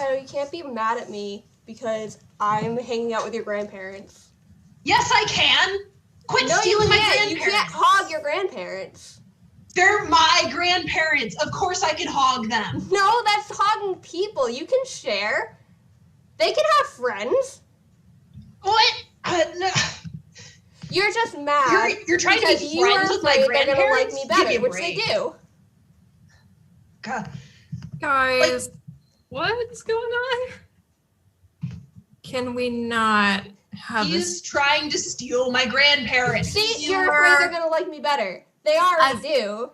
Kaito, you can't be mad at me because I'm hanging out with your grandparents. Yes, I can. Quit stealing my grandparents. You can't hog your grandparents. They're my grandparents. Of course I can hog them. No, that's hogging people. You can share. They can have friends. What? No. You're just mad. You're trying to be friends with my grandparents? They're gonna like me better, which they do. God. Guys, what's going on? Can we not have He's trying to steal my grandparents. See, you're afraid they're gonna like me better. They already do.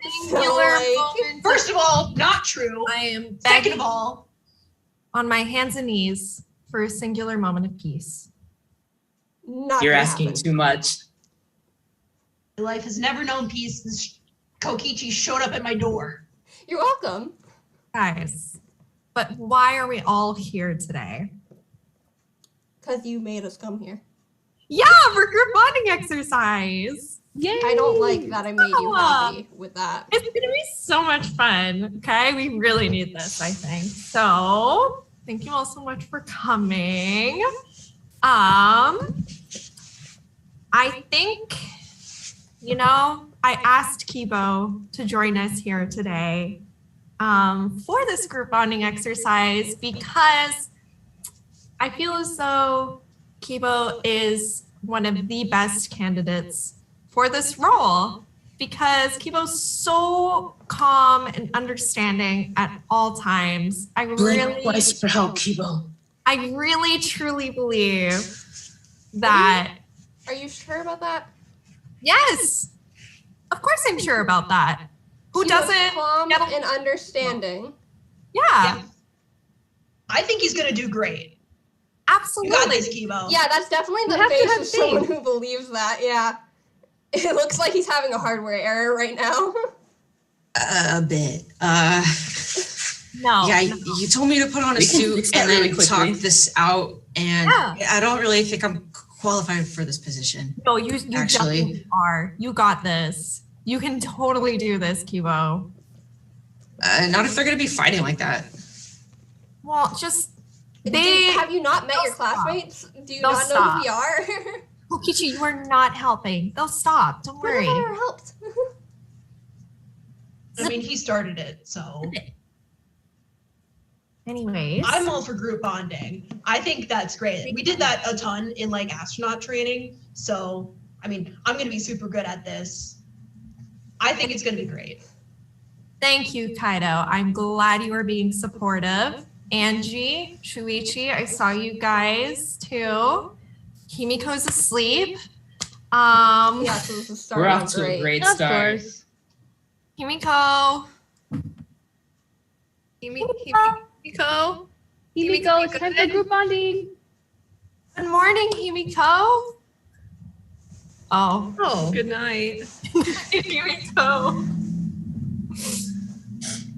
First of all, not true. I am begging Second of all, on my hands and knees for a singular moment of peace. You're asking too much. my life has never known peace since Kokichi showed up at my door. You're welcome. Guys, but why are we all here today? Because you made us come here. Yeah, for group bonding exercise. Yay! I don't like that I made you happy with that. It's gonna be so much fun. Okay, we really need this, I think. So thank you all so much for coming. I think, I asked Kibo to join us here today for this group bonding exercise because I feel as though Kibo is one of the best candidates for this role because Kibo's so calm and understanding at all times. I Twice for help, Kibo. I really truly believe that. Are you sure about that? Yes, of course I'm sure about that. Who doesn't? Calm and understanding. Yeah. I think he's gonna do great. Absolutely. You got this, Kibo. Yeah, that's definitely the face of someone who believes that. Yeah. It looks like he's having a hardware error right now. A bit. No. Yeah, you told me to put on a suit and then talk this out, and I don't really think I'm qualified for this position. No, you definitely are. You got this. You can totally do this, Kibo. Not if they're going to be fighting like that. Well, just have you not met your classmates? Do you not know who we are? Kokichi, you are not helping. They'll stop. Don't worry. I never helped. I mean, he started it, so. Anyways. I'm all for group bonding. I think that's great. We did that a ton in astronaut training. So, I mean, I'm going to be super good at this. I think it's going to be great. Thank you, Kaito. I'm glad you are being supportive. Angie, Shuichi, I saw you guys too. Himiko's asleep. So this is starting We're off to a great start. Himiko. Himiko, it's time for group bonding. Good morning, Himiko. Oh, good night. Himiko.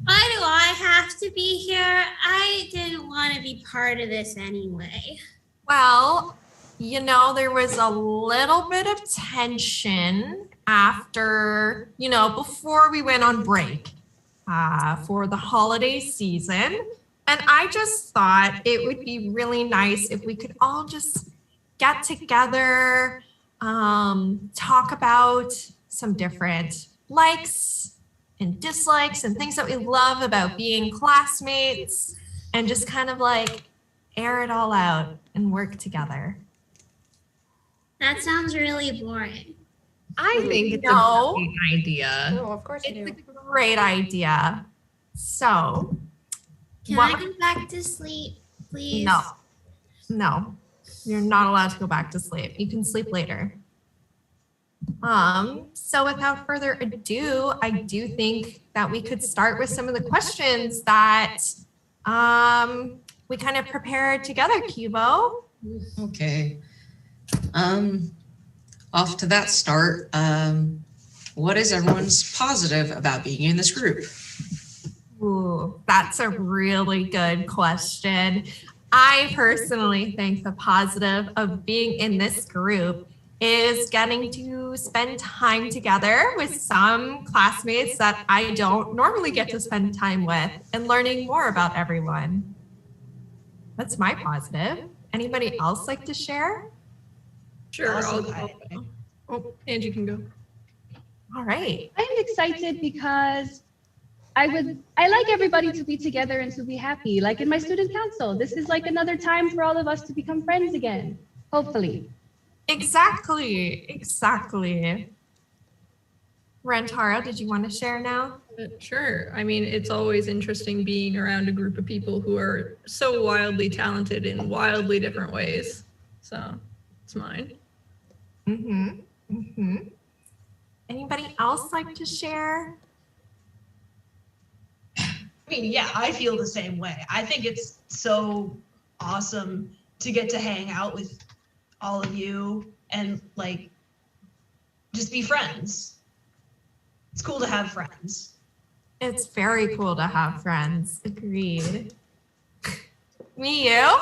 Why do I have to be here? I didn't want to be part of this anyway. Well, there was a little bit of tension after, before we went on break for the holiday season. And I just thought it would be really nice if we could all just get together, talk about some different likes and dislikes and things that we love about being classmates and just kind of air it all out and work together. That sounds really boring. I think it's a great idea. No, of course you do. It's a great idea. So, Can I go back to sleep, please? No, you're not allowed to go back to sleep. You can sleep later. So without further ado, I do think that we could start with some of the questions that we kind of prepared together, Kibo. Okay. Off to that start. What is everyone's positive about being in this group? Ooh, that's a really good question. I personally think the positive of being in this group is getting to spend time together with some classmates that I don't normally get to spend time with and learning more about everyone. That's my positive. Anybody else like to share? Sure. Oh, Angie can go. All right. I'm excited because I like everybody to be together and to be happy. Like in my student council, this is like another time for all of us to become friends again. Hopefully. Exactly. Rantaro, did you want to share now? Sure. I mean, it's always interesting being around a group of people who are so wildly talented in wildly different ways. So it's mine. Anybody else like to share? I mean, yeah, I feel the same way. I think it's so awesome to get to hang out with all of you and like just be friends. It's cool to have friends. It's very cool to have friends. Agreed. Me, you?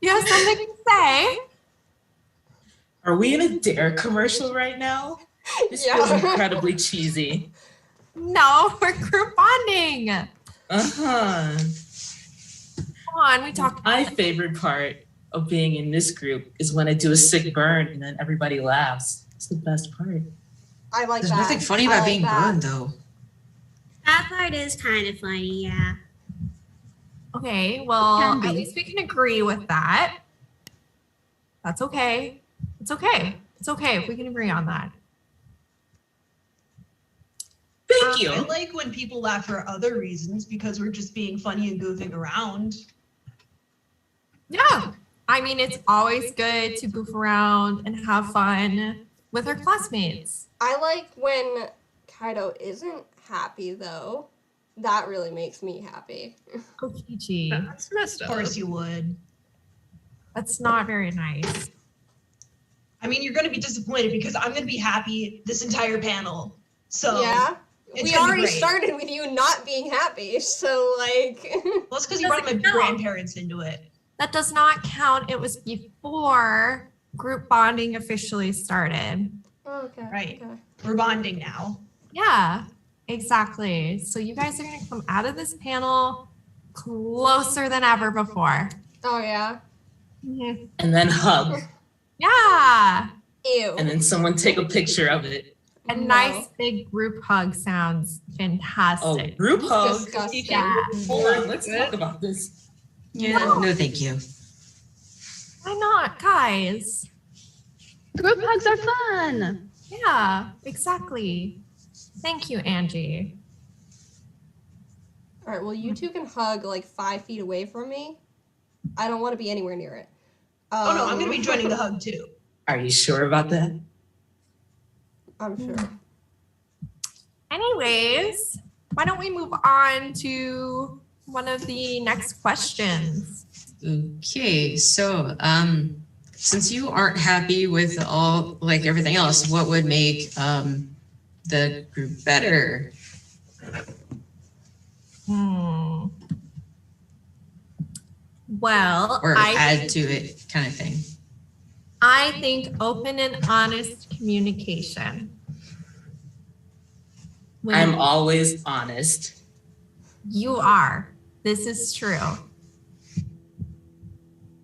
You have something to say? Are we in a Dare commercial right now? This feels incredibly cheesy. No, we're group bonding. Uh-huh. Come on, we talked. My favorite part of being in this group is when I do a sick burn and then everybody laughs. It's the best part. I like There's that. nothing funny about being burned, though. That part is kind of funny, yeah. Okay, well, at least we can agree with that. That's okay. It's okay. It's okay if we can agree on that. Thank you. I like when people laugh for other reasons because we're just being funny and goofing around. Yeah. I mean, it's always good to goof around and have fun with our classmates. I like when Kaito isn't happy, though. That really makes me happy. Kokichi. That's messed Of up. course you would. That's not very nice. I mean, you're going to be disappointed because I'm going to be happy this entire panel. So Yeah. it's We gonna be already great. started with you not being happy, so like. Well, it's because you brought my grandparents into it. That does not count. It was before group bonding officially started. Okay. Right. Okay. We're bonding now. Yeah, exactly. So you guys are going to come out of this panel closer than ever before. Oh yeah. And then hug. Yeah. Ew. And then someone take a picture of it. A nice big group hug sounds Oh, fantastic. group hug. Disgusting. Yeah. Hold on, let's talk about this. Yeah, no thank you. Why not, guys? Group hugs are fun. Yeah, exactly. Thank you, Angie. All right. Well, you two can hug like 5 feet away from me. I don't want to be anywhere near it. Oh no, I'm going to be joining the hug too. Are you sure about that? I'm sure. Anyways, why don't we move on to one of the next questions? Okay, so since you aren't happy with all like everything else, what would make the group better? Well, Or add to it kind of thing. I think open and honest communication. When I'm always honest. you are. This is true.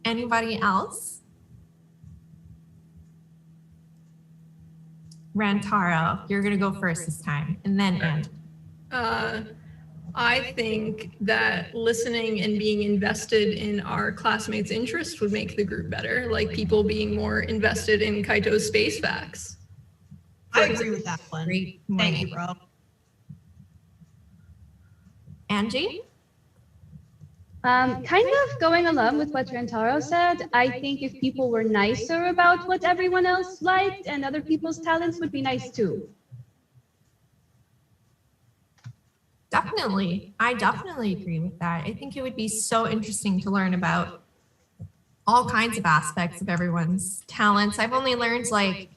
Anybody else? Rantaro, you're going to go first this time, and then Angie. I think that listening and being invested in our classmates' interests would make the group better, like people being more invested in Kaito's space facts. I agree with that one. Great Thank point. you, bro. Angie? Kind of going along with what Rantaro said, I think if people were nicer about what everyone else liked and other people's talents would be nice too. Definitely. I definitely agree with that. I think it would be so interesting to learn about all kinds of aspects of everyone's talents. I've only learned like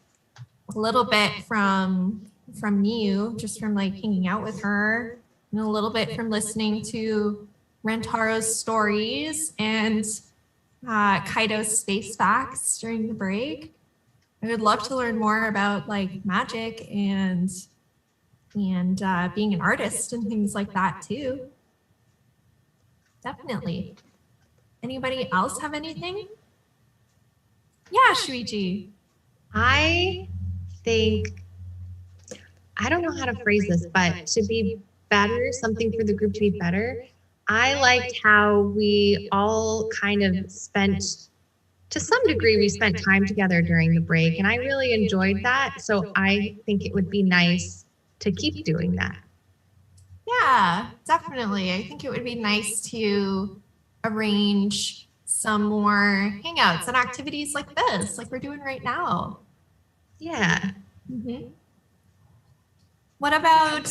a little bit from Miu, just from like hanging out with her, and a little bit from listening to Rantaro's stories and Kaito's space facts during the break. I would love to learn more about like magic and being an artist and things like that too. Definitely. Anybody else have anything? Yeah, Shuichi. I think, I don't know how to phrase this, but to be better, something for the group to be better, I liked how we all kind of spent, to some degree, we spent time together during the break, and I really enjoyed that. So I think it would be nice to keep doing that. Yeah, definitely. I think it would be nice to arrange some more hangouts and activities like this, like we're doing right now. Yeah. Mm-hmm. What about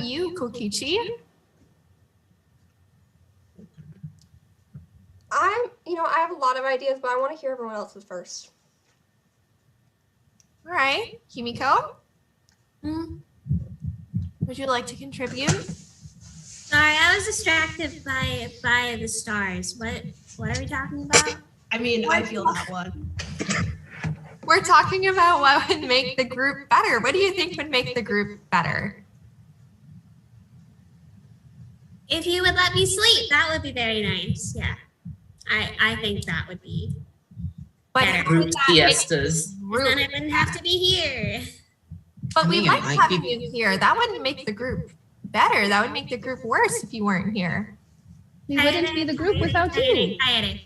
you, Kokichi? I have a lot of ideas, but I want to hear everyone else's first. All right, Himiko? Would you like to contribute? Sorry, I was distracted by the stars. What are we talking about? I mean, I feel that one. We're talking about what would make the group better. What do you think would make the group better? If you would let me sleep, that would be very nice. Yeah. I think that would be better. Group fiestas. Then I wouldn't have to be here. But we like having you here. That wouldn't make the group better. That would make the group worse if you weren't here. We wouldn't be the group without you. Kaede.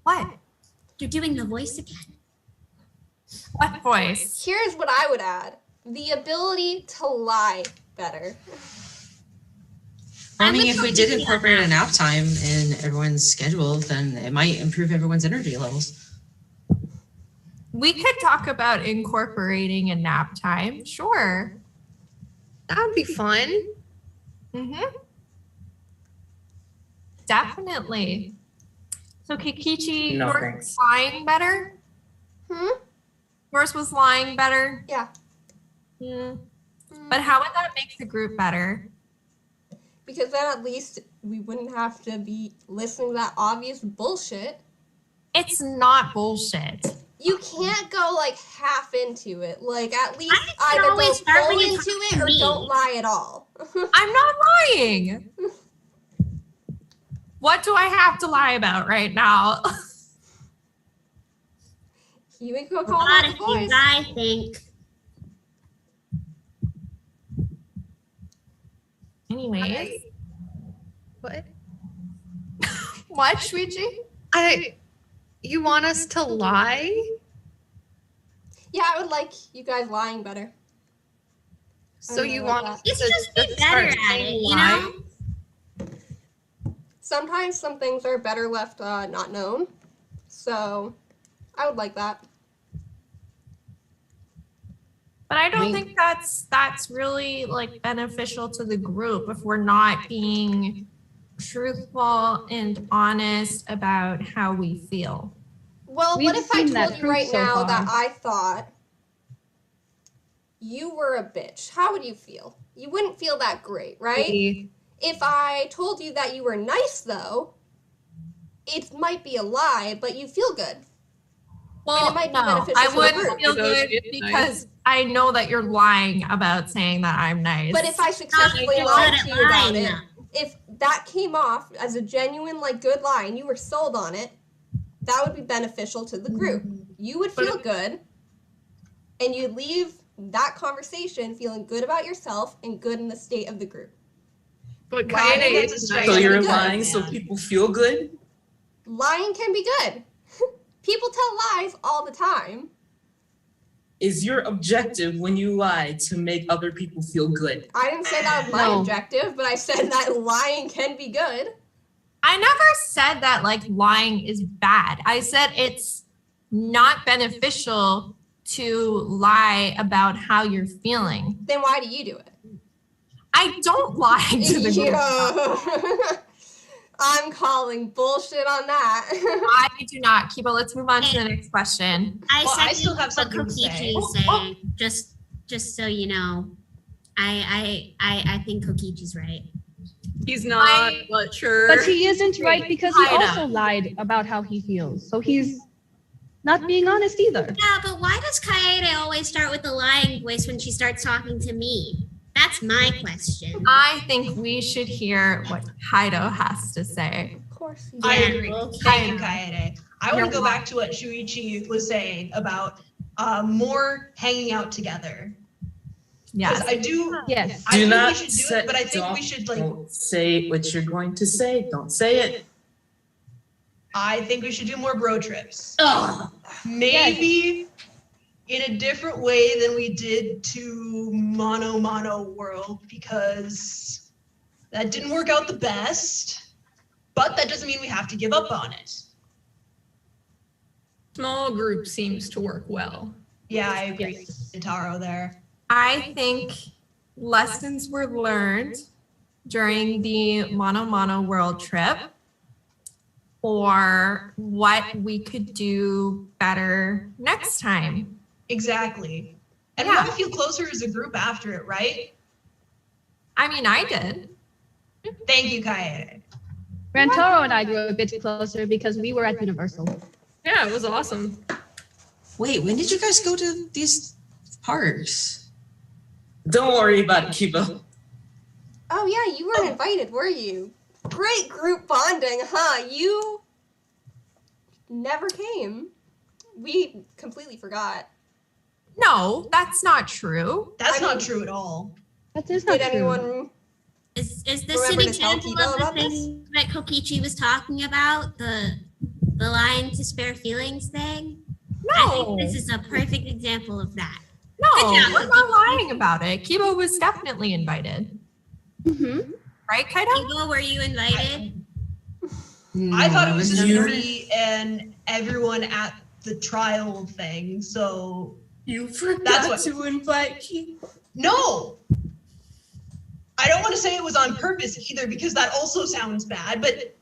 What? You're doing the voice again. What voice? Here's what I would add. The ability to lie better. I mean, if we did incorporate a nap time in everyone's schedule, then it might improve everyone's energy levels. We could talk about incorporating a nap time. Sure. That would be fun. Mm-hmm. Definitely. So Kokichi, No, yours thanks. was lying better? Yours was lying better? Yeah. But how would that make the group better? Because then at least we wouldn't have to be listening to that obvious bullshit. It's not bullshit. You can't go like half into it. Like at least I either always go start full when you into talk it to or me. don't lie at all. I'm not lying. What do I have to lie about right now? You go A call lot out of the voice. things, I think. Anyways. What? What, Shuichi? You want us to lie? Yeah, I would like you guys lying better. So I you like want that. us You to should just be start better at saying it, you lie? know? Sometimes some things are better left not known. So I would like that. But I don't think that's really like beneficial to the group if we're not being truthful and honest about how we feel. Well, We've what if I seen that told you proof right so now far. that I thought you were a bitch? How would you feel? You wouldn't feel that great, right? We- If I told you that you were nice, though, it might be a lie, but you feel good. Well, it might be no, beneficial I to the wouldn't group. feel Those good is because I know that you're lying about saying that I'm nice. But if I successfully you're lied good to at you about lying, it, if that came off as a genuine, like, good lie and you were sold on it, that would be beneficial to the group. You would feel good, and you'd leave that conversation feeling good about yourself and good in the state of the group. But Lying Kaede is is a nice. So you're good. lying so people feel good? Lying can be good. People tell lies all the time. Is your objective when you lie to make other people feel good? I didn't say that was my No. objective, but I said that lying can be good. I never said that like lying is bad. I said it's not beneficial to lie about how you're feeling. Then why do you do it? I don't lie to the group. Yeah. I'm calling bullshit on that. I do not. Kibo, let's move on to the next question. Well, I second still have what something to Kokichi say. is saying. Just so you know, I think Kokichi's right. He's not, but sure. But he isn't right because he Kaede. also lied about how he feels. So he's not being honest either. Yeah, but why does Kaede always start with the lying voice when she starts talking to me? That's my question. I think we should hear what Kaito has to say. Of course. I Yeah, agree. okay. Thank you, Kaede. I want You're to go back to what Shuichi was saying about more hanging out together. Yes. Because I do. Yes. I Do think not we should do it, but I think we should like. Don't say what you're going to say. Don't say it. I think we should do more bro trips. Oh, Maybe in a different way than we did to Mono World, because that didn't work out the best. But that doesn't mean we have to give up on it. Small group seems to work well. Yeah, I agree with Rantaro there. I think lessons were learned during the Mono World trip or what we could do better next time. Exactly. And we Yeah. all feel closer as a group after it, right? I mean, I did. Thank you, Kaede. Rantaro and I grew a bit closer because we were at Universal. Yeah, it was awesome. Wait, when did you guys go to these parks? Don't worry about it, Kibo. Oh yeah, you weren't invited, were you? Great group bonding, huh? You never came. We completely forgot. No, that's not true. That's I not mean- true at all. That is not Did true. anyone? is this an Remember to tell example Kibo of the about this? thing that Kokichi was talking about? The line to spare feelings thing? I No, think this is a perfect example of that. no, Good job. we're not lying about it. Kibo was definitely invited. Mhm. Right, Kaito? Kibo, were you invited? I thought it No, was just never. me and everyone at the trial thing, so You That's forgot what- to invite Kibo. no. I don't want to say it was on purpose either, because that also sounds bad, but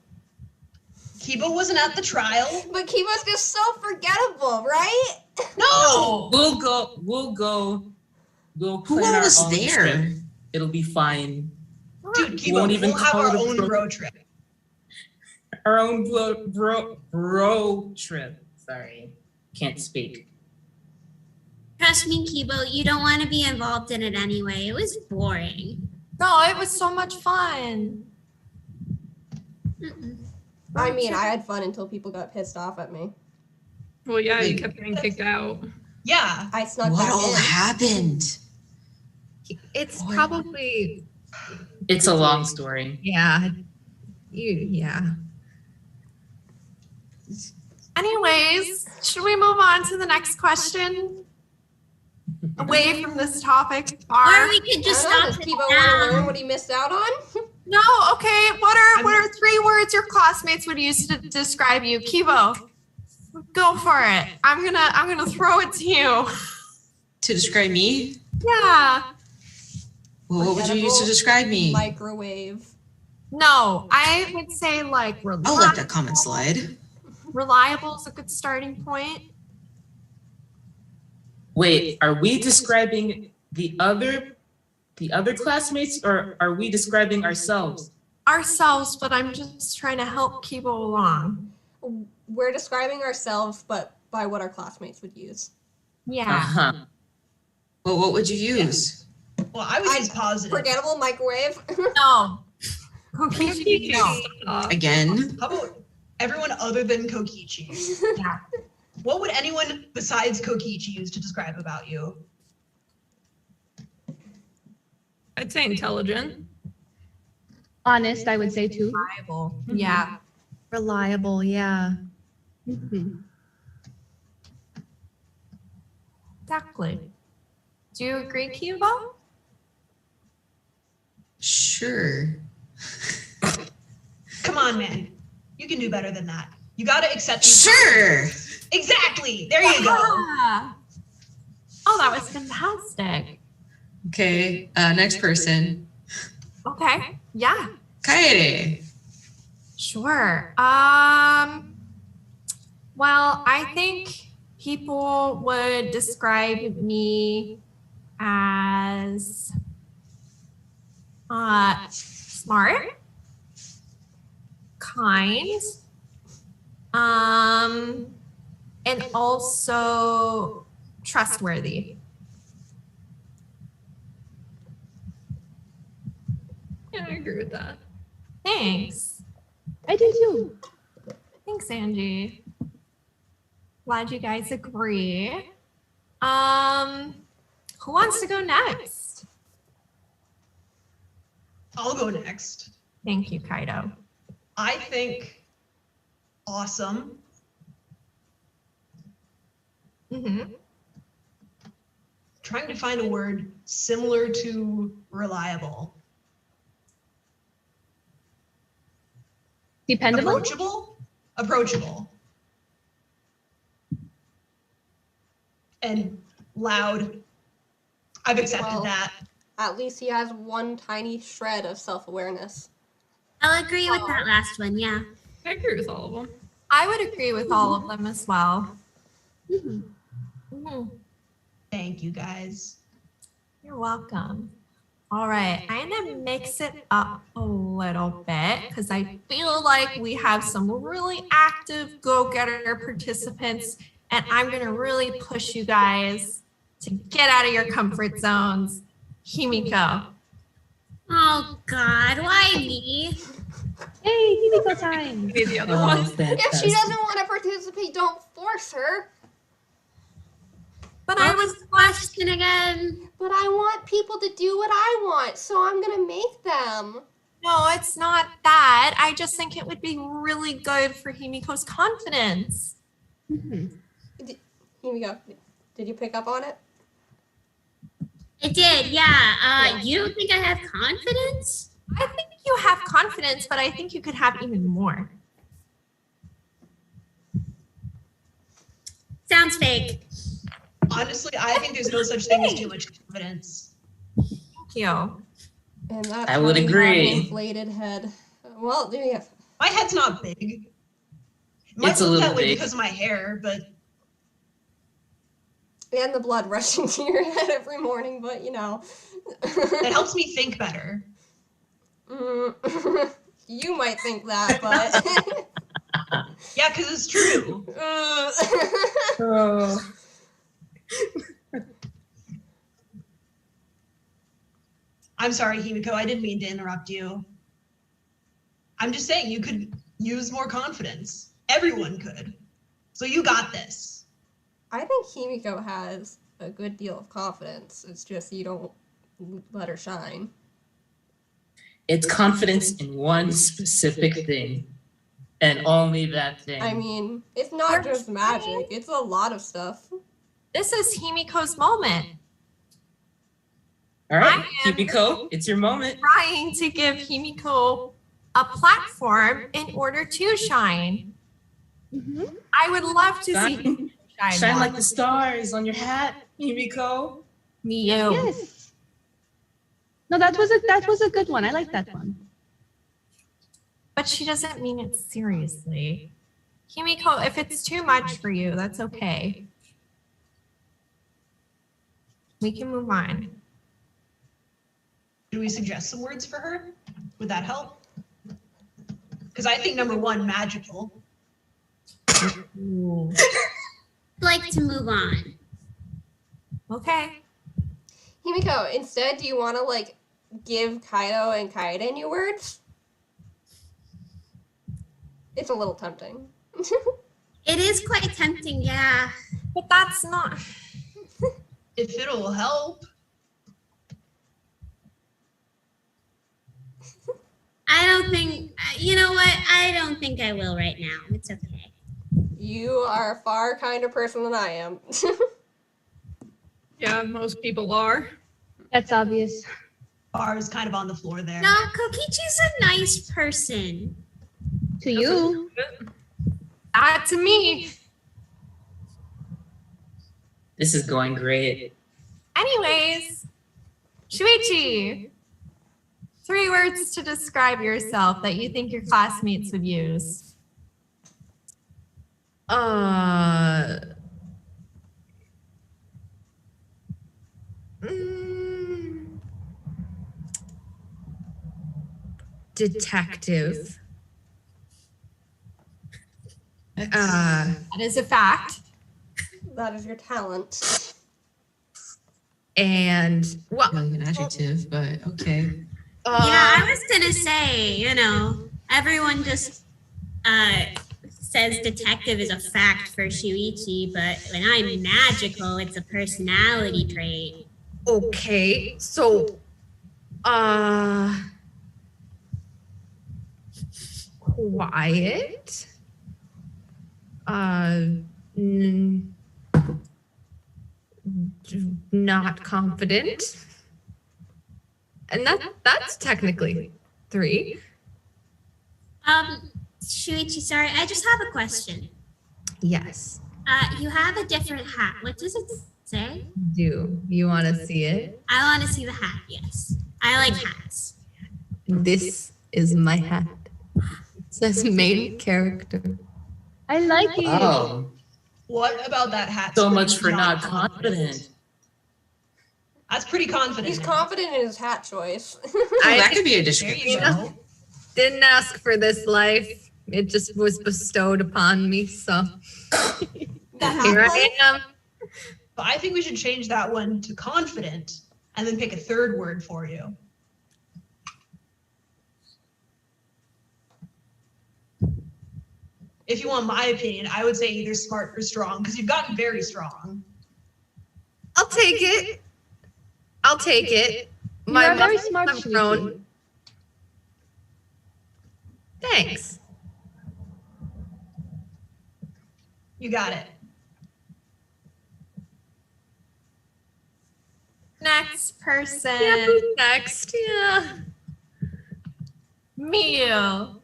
Kibo wasn't at the trial. But Kibo's just so forgettable, right? No! We'll go. We'll Who plan all our was own there? trip. It'll be fine. Dude, We Kibo, won't even we'll have call our it a own bro- bro trip. Our own bro trip. Sorry, can't speak. Trust me, Kibo, you don't want to be involved in it anyway. It was boring. No, it was so much fun. Mm-mm. I mean, I had fun until people got pissed off at me. Well, yeah, you Wait. kept getting kicked out. Yeah. I snuck What back all in. happened? It's Boy. probably, It's a long story. yeah. Yeah. Anyways, should we move on to the next question? Away from this topic. Or we could just I don't know, stop does it Kibo want to learn now. what he missed out on? No, okay. What are 3 words your classmates would use to describe you? Kibo, go for it. I'm gonna throw it to you. To describe me? Yeah. Well, what would you use to describe me? Microwave. No, I would say like I'll let that comment slide. reliable is a good starting point. Wait, are we describing the other classmates, or are we describing ourselves? Ourselves, but I'm just trying to help Kibo along. We're describing ourselves, but by what our classmates would use. Yeah. Uh-huh. Well, what would you use? Well, I would use positive. Forgettable microwave. No. Kokichi, no. Again? How about everyone other than Kokichi? Yeah. What would anyone besides Kokichi use to describe about you? I'd say intelligent. Honest, I would say too. Reliable. Yeah. Reliable, yeah. Mhm. Exactly. Do you agree, Kibo? Sure. Come on, man. You can do better than that. You gotta accept these- Sure. Exactly. There you go. Yeah. Oh, that was fantastic. Okay, next person. Okay. Yeah. Kaede. Sure. Well, I think people would describe me as smart, kind, and also trustworthy. Yeah, I agree with that. Thanks. I do too. Thanks, Angie. Glad you guys agree. Who wants to go next? I'll go next. Thank you, Kaito. I think awesome. Mm-hmm. Trying to find a word similar to reliable. Dependable? Approachable? Approachable. And loud. I've accepted Well, that. At least he has one tiny shred of self-awareness. I'll agree with that last one, yeah. I agree with all of them. I would agree with all of them as well. Mhm. Mhm. Thank you, guys. You're welcome. All right, I'm gonna mix it up a little bit because I feel like we have some really active go-getter participants, and I'm gonna really push you guys to get out of your comfort zones. Himiko. Oh God, why me? Hey, Himiko time. Maybe the other Oh, one. If she fantastic. doesn't want to participate, don't force her. But What I was was the question again? But I want people to do what I want, so I'm going to make them. no, it's not that. I just think it would be really good for Himiko's confidence. Mhm. Here we go. Did you pick up on it? I did, yeah. You don't think I have confidence? I think you have confidence, but I think you could have even more. Sounds fake. Honestly, I think there's no such thing as too much confidence. Thank you. And that's I would why you have agree. an inflated head. Well, there you go. My head's not big. It might It's a look little that way big. because of my hair, but And the blood rushing to your head every morning, but you know. it helps me think better. You might think that, but. Yeah, because it's true. Oh. I'm sorry, Himiko. I didn't mean to interrupt you. I'm just saying you could use more confidence. Everyone could. So you got this. I think Himiko has a good deal of confidence. It's just you don't let her shine. It's confidence in one specific thing, and only that thing. I mean, it's not just magic, it's a lot of stuff. This is Himiko's moment. All right, I am- Himiko, it's your moment. Trying to give Himiko a platform in order to shine. Mhm. I would love to see Shine, Himiko shine, shine more. like the stars on your hat, Himiko. Me, you. Yes. No, that was a good one. I like that one. But she doesn't mean it seriously. Himiko, if it's too much for you, that's okay. We can move on. Do we suggest some words for her? Would that help? Because I think number one, magical. Ooh. I'd like to move on. Okay. Himiko, instead, do you want to, like, give Kaito and Kaede new words? It's a little tempting. It is quite tempting, yeah. But that's not. If it'll help. I don't think, you know what? I don't think I will right now. It's okay. You are a far kinder person than I am. Yeah, most people are. That's obvious. Bar is kind of on the floor there. No, Kokichi's a nice person. To you. Not to me. This is going great. Anyways, Shuichi, 3 words to describe yourself that you think your classmates would use. Detective. That is a fact. That is your And well, an adjective, but okay. I was gonna say, everyone just says detective is a fact for Shuichi, but when I'm magical, it's a personality trait. Okay, so, quiet. Not confident. And that's technically 3. Shuichi, sorry, I just have a question. Yes. You have a different hat. What does it say? Do you want to see it? I want to see the hat, yes. I like hats. This is my hat. It says main character. I like it. Oh, What about that hat? so much for not confident. That's pretty confident. He's confident in his hat choice. That could be a There description. you go. Didn't ask for this life. It just was bestowed upon me, so The hat here life? I am. But I think we should change that one to confident and then pick a third word for you. If you want my opinion, I would say either smart or strong because you've gotten very strong. I'll take it. I'll take it. You are very muscles smart, have Shuichi. grown. Thanks. You got it. Next Yeah, person. who's next? Yeah. Miu.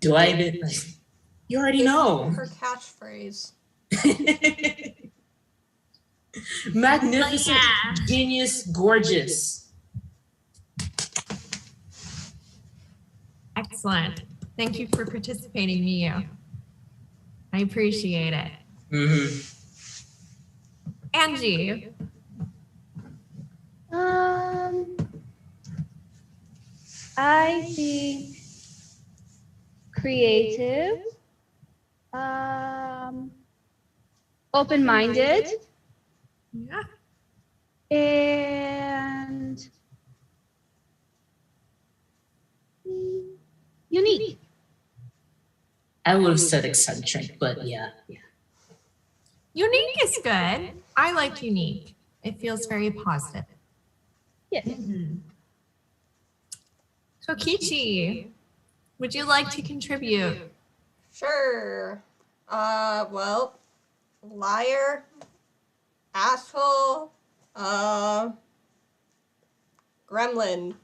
Do I even? You already know. Her catchphrase. Magnificent, Yeah. genius, gorgeous. Excellent. Thank you for participating, Miu. I appreciate it. Mm-hmm. Angie. I think creative, open-minded, Yeah. and unique. I would have said eccentric, but yeah. Unique is good. I like unique. It feels very positive. Yes. Kokichi, would you like to contribute? Sure. Well, liar, asshole, gremlin.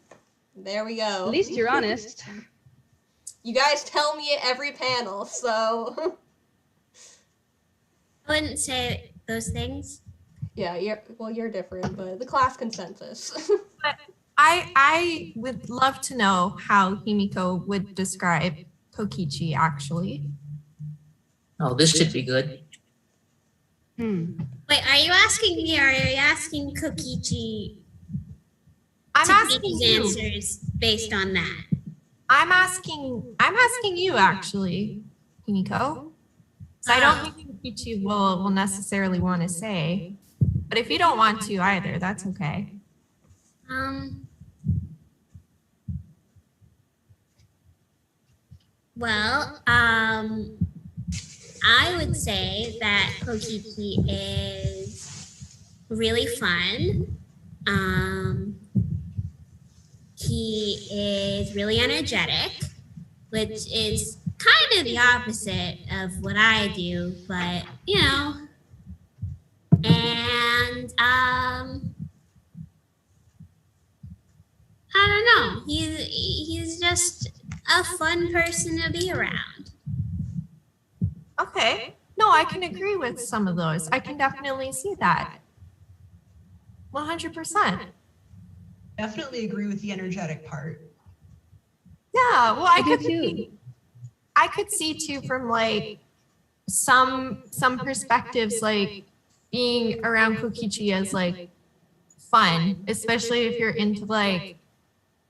There we go. At least you're honest. You guys tell me at every panel, so I wouldn't say those things. yeah, you're different, but the class consensus. I would love to know how Himiko would describe Kokichi actually. Oh, this should be good. Wait, are you asking me or are you asking Kokichi I'm to asking give his you. answers based on that? I'm asking you actually, Himiko. So I don't think Kokichi will necessarily want to say. But if you don't want to either, that's okay. Well, I would say that Kokichi is really fun. He is really energetic, which is kind of the opposite of what I do, but and I don't know. He's just a fun person to be around. Okay. No, I can agree with some of those. I can definitely see that. 100%. Definitely agree with the energetic part. Yeah, well, I do could too. see, I could see too from like some perspectives, like being around Kokichi as like fun, especially if you're into like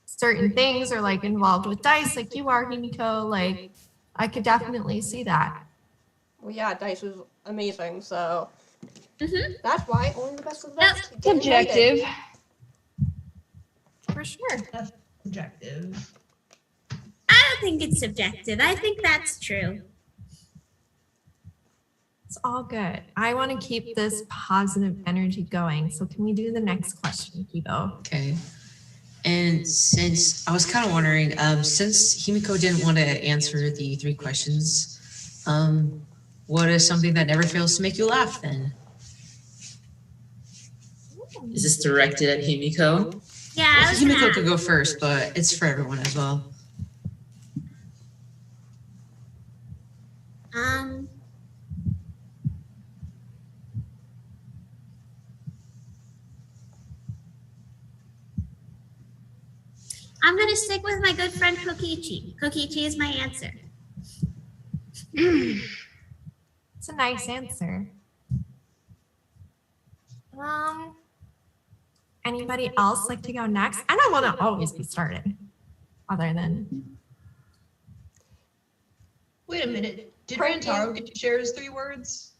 certain things or like involved with dice, like you are, Himiko. Like I could definitely see that. Well, yeah, dice was amazing, so Mhm. that's why only the best of the Yep. best. It's get invited. objective. for sure. That's subjective. I don't think it's subjective. I think that's true. It's all good. I want to keep this positive energy going. So can we do the next question, Kibo? Okay. And since I was kind of wondering, since Himiko didn't want to answer the 3 questions, what is something that never fails to make you laugh then? Is this directed at Himiko? Yeah, I was Himiko gonna could go first, but it's for everyone as well. I'm gonna stick with my good friend Kokichi. Kokichi is my answer. It's a nice answer. Anybody else like to go next? I don't want to always be started. Other than Wait a minute. Did Frankie. Rantaro get to share his 3 words?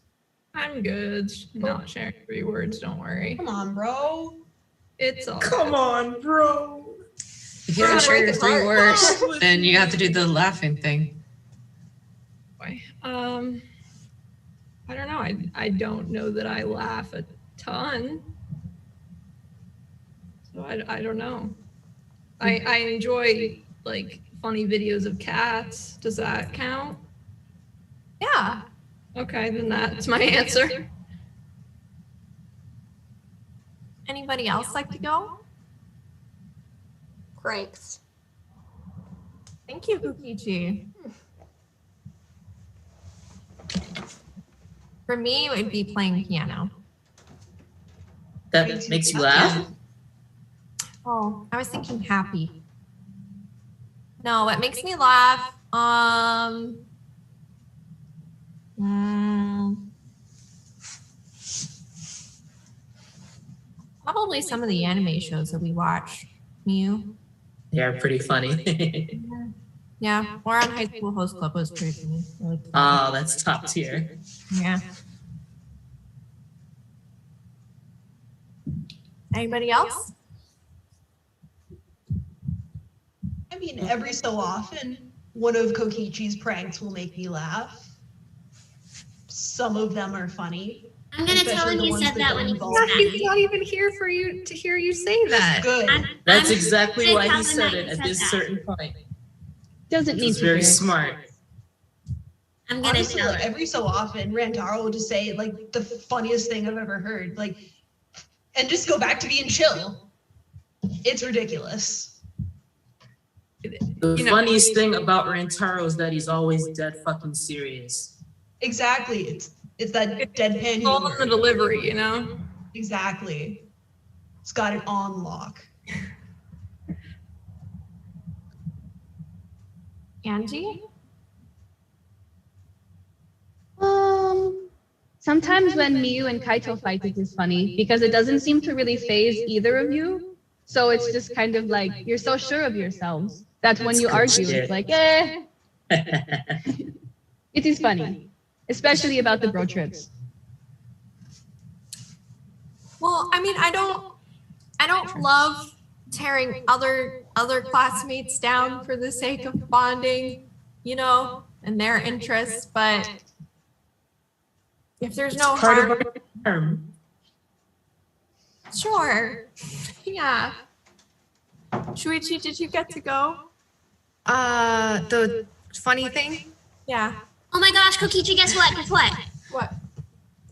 I'm good. Not sharing 3 words, don't worry. Come on, bro. It's all Come on, bro. If you don't share your break 3 his words, then you have to do the laughing thing. boy. I don't know. I don't know that I laugh a ton. So I don't know. I enjoy like funny videos of cats. Does that count? yeah. Okay, then that's my answer. Anybody else like to go? Pranks. Thank you, Kokichi. For me, it would be playing piano. That makes you laugh? Oh, I was thinking happy. No, what makes me laugh? Probably some of the anime shows that we watch. You? They're pretty funny. Yeah, or on High School Host Club was pretty funny. I liked that. Oh, that's top tier. Yeah. Anybody else? I mean, every so often, one of Kokichi's pranks will make me laugh. Some of them are funny. I'm gonna tell Especially him the you ones said that that don't when he involve was me. mad. He's not even here for you to hear you say that. Good. That's I'm exactly gonna why tell he him said that it you at said this that. certain point. Doesn't need It's to very hear. smart. I'm gonna Honestly, tell like, him. every so often, Rantaro will just say like the funniest thing I've ever heard, like, and just go back to being chill. It's ridiculous. The funniest thing about Rantaro is that he's always dead fucking serious. Exactly. It's that deadpan All in the humor. delivery, you know? Exactly. It's got it on lock. Angie? Sometimes when Miyu and Kaito fight, it is funny because it doesn't seem to really phase either of you. So it's just kind of like you're so sure of yourselves that when you argue, it's like, eh. It is funny, especially about the bro trips. Well, I mean, I don't love tearing other classmates down for the sake of bonding, you know, and their interests, but if there's no Part harm, of our term. sure. Yeah. Shuichi, did you get to go? The funny thing. Yeah. Oh my gosh, Kokichi, guess what? Guess what? What?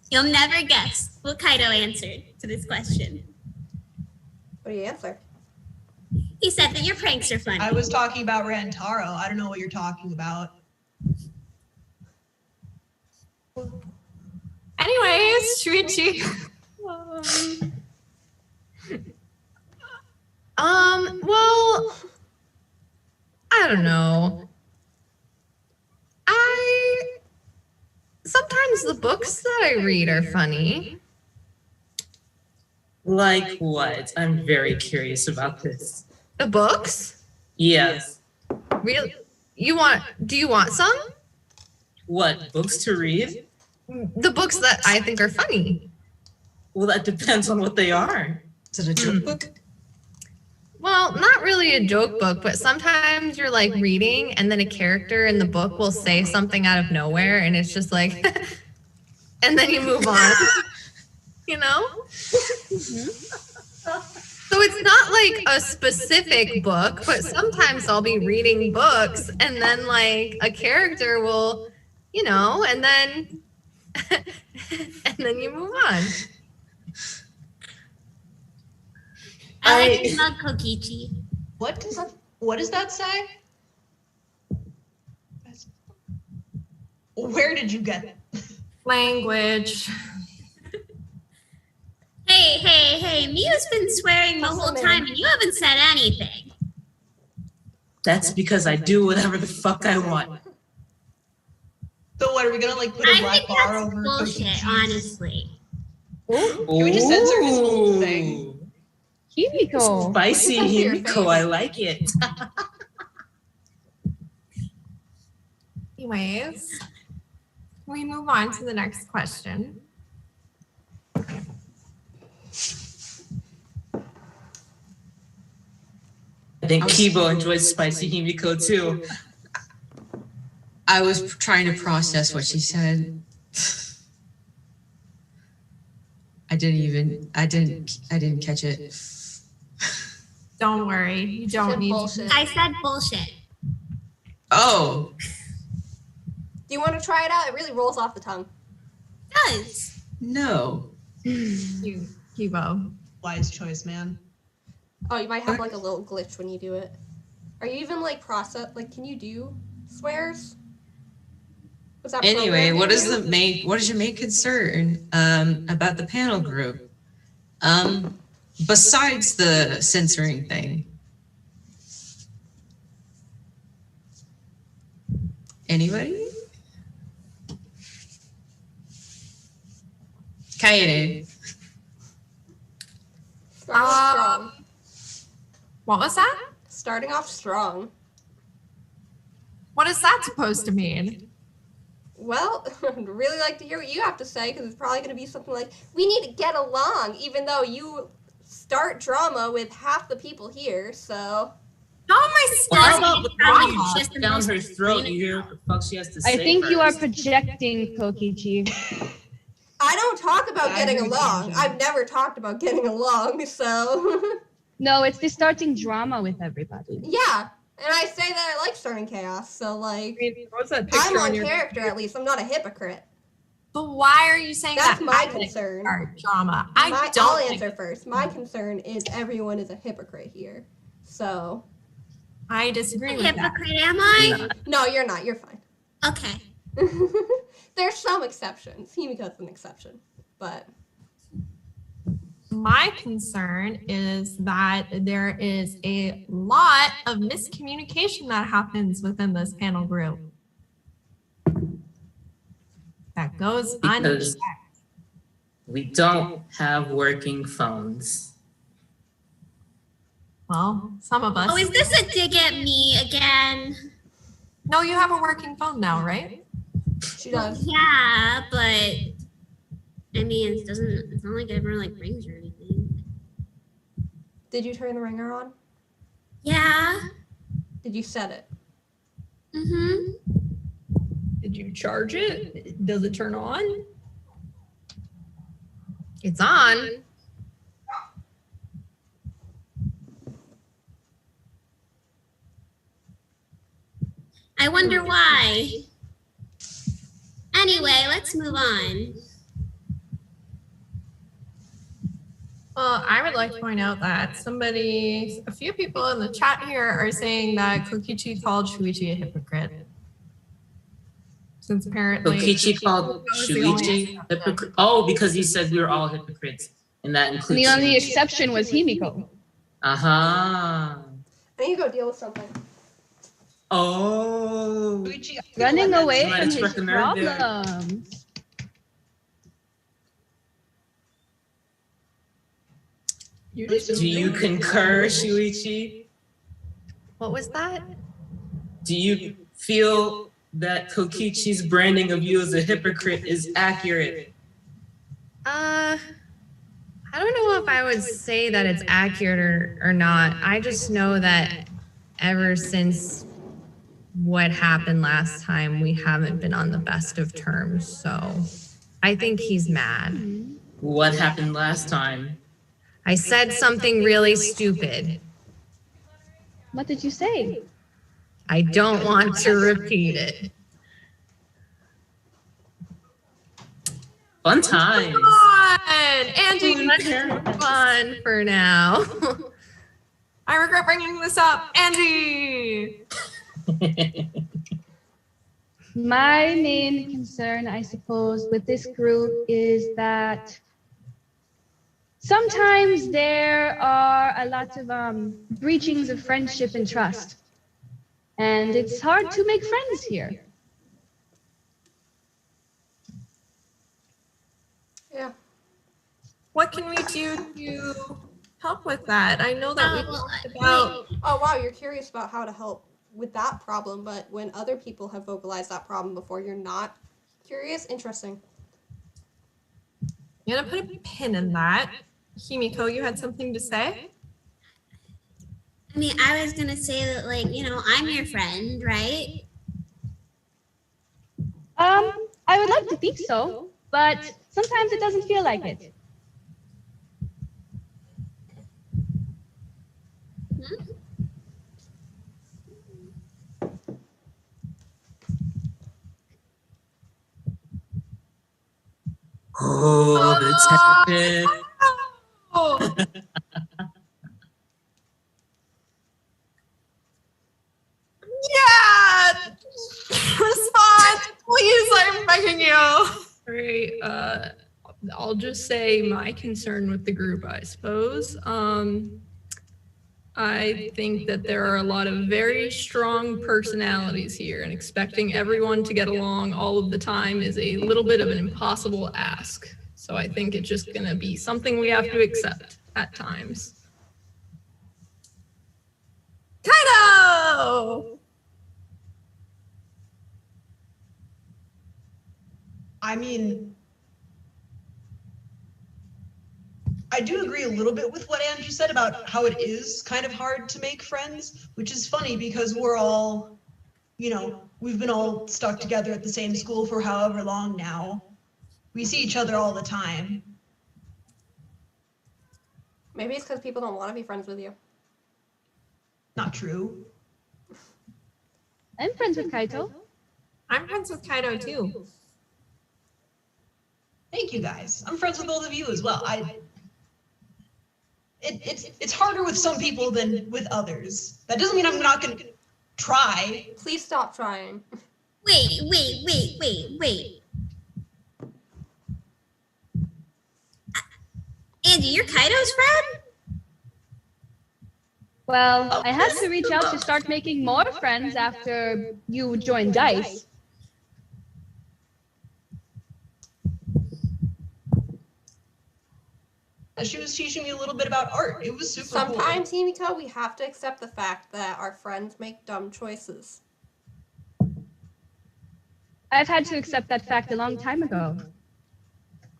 You'll never guess what Kaito answered to this question. What do you answer? He said that your pranks are funny. I was talking about Rantaro. I don't know what you're talking about. Anyways, Shuichi. Well, I don't know. Sometimes the books that I read are funny. Like what? I'm very curious about this. The books? Yes. Really? Do you want some? What, books to read? The books that I think are funny. Well, that depends on what they are. Is it a joke book? Well, not really a joke book, but sometimes you're like reading and then a character in the book will say something out of nowhere and it's just like, and then you move on, you know? So it's not like a specific book, but sometimes I'll be reading books and then like a character will, you know, and then and then you move on. I like mug Kokichi. What does that say? Where did you get it? Language. Hey, Mia's been swearing the whole time and you haven't said anything. That's because I do whatever the fuck I want. So what, are we gonna like put a black bar over bullshit, Kokichi's? honestly. Can we just censor his whole thing? Himiko. Spicy Himiko, I like it. Anyways, we move on to the next question. I think Kiibo enjoys spicy Himiko too. I was trying to process what she said. I didn't catch it. Don't worry, you don't need bullshit. I said bullshit. Oh, Do you want to try it out? It really rolls off the tongue. It does. no. you, Kibo. Wise choice, man. Oh, you might have like a little glitch when you do it. Are you even like can you do swears? Was that Anyway, programmed what in is you? what is your main concern about the panel group? Besides the censoring thing. Anybody? Kaede. Starting off strong. What was that? Starting off strong. What is that supposed to mean? Well, I'd really like to hear what you have to say because it's probably going to be something like, we need to get along, even though you start drama with half the people here, so. How am I Well, how starting about before drama? you shut down her throat, you hear what the fuck she has to say I think you are first. projecting, Kokichi. I don't talk about I getting agree with along. Angie. I've never talked about getting along, so. No, it's the starting drama with everybody. Yeah, and I say that I like starting chaos, so like, What's that I'm picture on on your character at least. I'm not a hypocrite. But why are you saying That's that? my I didn't concern. start drama. I I'll don't think answer first. My concern is everyone is a hypocrite here. So, I disagree with that. Hypocrite, am I? no, you're not. You're fine. Okay. There's some exceptions. Himiko's an exception. But My concern is that there is a lot of miscommunication that happens within this panel group. That goes Because unchecked. we don't have working phones. Well, some of us. Oh, is this a dig at me again? No, you have a working phone now, right? she does. Yeah, but I mean, it's not like it ever like rings or anything. Did you turn the ringer on? Yeah. Did you set it? Mm-hmm. Did you charge it? Does it turn on? It's on. I wonder why. Anyway, let's move on. Well, I would like to point out that a few people in the chat here are saying that Kokichi called Shuichi a hypocrite. Since apparently Kokichi called was the only Shuichi hypocrite. Oh, because he said we were all hypocrites. And that And includes the only Shuichi. exception was Himiko. Uh-huh. I need to go deal with something. Oh. Shuichi, I feel Running like away might from have his struck a nerve there. problems. Do you concur, Shuichi? What was that? Do you feel that Kokichi's branding of you as a hypocrite is accurate? I I don't know if I would say that it's accurate or not. I just know that ever since what happened last time, we haven't been on the best of terms. So I think he's mad. What happened last time? I said something really stupid. What did you say? I don't want to repeat it. Fun times. Fun! Angie, Fun for now. I regret bringing this up. Angie! My main concern, I suppose, with this group is that sometimes there are a lot of breachings of friendship and trust. And it's hard to make friends here. Yeah. What can we do to help with that? I know that we talked about... Oh, wow, you're curious about how to help with that problem, but when other people have vocalized that problem before, you're not curious? Interesting. I'm gonna put a pin in that. Himiko, you had something to say? I mean, I was gonna say that, like, you know, I'm your friend, right? I would like to think so, but sometimes it doesn't feel like it. Oh, the tension. Oh. Yeah! Respond, please, I'm begging you. All right. I'll just say my concern with the group, I suppose. I think that there are a lot of very strong personalities here, and expecting everyone to get along all of the time is a little bit of an impossible ask. So I think it's just going to be something we have to accept at times. Kaito! I mean, I do agree a little bit with what Angie said about how it is kind of hard to make friends, which is funny because we're all, you know, we've been all stuck together at the same school for however long now. We see each other all the time. Maybe it's because people don't want to be friends with you. Not true. I'm friends with Kaito. I'm friends with Kaito too. Thank you guys. I'm friends with both of you as well. It's harder with some people than with others. That doesn't mean I'm not gonna try. Please stop trying. Wait. Angie, you're Kaito's friend? Well, I had to reach out to start making more friends after you joined DICE. She was teaching me a little bit about art. It was super cool. Sometimes, Himiko, we have to accept the fact that our friends make dumb choices. I've had to accept that fact a long time ago.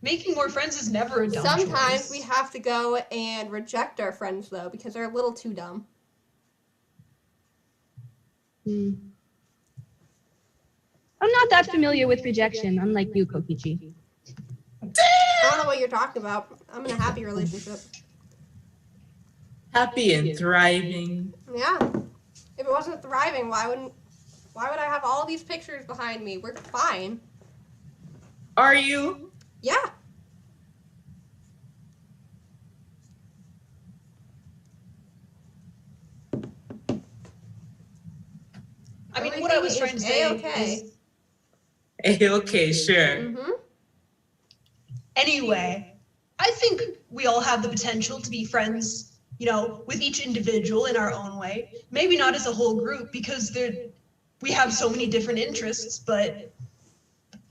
Making more friends is never a dumb choice. Sometimes we have to go and reject our friends, though, because they're a little too dumb. I'm not that familiar with rejection, unlike you, Kokichi. I don't know what you're talking about. I'm in a happy relationship. Happy and thriving. Yeah. If it wasn't thriving, why would I have all these pictures behind me? We're fine. Are you? Yeah. I mean, what I was trying to say A-okay. is... Okay, sure. Mm-hmm. Anyway, I think we all have the potential to be friends, you know, with each individual in our own way. Maybe not as a whole group because we have so many different interests, but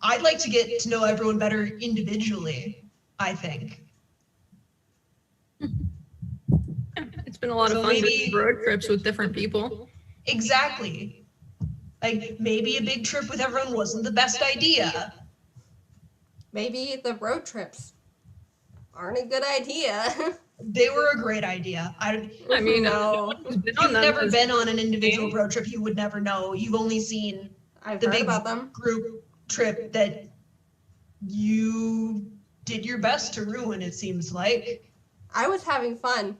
I'd like to get to know everyone better individually, I think. It's been a lot of fun doing road trips with different people. Exactly. Like, maybe a big trip with everyone wasn't the best idea. Maybe the road trips aren't a good idea. They were a great idea. I mean, no. You've never been on an individual road trip. You would never know. You've only seen I've the heard big about them. group trip that you did your best to ruin, it seems like. I was having fun.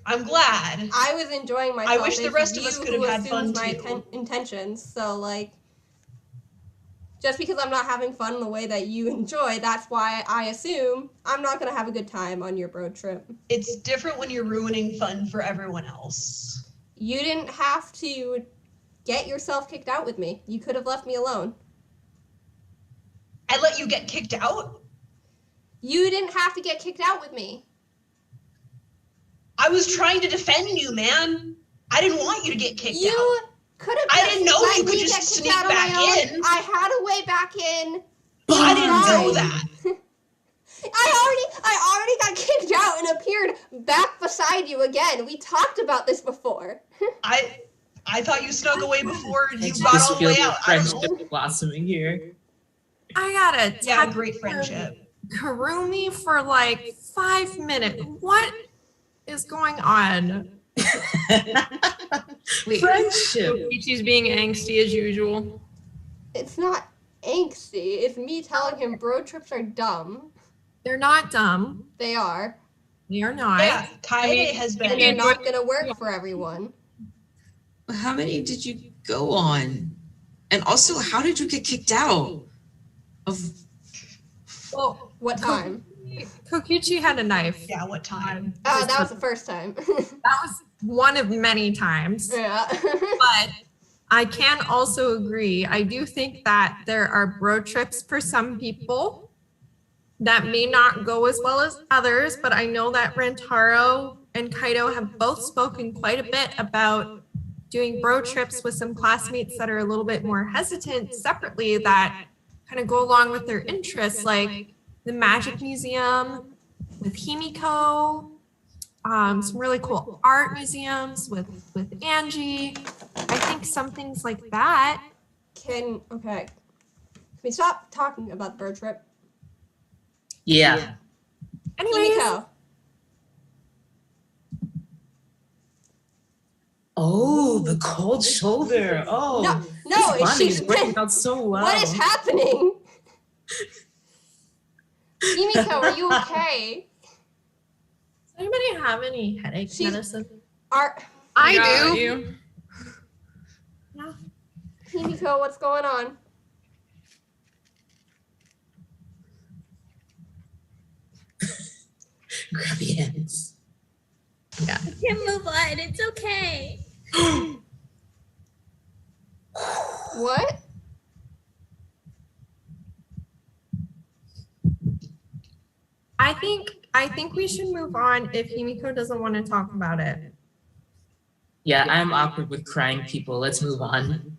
I'm glad. I was enjoying myself. I wish the It's rest of you us could who have had fun assumes my too. intentions. So, like, just because I'm not having fun in the way that you enjoy, that's why I assume I'm not going to have a good time on your road trip. It's different when you're ruining fun for everyone else. You didn't have to get yourself kicked out with me. You could have left me alone. I let you get kicked out? You didn't have to get kicked out with me. I was trying to defend you, man. I didn't want you to get kicked out. You could have. I didn't know let you could me just get kicked sneak out on back my own. in. I had a way back in. I didn't know that. I already got kicked out and appeared back beside you again. We talked about this before. I thought you snuck away before I you got just all the feel way the out. I don't know. friendship blossoming here. I gotta Yeah, text great friendship. Karumi for like 5 minutes. What is going on? Wait, Friendship. Kokichi's being angsty as usual. It's not angsty. It's me telling him road trips are dumb. They're not dumb. They are. They are not. Yeah, Kaede has And they're been. not going to work for everyone. how many did you go on? And also, how did you get kicked out? Well, What time? Kokichi had a knife. Yeah, what time? Oh, that was the first time. That was one of many times. Yeah. But I can also agree. I do think that there are road trips for some people that may not go as well as others, but I know that Rantaro and Kaito have both spoken quite a bit about doing road trips with some classmates that are a little bit more hesitant separately that kind of go along with their interests, like the Magic Museum with Himiko, some really cool art museums with Angie. I think some things like that. Okay. Can we stop talking about the road trip? Yeah. Anyways, Himiko. Oh, the cold shoulder. Oh, No, this bonding she's is working out so well. What is happening? Himiko, are you okay? does anybody have any headache She's- medicine? I Got do. you. Himiko, what's going on? Grievances. You can move on. It's okay. What? I think we should move on if Himiko doesn't want to talk about it. Yeah, I'm awkward with crying people. Let's move on.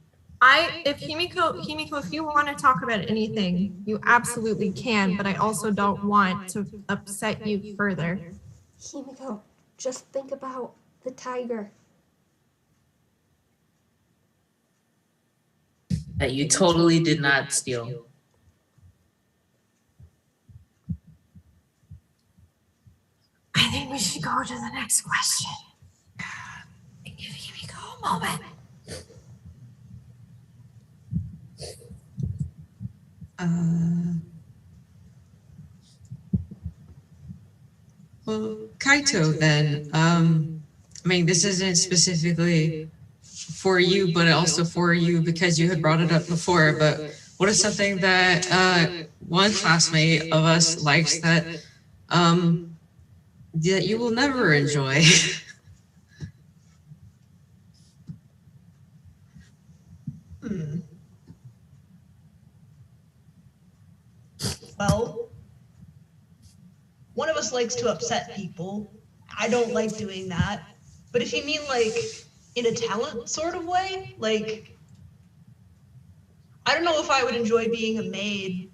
If Himiko, if you want to talk about anything, you absolutely can, but I also don't want to upset you further. Himiko, just think about the tiger. That you totally did not steal. I think we should go to the next question. And give Himiko a moment. Well, Kaito, then. I mean, this isn't specifically for you, but also for you because you had brought it up before. But what is something that one classmate of us likes that that you will never enjoy? Well, one of us likes to upset people. I don't like doing that. But if you mean like in a talent sort of way, like, I don't know if I would enjoy being a maid.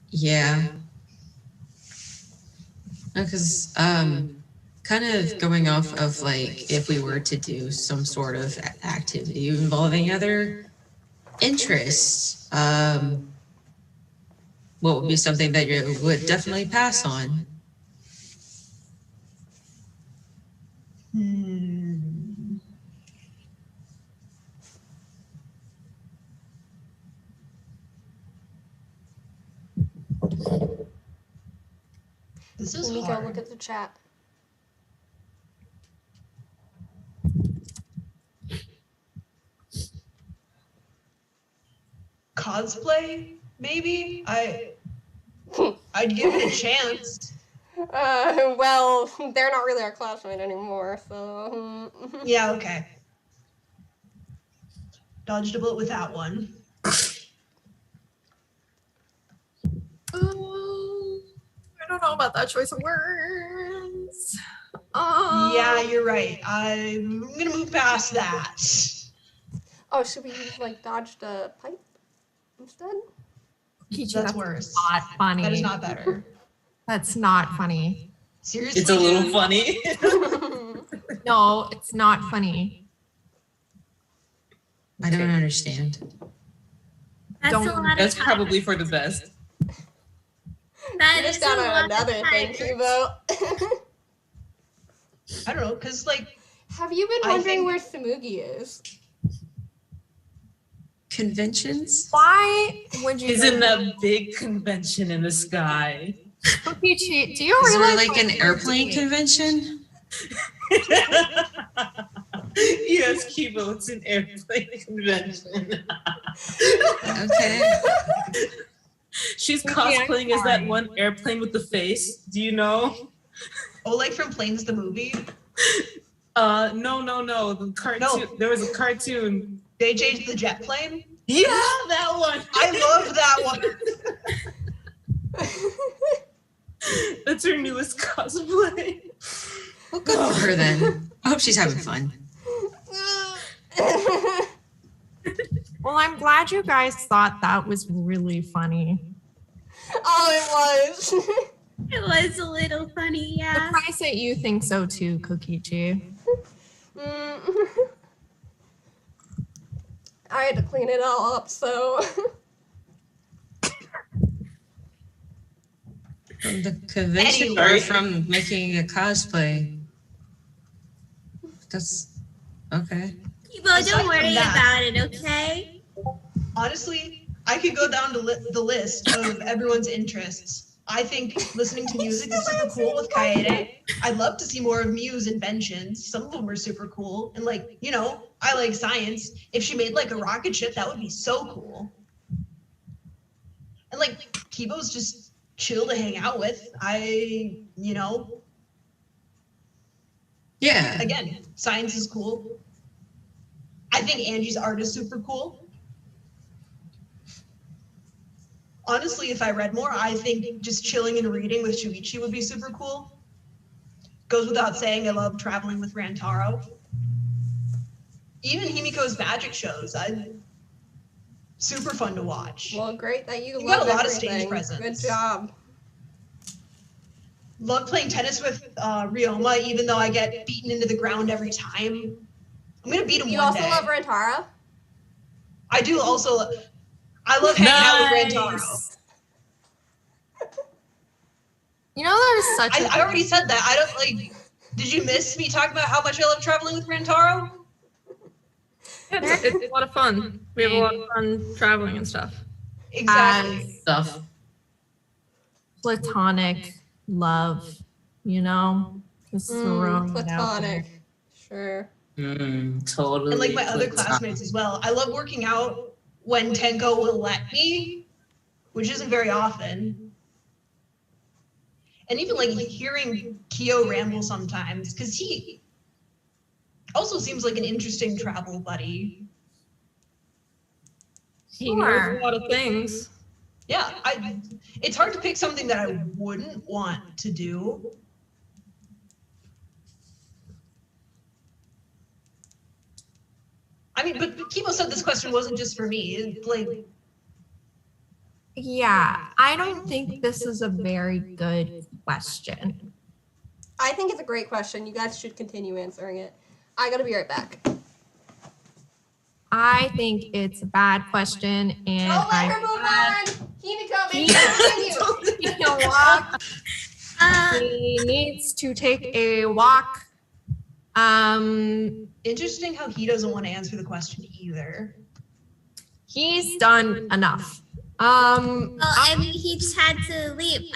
Yeah. Because kind of going off of like if we were to do some sort of activity involving other interests, what would be something that you would definitely pass on? This is Himiko, hard. look at the chat. Cosplay, maybe? I'd give it a chance. Well, they're not really our classmate anymore, so. Yeah, okay. Dodged a bullet with that one. I don't know about that choice of words. Yeah, you're right. I'm gonna move past that. Oh, should we use like dodged a pipe instead? Kiichi, That's worse. Not funny. That is not better. That's not funny. Seriously, It's a little dude? funny. No, it's not funny. I don't understand. That's Don't- a lot That's of probably for the best. That You just is a got lot another of thing, time. Kiibo. I don't know, cause like Have you been I wondering think- where Samugi is? Conventions? Why would you? He's in that big convention in the sky. Kokichi, do you Is there realize like an airplane convention? Yes, Kibo, it's an airplane convention. Okay. She's Kokichi, I'm cosplaying as that sorry. one airplane with the face. Do you know? oh, like from Planes the movie. No. The cartoon. No. There was a cartoon. They changed the jet plane. Yeah, that one. I love that one. That's her newest cosplay. Well, good for her then. I hope she's having fun. Well, I'm glad you guys thought that was really funny. Oh, it was. It was a little funny, yeah. Surprised that you think so too, Kokichi. I had to clean it all up, so. From the convention Anyway. or from making a cosplay? That's okay. Kibo, Aside don't from worry that- about it, okay? Honestly, I could go down to the list of everyone's interests. I think listening to music is super cool with Kaede. I'd love to see more of Miu's inventions. Some of them were super cool. And like, you know, I like science. If she made like a rocket ship, that would be so cool. And like, Kibo's just chill to hang out with. Yeah. Again, science is cool. I think Angie's art is super cool. Honestly, if I read more, I think just chilling and reading with Shuichi would be super cool. Goes without saying, I love traveling with Rantaro. Even Himiko's magic shows, super fun to watch. Well, great that you You love got a lot of stage everything. presence. Good job. Love playing tennis with Ryoma, even though I get beaten into the ground every time. I'm gonna beat him You one also day. love Rantaro? I do also. I love hanging out with Rantaro. Nice. You know, there's such I already said that. I don't like. Did you miss me talking about how much I love traveling with Rantaro? Yeah, it's a lot of fun. We have a lot of fun traveling and stuff. Exactly. Stuff. platonic love, you know? Just throwing it out there. Platonic. Sure. Totally. And like my other platonic. classmates as well. I love working out when Tenko will let me, which isn't very often. And even like hearing Kyo ramble sometimes, because he also seems like an interesting travel buddy. He knows a lot of things. Yeah, it's hard to pick something that I wouldn't want to do. I mean, but Kibo said this question wasn't just for me. It's like, Yeah, I don't think this is a very good question. I think it's a great question. You guys should continue answering it. I gotta be right back. I think it's a bad question, and Don't let her move on. Himiko, make her continue. walk. He needs to take a walk. Interesting how he doesn't want to answer the question either. He's done enough. Well, I mean, he just had to leave.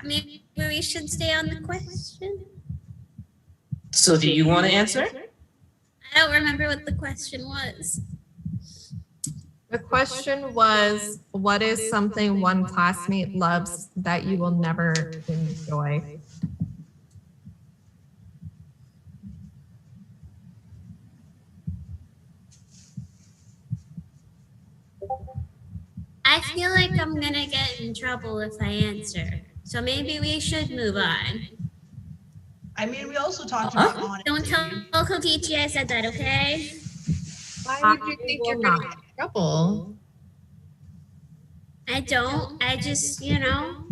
Maybe we should stay on the question. So do you want to answer? I don't remember what the question was. The question was, what is something one classmate loves that you will never enjoy? I feel like I'm gonna get in trouble if I answer. So maybe we should move on. I mean, we also talked about honesty. Don't tell Kokichi I said that, okay? Why would you think you're going to get in trouble? I don't. I just, you know.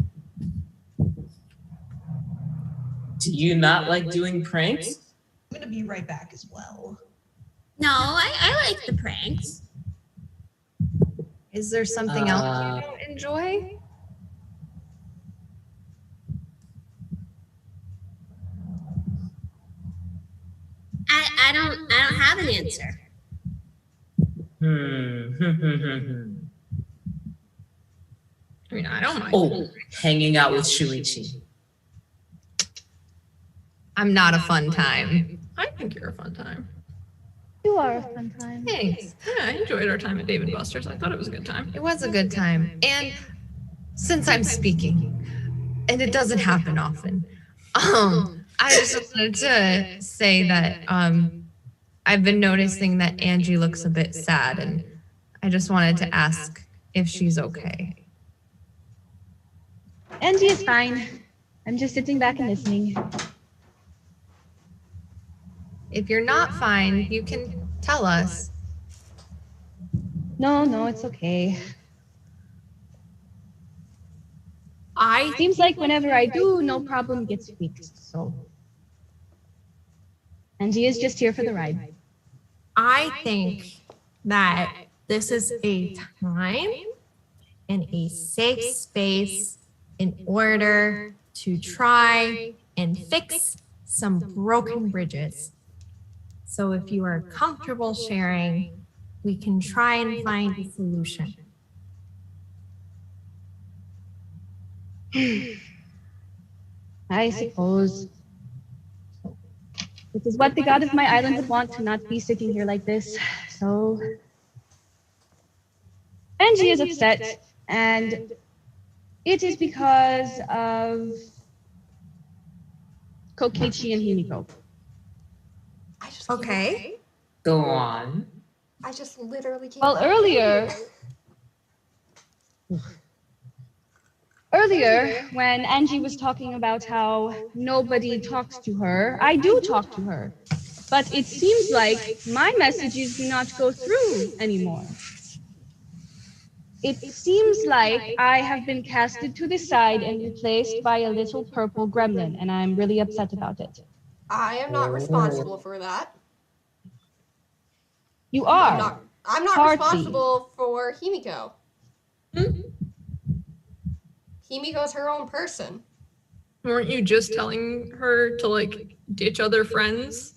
Do you not like doing pranks? I'm gonna be right back as well. No, I like the pranks. Is there something else you don't enjoy? I don't have an answer. I mean, I don't mind. Oh, hanging out with Shuichi. I'm not a fun time. I think you're a fun time. You are a fun time. Thanks. Yeah, I enjoyed our time at Dave & Buster's. I thought it was a good time. It was a good time. And since I'm speaking, and it doesn't happen often, I just wanted to say that I've been noticing that Angie looks a bit sad, and I just wanted to ask if she's okay. Angie is fine. I'm just sitting back and listening. If you're not fine, you can tell us. No, it's okay. I Seems like whenever I do, no problem gets fixed, so. Angie is just here for the ride. I think that this is a time and a safe space in order to try and fix some broken bridges. So if you are comfortable sharing, we can try and find a solution. I suppose. It is what the god of my island would want to not be sitting here like this. So Angie is upset, and it is because of Kokichi and Himiko. Okay. Go on. I just literally can't. Well, earlier, when Angie was talking about how nobody talks to her, I do talk to her. But it seems like my messages do not go through anymore. It seems like I have been casted to the side and replaced by a little purple gremlin, and I'm really upset about it. I am not responsible for that. You are. I'm not Partly. responsible for Himiko. Himiko's her own person. Weren't you just telling her to like ditch other friends?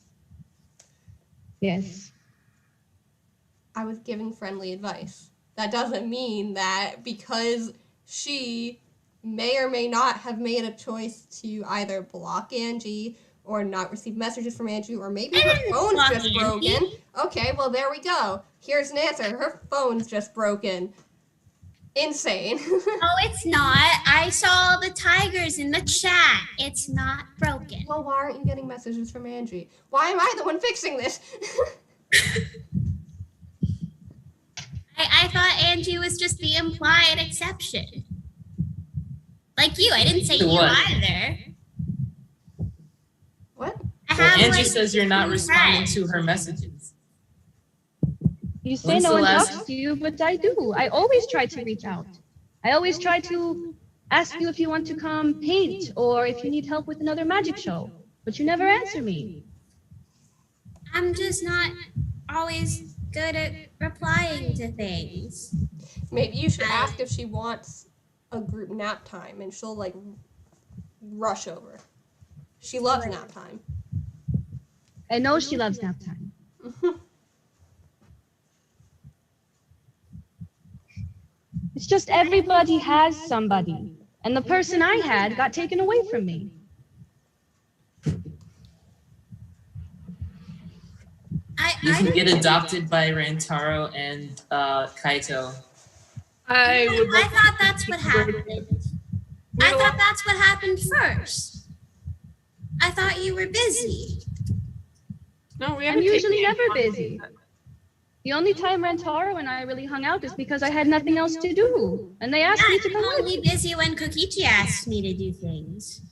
Yes. I was given friendly advice. That doesn't mean that because she may or may not have made a choice to either block Angie or not receive messages from Angie, or maybe her phone's just broken. Okay, well, there we go. Here's an answer. Her phone's just broken. Insane. No, it's not. I saw the tigers in the chat. It's not broken. Well, why aren't you getting messages from Angie? Why am I the one fixing this? I thought Angie was just the implied exception. Like you, I didn't say you either. What? Angie says you're not responding to her messages. You say no one talks to you, but I do. I always try to reach out. I always try to ask you if you want to come paint or if you need help with another magic show, but you never answer me. I'm just not always good at replying to things. Maybe you should ask if she wants a group nap time, and she'll like rush over. She loves nap time. I know she loves nap time. It's just everybody has somebody. And the person I had got taken away from me. You can get adopted by Rantaro and Kaito. I thought that's what happened. I thought that's what happened first. I thought you were busy. No, we I'm usually never busy. The only time Rantaro and I really hung out is because I had nothing else to do. And they asked me to come I'm only busy when Kokichi asks me to do things.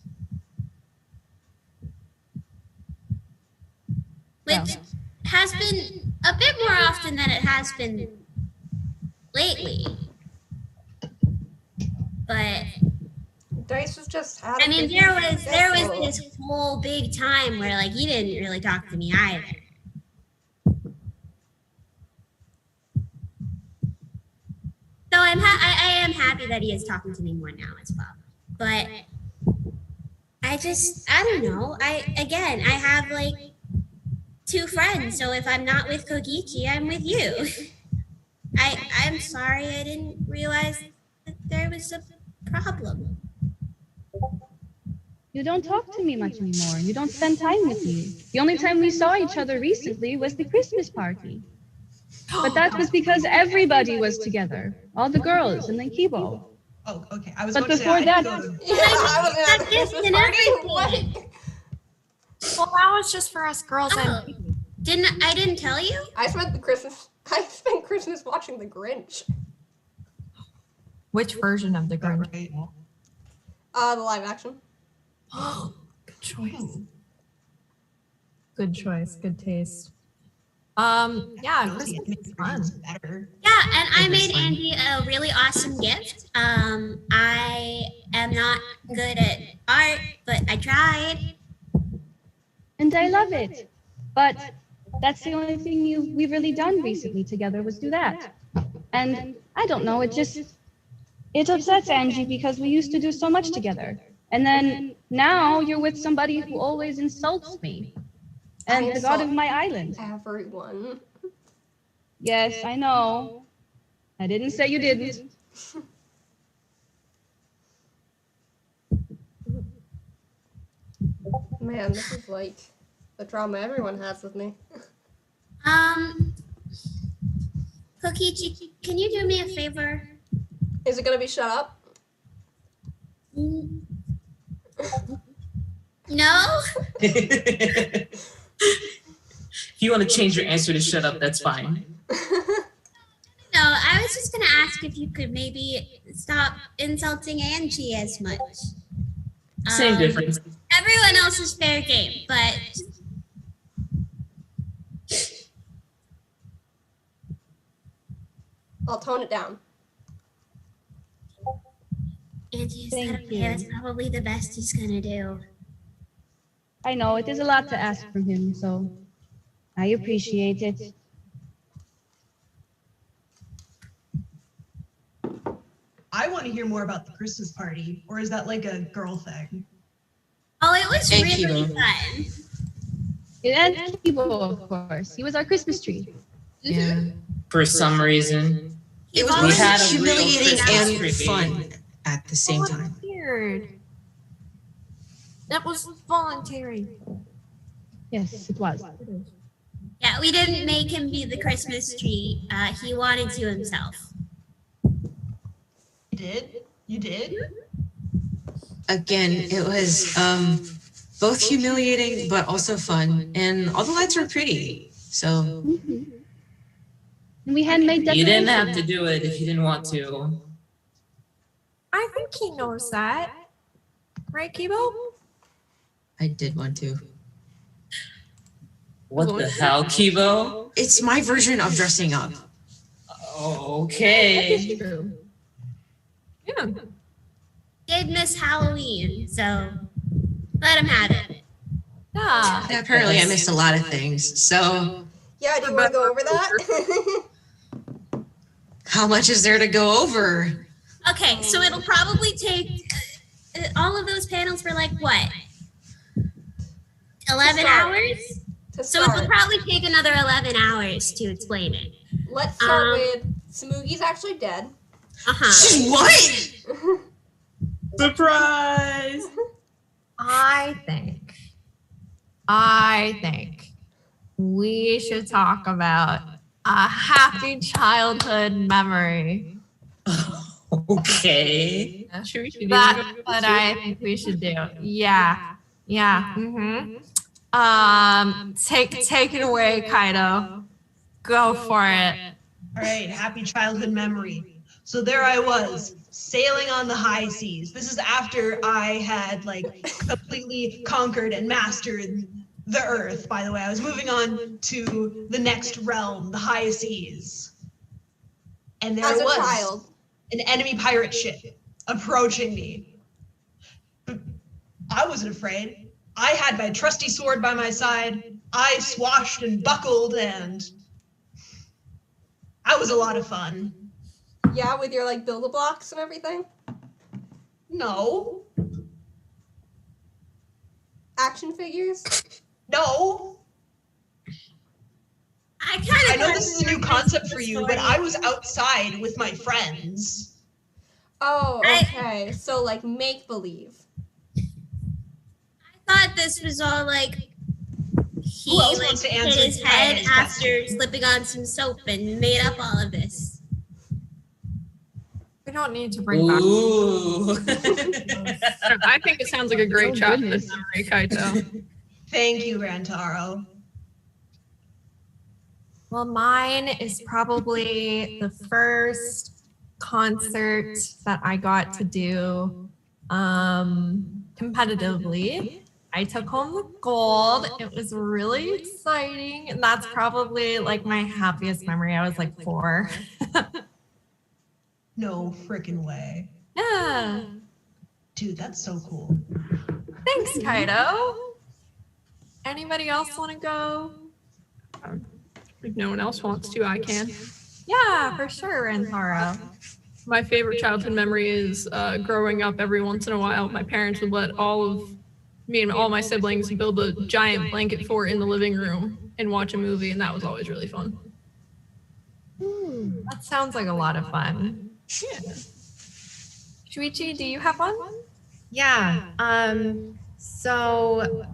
Which has been a bit more often than it has been lately. But Dice was just I mean, there was this whole big time where like you didn't really talk to me either. So I am happy that he is talking to me more now as well. But I don't know. I have like 2 friends. So if I'm not with Kokichi, I'm with you. I'm sorry I didn't realize that there was a problem. You don't talk to me much anymore. You don't spend time with me. The only time we saw each other recently was the Christmas party. But that was because everybody was together. All the girls and then Kibo. Oh, okay. I was But going to say, before I that, didn't go to- I was at the Christmas party. Well, that was just for us girls. I didn't tell you? I spent Christmas watching The Grinch. Which version of the Grinch? Right. The live action. Good choice. Good choice. Good taste. Yeah, Christmas is fun. Better. Yeah, and I made Angie a really awesome gift. I am not good at art, but I tried. And I love it. But that's the only thing we've really done recently together was do that. And I don't know, it upsets Angie because we used to do so much together. And then now you're with somebody who always insults me. And the god of my island. Everyone. Yes, I know. I didn't say you didn't. Man, this is like the drama everyone has with me. Kokichi, can you do me a favor? Is it gonna be shut up? No? If you want to change your answer to shut up, that's fine. No, I was just gonna ask if you could maybe stop insulting Angie as much. Same difference. Everyone else is fair game, but I'll tone it down. Angie, is that okay? That's probably the best he's gonna do. I know, it is a lot to ask from him, so I appreciate it. I want to hear more about the Christmas party, or is that like a girl thing? Oh, it was And really Kibo. fun. And Kibo, of course. He was our Christmas tree. Yeah. For some reason. It was We both had a real humiliating Christmas and tree. fun at the same time. Weird. That was voluntary. Yes, it was. Yeah, we didn't make him be the Christmas tree. He wanted to himself. You did? You did? Again, it was both humiliating but also fun, and all the lights were pretty. So And we handmade decorations. You didn't have to do it if you didn't want to. I think he knows that. Right, Kibo? I did want to. What the hell, Kibo? It's my version of dressing up. Okay. True. Yeah. Did miss Halloween, so let him have it. Yeah. Apparently, I missed a lot of things. So Yeah, do you want to go over that? How much is there to go over? Okay, so it'll probably take all of those panels were like what? 11 hours? So it will probably take another 11 hours to explain it. Let's start with Smoogy's actually dead. What? Surprise! I think we should talk about a happy childhood memory. Okay. That's what I think we should do. Yeah. Mm-hmm. Take it away, Kaito. Go for it. All right, happy childhood memory. So there I was, sailing on the high seas. This is after I had like completely conquered and mastered the earth, by the way. I was moving on to the next realm, the high seas. And there was an enemy pirate ship approaching me. But I wasn't afraid. I had my trusty sword by my side. I swashed and buckled, and that was a lot of fun. Yeah, with your like build-a-blocks and everything? No. Action figures? No. I know this is a new concept for you, but I was outside with my friends. Oh, okay. So like make-believe. I thought this was all like he wants to hit answer his head Kai's after slipping on some soap and made up all of this. We don't need to bring back. Ooh. I think it sounds like a great childhood memory, Kaito. Thank you, Rantaro. Well, mine is probably the first concert that I got to do competitively. I took home the gold. It was really exciting. And that's probably like my happiest memory. I was like 4. No freaking way. Yeah. Dude, that's so cool. Thanks, Kaito. Anybody else want to go? If no one else wants to, I can. Yeah, for sure, Rantaro. My favorite childhood memory is growing up. Every once in a while, my parents would let all of me and all my siblings build a giant blanket fort in the living room and watch a movie, and that was always really fun. That sounds like a lot of fun. Yeah. Shuichi, do you have one? Yeah. So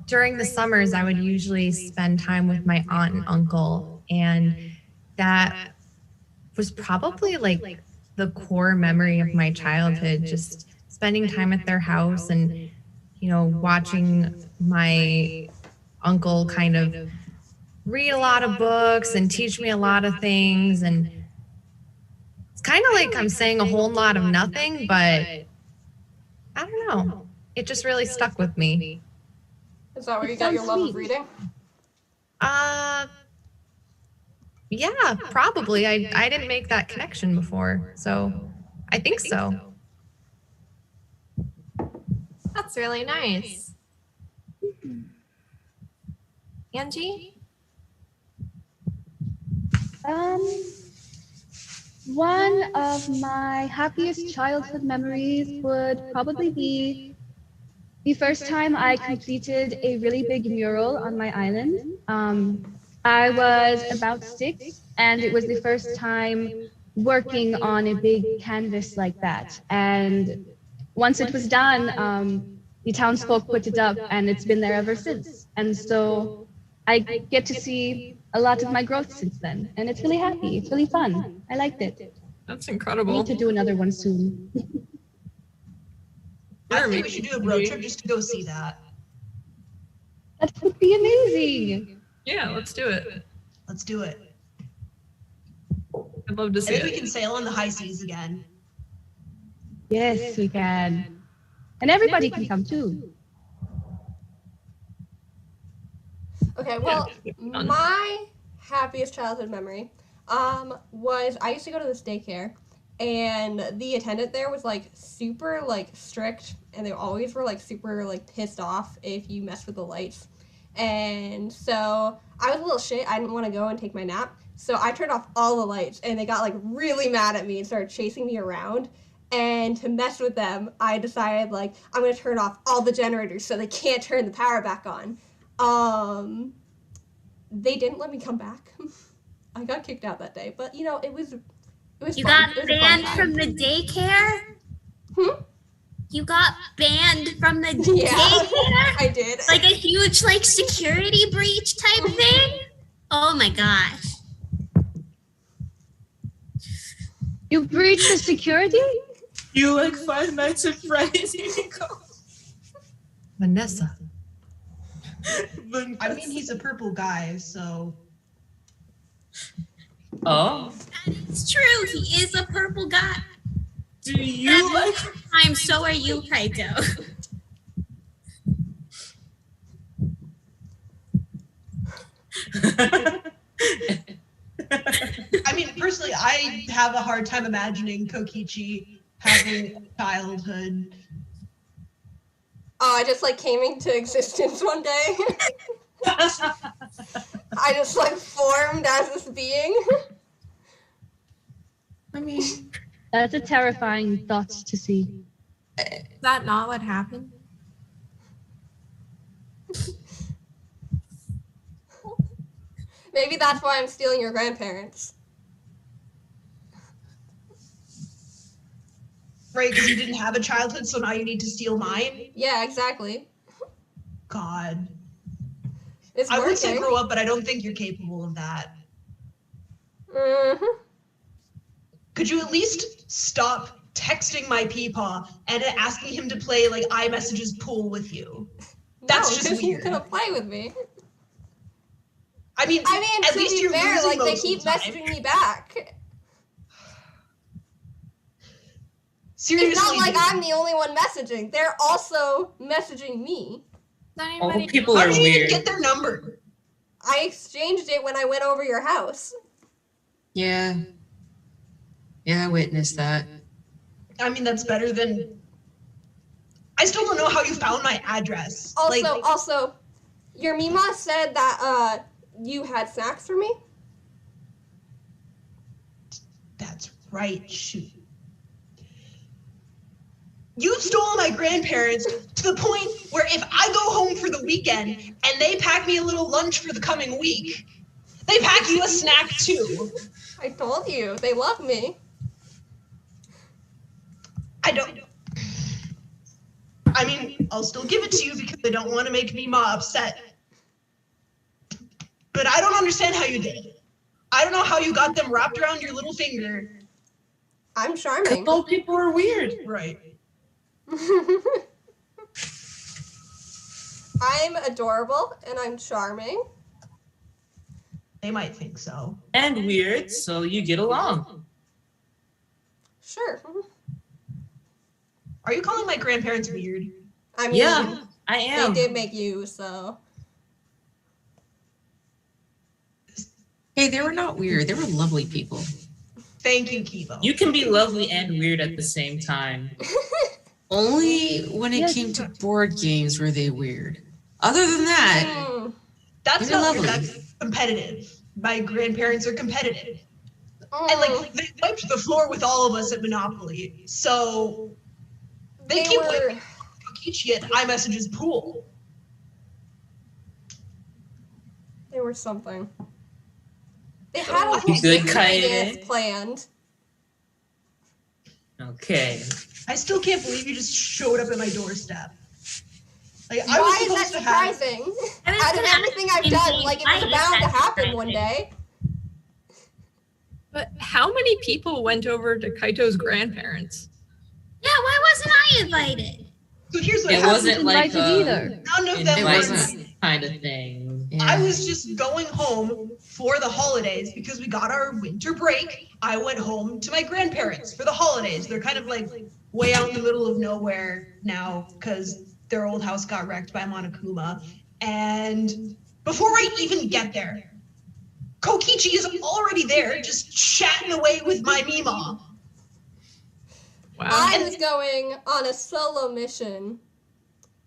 during the summers, I would usually spend time with my aunt and uncle, and that was probably like the core memory of my childhood, just spending time at their house and, you know, watching my uncle kind of read a lot of books and teach me a lot of things. And it's kind of like I'm saying a whole lot of nothing, but I don't know. It just really stuck with me. Is that where you got your love of reading? Yeah, probably. I didn't make that connection before, so I think so. That's really nice. Angie? One of my happiest childhood memories would probably be the first time I completed a really big mural on my island. I was about 6, and it was the first time working on a big canvas like that. And once it was done, the townsfolk put it up, and it's been there ever since. And so I get to see a lot of my growth since then, and it's really happy. It's really fun. I liked it. That's I incredible. need to do another one soon. I think we should do a road trip just to go see that. That would be amazing. Yeah, let's do it. Let's do it. I'd love to I see think we it. can sail on the high seas again. Yes, we can. And everybody can come too. Okay, well, my happiest childhood memory was I used to go to this daycare, and the attendant there was like super like strict, and they always were like super like pissed off if you messed with the lights. And so I was a little shit. I didn't want to go and take my nap. So I turned off all the lights, and they got like really mad at me and started chasing me around. And to mess with them, I decided like I'm gonna turn off all the generators so they can't turn the power back on. They didn't let me come back. I got kicked out that day, but you know it was You fun. got banned from the daycare? You got banned from the daycare? I did. Like a huge like security breach type thing? Oh my gosh. You breached the security? You like Five Nights at Freddy's, Himiko. Vanessa. I mean, he's a purple guy, so. Oh. It's true, he is a purple guy. Do you like? So are you, Kaito. I mean, personally, I have a hard time imagining Kokichi having a childhood. Oh, I just like came into existence one day. I just like formed as this being. I mean, That's a terrifying thought to see. Is that not what happened? Maybe that's why I'm stealing your grandparents. Right, because you didn't have a childhood, so now you need to steal mine? Yeah, exactly. God. It's I working. would say grow up, but I don't think you're capable of that. Mm-hmm. Could you at least stop texting my peepaw and asking him to play like iMessages pool with you? That's No, just because he's weird. gonna play with me. I mean, to least be you're fair, losing like they most of keep the time. messaging me back. Seriously, It's not like dude. I'm the only one messaging. They're also messaging me. All people How are did you even weird. get their number? I exchanged it when I went over your house. yeah. Yeah, I witnessed that. I mean, that's better than. I still don't know how you found my address. Also, your Mima said that you had snacks for me. That's right, shoot. You stole my grandparents to the point where if I go home for the weekend and they pack me a little lunch for the coming week, they pack you a snack too. I told you, they love me. I mean, I'll still give it to you because they don't want to make Mima upset. But I don't understand how you did it. I don't know how you got them wrapped around your little finger. I'm charming. All people are weird. Right. I'm adorable and I'm charming. They might think so. And weird, so you get along. Sure. Are you calling my grandparents weird? I mean, Yeah, I am. they did make you, so. Hey, they were not weird. They were lovely people. Thank you, Kibo. You can be lovely and weird at the same time. Only when it Yes. came to board games were they weird. Other than that, Mm. That's You're not weird, lovely. that's competitive. My grandparents are competitive. Mm. And like they wiped the floor with all of us at Monopoly. So they keep were. playing Kokichi at iMessages pool. They were something. They had a You whole good, victory Kaede? dance planned. Okay. I still can't believe you just showed up at my doorstep. Like I Why was is that supposed to have surprising? I was Out of gonna ask everything the I've same done, thing. like it Why was is bound to that happen one surprising? day. But how many people went over to Kaito's grandparents? Yeah, why wasn't I invited? So here's what It happened. wasn't like Invited either. None of an them were wasn't. kind of thing. yeah. I was just going home for the holidays because we got our winter break. I went home to my grandparents for the holidays. They're kind of like way out in the middle of nowhere now because their old house got wrecked by Monokuma. And before I even get there, Kokichi is already there just chatting away with my Mima. Wow. I was going on a solo mission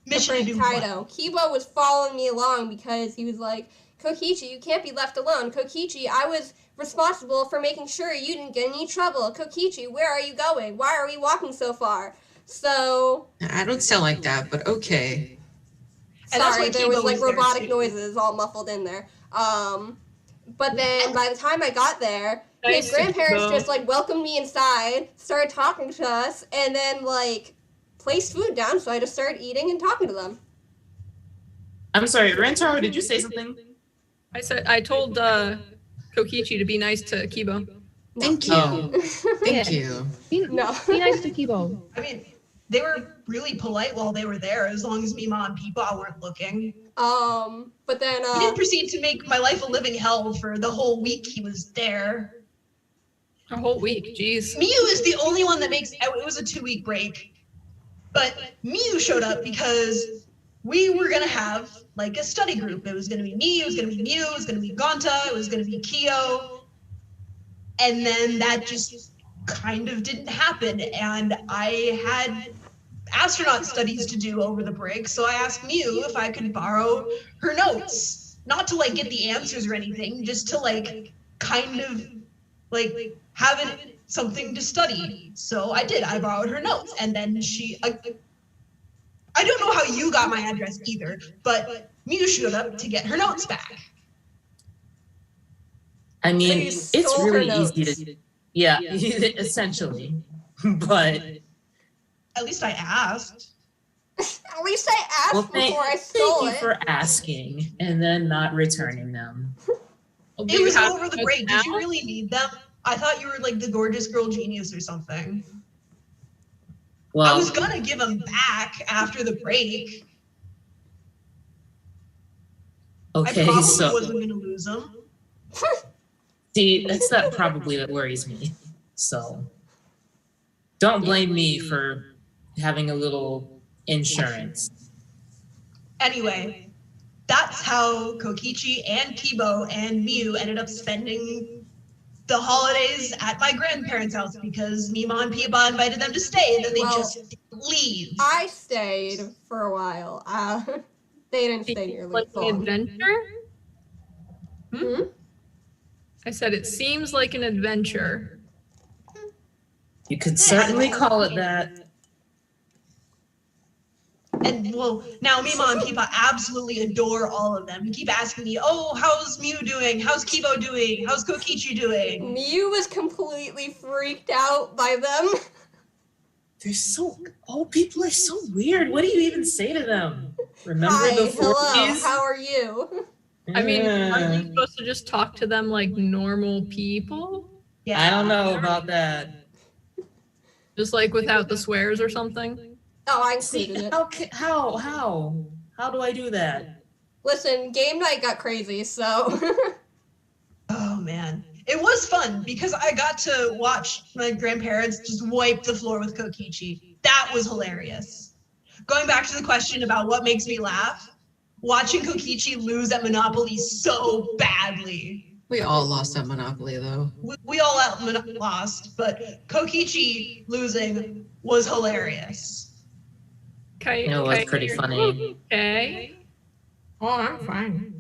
Mission to do Kaito. what? Kiibo was following me along because he was like, Kokichi, you can't be left alone. Kokichi, I was responsible for making sure you didn't get in any trouble. Kokichi, where are you going? Why are we walking so far? So... I don't sound like that, but okay. And that's Sorry, why there Kibo was like was there, robotic too. noises all muffled in there. But then by the time I got there, his Nice, grandparents Kibo. just like welcomed me inside, started talking to us, and then like placed food down. So I just started eating and talking to them. I'm sorry, Rantaro, did you say something? I told Kokichi to be nice to Kibo. Thank you. Oh. Thank you. No. Be nice to Kibo. I mean, they were really polite while they were there, as long as Mima and Peepaw weren't looking. But then He did proceed to make my life a living hell for the whole week he was there. A whole week, jeez. Miu is the only one that makes, it was a 2-week break, but Miu showed up because we were gonna have like a study group. It was gonna be me, it was gonna be Miu, it was gonna be Gonta, it was gonna be Kyo, and then that just kind of didn't happen, and I had astronaut studies to do over the break, so I asked Miu if I could borrow her notes, not to like get the answers or anything, just to like kind of like have it something to study. So I did. I borrowed her notes, and then I don't know how you got my address either, but Miu showed up to get her notes back. I mean, So you it's stole her really notes. easy to, yeah, essentially. But At least I asked. At least I asked well, before I stole thank you it. for asking and then not returning them. Well, It you was have over the notes break. Did you now? really need them? I thought you were like the gorgeous girl genius or something. I Well, was gonna give them back after the break. I okay, probably so wasn't gonna lose them. see, that's not probably what worries me. So don't blame me for having a little insurance. Anyway, that's how Kokichi and Kibo and Miu ended up spending the holidays at my grandparents' house because Mima and Peepa invited them to stay, and then they Well, just didn't leave. I stayed for a while. They didn't stay nearly Like as an long. adventure? Hmm? I said it seems like an adventure. You could certainly call it that. And well, now Mima and Peepa absolutely adore all of them and keep asking me, oh, how's Miu doing? How's Kibo doing? How's Kokichi doing? Miu was completely freaked out by them. They're so, oh, people are so weird. What do you even say to them? Remember Hi, the hello, 40s? how are you? I mean, aren't you Yeah. supposed to just talk to them like normal people? Yeah. I don't know about that. Just like without the swears or something? Oh, I See, included it. how do I do that? Listen, game night got crazy, so. Oh man. It was fun because I got to watch my grandparents just wipe the floor with Kokichi. That was hilarious. Going back to the question about what makes me laugh, watching Kokichi lose at Monopoly so badly. We all lost at Monopoly, though. We all lost, but Kokichi losing was hilarious. Okay. It was pretty funny. Okay. Oh, I'm fine.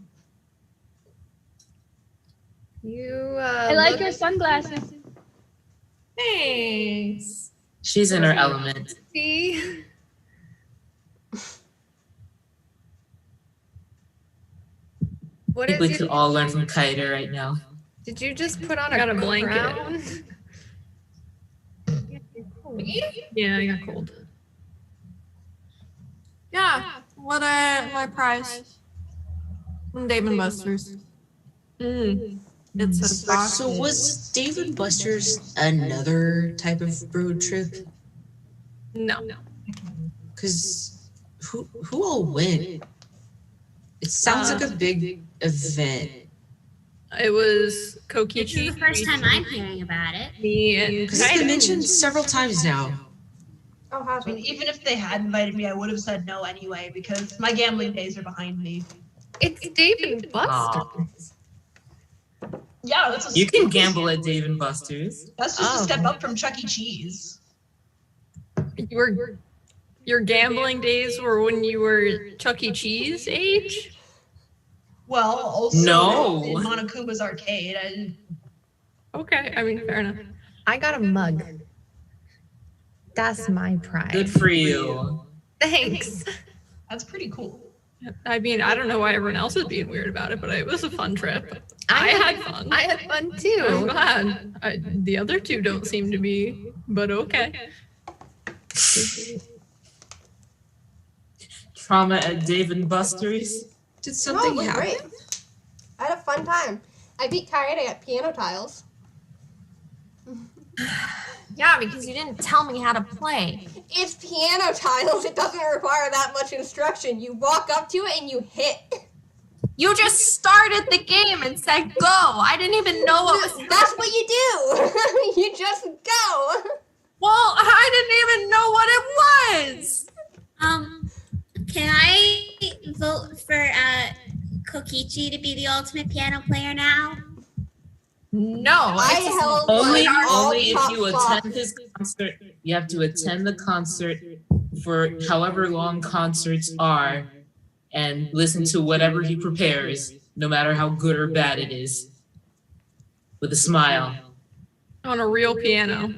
You I like your sunglasses. Thanks. She's in her element. see. What I is think we your, could all learn from Kaede right now. did you just put on Got a a blanket. crown? Yeah, I got cold. Yeah. What my prize? From Dave and Buster's. Mm. It's a box. So was Dave & Buster's another type of road trip? No. Because who all went? It sounds like a big event. It was This Kokichi, is the first time I'm hearing about it. me, and Because it's been Kaito. mentioned several times now. Oh, I has mean, it? even if they had invited me, I would have said no anyway because my gambling days are behind me. It's Dave and Buster. Aw. Yeah, that's a, You can gamble at Dave & Buster's. That's just Oh. a step up from Chuck E. Cheese. You were your gambling days were when you were Chuck E. Cheese age? Well, also No. in Monokuma's arcade. Okay, I mean, fair enough. I got a mug. That's my pride. Good for you. Thanks. That's pretty cool. I mean, I don't know why everyone else is being weird about it, but it was a fun trip. I had fun. I had fun I'm too. glad. The other two don't seem to be, but okay. Trauma at Dave and Buster's. Did No, it something was happen? great. I had a fun time. I beat Kaede at piano tiles. Yeah, because you didn't tell me how to play. It's piano tiles. It doesn't require that much instruction. You walk up to it and you hit. You just started the game and said go. I didn't even know what was. That's what you do. You just go. Well, I didn't even know what it was. Can I vote for Kokichi to be the ultimate piano player now? No, I held Only, like, all only if top you spots. attend his concert. You have to attend the concert for however long concerts are, and listen to whatever he prepares, no matter how good or bad it is, with a smile. On a real piano.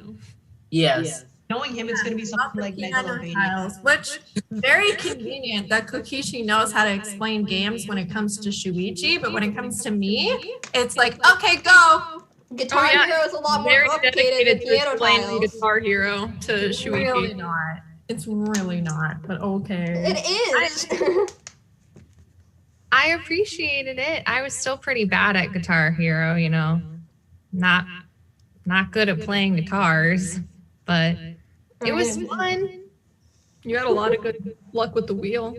Yes. Knowing him, it's going to be something like Megalovania. Tiles, which very convenient that Kokichi knows how to explain games when it comes to Shuichi, but when it comes to me, it's like, okay, go. Guitar Oh, yeah. Hero is a lot more Very complicated than dedicated to piano explaining tiles. Guitar Hero to It's really Shuichi. not. It's really not, but okay. It is. I appreciated it. I was still pretty bad at Guitar Hero, you know. Not good at playing guitars, but it was fun. You had a lot of good luck with the wheel.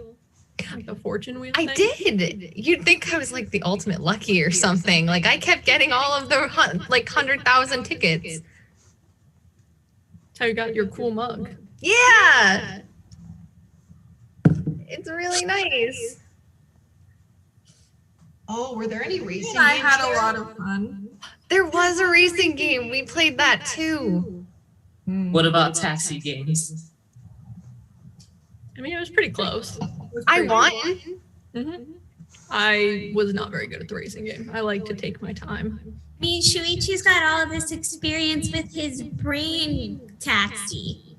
Like the fortune wheel. I thing. did. You'd think I was like the ultimate lucky or something. Like I kept getting all of the 100,000 tickets. That's how you got your cool mug. Yeah. It's really nice. Oh, were there any racing I games had a there? lot of fun. There was a racing game. We played that too. What about taxi games? I mean, it was pretty close. I won. Mm-hmm. I was not very good at the racing game. I like to take my time. I mean, Shuichi's got all of this experience with his brain taxi.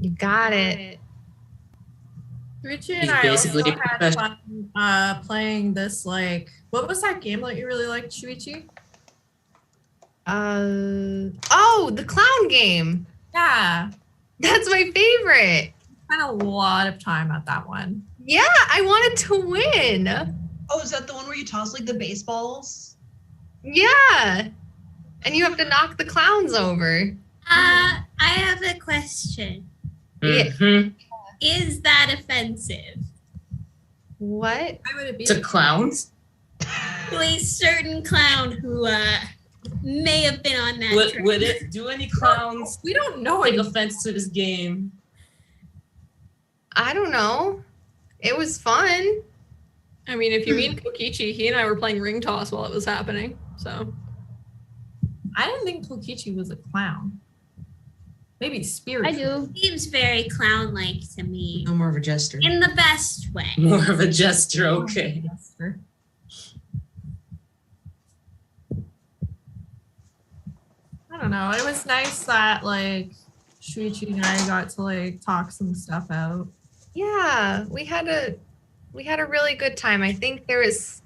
You got it. Richie and He's I basically also had fun playing this, like, what was that game that you really liked, Shuichi? Oh, the clown game. Yeah, That's my favorite. spent a lot of time at that one. Yeah, I wanted to win. Oh, is that the one where you toss like the baseballs? Yeah. And you have to knock the clowns over. I have a question. Mm-hmm. Is that offensive? What? Why would it be? To clowns? To a certain clown who may have been on that trip. Would it do any clowns We don't know take it. offense to this game? I don't know. It was fun. I mean, if you mean Kokichi, he and I were playing ring toss while it was happening. So I didn't think Kokichi was a clown. Maybe spirit. I do. Seems very clown-like to me. No more of a jester. In the best way. More of a gesture, okay. I don't know. It was nice that like Shuichi and I got to like talk some stuff out. Yeah, we had a really good time. I think there was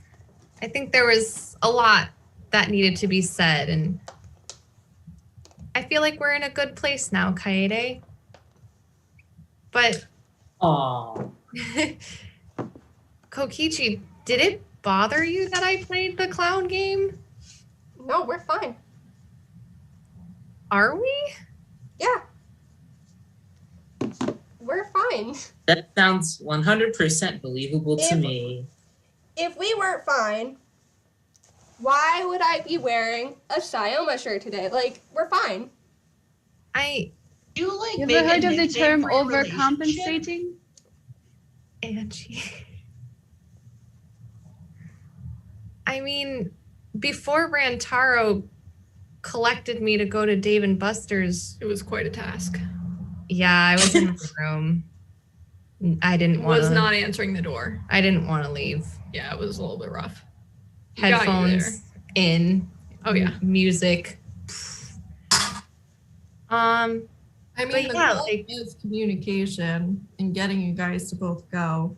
a lot that needed to be said, and I feel like we're in a good place now, Kaede. But Aww. Kokichi, did it bother you that I played the clown game? No, we're fine. Are we? Yeah. We're fine. That sounds 100% believable to me. If we weren't fine, why would I be wearing a Sayoma shirt today? Like, we're fine. You like You make ever a heard of the nickname term for your relationship? overcompensating? Angie. I mean, before Rantaro collected me to go to Dave and Buster's, it was quite a task. yeah, I was in the room. I didn't want Was to. not answering the door. I didn't want to leave. Yeah, it was a little bit rough. Got you Headphones in. Oh yeah. Music. I mean, But the yeah, goal like- is communication and getting you guys to both go.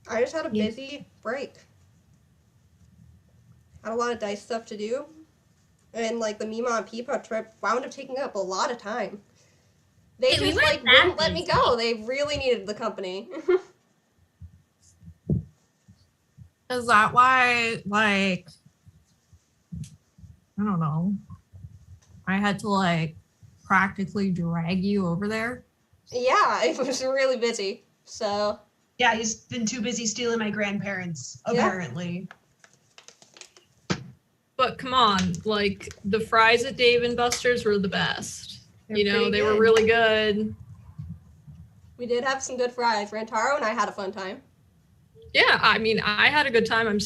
I just had a busy break. Had a lot of dice stuff to do. And like the Mima and Peepa trip wound up taking up a lot of time. They Hey, we just weren't like that wouldn't let me busy. go. They really needed the company. Is that why, like, I don't know, I had to, like, practically drag you over there? Yeah, it was really busy. So Yeah, he's been too busy stealing my grandparents, Yeah. apparently. But come on, like the fries at Dave & Buster's were the best. They're You know, pretty they were good. really good. we did have some good fries. Rantaro and I had a fun time. Yeah, I mean, I had a good time. I'm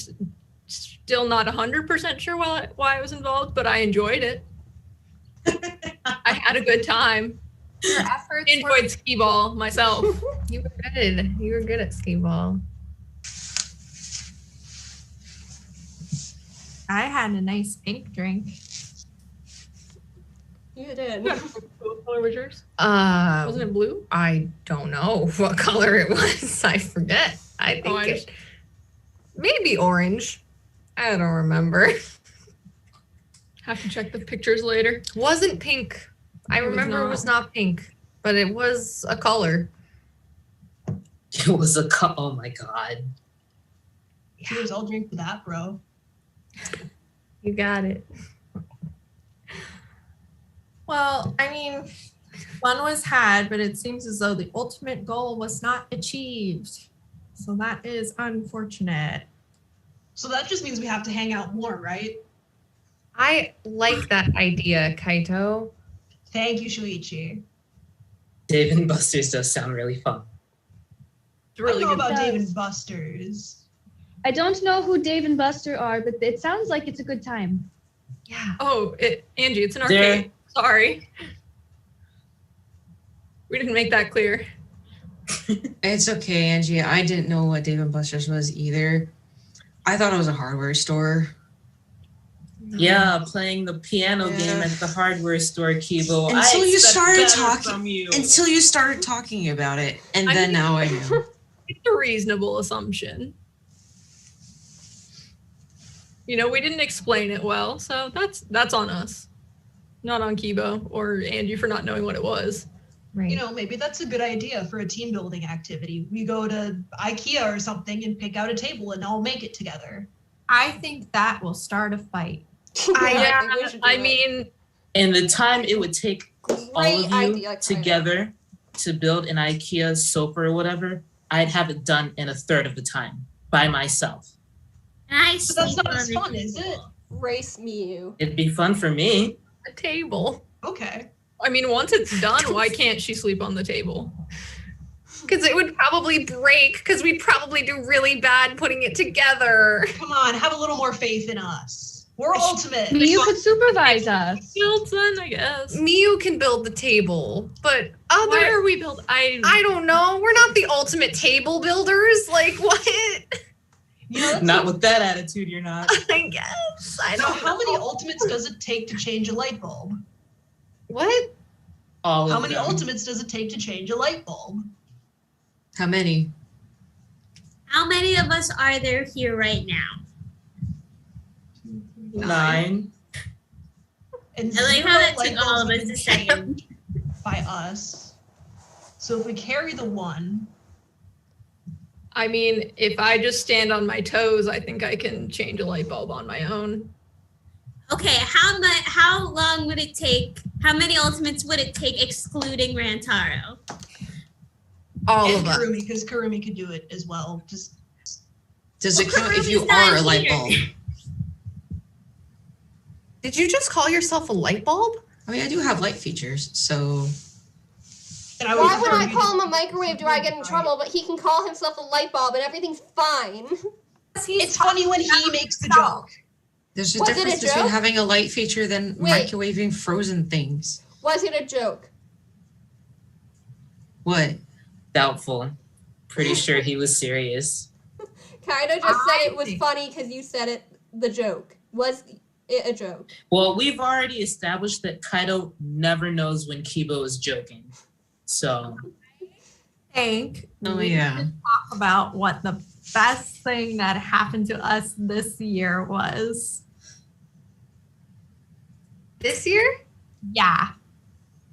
still not 100% sure why I was involved, but I enjoyed it. I had a good time. Your efforts Enjoyed skee ball myself. You were good. You were good at skee ball. I had a nice pink drink. You did. What color was yours? Wasn't it blue? I don't know what color it was. I forget. I think I just- maybe orange. I don't remember. Have to check the pictures later. Wasn't pink. I It was remember it not. was not pink, but it was a color. It was oh my god. Cheers, I'll drink for that, bro. You got it. Well, I mean, fun was had, but it seems as though the ultimate goal was not achieved. So that is unfortunate. So that just means we have to hang out more, right? I like that idea, Kaito. Thank you, Shuichi. Dave & Buster's does sound really fun. It's really I don't know good. about It Dave does. and Buster's. I don't know who Dave and Buster are, but it sounds like it's a good time. Yeah. Oh, Angie, it's an There- arcade. Sorry. We didn't make that clear. It's okay, Angie. I didn't know what Dave & Buster's was either. I thought it was a hardware store. Yeah, playing the piano Yeah. game at the hardware store, Kibo. Until I you expect started better talking- from you. Until you started talking about it. And I then mean- now I know. It's a reasonable assumption. You know, we didn't explain it well, so that's on us. Not on Kibo or Angie for not knowing what it was. Right. You know, maybe that's a good idea for a team building activity. We go to IKEA or something and pick out a table and all make it together. I think that will start a fight. I think we should do I it. mean, And the time it would take all Great of you idea, Kaito. together to build an IKEA sofa or whatever, I'd have it done in a third of the time by myself. I So that's sleep not on as the fun, is it? table. Race Mew. It'd be fun for me. a table. Okay. I mean, once it's done, why can't she sleep on the table? Because it would probably break because we'd probably do really bad putting it together. Come on, have a little more faith in us. We're ultimate. You could supervise us. Builds then, I guess. Miu can build the table, but Why other are we build? I don't know. We're not the ultimate table builders. Like what? You know, that's Not with that attitude, you're not. I guess. I so don't how many know. ultimates does it take to change a light bulb? What? All How of many them. ultimates does it take to change a light bulb? How many? How many of us are there here right now? 9. And I like zero how that light took all bulbs of have us been a second. changed by us. So if we carry the 1, I mean, if I just stand on my toes, I think I can change a light bulb on my own. Okay, how long would it take? How many ultimates would it take excluding Rantaro? All and of us. Karumi, because Karumi could do it as well. Just Does it Well, count if you Kurumi's not are a light here. bulb? Did you just call yourself a light bulb? I mean, I do have light features, so and I Why would prefer I you call to- him a microwave? Do I get in trouble? But he can call himself a light bulb and everything's fine. It's funny when he makes the joke. there's a Was it a difference between joke? having a light feature than Wait. microwaving frozen things. Was it a joke? What? Doubtful. Pretty sure he was serious. Kaito just said it was funny because you said it, the joke. Was it a joke? Well, we've already established that Kaito never knows when Kibo is joking. So. Think Oh, we yeah. should talk about what the best thing that happened to us this year was. This year? Yeah.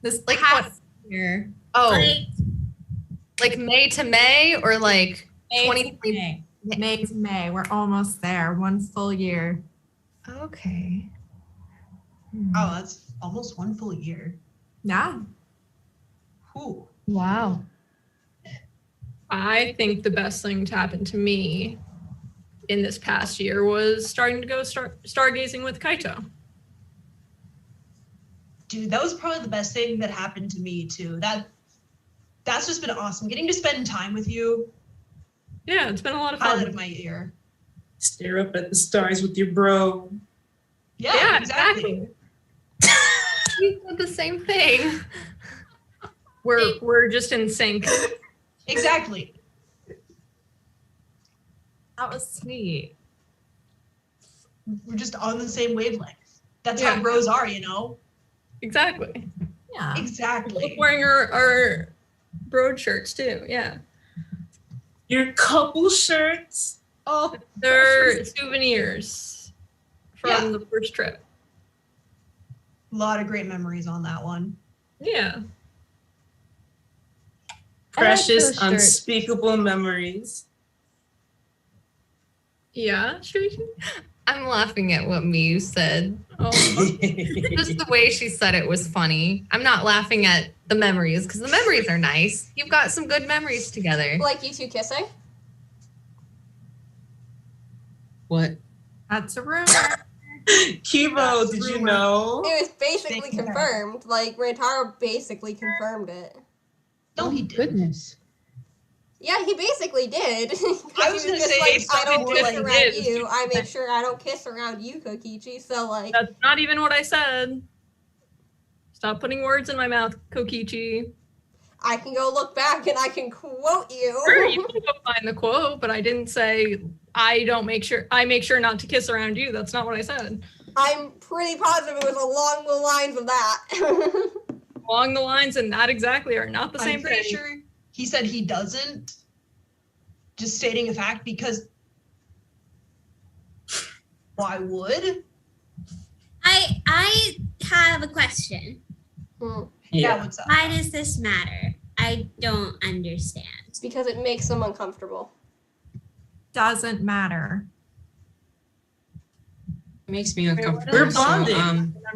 This Like past year. Oh, Like, like May to May or like May 2020? to May. May to May. We're almost there. 1 full year. Okay. Oh, that's almost 1 full year. Yeah. Whew. Wow. I think the best thing to happen to me in this past year was starting to go stargazing with Kaito. Dude, that was probably the best thing that happened to me too. That's just been awesome. Getting to spend time with you. Yeah, it's been a lot of Highlight fun. of my year. Stare up at the stars with your bro. Yeah, exactly. We did the same thing. We're just in sync. Exactly. That was sweet. We're just on the same wavelength. That's Yeah. how bros are, you know? Exactly. Yeah. Exactly. Wearing our broad shirts too. Yeah. Your couple shirts. Oh, They're souvenirs from Yeah. the first trip. a lot of great memories on that one. Yeah. Precious, those shirts. unspeakable memories. Yeah, Shuichi? I'm laughing at what Miyu said. Oh, Just the way she said it was funny. I'm not laughing at the memories because the memories are nice. You've got some good memories together. Like you two kissing? What? That's a rumor. Kibo, did you know? It was basically Thank you. confirmed. Like, Rantaro basically confirmed it. No, he did. Goodness. Yeah, he basically did. 'Cause I was he gonna just say, like, if I don't somebody kiss like around did. you. I make sure I don't kiss around you, Kokichi. So, like, that's not even what I said. Stop putting words in my mouth, Kokichi. I can go look back and I can quote you. Sure, you can go find the quote, but I didn't say I make sure not to kiss around you. That's not what I said. I'm pretty positive it was along the lines of that. Along the lines and not exactly are not the same I'm pretty thing. sure he said he doesn't. Just stating a fact because why would? I have a question. Yeah, what's up? Why does this matter? I don't understand. Because it makes them uncomfortable. Doesn't matter. It makes me uncomfortable. We're bonding.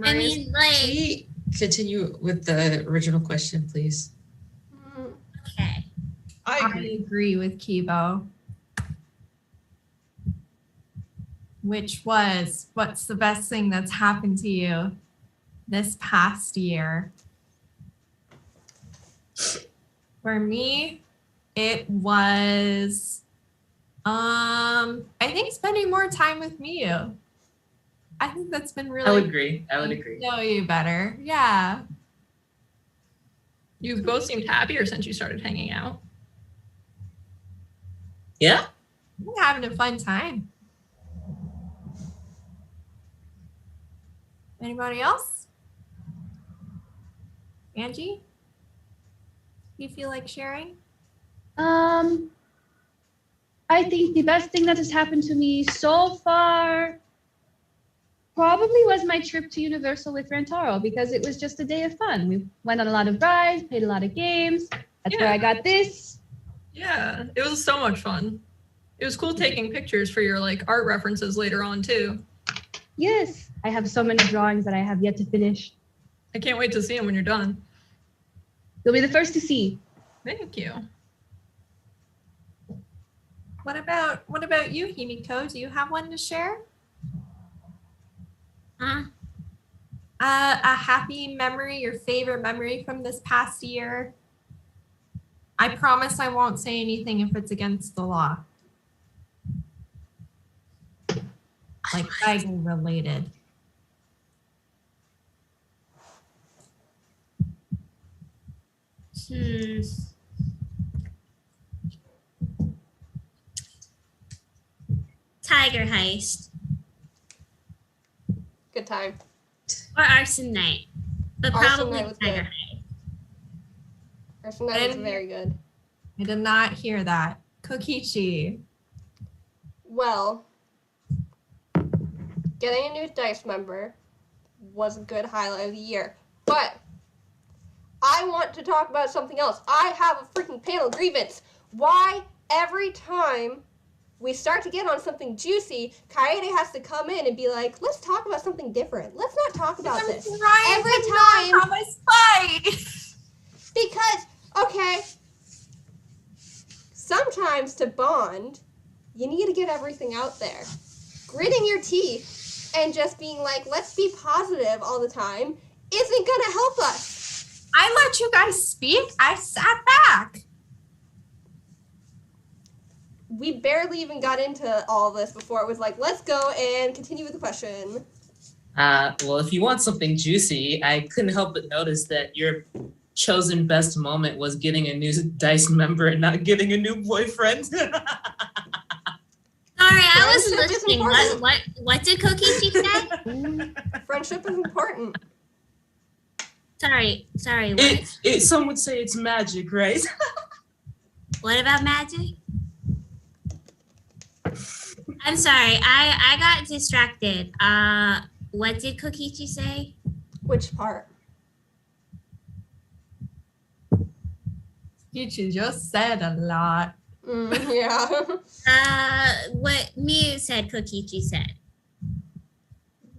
I mean, like, Can we continue with the original question, please? okay. I I agree. agree with Kibo. Which was, what's the best thing that's happened to you this past year? For me, it was, I think spending more time with Miyu. I think that's been really I would agree. I would getting agree. to know you better. Yeah. You both seemed happier since you started hanging out. Yeah? We're having a fun time. Anybody else? Angie? You feel like sharing? I think the best thing that has happened to me so far probably was my trip to Universal with Rantaro because it was just a day of fun. We went on a lot of rides, played a lot of games. That's where I got this. Yeah, it was so much fun. It was cool taking pictures for your like art references later on too. Yes, I have so many drawings that I have yet to finish. I can't wait to see them when you're done. You'll be the first to see. Thank you. What about you, Himiko? Do you have one to share? Huh? A happy memory, your favorite memory from this past year? I promise I won't say anything if it's against the law. Like Tiger related. tiger heist Good time. or arson night, but Arson probably night was tiger good. heist. Arson night was very good. I did not hear that. Kokichi. Well, getting a new dice member was a good highlight of the year. But I want to talk about something else. I have a freaking panel grievance. Why every time we start to get on something juicy, Kaede has to come in and be like, let's talk about something different. Let's not talk about this. Every time. Have a spite. Because, okay, sometimes to bond, you need to get everything out there. Gritting your teeth and just being like, let's be positive all the time isn't going to help us. I let you guys speak. I sat back. We barely even got into all this before it was like, let's go and continue with the question. Well, if you want something juicy, I couldn't help but notice that your chosen best moment was getting a new dice member and not getting a new boyfriend. Sorry, I was Friendship is listening. important. What did Kokichi say? Friendship is important. Sorry, what? Some would say it's magic, right? What about magic? I'm sorry, I got distracted. What did Kokichi say? Which part? Kokichi just said a lot. Yeah. What Miu said Kokichi said.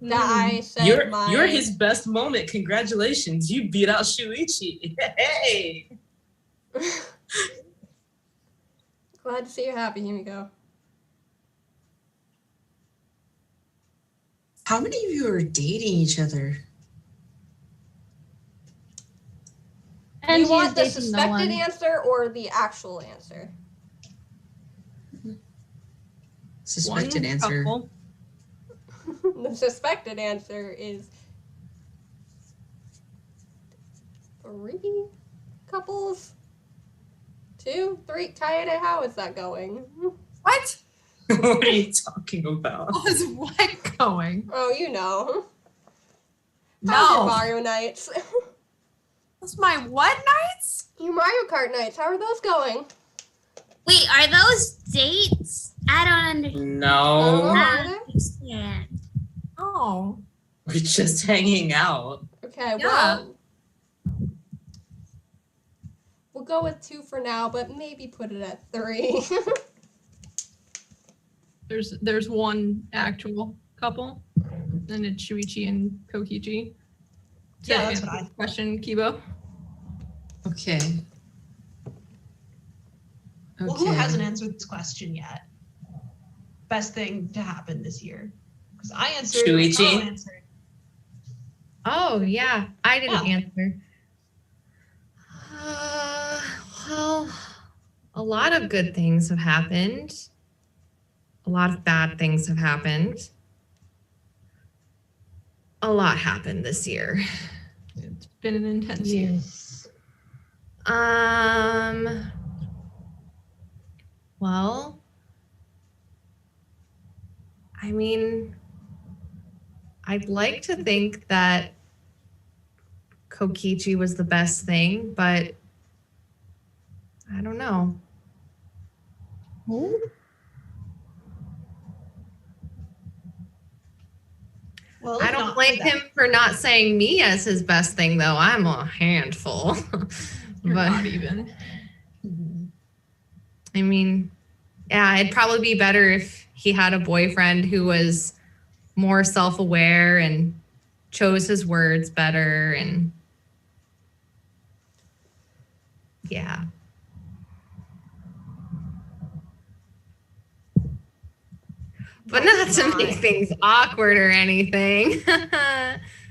That I said You're his best moment. Congratulations. You beat out Shuichi. Hey. Glad to see you happy, Himiko. How many of you are dating each other? Do you want the suspected answer or the actual answer? Suspected answer. Couple. The suspected answer is 3 couples. 2, 3. Kaede, how is that going? What? What are you talking about? How's what going? Oh, you know. No. How's your Mario nights? That's my what nights? Your Mario Kart nights, how are those going? Wait, are those dates? I don't understand. No, Yeah. Oh. we're just hanging out. Okay, Yeah. well. We'll go with 2 for now, but maybe put it at 3. There's one actual couple, and it's Shuichi and Kokichi. Yeah, that's what I thought. Question, Kibo. Okay. Well, who hasn't answered this question yet? Best thing to happen this year? Because I answered. Shuichi. Carl answered. Oh, yeah. I didn't Yeah. answer. Well, a lot of good things have happened. A lot of bad things have happened. A lot happened this year. It's been an intense year. Yes. Well, I mean, I'd like to think that Kokichi was the best thing, but I don't know. Well, I if don't not blame for that- him for not saying me as his best thing, though. I'm a handful. You're But not even. I mean, yeah, it'd probably be better if he had a boyfriend who was more self-aware and chose his words better, and yeah. But not to make things awkward or anything.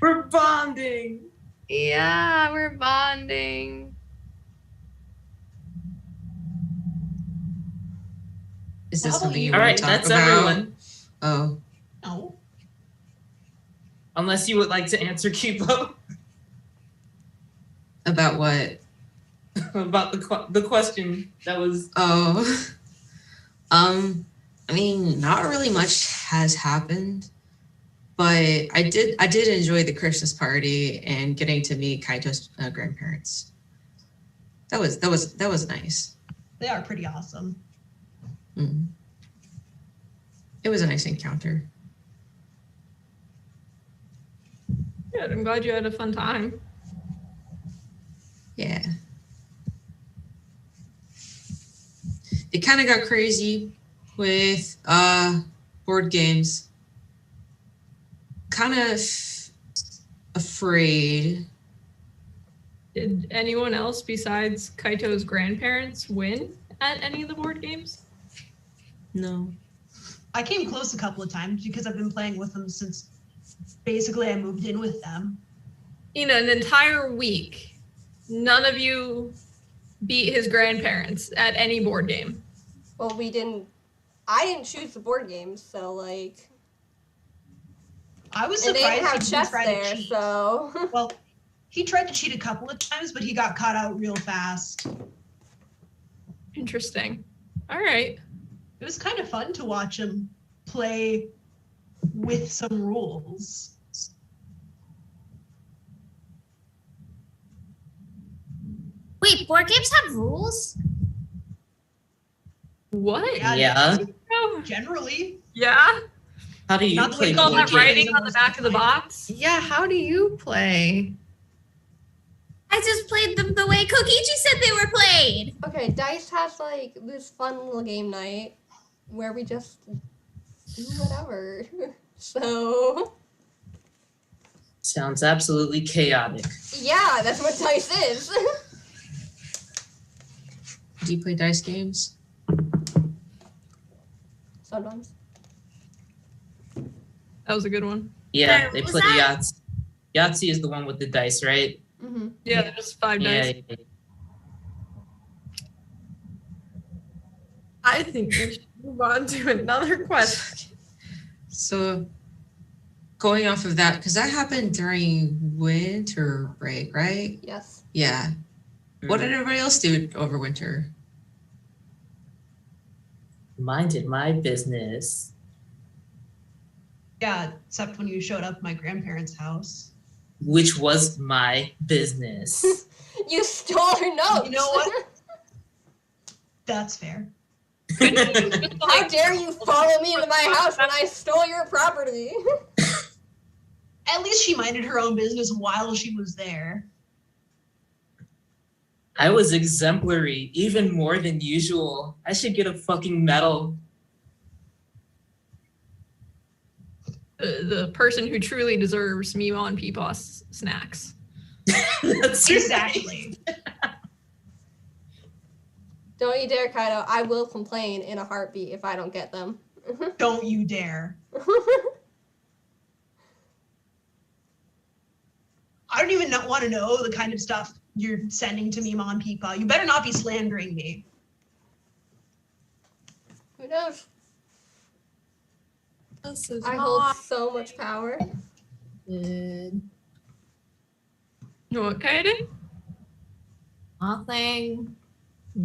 We're bonding. Yeah, we're bonding. Is this How about something you? you All want right, to talk that's about? everyone. Oh, No. Unless you would like to answer Kibo about what? about the question that was. Oh, I I mean, not really much has happened, but I did enjoy the Christmas party and getting to meet Kaito's grandparents. That was nice. They are pretty awesome. Mm. It was a nice encounter. Good. I'm glad you had a fun time. Yeah. It kind of got crazy with board games. Kind of afraid. Did anyone else besides Kaito's grandparents win at any of the board games? No. I came close a couple of times because I've been playing with them since basically I moved in with them. In an entire week, none of you beat his grandparents at any board game. Well, I didn't choose the board games, so like. I was And they surprised didn't have he chess tried there, to cheat. so. Well, he tried to cheat a couple of times, but he got caught out real fast. Interesting. All right. It was kind of fun to watch him play with some rules. Wait, board games have rules? What? Yeah. Generally. Yeah? How do you Not the play way You all board have games. writing on the back of the box? Yeah, how do you play? I just played them the way Kokichi said they were played. Okay, Dice has like this fun little game night where we just do whatever. So. Sounds absolutely chaotic. Yeah, that's what Dice is. Do you play dice games? Sometimes. That was a good one. Yeah, What they was play that? Yahtzee. Yahtzee is the one with the dice, right? Mm-hmm. Yeah, just 5 Yeah. dice. I think we should move on to another question. So going off of that, because that happened during winter break, right? Yes. Yeah. What did everybody else do over winter? Minded my business. Yeah, except when you showed up at my grandparents' house. Which was my business. You stole her notes. You know what? That's fair. How dare you follow me into my house when I stole your property? At least she minded her own business while she was there. I was exemplary, even more than usual. I should get a fucking medal. The person who truly deserves Mima and Peepaw's snacks. That's Exactly. Don't you dare, Kaito. I will complain in a heartbeat if I don't get them. Don't you dare. I don't even want to know the kind of stuff you're sending to me, Mom Peepa. You better not be slandering me. Who knows? This is I hold so much power. Good. You know what, Kaede? Nothing.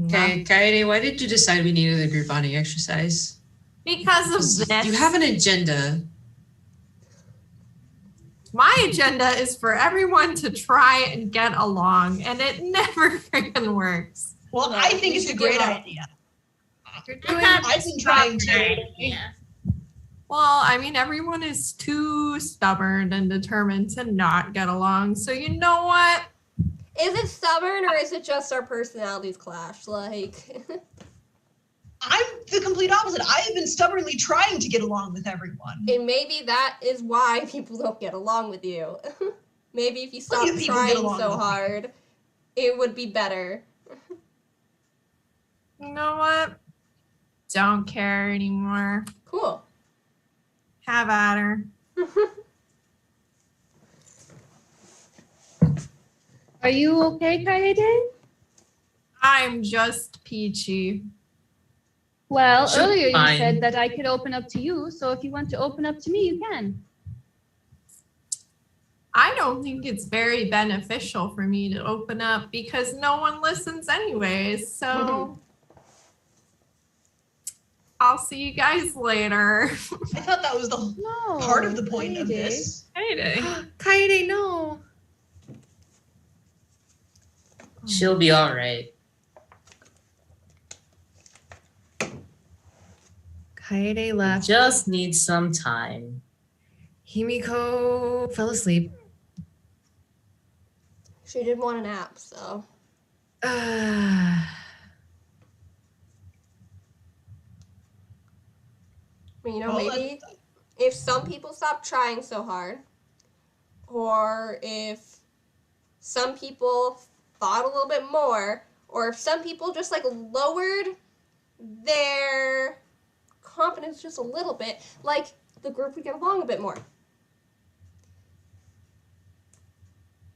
Okay, Kaede, why did you decide we needed a group bonding exercise? Because of this. You have an agenda. My agenda is for everyone to try and get along, and it never freaking works. Well, No, I think you it's a should great give up. idea. You're I've been trying to. Yeah. Well, I mean, everyone is too stubborn and determined to not get along. So you know what? Is it stubborn or is it just our personalities clash? Like, I'm the complete opposite. I have been stubbornly trying to get along with everyone. and maybe that is why people don't get along with you. Maybe if you stop Plenty of people get trying along so with me. hard, it would be better. You know what? Don't care anymore. Cool. Have at her. Are you okay, Kaede? I'm just peachy. Well, She'll earlier be fine. you said that I could open up to you, so if you want to open up to me, you can. I don't think it's very beneficial for me to open up because no one listens anyways. So I'll see you guys later. I thought that was the part of the point of this. Kaede. Kaede, no. She'll be all right. Kaede left. Just need some time. Himiko fell asleep. She did want a nap, so. You know, maybe if some people stop trying so hard, or if some people thought a little bit more, or if some people just like lowered their confidence just a little bit, like the group would get along a bit more.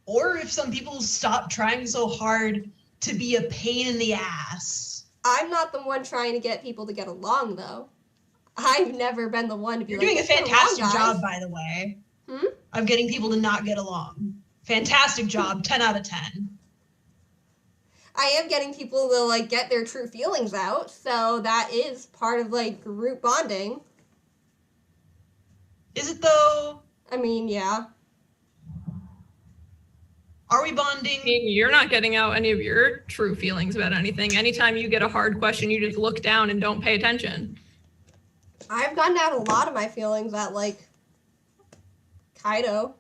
Or if some people stop trying so hard to be a pain in the ass. I'm not the one trying to get people to get along, though. I've never been the one to be You're like, doing a "Let's get fantastic along, guys." job, by the way, Hmm? of getting people to not get along. Fantastic job, 10 out of 10. I am getting people to like get their true feelings out, so that is part of like group bonding. Is it though? I mean, yeah. Are we bonding? I mean, you're not getting out any of your true feelings about anything. Anytime you get a hard question, you just look down and don't pay attention. I've gotten out a lot of my feelings at like Kaito.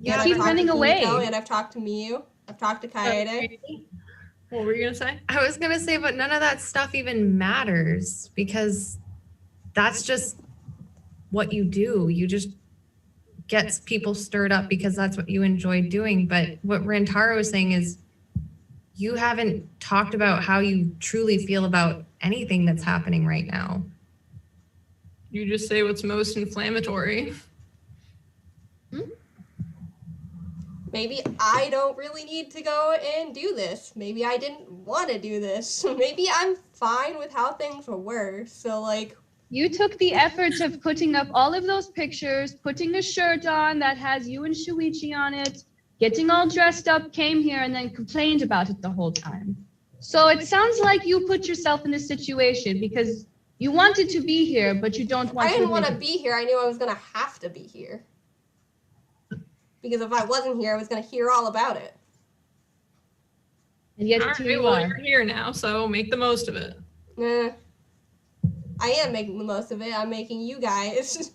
You And keep I've talked running to away. Himiko, and I've talked to Miyu. I've talked to Kaede. What were you gonna say? I was gonna say, but none of that stuff even matters because that's just what you do. You just get people stirred up because that's what you enjoy doing. But what Rantaro is saying is you haven't talked about how you truly feel about anything that's happening right now. You just say what's most inflammatory. Maybe I don't really need to go and do this. Maybe I didn't want to do this. Maybe I'm fine with how things were. So like, You took the efforts of putting up all of those pictures, putting a shirt on that has you and Shuichi on it, getting all dressed up, came here and then complained about it the whole time. So it sounds like you put yourself in this situation because you wanted to be here, but you don't want I to. didn't want to admit it. be here. I knew I was going to have to be here. Because if I wasn't here, I was going to hear all about it. And yet All it's who right, you well, are. you're here now, so make the most of it. I am making the most of it. I'm making you guys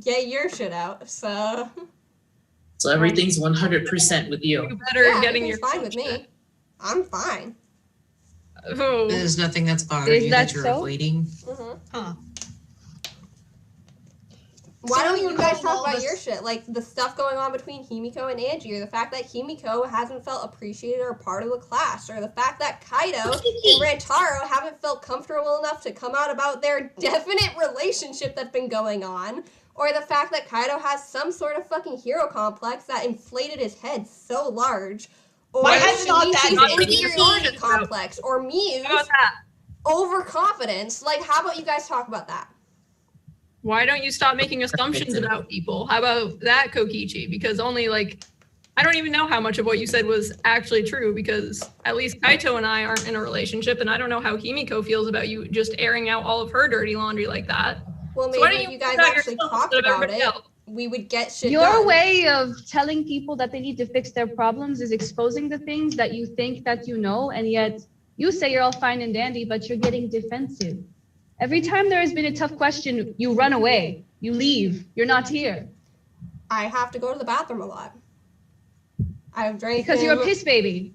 get your shit out. So So everything's 100% with you. You better yeah, getting your everything's fine with me. I'm fine. Oh, There's nothing that's bothering Is you that that you're so? avoiding. Huh. Why don't Someone you guys recall talk all about this- your shit? Like the stuff going on between Himiko and Angie, or the fact that Himiko hasn't felt appreciated or part of the class, or the fact that Kaito and Rantaro haven't felt comfortable enough to come out about their definite relationship that's been going on, or the fact that Kaito has some sort of fucking hero complex that inflated his head so large, or My head's not that Shuichi's big. inferiority complex, or how Miyu's about that? overconfidence. Like, how about you guys talk about that? Why don't you stop making assumptions about people? How about that, Kokichi? Because only like, I don't even know how much of what you said was actually true because at least Kaito and I aren't in a relationship and I don't know how Himiko feels about you just airing out all of her dirty laundry like that. Well, So why maybe don't if you guys put out actually yourself talked instead of about everybody it, else? we would get shit Your done. way of telling people that they need to fix their problems is exposing the things that you think that you know, and yet you say you're all fine and dandy, but you're getting defensive. Every time there has been a tough question, you run away, you leave, you're not here. I have to go to the bathroom a lot. I've drank Because you're a piss baby.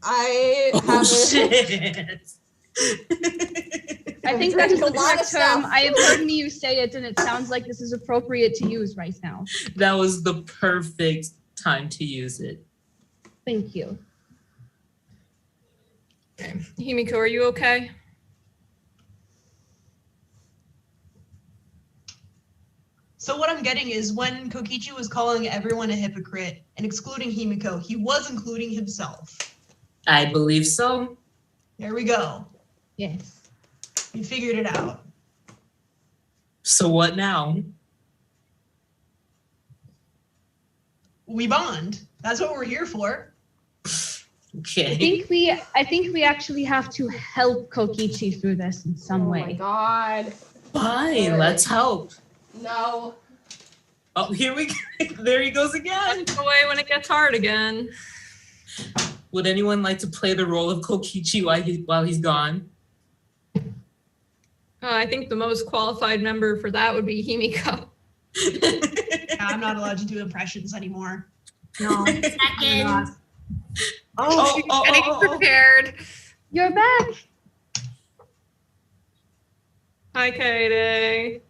I Oh, have shit. I think that is the correct term. I have heard Miyu say it, and it sounds like this is appropriate to use right now. That was the perfect time to use it. Thank you. Okay. Himiko, are you okay? So what I'm getting is when Kokichi was calling everyone a hypocrite and excluding Himiko, he was including himself. I believe so. There we go. Yes. We figured it out. So what now? We bond. That's what we're here for. Okay. I think we actually have to help Kokichi through this in some Oh way. my god. Fine, let's help. No. Oh, here we go. There he goes again. That's the way when it gets hard again. Would anyone like to play the role of Kokichi while he's gone? I think the most qualified member for that would be Himiko. Yeah, I'm not allowed to do impressions anymore. No. Second. She's getting prepared. You're back. Hi, Kaede.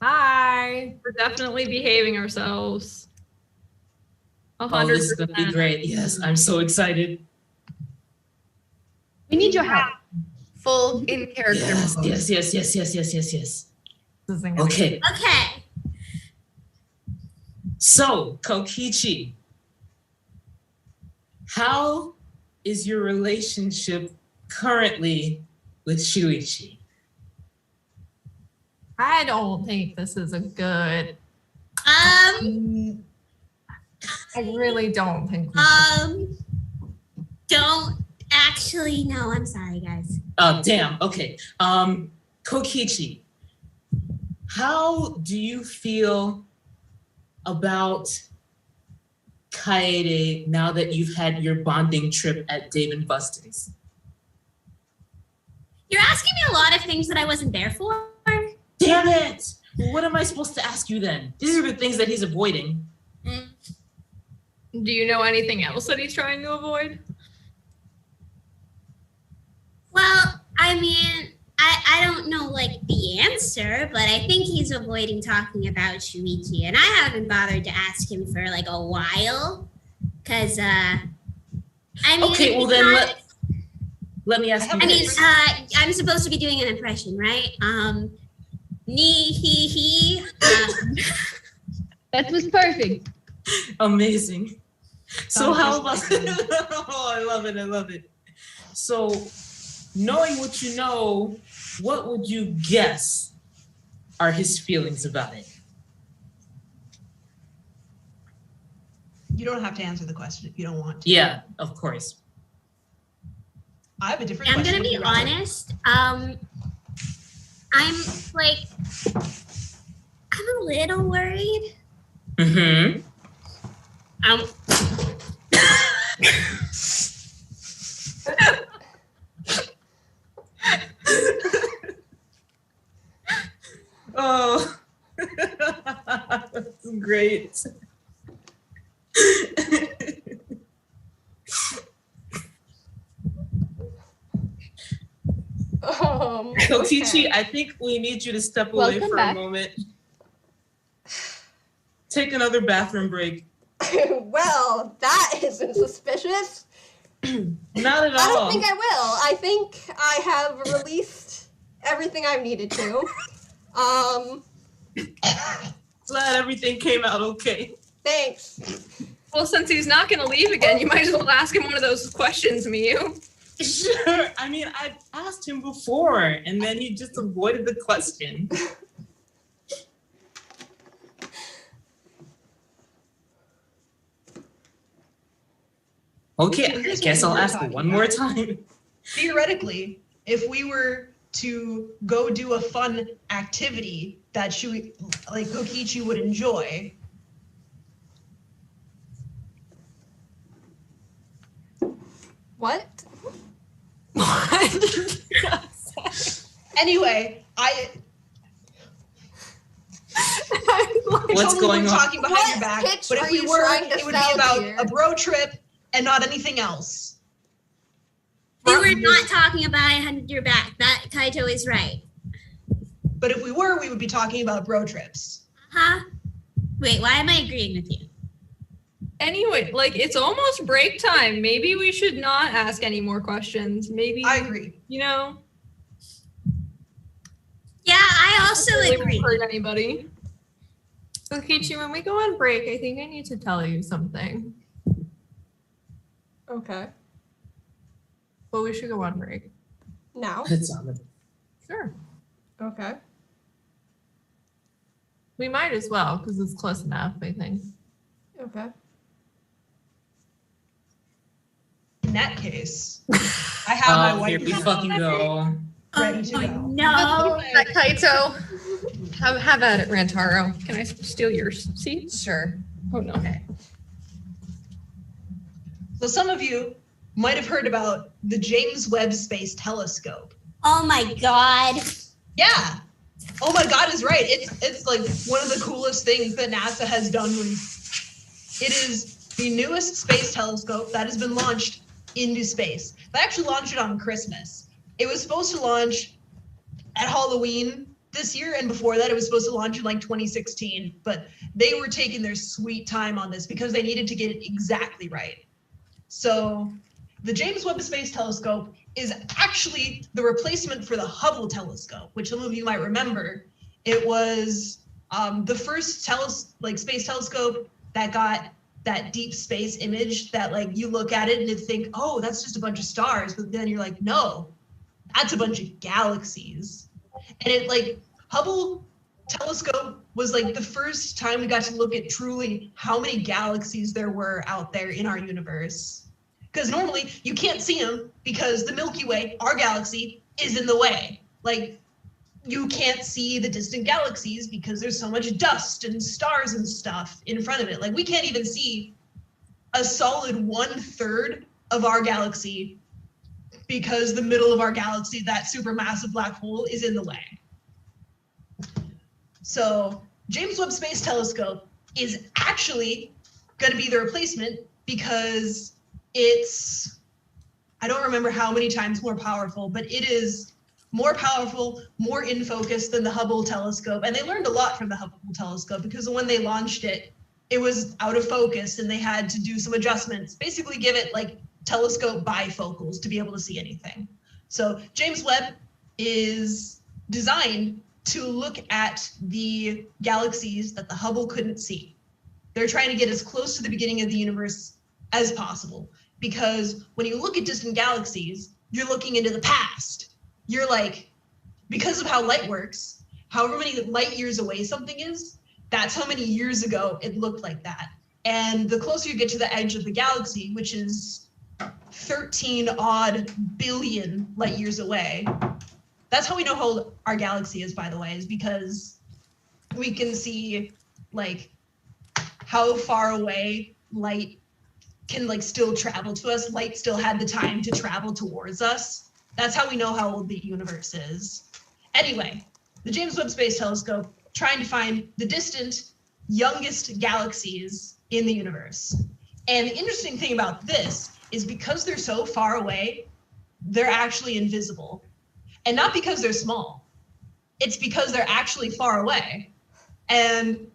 Hi. We're definitely behaving ourselves. Oh, this is gonna be 100%. great. Yes, I'm so excited. We need your help. Full in character. Yes, mode. yes. This isn't gonna Okay, Okay. so Kokichi, how is your relationship currently with Shuichi? I don't think this is a good. Um. I really don't think. Don't actually. No, I'm sorry, guys. Oh, damn. Okay. Kokichi, how do you feel about Kaede now that you've had your bonding trip at Dave & Buster's? You're asking me a lot of things that I wasn't there for. Damn it! What am I supposed to ask you then? These are the things that he's avoiding. Do you know anything else that he's trying to avoid? Well, I mean, I don't know like the answer, but I think he's avoiding talking about Shuichi, and I haven't bothered to ask him for like a while, cause I mean. Okay, well then let me ask you I mean, this. I'm supposed to be doing an impression, right? He. That was perfect. Amazing. So Sounds how just about like oh, I love it. So knowing what you know, what would you guess are his feelings about it? You don't have to answer the question if you don't want to. Yeah, of course. I have a different I'm question. gonna be if you'd rather. honest. I'm a little worried. Mm-hmm. Oh, that's great. Kokichi, okay. I think we need you to step away Welcome for back. a moment. Take another bathroom break. Well, that isn't suspicious. Not at I all. don't think I will. I think I have released everything I've needed to. Glad everything came out okay. Thanks. Well, since he's not going to leave again, you might as well ask him one of those questions, Miyu. Sure. I mean, I've asked him before, and then he just avoided the question. Okay, I Here's guess what I'll we're ask talking one more about. time. Theoretically, if we were to go do a fun activity that Kokichi would enjoy, What? anyway, What's going on? talking behind What your back, pitch but are if we you were, trying to it would be sell about here? a bro trip and not anything else. We were not talking behind your back. That Kaito is right. But if we were, we would be talking about bro trips. Huh? Wait, why am I agreeing with you? Anyway, like it's almost break time. Maybe we should not ask any more questions. Maybe I agree. You know, Yeah, I also really agree. won't hurt anybody. Kokichi, when we go on break, I think I need to tell you something. Okay. But we should go on break. Now. It's on the Sure. Okay. We might as well, because it's close enough, I think. Okay. In that case, I have my white here we fucking go. ready to go. No. Kaito. Have at it, Rantaro. Can I steal your seat? Sure. Oh no. So some of you might have heard about the James Webb Space Telescope. Oh my God. Yeah. Oh my God is right. It's like one of the coolest things that NASA has done. It is the newest space telescope that has been launched into space. They actually launched it on Christmas. It was supposed to launch at Halloween this year, and before that it was supposed to launch in like 2016, but they were taking their sweet time on this because they needed to get it exactly right. So the James Webb Space Telescope is actually the replacement for the Hubble telescope, which some of you might remember. It was the first space telescope that got that deep space image that like you look at it and you think, oh, that's just a bunch of stars, but then you're like, no, that's a bunch of galaxies. And it like Hubble telescope was like the first time we got to look at truly how many galaxies there were out there in our universe. Because normally you can't see them because the Milky Way, our galaxy, is in the way. Like you can't see the distant galaxies because there's so much dust and stars and stuff in front of it. Like we can't even see a solid 1/3 of our galaxy because the middle of our galaxy, that supermassive black hole, is in the way. So James Webb Space Telescope is actually going to be the replacement because it's, I don't remember how many times more powerful, but it is more powerful, more in focus than the Hubble telescope. And they learned a lot from the Hubble telescope because when they launched it, it was out of focus and they had to do some adjustments, basically give it like telescope bifocals to be able to see anything. So James Webb is designed to look at the galaxies that the Hubble couldn't see. They're trying to get as close to the beginning of the universe as possible, because when you look at distant galaxies, you're looking into the past. You're like, because of how light works, however many light years away something is, that's how many years ago it looked like that. And the closer you get to the edge of the galaxy, which is 13 odd billion light years away, that's how we know how old our galaxy is, by the way, is because we can see like how far away light can like still travel to us. Light still had the time to travel towards us. That's how we know how old the universe is. Anyway, the James Webb Space Telescope trying to find the distant, youngest galaxies in the universe. And the interesting thing about this is because they're so far away, they're actually invisible. And not because they're small, it's because they're actually far away. And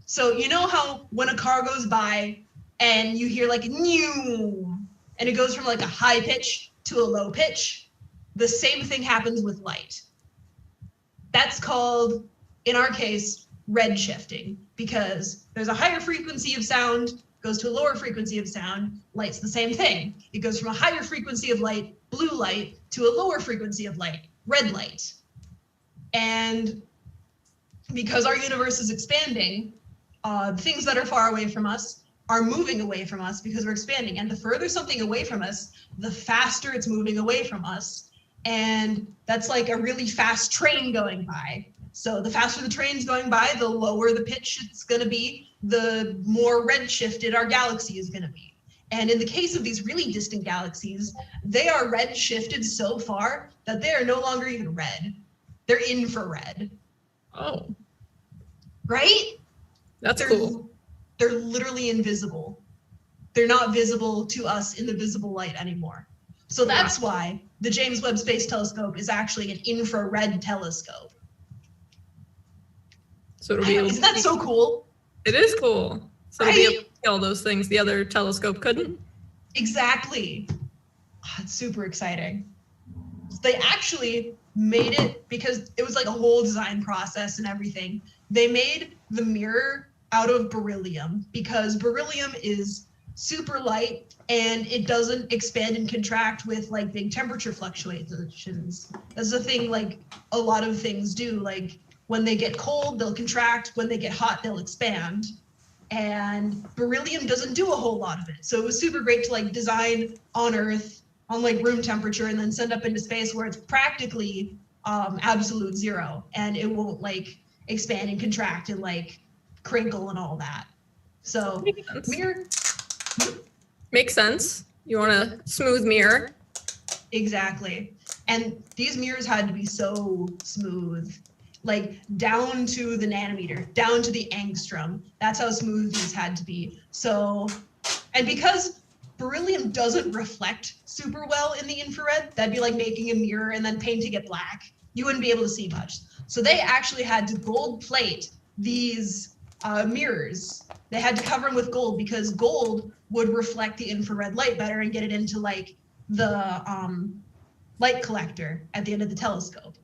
so you know how when a car goes by and you hear like new, and it goes from like a high pitch to a low pitch, the same thing happens with light. That's called, in our case, red shifting, because there's a higher frequency of sound, goes to a lower frequency of sound. Light's the same thing. It goes from a higher frequency of light, blue light, to a lower frequency of light, red light. And because our universe is expanding, things that are far away from us are moving away from us because we're expanding. And the further something away from us, the faster it's moving away from us. And that's like a really fast train going by. So the faster the train's going by, the lower the pitch it's going to be, the more red shifted our galaxy is going to be. And in the case of these really distant galaxies, they are red shifted so far that they are no longer even red. They're infrared. Oh. Right? That's cool. They're literally invisible. They're not visible to us in the visible light anymore. So that's why the James Webb Space Telescope is actually an infrared telescope. So it'll be able Isn't that so cool? It is cool. So it'll be able to see all those things the other telescope couldn't? Exactly. It's super exciting. They actually made it, because it was like a whole design process and everything. They made the mirror out of beryllium because beryllium is super light and it doesn't expand and contract with like big temperature fluctuations. That's the thing like a lot of things do. Like when they get cold, they'll contract. When they get hot, they'll expand. and beryllium doesn't do a whole lot of it. So it was super great to like design on Earth on like room temperature and then send up into space where it's practically absolute zero and it won't like expand and contract and like crinkle and all that. So mirror makes sense. You want a smooth mirror. Exactly. And these mirrors had to be so smooth, like down to the nanometer, down to the angstrom. That's how smooth these had to be. So, and because beryllium doesn't reflect super well in the infrared, that'd be like making a mirror and then painting it black. You wouldn't be able to see much. So they actually had to gold plate these mirrors. They had to cover them with gold because gold would reflect the infrared light better and get it into like the light collector at the end of the telescope.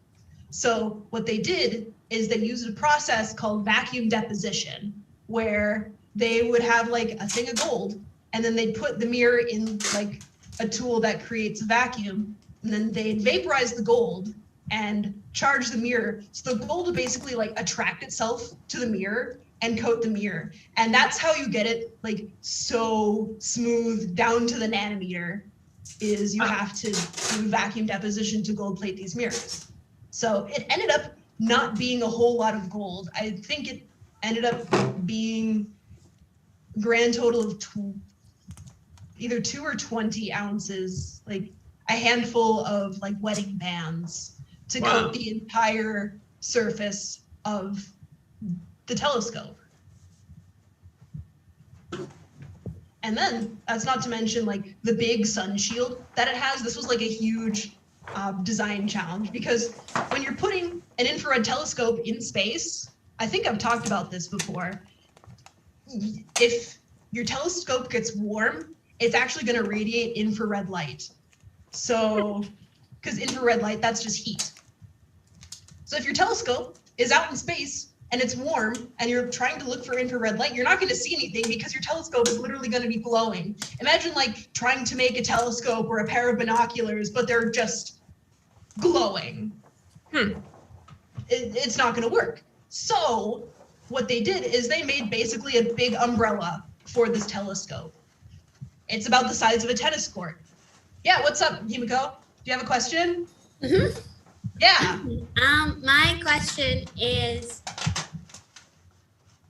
So what they did is they used a process called vacuum deposition, where they would have like a thing of gold and then they'd put the mirror in like a tool that creates a vacuum, and then they'd vaporize the gold and charge the mirror. So the gold would basically like attract itself to the mirror and coat the mirror. And that's how you get it like so smooth down to the nanometer, is you have to do vacuum deposition to gold plate these mirrors. So it ended up not being a whole lot of gold. I think it ended up being a grand total of either 2 or 20 ounces, like a handful of like wedding bands to coat the entire surface of the telescope. And then that's not to mention like the big sun shield that it has. This was like a huge design challenge, because when you're putting an infrared telescope in space, I think I've talked about this before, if your telescope gets warm, it's actually going to radiate infrared light. So, because infrared light, that's just heat. So if your telescope is out in space and it's warm and you're trying to look for infrared light, you're not going to see anything because your telescope is literally going to be glowing. Imagine like trying to make a telescope or a pair of binoculars, but they're just glowing. It's not going to work. So what they did is they made basically a big umbrella for this telescope. It's about the size of a tennis court. Yeah, what's up, Himiko? Do you have a question? Mm-hmm. Yeah. My question is,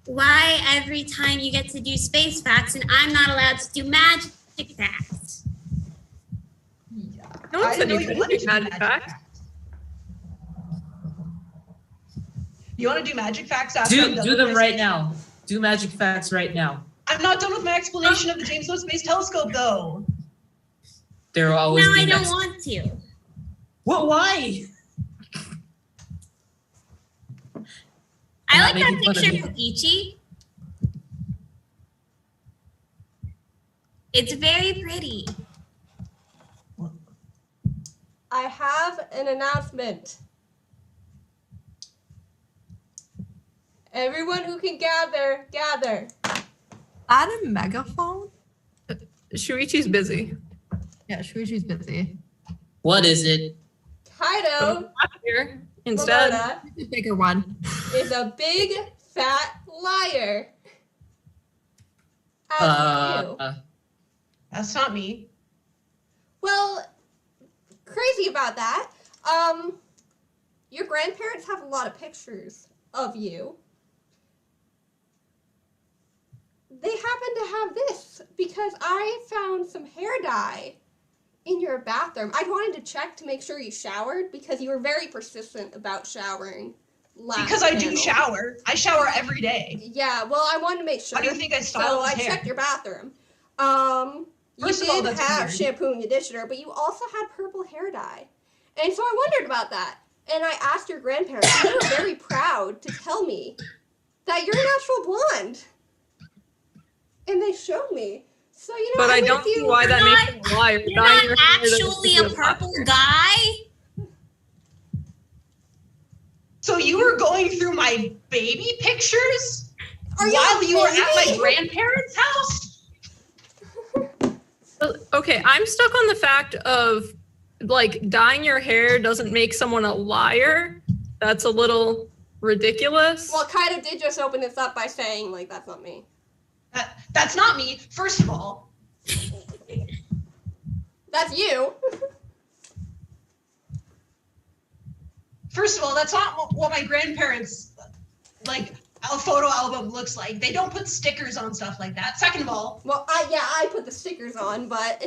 why every time you get to do space facts and I'm not allowed to do magic facts? Yeah. No one said you couldn't do magic facts. You want to do magic facts after? Do them right now. Do magic facts right now. I'm not done with my explanation of the James Webb Space Telescope, though. There will always No, be I don't want to. What? Why? I like that picture of Kokichi. It's very pretty. I have an announcement. Everyone who can gather, gather. Add a megaphone? Shuichi's busy. Yeah, Shuichi's busy. What is it? Kaito Here instead. The bigger one. Is a big fat liar. As you. That's not me. Well, crazy about that. Your grandparents have a lot of pictures of you. They happen to have this because I found some hair dye in your bathroom. I wanted to check to make sure you showered because you were very persistent about showering. Because I do shower. I shower every day. Yeah, well, I wanted to make sure. How do you think I style So his I hair? checked your bathroom. You First of all, did that's have weird. shampoo and conditioner, but you also had purple hair dye. And so I wondered about that. And I asked your grandparents, and they were very proud to tell me that you're a natural blonde. And they showed me. So, you know, But I don't see why that makes him a liar. You're not actually a purple guy? So you were going through my baby pictures Are you while a you were at my baby? grandparents' house? Okay, I'm stuck on the fact of like dyeing your hair doesn't make someone a liar. That's a little ridiculous. Well, Kaito did just open this up by saying, like, that's not me. That's not me, first of all. That's you. First of all, that's not what my grandparents, like, a photo album looks like. They don't put stickers on stuff like that. Second of all... Well, I put the stickers on, but...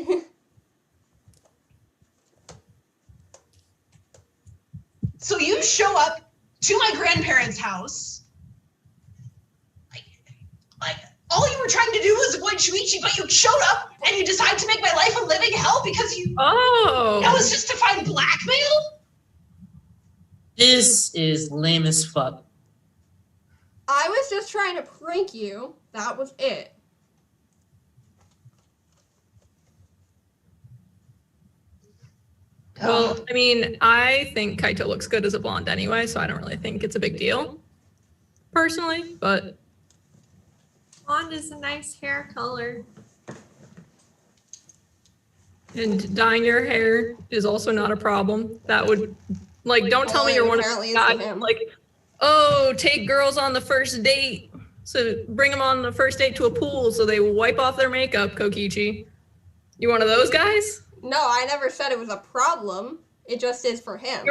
So you show up to my grandparents' house. Like, all you were trying to do was avoid Shuichi, but you showed up and you decided to make my life a living hell because you... Oh! That was just to find blackmail? This is lame as fuck. I was just trying to prank you. That was it. Well, I mean, I think Kaito looks good as a blonde anyway, so I don't really think it's a big deal, personally, but... Blonde is a nice hair color. And dyeing your hair is also not a problem. That would, like, don't tell me you're one of the guys, like, oh, take girls on the first date. So bring them on the first date to a pool so they wipe off their makeup, Kokichi. You one of those guys? No, I never said it was a problem. It just is for him.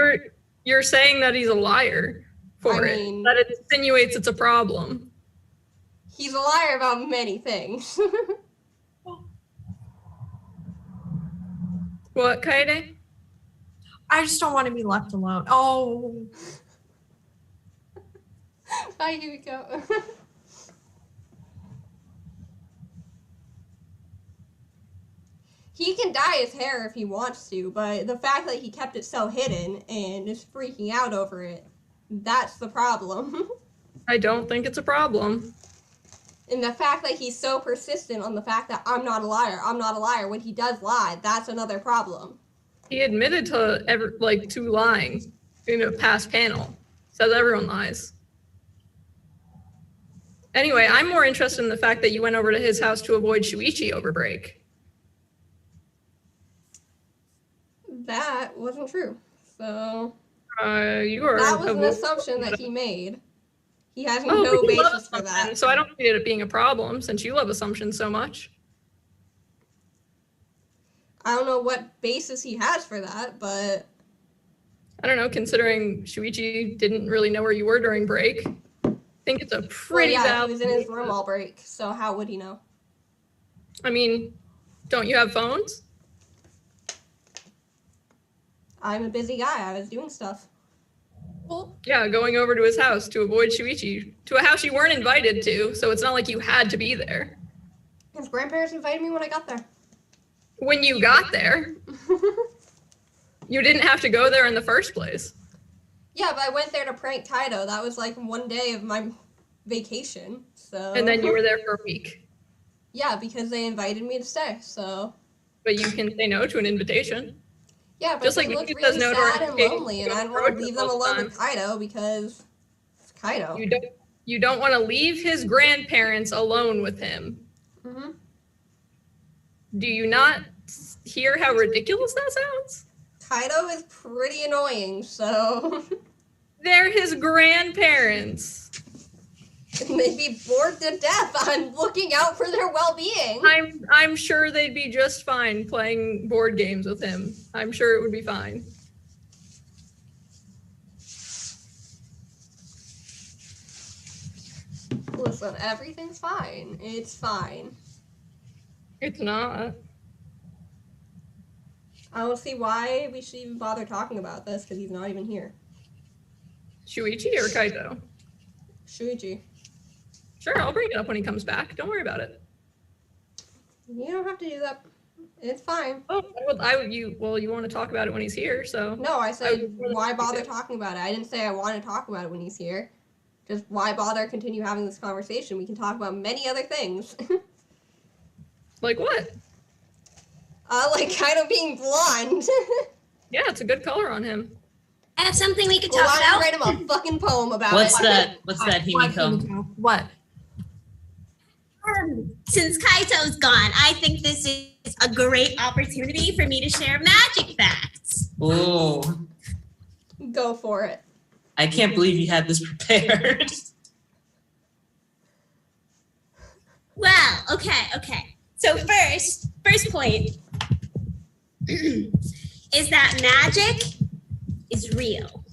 You're saying that he's a liar for it. That it insinuates it's a problem. He's a liar about many things. What, Kaede? I just don't want to be left alone. Oh. Hi, Himiko. He can dye his hair if he wants to, but the fact that he kept it so hidden and is freaking out over it, that's the problem. I don't think it's a problem. And the fact that he's so persistent on the fact that I'm not a liar, when he does lie, that's another problem. He admitted to lying in a past panel. Says everyone lies. Anyway, I'm more interested in the fact that you went over to his house to avoid Shuichi over break. That wasn't true. So that was an assumption that he made. He has no basis for that. So I don't see it being a problem since you love assumptions so much. I don't know what basis he has for that, but... I don't know, considering Shuichi didn't really know where you were during break. I think it's a pretty valid... he was in his room all break, so how would he know? I mean, don't you have phones? I'm a busy guy. I was doing stuff. Well, yeah, going over to his house to avoid Shuichi, to a house you weren't invited to, so it's not like you had to be there. His grandparents invited me when I got there. When you got there? You didn't have to go there in the first place. Yeah, but I went there to prank Kaito. That was like one day of my vacation, so... And then you were there for a week. Yeah, because they invited me to stay, so... But you can say no to an invitation. Yeah, but just they like looked he really says no sad to and lonely, and I don't want to leave them alone with Kaito because it's Kaito. You don't want to leave his grandparents alone with him. Mm-hmm. Do you not hear how ridiculous that sounds? Kaito is pretty annoying, so... They're his grandparents. They'd be bored to death on looking out for their well-being. I'm sure they'd be just fine playing board games with him. I'm sure it would be fine. Listen, everything's fine. It's fine. It's not. I don't see why we should even bother talking about this, because he's not even here. Shuichi or Kaito? Shuichi. Sure, I'll bring it up when he comes back. Don't worry about it. You don't have to do that. It's fine. Oh, you want to talk about it when he's here, so. No, I said, why bother talking about it? I didn't say I want to talk about it when he's here. Just why bother continue having this conversation? We can talk about many other things. Like what? Like kind of being blonde. Yeah, it's a good color on him. I have something we could Well, talk I'm about. gonna write him a fucking poem about What's it. that? What's that, Himiko? What? Since Kaito's gone, I think this is a great opportunity for me to share magic facts. Oh, Go for it. I can't believe you had this prepared. Well, okay. So first point is that magic is real.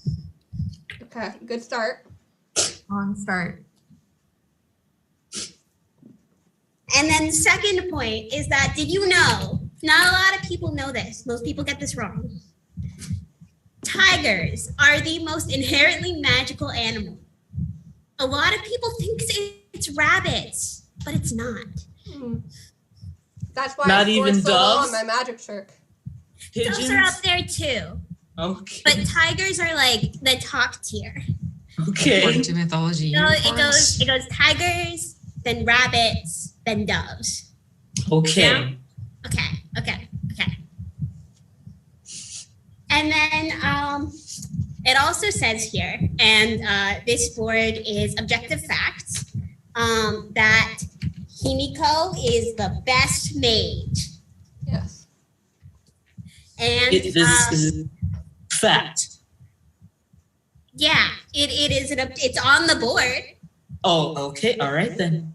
Okay, good start. On start. And then second point is that, did you know, not a lot of people know this, most people get this wrong. Tigers are the most inherently magical animal. A lot of people think it's rabbits, but it's not. That's why Not I scored even so low doves? on my magic trick. Doves are up there too, Okay. but tigers are like the top tier. Okay. According to mythology, So unicorns. it goes tigers, then rabbits, then doves. Okay. Okay. And then it also says here, and this board is objective facts, that Himiko is the best mage. Yes. And This is fact. yeah, it is it's on the board. Oh, okay. All right then.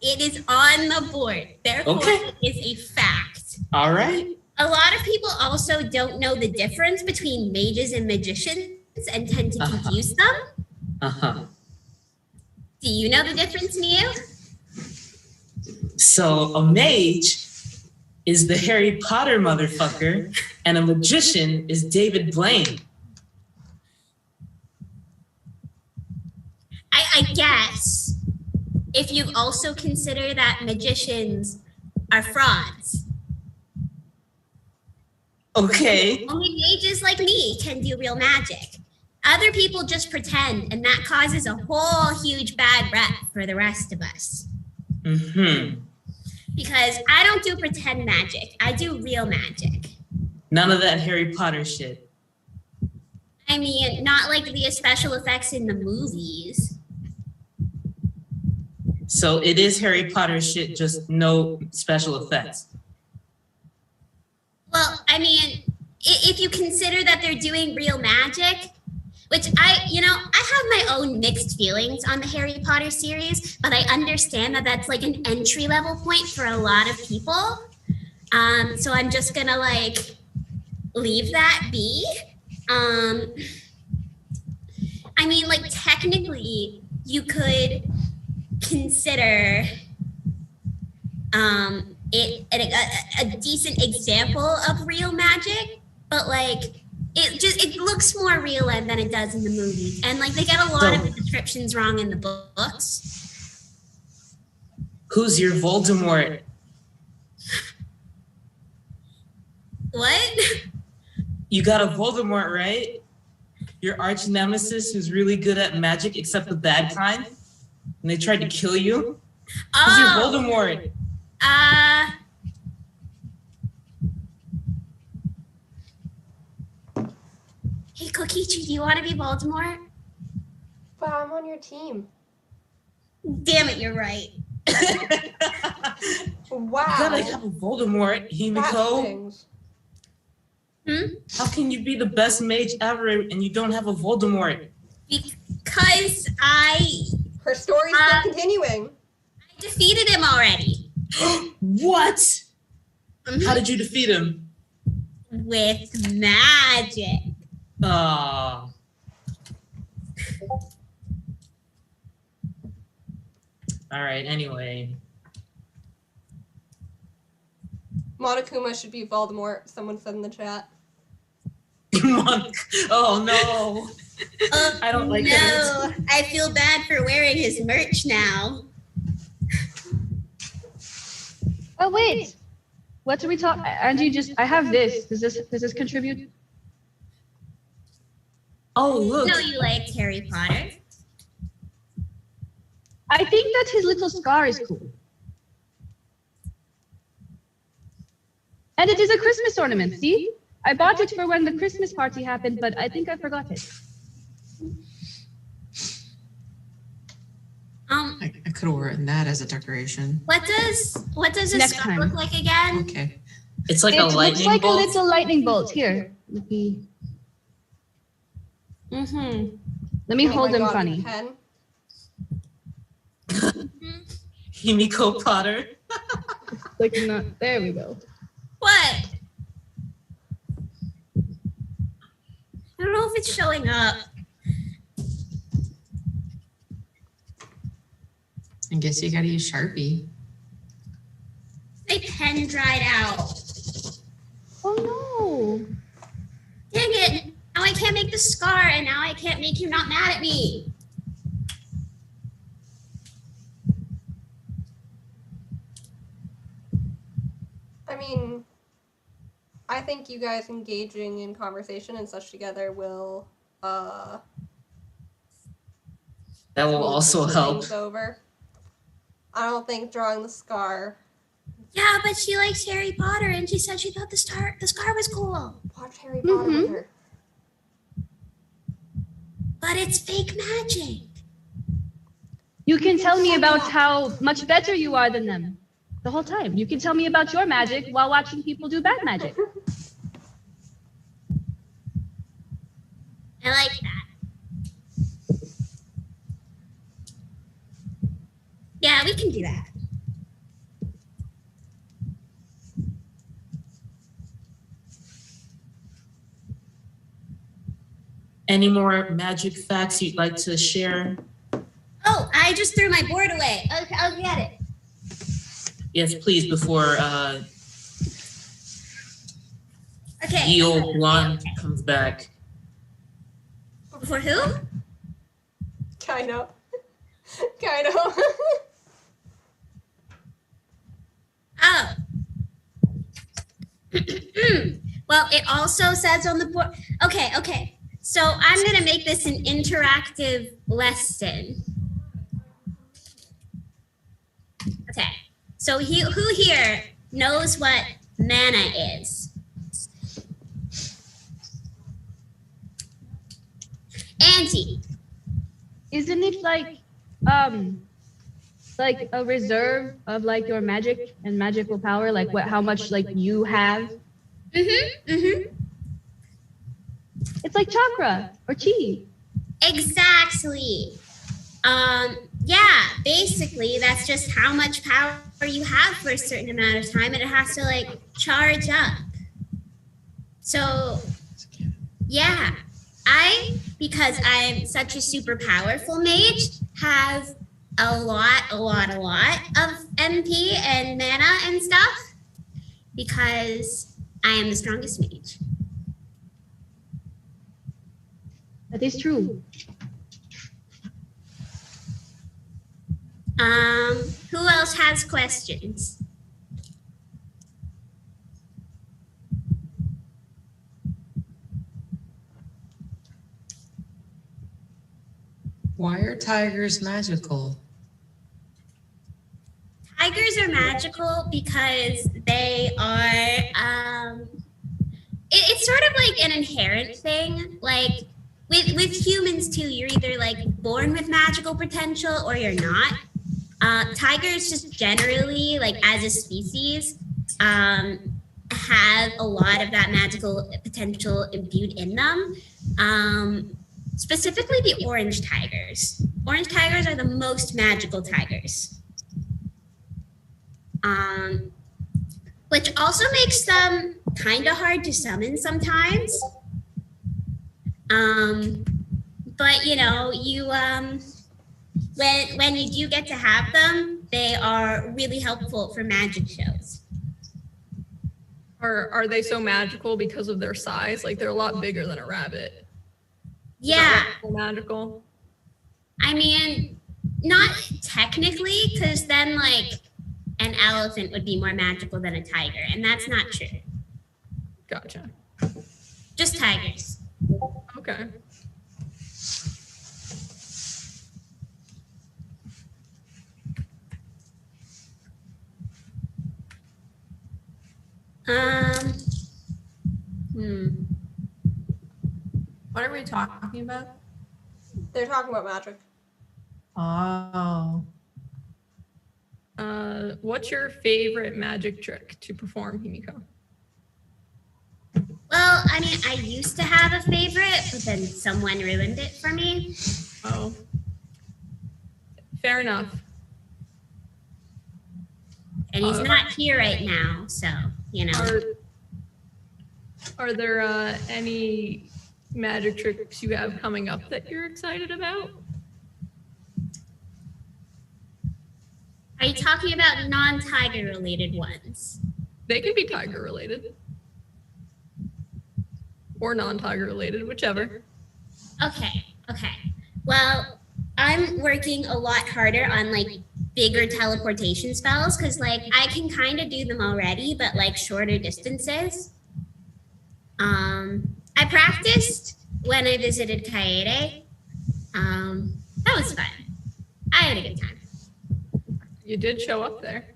It is on the board. Therefore, Okay. it is a fact. All right. A lot of people also don't know the difference between mages and magicians and tend to confuse them. Uh-huh. Do you know the difference, Neo? So a mage is the Harry Potter motherfucker, and a magician is David Blaine. I guess if you also consider that magicians are frauds. Okay. Only mages like me can do real magic. Other people just pretend, and that causes a whole huge bad rep for the rest of us. Mm-hmm. Because I don't do pretend magic, I do real magic. None of that Harry Potter shit. I mean, not like the special effects in the movies. So it is Harry Potter shit, just no special effects. Well, I mean, if you consider that they're doing real magic, which I have my own mixed feelings on the Harry Potter series, but I understand that that's like an entry level point for a lot of people. So I'm just gonna like leave that be. I mean, like technically you could consider it a decent example of real magic, but like it looks more real than it does in the movies, and like they get a lot of the descriptions wrong in the books. Who's your Voldemort? What? You got a Voldemort, right? Your arch nemesis who's really good at magic except the bad kind? And they tried to kill you? Who's your Voldemort? Hey, Kokichi, do you want to be Voldemort? But I'm on your team. Damn it, you're right. Wow. You gotta have a Voldemort, Himiko. Things. How can you be the best mage ever and you don't have a Voldemort? Because Her story's still continuing. I defeated him already. What? How did you defeat him? With magic. Oh. All right, anyway. Monokuma should be Voldemort, someone said in the chat. Oh no. I don't like that. No, I feel bad for wearing his merch now. Oh wait, what do we talk? Angie, I have this. Does this contribute? Oh look. No, you liked Harry Potter. I think that his little scar is cool. And it is a Christmas ornament, see? I bought it for when the Christmas party happened, but I think I forgot it. I could have worn that as a decoration. What does a Next scar time. look like again? Okay. It's like It a looks lightning like bolt. a little lightning bolt. Here. Let me hold him funny. Pen. Himiko Potter. Clicking on, there we go. What? I don't know if it's showing up. I guess you gotta use Sharpie. My pen dried out. Oh no. Dang it. Now I can't make the scar, and now I can't make you not mad at me. I mean, I think you guys engaging in conversation and such together will That will also smooth help. things over. I don't think drawing the scar. Yeah, but she likes Harry Potter, and she said she thought the scar was cool. Watch Harry Potter with her. But it's fake magic. You can tell me about how much better you are than them the whole time. You can tell me about your magic while watching people do bad magic. I like that. Yeah, we can do that. Any more magic facts you'd like to share? Oh, I just threw my board away. Okay, I'll get it. Yes, please, before Okay. Gil Blonde comes back. For who? Kaito. Kaito. Oh. Well, it also says on the board. Okay. So I'm going to make this an interactive lesson. Okay. So who here knows what mana is? Angie. Isn't it like a reserve of like your magic and magical power, like how much like you have? It's like chakra or chi. Exactly. Yeah, basically that's just how much power you have for a certain amount of time, and it has to like charge up. So yeah, because I'm such a super powerful mage, have a lot of MP and mana and stuff, because I am the strongest mage. That is true. Who else has questions? Why are tigers magical? Tigers are magical because they are, it's sort of like an inherent thing. Like with humans too, you're either like born with magical potential or you're not. Tigers just generally, like as a species, have a lot of that magical potential imbued in them. Specifically the orange tigers. Orange tigers are the most magical tigers. Which also makes them kind of hard to summon sometimes. But you know, when you do get to have them, they are really helpful for magic shows. Are they so magical because of their size? Like they're a lot bigger than a rabbit. Yeah. Magical. I mean, not technically, because then like an elephant would be more magical than a tiger, and that's not true. Gotcha. Just tigers. Okay. What are we talking about? They're talking about magic. Oh. What's your favorite magic trick to perform, Himiko? Well, I mean, I used to have a favorite, but then someone ruined it for me. Oh. Fair enough. And he's not here right now, so, you know. Are there any magic tricks you have coming up that you're excited about? Are you talking about non-tiger related ones? They can be tiger related. Or non-tiger related, whichever. Okay. Well, I'm working a lot harder on like bigger teleportation spells because like I can kind of do them already, but like shorter distances. I practiced when I visited Kaede. That was fun. I had a good time. You did show up there.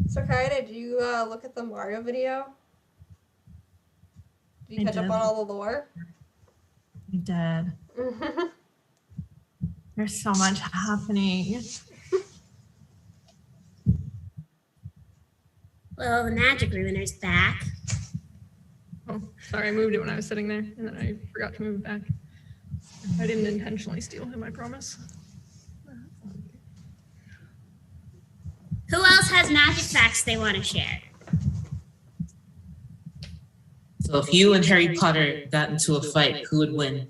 So Kaede, did you look at the Mario video? Did you catch up on all the lore? I did. There's so much happening. Well, the magic ruiner's back. Oh, sorry, I moved it when I was sitting there, and then I forgot to move it back. I didn't intentionally steal him, I promise. Who else has magic facts they want to share? So if you and Harry Potter got into a fight, who would win?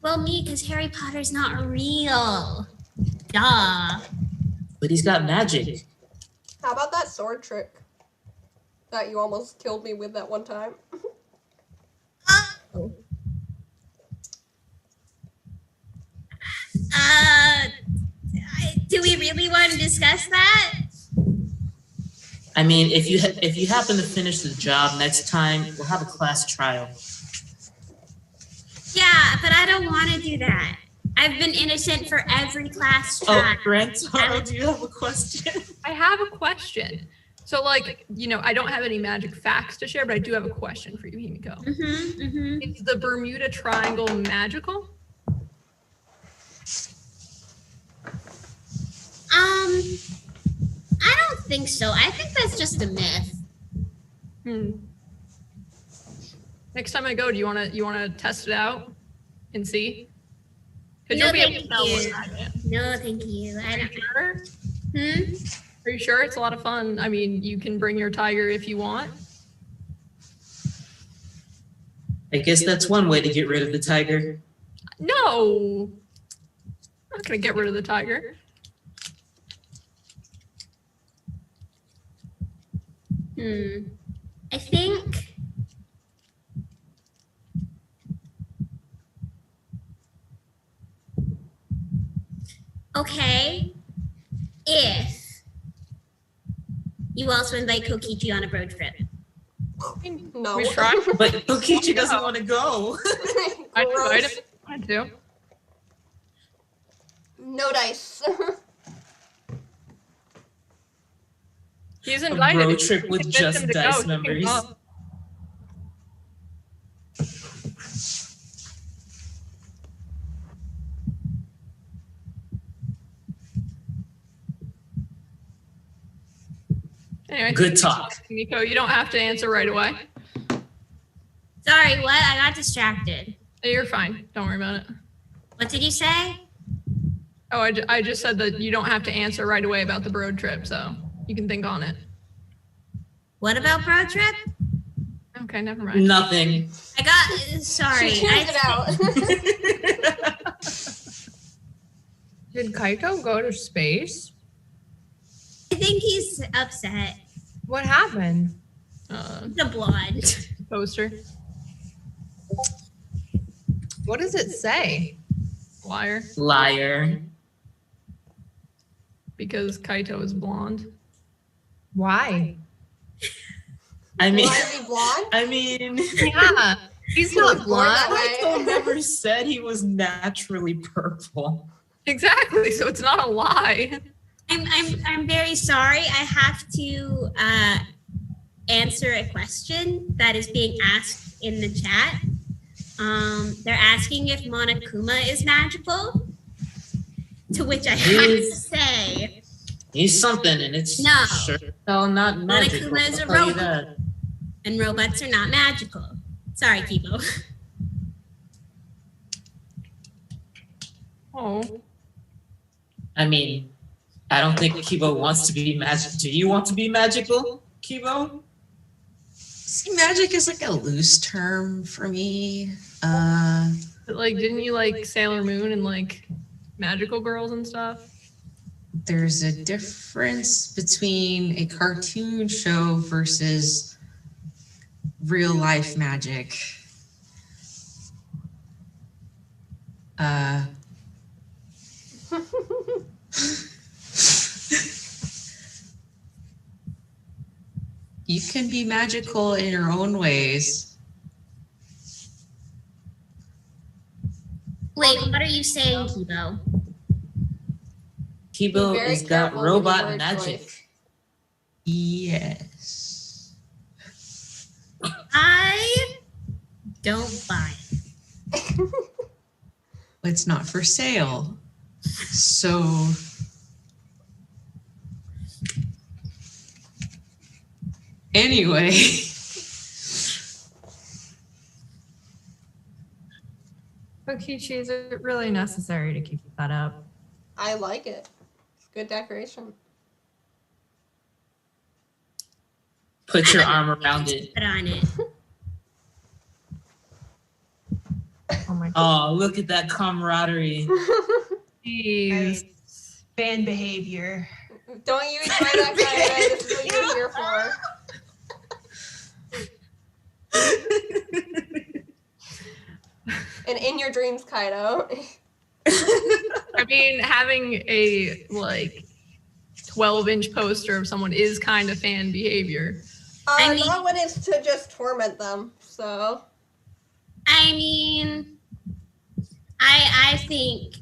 Well, me, because Harry Potter's not real. Duh. But he's got magic. How about that sword trick that you almost killed me with that one time? Do we really want to discuss that? I mean, if you happen to finish the job next time, we'll have a class trial. Yeah, but I don't want to do that. I've been innocent for every class trial. Oh, Rantaro, do you have a question? I have a question. So, like, you know, I don't have any magic facts to share, but I do have a question for you, Himiko. Is the Bermuda Triangle magical? I don't think so. I think that's just a myth. Next time I go, do you wanna test it out and see? No, thank able to tell you. what I am. No, thank you. I don't. Sure? Are you sure? It's a lot of fun. I mean, you can bring your tiger if you want. I guess that's one way to get rid of the tiger. No, I'm not gonna get rid of the tiger. I think. Okay. If you also invite Kokichi on a road trip. No. We tried. But Kokichi doesn't want to go. I tried it. I do. No dice. He's A invited. road trip with Convince just him to dice go. He can numbers. go. Anyway, Good talk. Himiko, you don't have to answer right away. Sorry, what? I got distracted. You're fine. Don't worry about it. What did you say? Oh, I just said that you don't have to answer right away about the road trip, so you can think on it. What about road trip? Okay, never mind. Nothing. I got. Sorry. She tuned it out. Did Kaito go to space? I think he's upset. What happened? The blonde. Poster. What does it say? Liar. Liar. Because Kaito is blonde. Why? I mean, Want to be blonde? I mean, Yeah, he's not blonde. Kaito never said he was naturally purple. Exactly. So it's not a lie. I'm very sorry. I have to answer a question that is being asked in the chat. They're asking if Monokuma is magical, to which I have to say He's something, and it's No. sure hell not magical. Monokuma is a I'll tell you robot. that. and robots are not magical. Sorry, Kibo. Oh. I mean, I don't think Kibo wants to be magic. Do you want to be magical, Kibo? See, magic is like a loose term for me. But, like, didn't you like Sailor Moon and like magical girls and stuff? There's a difference between a cartoon show versus real life magic. You can be magical in your own ways. Wait, what are you saying, Kibo? Kibo very has got careful with your robot word magic. choice. Yes. I don't buy it. It's not for sale. So anyway. Kokichi, is it really necessary to keep that up? I like it. It's good decoration. Put your arm around it. Put on it. Oh my god. Oh, look at that camaraderie. Jeez. Fan behavior. Don't you enjoy that, Kaede? This is what you're here for. And in your dreams, Kaito. I mean, having a like 12-inch poster of someone is kind of fan behavior. I mean- Not when it's to just torment them, so. I mean, I think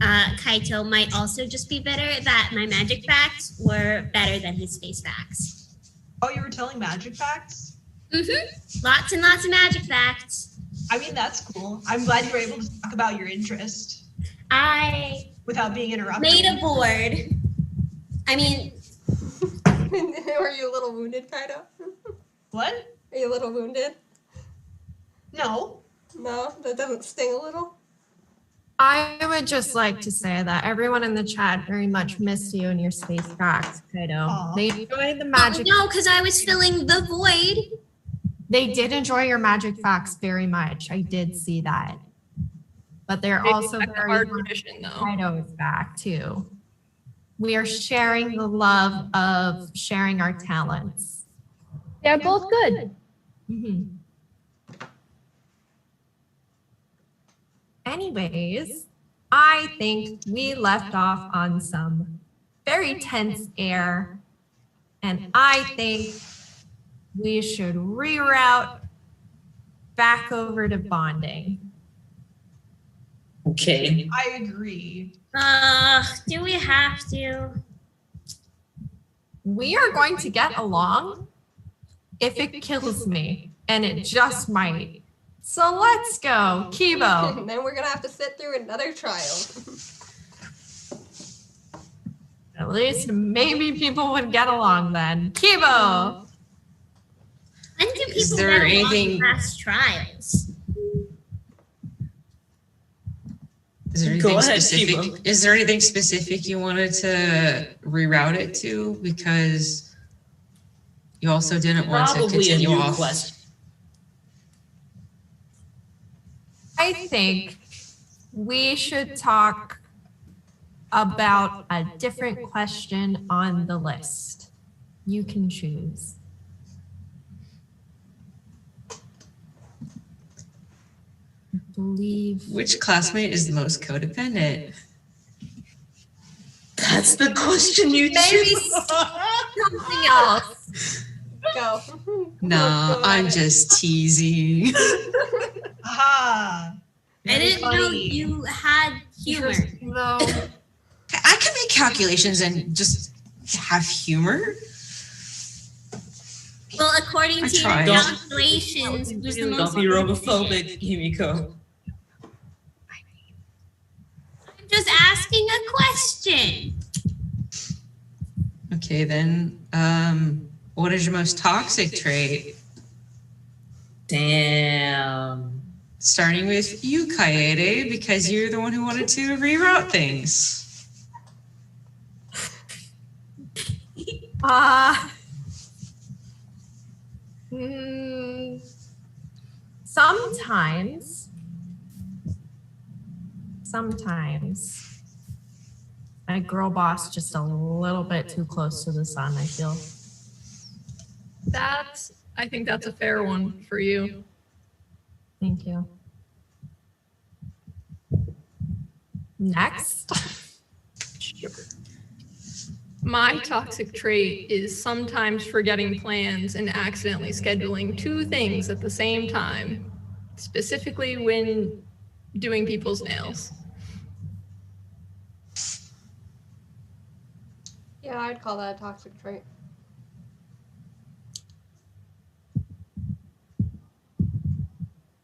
Kaito might also just be bitter that my magic facts were better than his face facts. Oh, you were telling magic facts? Mm-hmm. Lots and lots of magic facts. I mean, that's cool. I'm glad you were able to talk about your interest I without being interrupted. made a board. I mean, Are you a little wounded, Kaito? What? Are you a little wounded? No. No? That doesn't sting a little? I would just like to say that everyone in the chat very much missed you and your space facts, Kaito. Aw. They enjoyed the oh, magic. no, because I was filling the void. They did enjoy your magic facts very much. I did see that. But they're also That's a very hard much tradition, though. Kaito's back too. We are sharing the love of sharing our talents. They're both good. Mhm. Anyways, I think we left off on some very tense air, and I think we should reroute back over to bonding. Okay. I agree. Do we have to? We are going to get along if it kills me, and it just might. So let's go, Kibo. And then we're gonna have to sit through another trial. At least maybe people would get along then. Kibo. When do people Is there get along anything- past trials? Is there Go anything ahead, specific? Kibo. Is there anything specific you wanted to reroute it to? Because you also didn't want to Probably a continue new off. question. I think we should talk about a different question on the list. You can choose. I believe. Which classmate is the most codependent? That's the question you Maybe choose. something else. Go. No, Go I'm at it. just teasing. Aha. I didn't know funny. you had humor. Though. I can make calculations and just have humor. Well, according I to your tried. calculations, who's the Don't most be robophobic, Himiko. I'm just asking a question. Okay, then. What is your most toxic trait? Damn. Starting with you, Kaede, because you're the one who wanted to reroute things. Sometimes my girl boss just a little bit too close to the sun, I feel. I think that's a fair one for you. Thank you. Next. My toxic trait is sometimes forgetting plans and accidentally scheduling 2 things at the same time, specifically when doing people's nails. Yeah, I'd call that a toxic trait.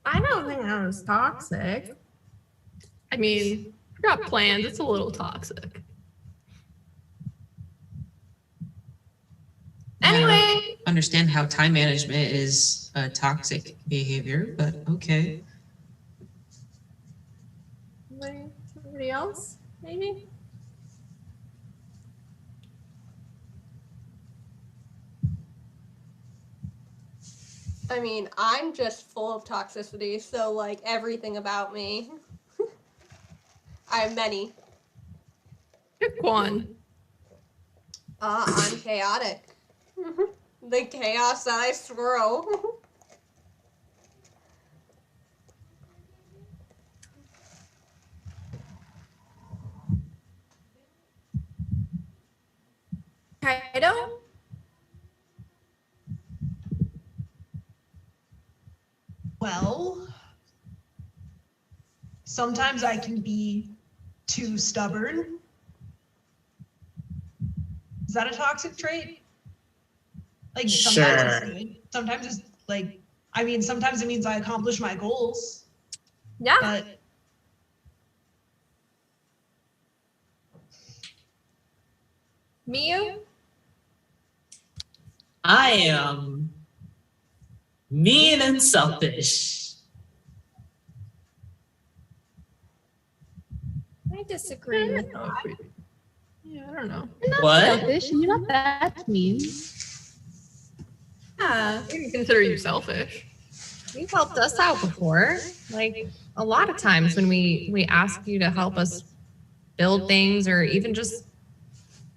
I don't think that was toxic. I mean, forgot plans, it's a little toxic. Anyway. Understand how time management is a toxic behavior, but okay. Somebody else, maybe? I mean, I'm just full of toxicity, so like everything about me. I have many. Pick one. I'm chaotic. The chaos that I throw. Kaito? Well, sometimes I can be too stubborn. Is that a toxic trait? Like sometimes it's good. Sometimes it's like, I mean, sometimes it means I accomplish my goals. Yeah. But Miyu? I am mean and selfish. I disagree with that. Yeah, I don't know. You're not What? selfish and you're not that mean. Yeah. I can consider you selfish. You've helped us out before. Like a lot of times when we ask you to help us build things or even just,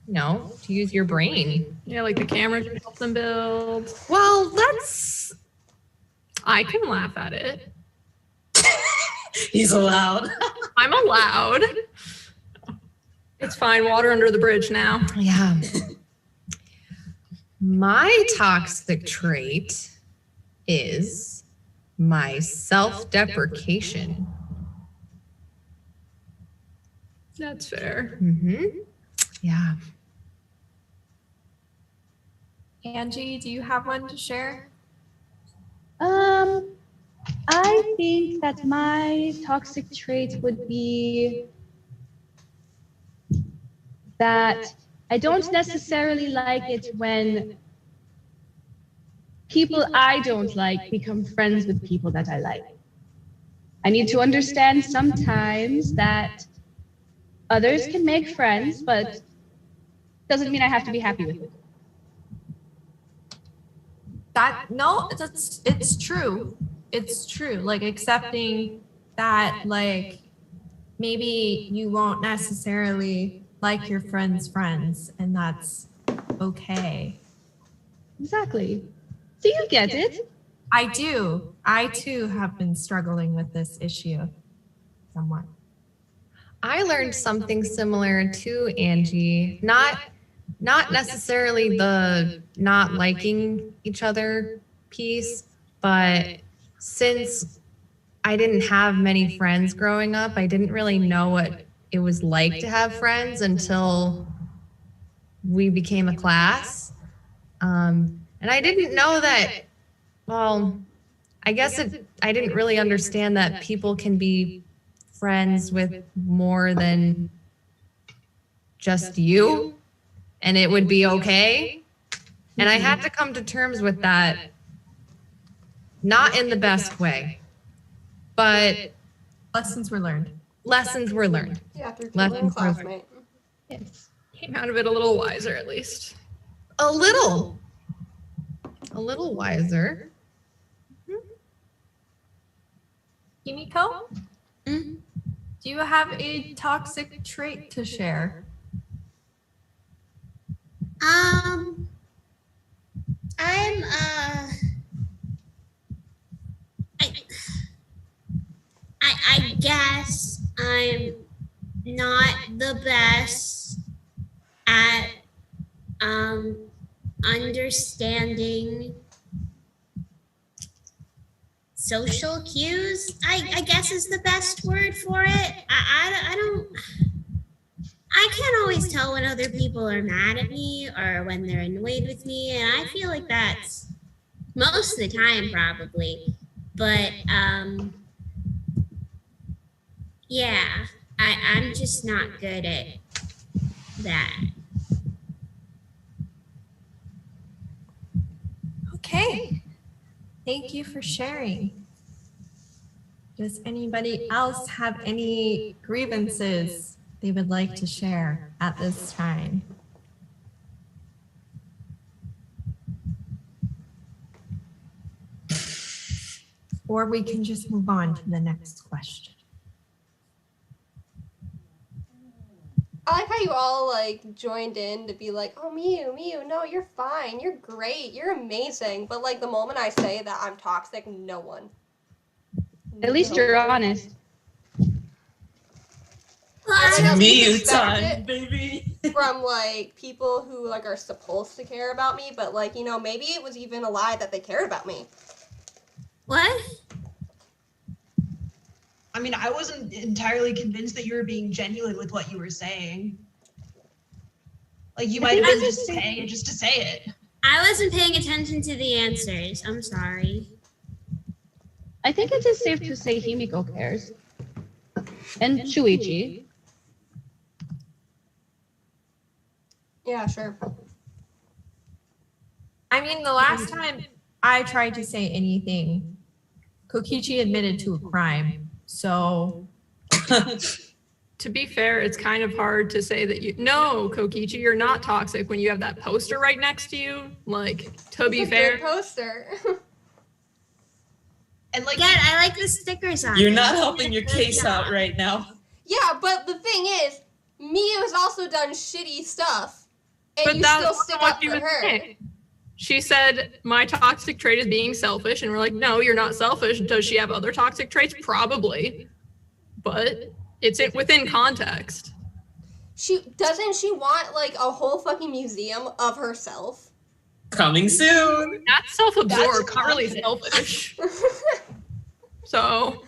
you know, to use your brain. Yeah, like the cameras you help them build. Well, I can laugh at it. He's allowed. I'm allowed. It's fine. Water under the bridge now. yeah. My toxic trait is my self-deprecation. That's fair. Mm-hmm. Yeah. Angie, do you have one to share? I think that my toxic trait would be that I don't necessarily like it when people I don't like become friends with people that I like. I need to understand sometimes that others can make friends, but doesn't mean I have to be happy with it. It's true. It's true. Like accepting that, like, maybe you won't necessarily like your friends' friends, and that's okay. Exactly. Do you get it? I do. I too have been struggling with this issue somewhat. I learned something similar to Angie. Not necessarily the not liking each other piece, but since I didn't have many friends growing up, I didn't really know what it was like to have friends until we became a class. And I didn't know that, well, I guess I didn't really understand that people can be friends with more than just you, and it would be okay. And I had to come to terms with that, not in the best way. but Lessons were learned. lessons were learned. Yeah, through Lessons were learned. Classmate. Yes. Came out of it a little wiser, at least. A little wiser. Himiko, Mm. do you have a toxic trait to share? I'm I guess I'm not the best at understanding social cues. I guess is the best word for it. I can't always tell when other people are mad at me or when they're annoyed with me, and I feel like that's most of the time probably. But yeah, I'm just not good at that. Okay. Thank you for sharing. Does anybody else have any grievances they would like to share at this time? Or we can just move on to the next question. I like how you all like joined in to be like, oh, Miyu, no, you're fine, you're great, you're amazing. But like the moment I say that I'm toxic, no one. At least you're honest. I know Me we you expect time, it baby. from like people who like are supposed to care about me, but like, you know, maybe it was even a lie that they cared about me. What? I mean, I wasn't entirely convinced that you were being genuine with what you were saying. Like, you might have been just saying it just to say it. I wasn't paying attention to the answers. I'm sorry. I think it is safe to say Himiko cares. And Shuichi. Yeah, sure. I mean, the last time I tried to say anything, Kokichi admitted to a crime. So To be fair, it's kind of hard to say that no, Kokichi, you're not toxic when you have that poster right next to you. Like, to be It's a fair, good poster. And like, Yeah, I like the stickers on You're it. not helping your Good case job. out right now. Yeah, but the thing is, Miyu has also done shitty stuff, and but you that's still not stick what up she for was her. saying. She said, my toxic trait is being selfish. And we're like, no, you're not selfish. Does she have other toxic traits? Probably. But it's within context. Doesn't she want like a whole fucking museum of herself? Coming soon. That's self-absorbed, That's not really confident. selfish. So,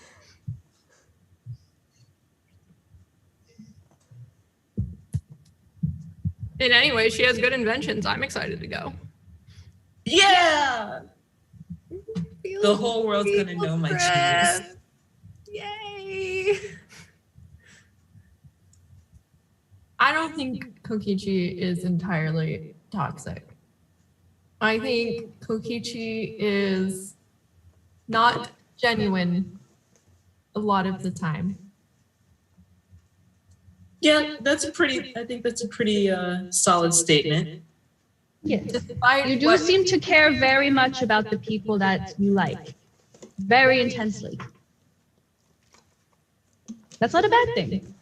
and anyway, she has good inventions. I'm excited to go. Yeah. The whole world's gonna know my genius. Yay! I don't think Kokichi is entirely toxic. I think Kokichi is not genuine a lot of the time. Yeah, I think that's a pretty solid statement. Yes. Despite You do what- seem to care very much about the people that you like. Very intensely. That's not a bad thing.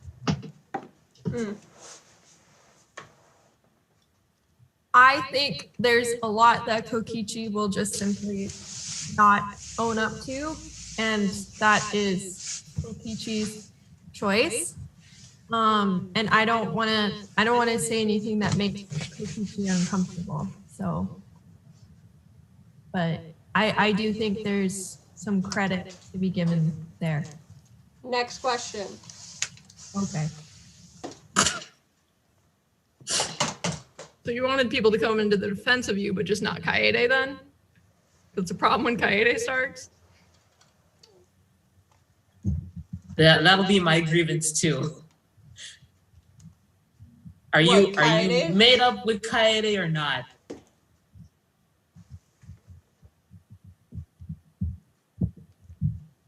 I think there's a lot that Kokichi will just simply not own up to, and that is Kokichi's choice. And I don't want to say anything that makes Kokichi uncomfortable. So, but I do think there's some credit to be given there. Next question. Okay. So you wanted people to come into the defense of you, but just not Kaede then? That's a problem when Kaede starts? That'll be my grievance too. Are you Kaede? made up with Kaede or not?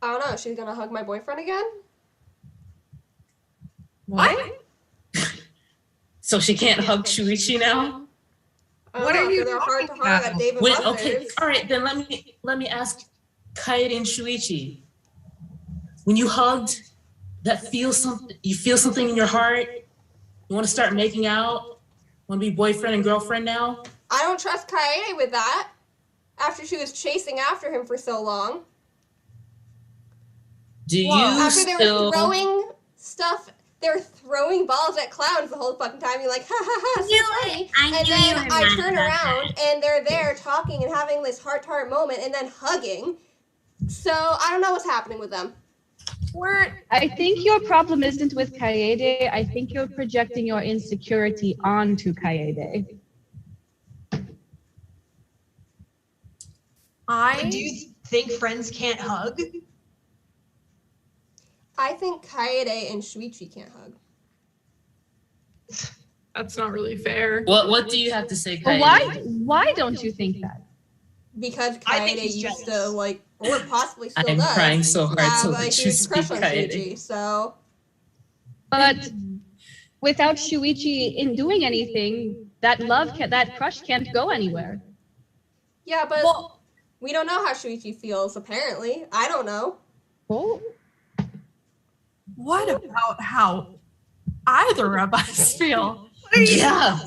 I don't know. She's gonna hug my boyfriend again? What? So she can't hug Shuichi now? What are you talking about? At Dave and Wait, Buster's. okay, all right, then let me ask Kaede and Shuichi. When you hugged, you feel something in your heart? You want to start making out? Want to be boyfriend and girlfriend now? I don't trust Kaede with that. After she was chasing after him for so long. After they were throwing stuff, they were throwing balls at clowns the whole fucking time. You're like, ha ha ha, so funny. And then I turn around and they're there talking and having this heart-to-heart moment and then hugging. So I don't know what's happening with them. I think your problem isn't with Kaede. I think you're projecting your insecurity onto Kaede. Do you think friends can't hug? I think Kaede and Shuichi can't hug. That's not really fair. What do you have to say, Kaede? Why don't you think that? Because Kaede used to like, or possibly still I'm does. trying so hard have to a let you huge speak, crush on Kaede. Shuichi, so. But without Shuichi in doing anything, that crush can't go anywhere. Yeah, but we don't know how Shuichi feels, apparently. I don't know. Oh. What about how either of us feel? Yeah.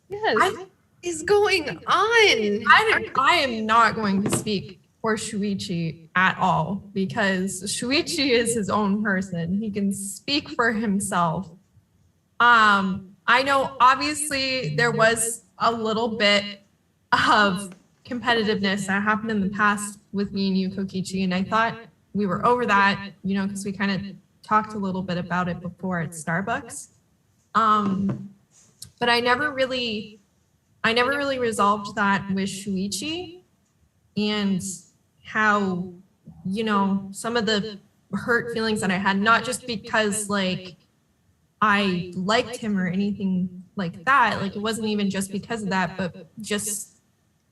Yes. What is going on? I am not going to speak for Shuichi at all because Shuichi is his own person. He can speak for himself. I know obviously there was a little bit of competitiveness that happened in the past with me and you, Kokichi, and I thought we were over that, because we kind of talked a little bit about it before at Starbucks. But I never really resolved that with Shuichi and how, some of the hurt feelings that I had, not just because like I liked him or anything like that. Like it wasn't even just because of that, but just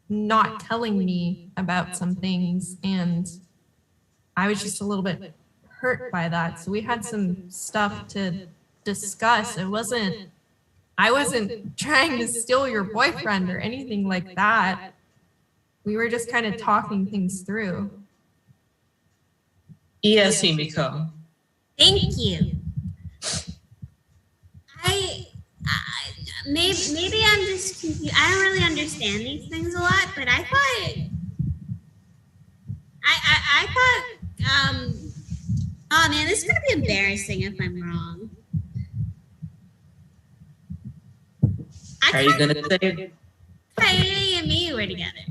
not telling me about some things. And I was just a little bit hurt by that. So we had some stuff to discuss. I wasn't trying to steal your boyfriend or anything like that. We were just kind of talking things through. Yes, Himiko. Thank you. Maybe I'm just confused. I don't really understand these things a lot, but I thought, oh man, this is gonna be embarrassing if I'm wrong. Are you gonna say it? Kaede and me were together.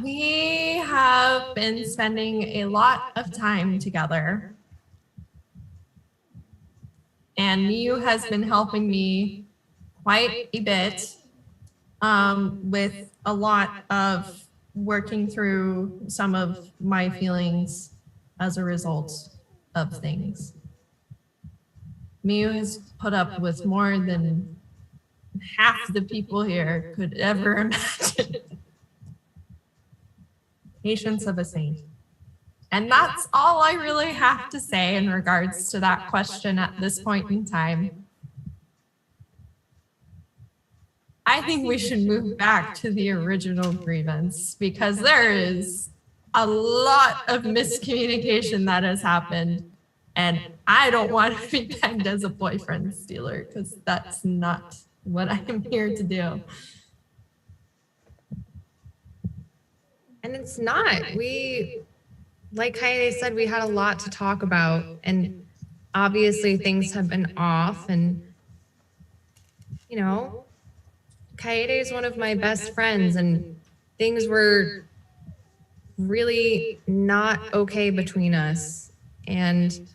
We have been spending a lot of time together. And Miyu has been helping me quite a bit with a lot of working through some of my feelings as a result of things. Miyu has put up with more than half the people here could ever imagine. Patience of a saint. And that's all I really have to say in regards to that question at this point in time. I think we should move back to the original grievance because there is a lot of miscommunication that has happened. And I don't want to be pegged as a boyfriend stealer because that's not what I am here to do. And it's not. Like Kaede said, we had a lot to talk about. And obviously things have been off. And, Kaede is one of my best friends. And things were really not okay between us. And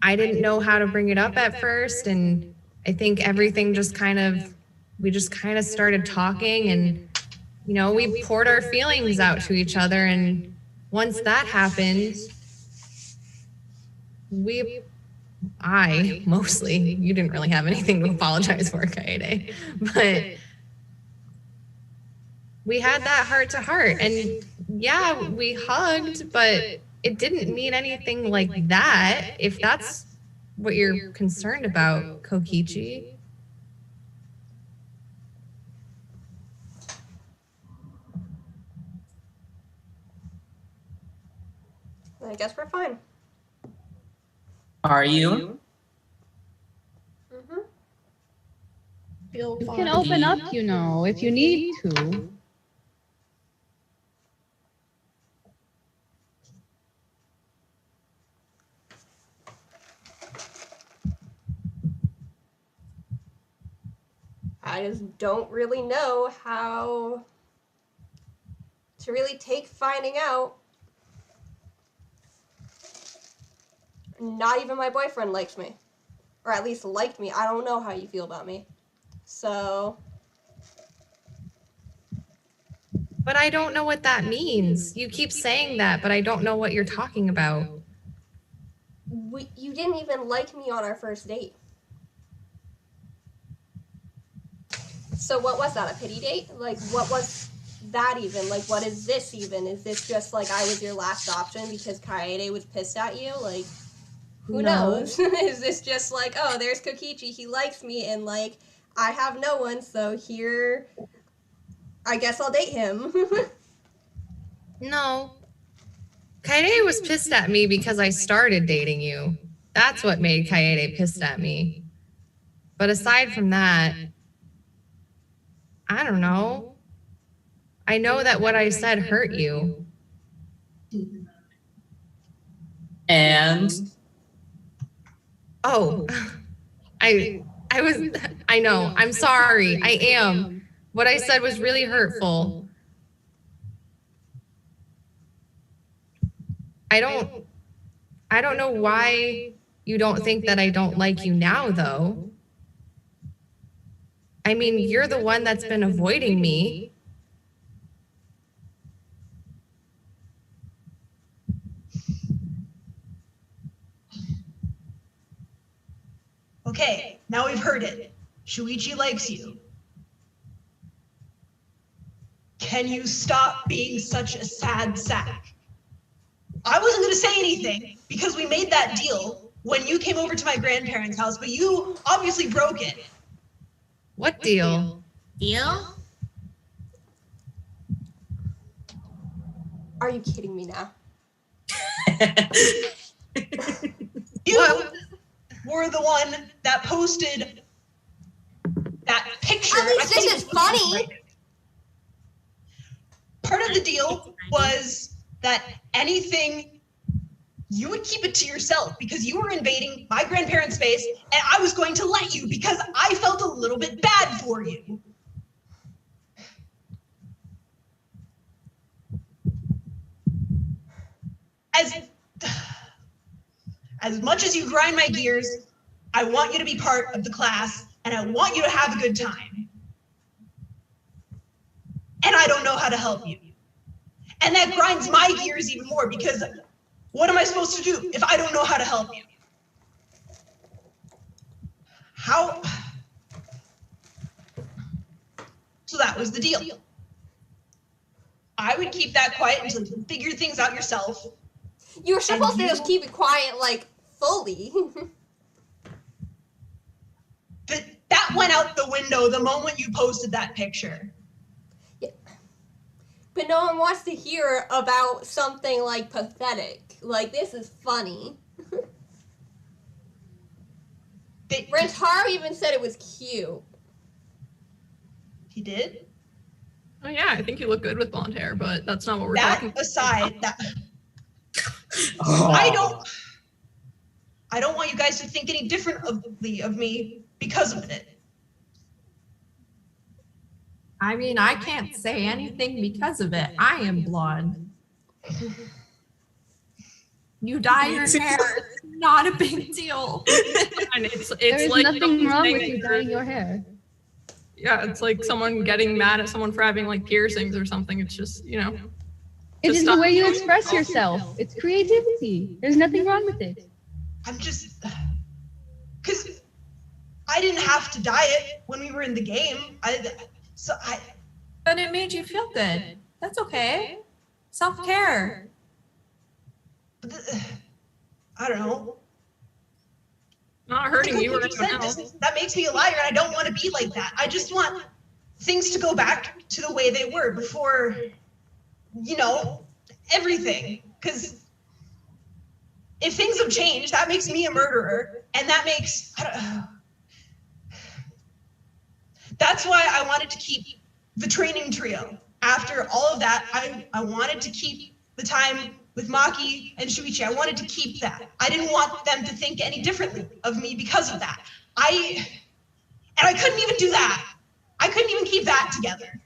I didn't know how to bring it up at first. And I think everything we just kind of started talking and we poured our feelings out to each other. And once that happened, we I mostly, you didn't really have anything to apologize for, Kaede, but we had that heart to heart, and yeah, we hugged, but it didn't mean anything like that, if that's what you're concerned about, Kokichi. I guess we're fine. Are you? Mm-hmm. Feel You fine. can open up, you know, if you need to. I just don't really know how to really take finding out. Not even my boyfriend likes me. Or at least liked me. I don't know how you feel about me. So... But I don't know what that means. You keep saying that, but I don't know what you're talking about. You didn't even like me on our first date. So what was that, a pity date? Like, what was that even? Like, what is this even? Is this just like I was your last option because Kaede was pissed at you? Like, who knows? Is this just like, oh, there's Kokichi, he likes me, and like, I have no one, so here, I guess I'll date him. No. Kaede was pissed at me because I started dating you. That's what made Kaede pissed at me. But aside from that, I don't know. I know that what I said hurt you. And Oh, I know. I'm sorry. I am. What I said was really hurtful. I don't know why you don't think that I don't like you now, though. I mean, you're the one that's been avoiding me. Okay, now we've heard it. Shuichi likes you. Can you stop being such a sad sack? I wasn't gonna say anything because we made that deal when you came over to my grandparents' house, but you obviously broke it. What deal? Deal? Are you kidding me now? You were the one that posted that picture. At least this is funny. Part of the deal was that anything, you would keep it to yourself because you were invading my grandparents' space and I was going to let you because I felt a little bit bad for you. As much as you grind my gears, I want you to be part of the class and I want you to have a good time. And I don't know how to help you. And that grinds my gears even more because what am I supposed to do if I don't know how to help you? How? So that was the deal. I would keep that quiet until you figure things out yourself. You were supposed to just keep it quiet, like, fully. That went out the window the moment you posted that picture. Yeah. But no one wants to hear about something, like, pathetic. Like, this is funny. Rantaro even said it was cute. He did? Oh yeah, I think you look good with blonde hair, but that's not what we're talking about. That aside, oh. I don't want you guys to think any differently of me because of it. I mean, I can't say anything because of it. I am blonde. You dye your hair, it's not a big deal. And it's There's like nothing wrong with you dyeing your hair. Yeah, it's like someone getting mad at someone for having like piercings or something. It's just, you know. It just is the way you express yourself. It's creativity. There's nothing wrong with it. I'm just, because I didn't have to diet when we were in the game. But it made you feel good. That's okay. Self-care. I don't know. Not hurting you or Like anyone else. that makes me a liar, and I don't want to be like that. I just want things to go back to the way they were before, you know, everything. Because if things have changed, that makes me a murderer, and that makes... That's why I wanted to keep the training trio. After all of that, I wanted to keep the time with Maki and Shuichi. I wanted to keep that. I didn't want them to think any differently of me because of that. And I couldn't even do that. I couldn't even keep that together.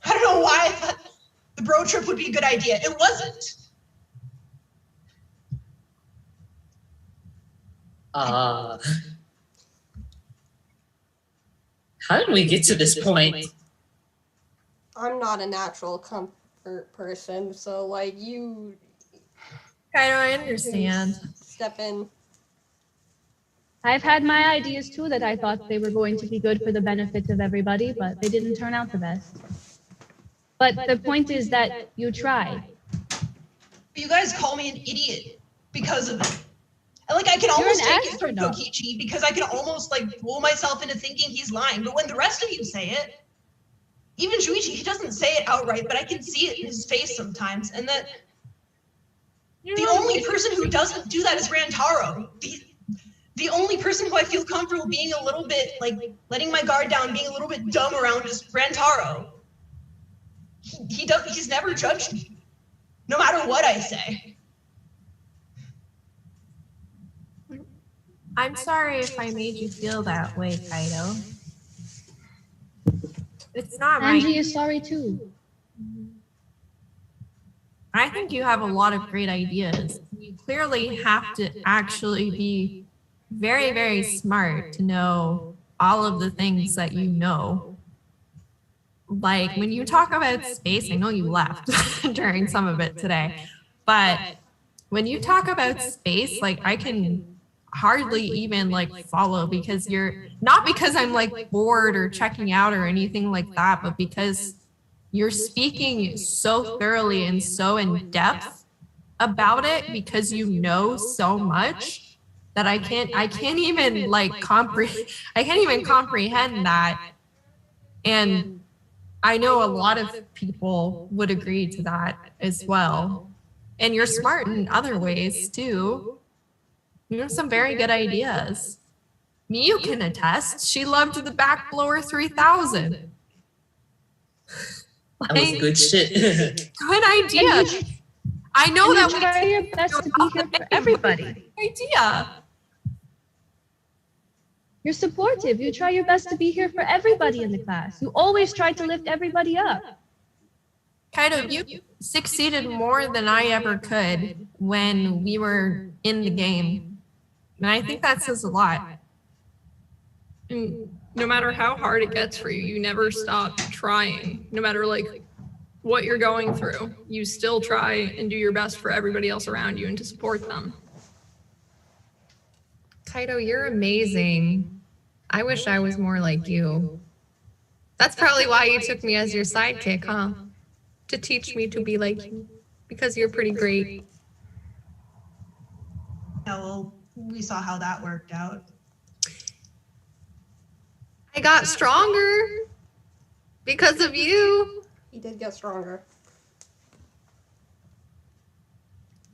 I don't know why I thought the bro trip would be a good idea. It wasn't. How did we get to this point? I'm not a natural comfort person, so like you. I understand. Step in. I've had my ideas too that I thought they were going to be good for the benefit of everybody, but they didn't turn out the best. But the point is that you tried. You guys call me an idiot because of it. And like I can almost take it from astronaut. Kokichi because I can almost like fool myself into thinking he's lying. But when the rest of you say it, even Shuichi, he doesn't say it outright, but I can see it in his face sometimes. And that the only person who doesn't do that is Rantaro. The only person who I feel comfortable being a little bit like letting my guard down, being a little bit dumb around is Rantaro. He's never judged me, no matter what I say. I'm sorry if I made you feel that way, Kaito. It's not right. Angie is sorry too. I think you have a lot of great ideas. You clearly have to actually be very, very smart to know all of the things that you know. Like when you talk about space, I know you left during some of it today, but when you talk about space, like I can hardly even like follow because you're not because I'm like bored or checking out or anything like that, but because you're speaking so thoroughly and so in depth about it because you know so much that I can't even like comprehend that. And I know a lot of people would agree to that as well. And you're smart in other ways too. You have some very good ideas. Miyu can attest. She loved the Backblower 3000. That was good shit. Good idea. I know that you try your best to be here for everybody. Idea. You're supportive. You try your best to be here for everybody in the class. You always try to lift everybody up. Kaito, you succeeded more than I ever could when we were in the game. And I think that says a lot. And no matter how hard it gets for you, you never stop trying. No matter like what you're going through, you still try and do your best for everybody else around you and to support them. Kaito, you're amazing. I wish I was more like you. That's probably why you took me as your sidekick, huh? To teach me to be like you, because you're pretty great. Yeah, well, we saw how that worked out. I got stronger because of you. He did get stronger.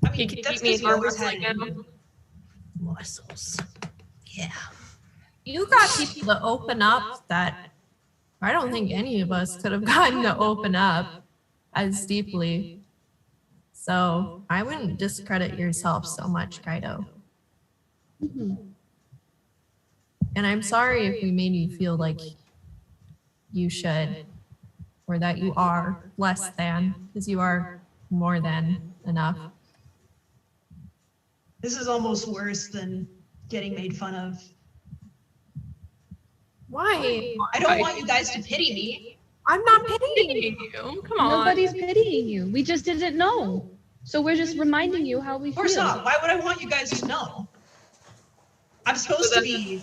I mean, You can that's keep me because in you armor always had like that. Muscles. Yeah. You got people to open up that I don't think any of us could have gotten to open up as deeply. So I wouldn't discredit yourself so much, Kaito. And I'm sorry if we made you feel like you should, or that you are less than, because you are more than enough. This is almost worse than getting made fun of. Why? I don't want you guys to pity me. I'm not pitying you. You. Come on. Nobody's pitying you. We just didn't know. So we're just reminding you how we Of course feel. not. Why would I want you guys to know? I'm supposed to be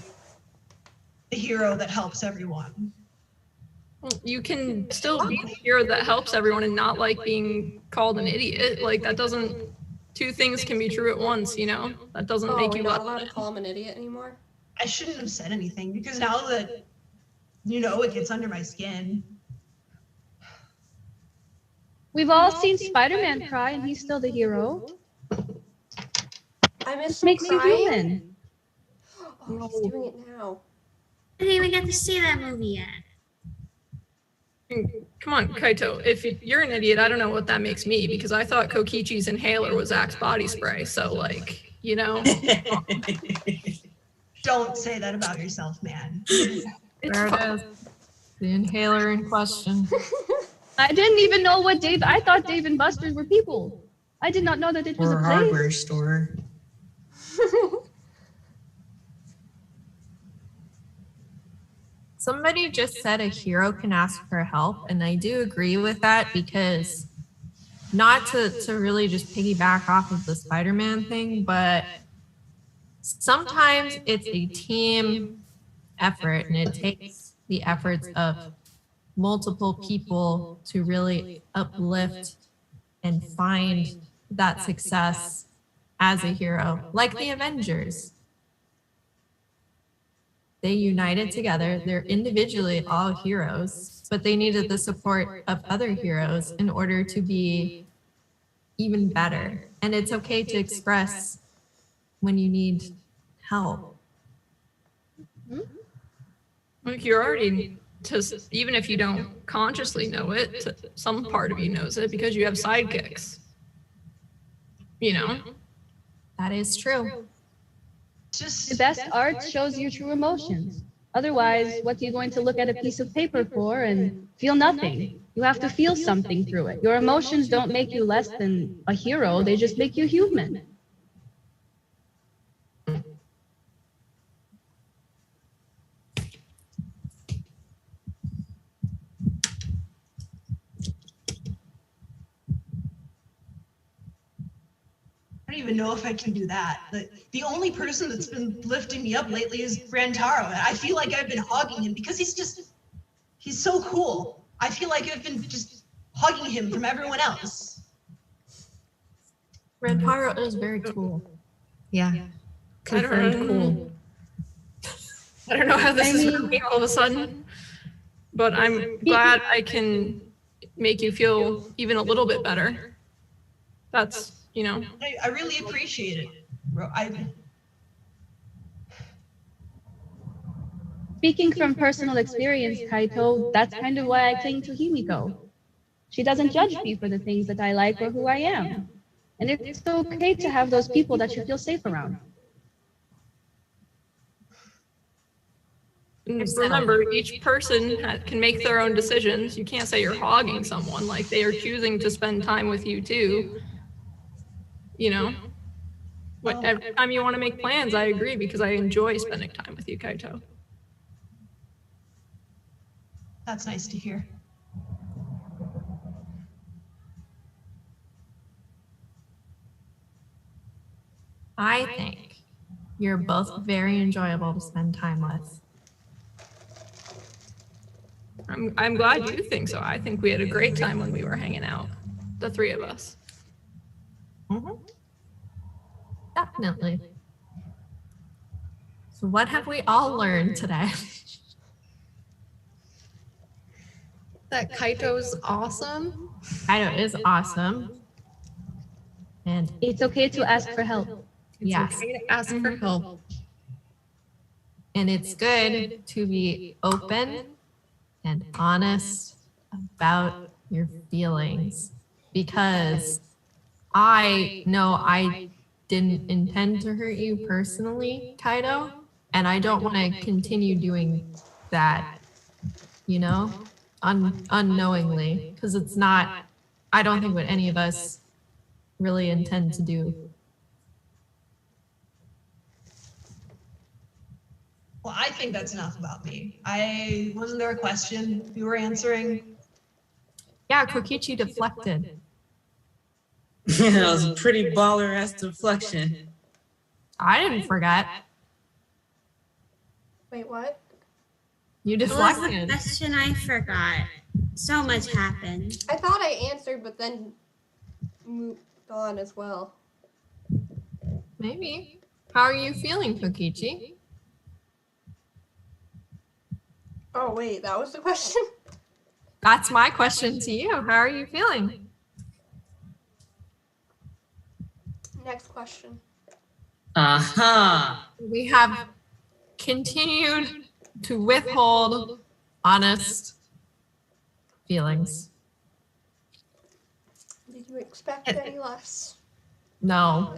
the hero that helps everyone. You can still be the hero that helps everyone and not like being called an idiot. Like that doesn't, two things can be true at once, you know? That doesn't make we're you not allowed to call him an idiot anymore? I shouldn't have said anything because now that, you know, it gets under my skin. We've all seen Spider-Man cry, and he's still the hero. I miss This makes you crying. human. Oh, he's doing it now. I didn't even get to see that movie yet. Come on, Kaito. If you're an idiot, I don't know what that makes me, because I thought Kokichi's inhaler was Axe body spray. So, like, you know. Don't say that about yourself, man. There it is. The inhaler in question. I didn't even know what I thought Dave and Buster's were people. I did not know that it was Or a a place. hardware store. Somebody just said a hero can ask for help, and I do agree with that, because not to really just piggyback off of the Spider-Man thing, but sometimes it's a team effort, and it takes the efforts of multiple people to really uplift and find that success as a hero, like the Avengers. They united together. They're individually all heroes, but they needed the support of other heroes in order to be even better. And it's okay to express when you need help. Like you're already, even if you don't consciously know it, some part of you knows it because you have sidekicks. You know? That is true. The best art shows your true emotions. Otherwise, what are you going to look at a piece of paper for and feel nothing? You have to feel something through it. Your emotions don't make you less than a hero, they just make you human. I don't even know if I can do that. The only person that's been lifting me up lately is Rantaro. And I feel like I've been hogging him because he's so cool. I feel like I've been just hugging him from everyone else. Rantaro is very cool. Yeah. Confirmed cool. I don't know how this is happening all of a sudden, but I'm glad I can make you feel even a little bit better. That's, you know. I really appreciate it. Speaking from personal experience, Kaito, that's kind of why I cling to Himiko. She doesn't judge me for the things that I like or who I am. And it's okay to have those people that you feel safe around. Remember, each person can make their own decisions. You can't say you're hogging someone. Like, they are choosing to spend time with you too. You know? Every time you want to make plans, I agree, because I enjoy spending time with you, Kaito. That's nice to hear. I think you're both very enjoyable to spend time with. I'm glad you think so. I think we had a great time when we were hanging out, the three of us. Mm-hmm. Definitely. So what have we all learned today? That Kaito's awesome. Kaito is awesome. And it's okay to ask for help. Yes. Okay to ask for help. And it's good to be open and honest about your feelings, because I know I didn't intend to hurt you personally, Kaito, and I don't want to continue doing that, you know, unknowingly, because it's not, I don't think what any of us really intend to do. Well, I think that's enough about me. Wasn't there a question you were answering? Yeah, Kokichi deflected. That was a pretty baller ass deflection. I didn't forget. Wait, what? You What was the deflected. question? I forgot. So much happened. I thought I answered, but then moved on as well. Maybe. How are you feeling, Kokichi? Oh, wait, that was the question? That's my question to you. How are you feeling? Next question. Aha. We have continued to withhold honest feelings. Did you expect any less? No,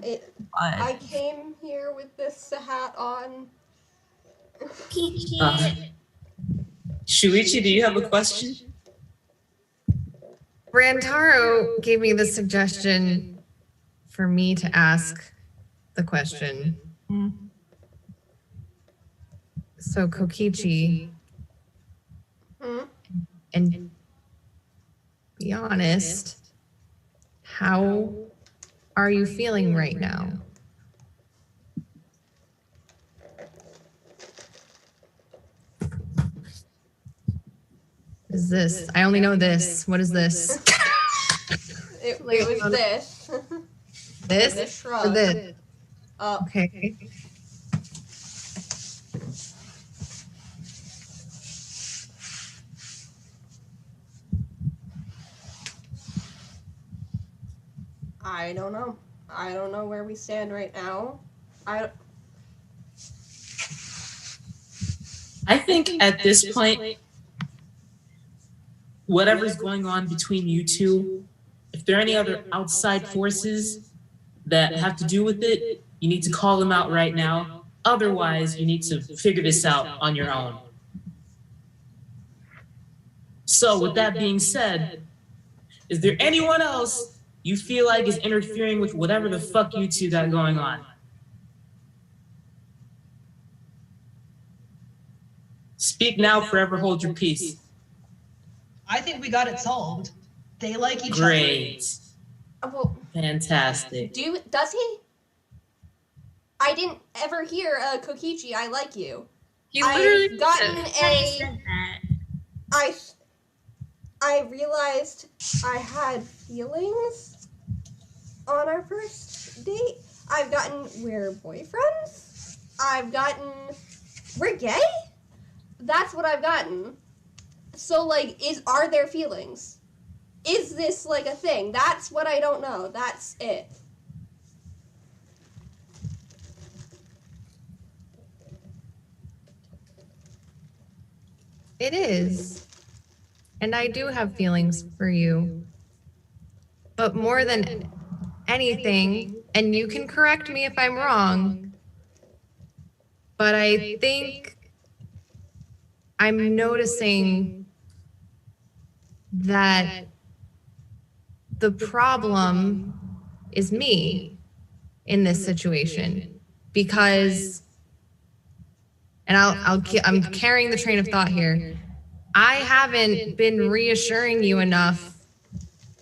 I but came here with this hat on. Kokichi. Shuichi, do you have a question? Rantaro gave me the suggestion for me to ask the question. So Kokichi, and be honest, how are you feeling right now? Is this? I only know this. What is this? It was this. This? This Or shrug. this? Up. Okay. I don't know. I don't know where we stand right now. I think at this point, whatever's going on between you two, if there are any other outside forces that have to do with it, you need to call them out right now. Otherwise, you need to figure this out on your own. So with that being said, is there anyone else you feel like is interfering with whatever the fuck you two got going on? Speak now, forever hold your peace. I think we got it solved. They like each other. Great. Well, Fantastic. does he? I didn't ever hear Kokichi, I like you. He literally I've gotten I said that. I realized I had feelings on our first date. I've gotten we're boyfriends. I've gotten we're gay. That's what I've gotten. So like, are there feelings? Is this like a thing? That's what I don't know. That's it. It is. And I do have feelings for you. But more than anything, and you can correct me if I'm wrong, but I think I'm noticing that the problem is me in this situation because, and I'm carrying the train of thought here. I haven't been reassuring you enough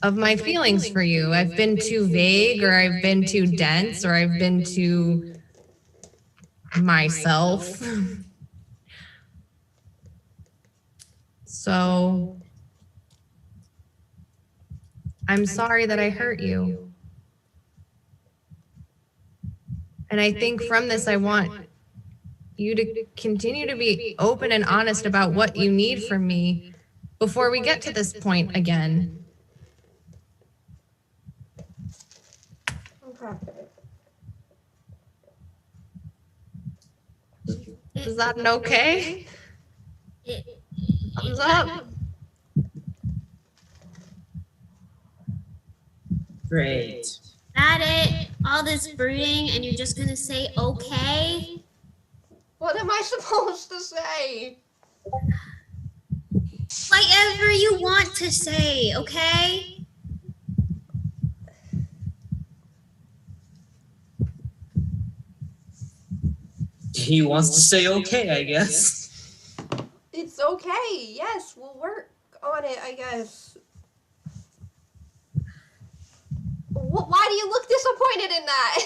of my feelings for you. I've been too vague, or I've been too dense, or I've been too myself. So I'm sorry that I hurt you. And I think from this, I want you to continue to be open and honest about what you need from me before we get to this point again. Okay. Is that an okay? Thumbs up. Great. That it? All this brooding and you're just gonna say okay? What am I supposed to say? Whatever you want to say, okay? He wants to say okay, I guess. It's okay. Yes, we'll work on it, I guess. Why do you look disappointed in that?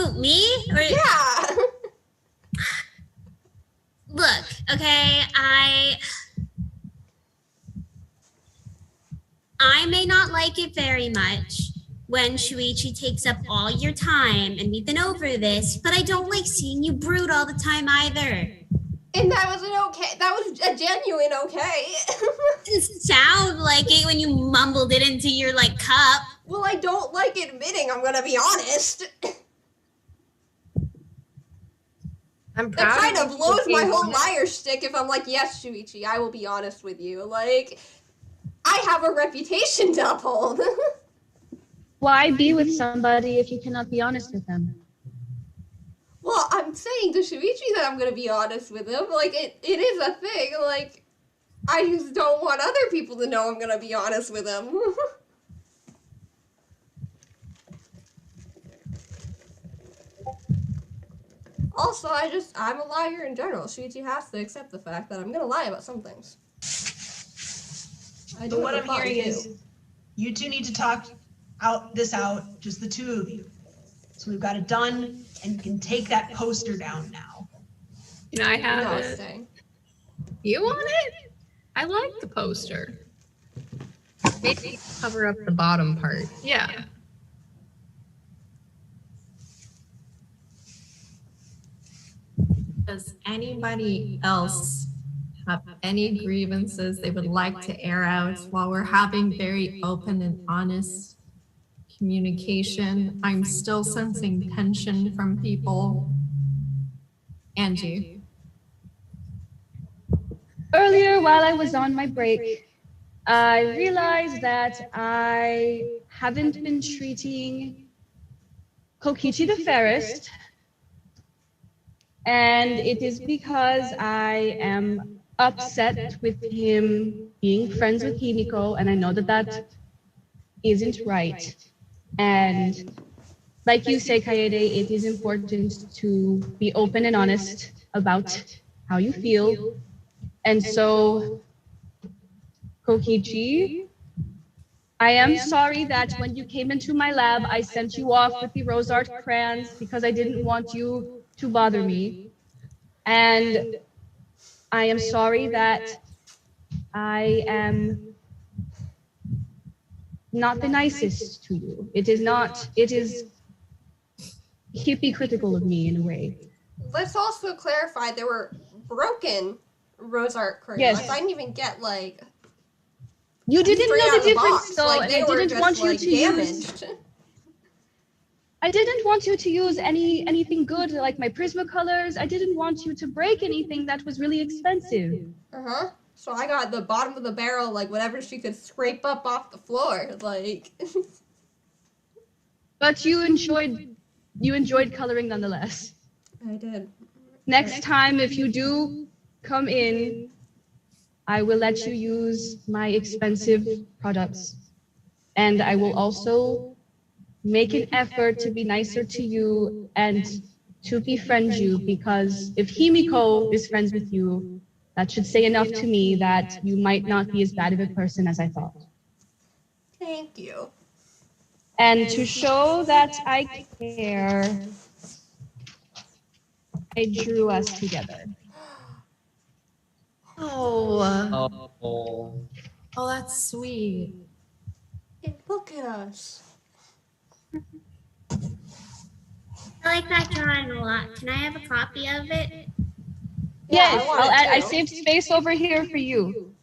Who, me? Or Yeah. look, okay, I may not like it very much when Shuichi takes up all your time, and we've been over this, but I don't like seeing you brood all the time either. And that was a genuine okay. It didn't sound like it when you mumbled it into your, like, cup. Well, I don't like admitting, I'm gonna be honest. I'm That proud kind of you blows for my being whole honest. liar shtick if I'm like, yes, Shuichi, I will be honest with you. Like, I have a reputation to uphold. Why be with somebody if you cannot be honest with them? Well, I'm saying to Shuichi that I'm gonna be honest with him. Like, it is a thing. Like, I just don't want other people to know I'm gonna be honest with him. Also, I'm a liar in general. Shuichi has to accept the fact that I'm gonna lie about some things. I do But what have I'm a thought, hearing too. is you two need to talk out, just the two of you. So we've got it done, and you can take that poster down now. Can I have No, it? stay. You want it? I like the poster. Maybe cover up the bottom part. Yeah. Does anybody else have any grievances they would like to air out while we're having very open and honest communication? I'm still sensing tension from people. Angie. Earlier, while I was on my break, I realized that I haven't been treating Kokichi the fairest, and it is because I am upset with him being friends with Himiko, and I know that that isn't right. And like you say, Kaede, it is important to be open and honest about how you feel. And so, Kokichi, I am sorry that when you came into my lab, I sent you off with the rose art crayons because I didn't want you to bother me. And I am sorry that I am not the nicest to you. It is hypocritical of me in a way. Let's also clarify there were broken rose art crayons. Yes. I didn't even get like You didn't three know out the of the difference box. though, Like and they I were didn't just want you like to use damaged. I didn't want you to use anything good like my Prismacolors. I didn't want you to break anything that was really expensive. Uh-huh. So I got the bottom of the barrel, like whatever she could scrape up off the floor. Like But you enjoyed coloring nonetheless. I did. Next time if you do come in, I will let you use my expensive products. And I will also make an effort to be nicer to you and to befriend you, because if Himiko is friends with you, that should say enough to me that you might not be as bad of a person as I thought. Thank you. And to show that I care, I drew us together. Oh, Oh, that's sweet. Hey, look at us. I like that drawing a lot. Can I have a copy of it? Yes, I want it I too. saved space over here for you.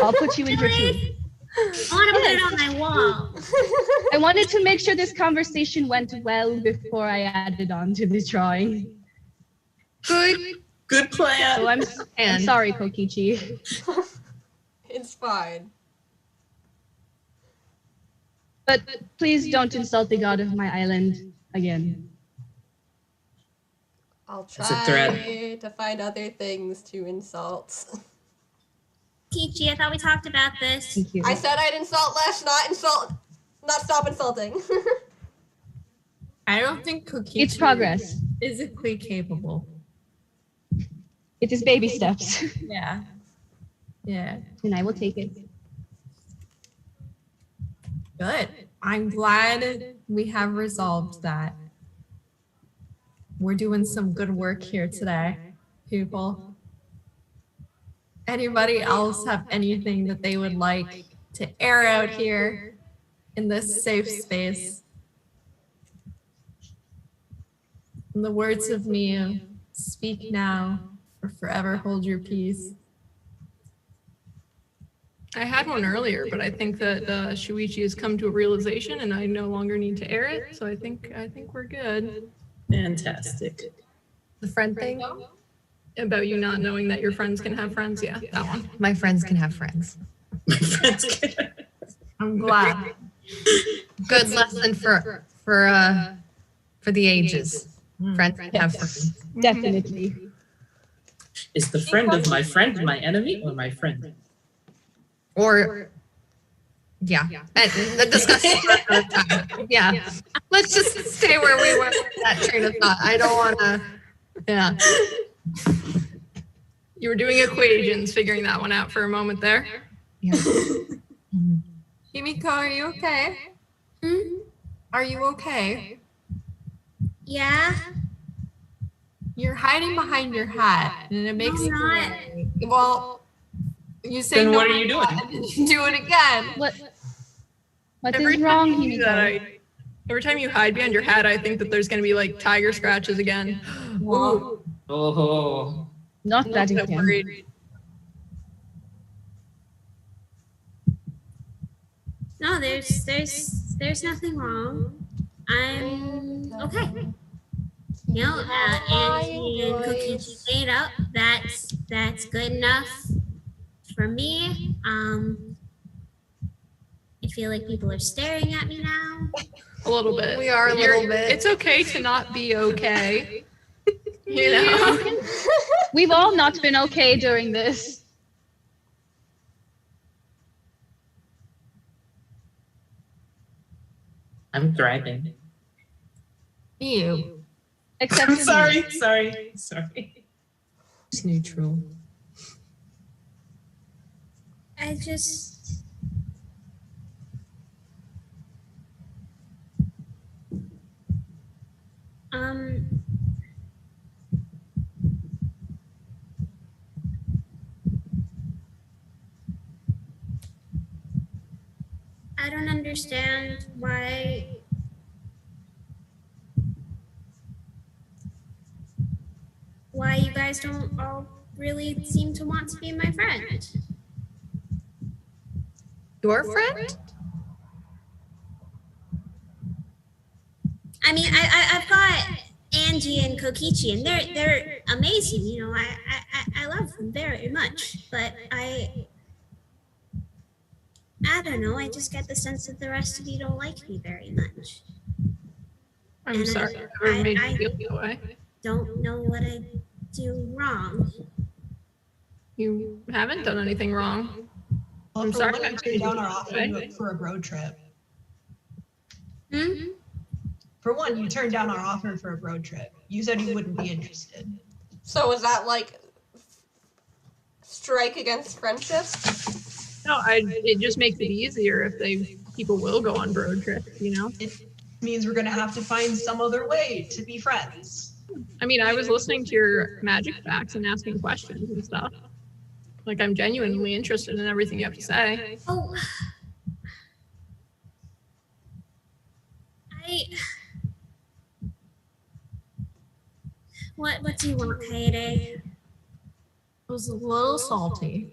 I'll put you in here too. Really? I want to put it on my wall. I wanted to make sure this conversation went well before I added on to this drawing. Good plan. So I'm sorry, Kokichi. It's fine. But please don't insult the god of my island again. I'll That's a threat. try to find other things to insult. Kichi, I thought we talked about this. Thank you. I said I'd insult less, not stop insulting. I don't think Kokichi It's progress. is physically capable. It is baby steps. Yeah. Yeah. And I will take it. Good. I'm glad we have resolved that. We're doing some good work here today, people. Anybody else have anything that they would like to air out here in this safe space? In the words of Mia, speak now or forever hold your peace. I had one earlier, but I think that Shuichi has come to a realization, and I no longer need to air it. So I think we're good. Fantastic. The friend thing? About you not knowing that your friends can have friends. Yeah, that one. My friends can have friends. My friends can. I'm glad. Good lesson for the ages. Friends can have friends. Definitely. Is the friend of my friend my enemy or my friend? Or yeah, and the discussion for another time. Yeah, let's just stay where we were with that train of thought. I don't want to. Yeah. You were doing equations, figuring that one out for a moment there. Yeah. Himiko, are you okay? Are you okay? Yeah. You're hiding behind your hat, and it makes I'm not. well. You say Then no, what are you doing? and then you do it again. What Every is wrong, time you do that, Himiko? every time you hide behind your hat, I think that there's going to be like tiger scratches again. Whoa. Oh. Not that I'm again. worried. No, there's nothing wrong. I'm okay. You know, Angie and Kokichi made up. That's good enough for me. I feel like people are staring at me now. A little bit. We are a little bit. It's okay to not be okay. You know? We've all not been okay during this. I'm thriving. You. Except I'm for me. sorry. It's neutral. I just I don't understand why you guys don't all really seem to want to be my friend. Your friend? I mean, I've got Angie and Kokichi, and they're amazing. You know, I love them very much, but I don't know. I just get the sense that the rest of you don't like me very much. I'm And sorry. I- I never made I- you feel that way. Don't know what I do wrong. You haven't done anything wrong. Well, I'm for sorry one, I you made turned you down feel our that offer way. for a road trip. Hmm? For one, you turned down our offer for a road trip. You said you wouldn't be interested. So was that like strike against friendship? No, it just makes it easier if people will go on road trips, you know? It means we're gonna have to find some other way to be friends. I mean, I was listening to your magic facts and asking questions and stuff. Like, I'm genuinely interested in everything you have to say. Oh. What do you want, Kaede? I was a little salty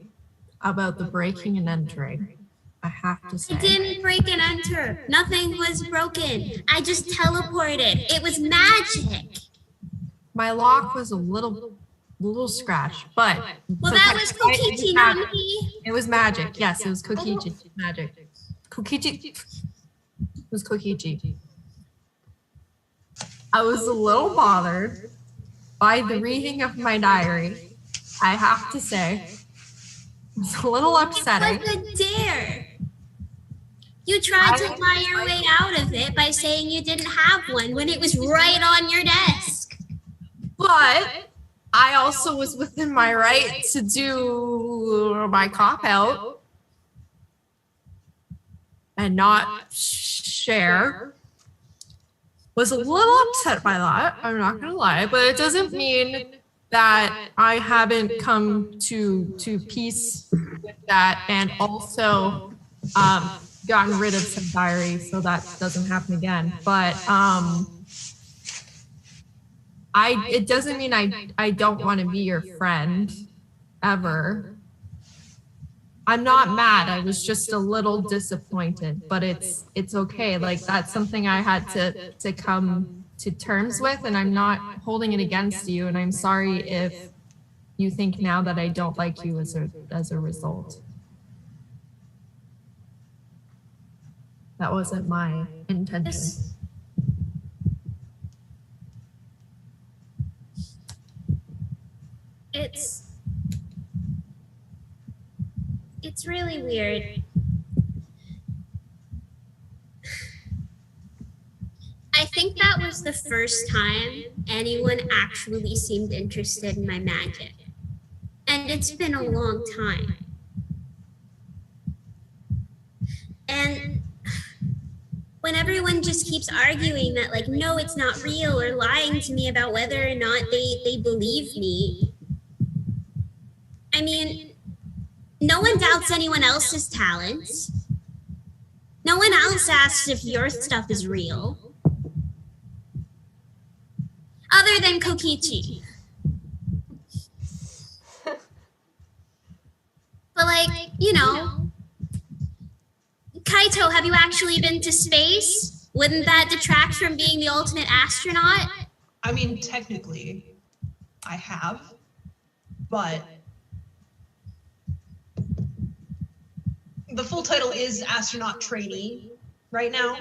about the breaking and entering. I have to I say. didn't break and enter. Nothing was broken. I just teleported. It was magic. My lock was a little scratched, but Well, that was Kokichi, not me. it was magic. Yes, it was Kokichi. Magic. Kokichi. It was Kokichi. I was a little bothered by the reading of my diary. I have to say, it was a little upsetting. It was a dare. You tried to lie your way out of it by saying you didn't have one when it was right on your desk. But I also was within my right to do my cop out and not share. was a little upset by that. I'm not gonna lie, but it doesn't mean that I haven't come to peace with that, and also gotten rid of some diaries so that doesn't happen again. But it doesn't mean I don't want to be your friend ever. I'm not mad. I was just a little disappointed, but it's okay. Like, that's something I had to come to terms with, and I'm not holding it against you. And I'm sorry if you think now that I don't like you as a result. That wasn't my intention. It's really weird. I think that was the first time anyone actually seemed interested in my magic. And it's been a long time. And when everyone just keeps arguing that, like, no, it's not real, or lying to me about whether or not they believe me. I mean, no one doubts anyone else's talents. No one else asks if your stuff is real. Other than Kokichi. But, like, you know, Kaito, have you actually been to space? Wouldn't that detract from being the ultimate astronaut? I mean, technically, I have, but the full title is astronaut trainee right now.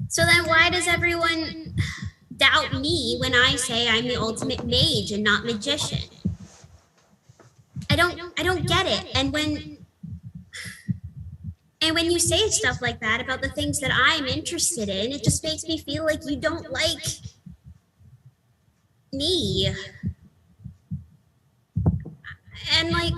So then why does everyone doubt me when I say I'm the ultimate mage and not magician? I don't get it. And when you say stuff like that about the things that I'm interested in, it just makes me feel like you don't like me. And like,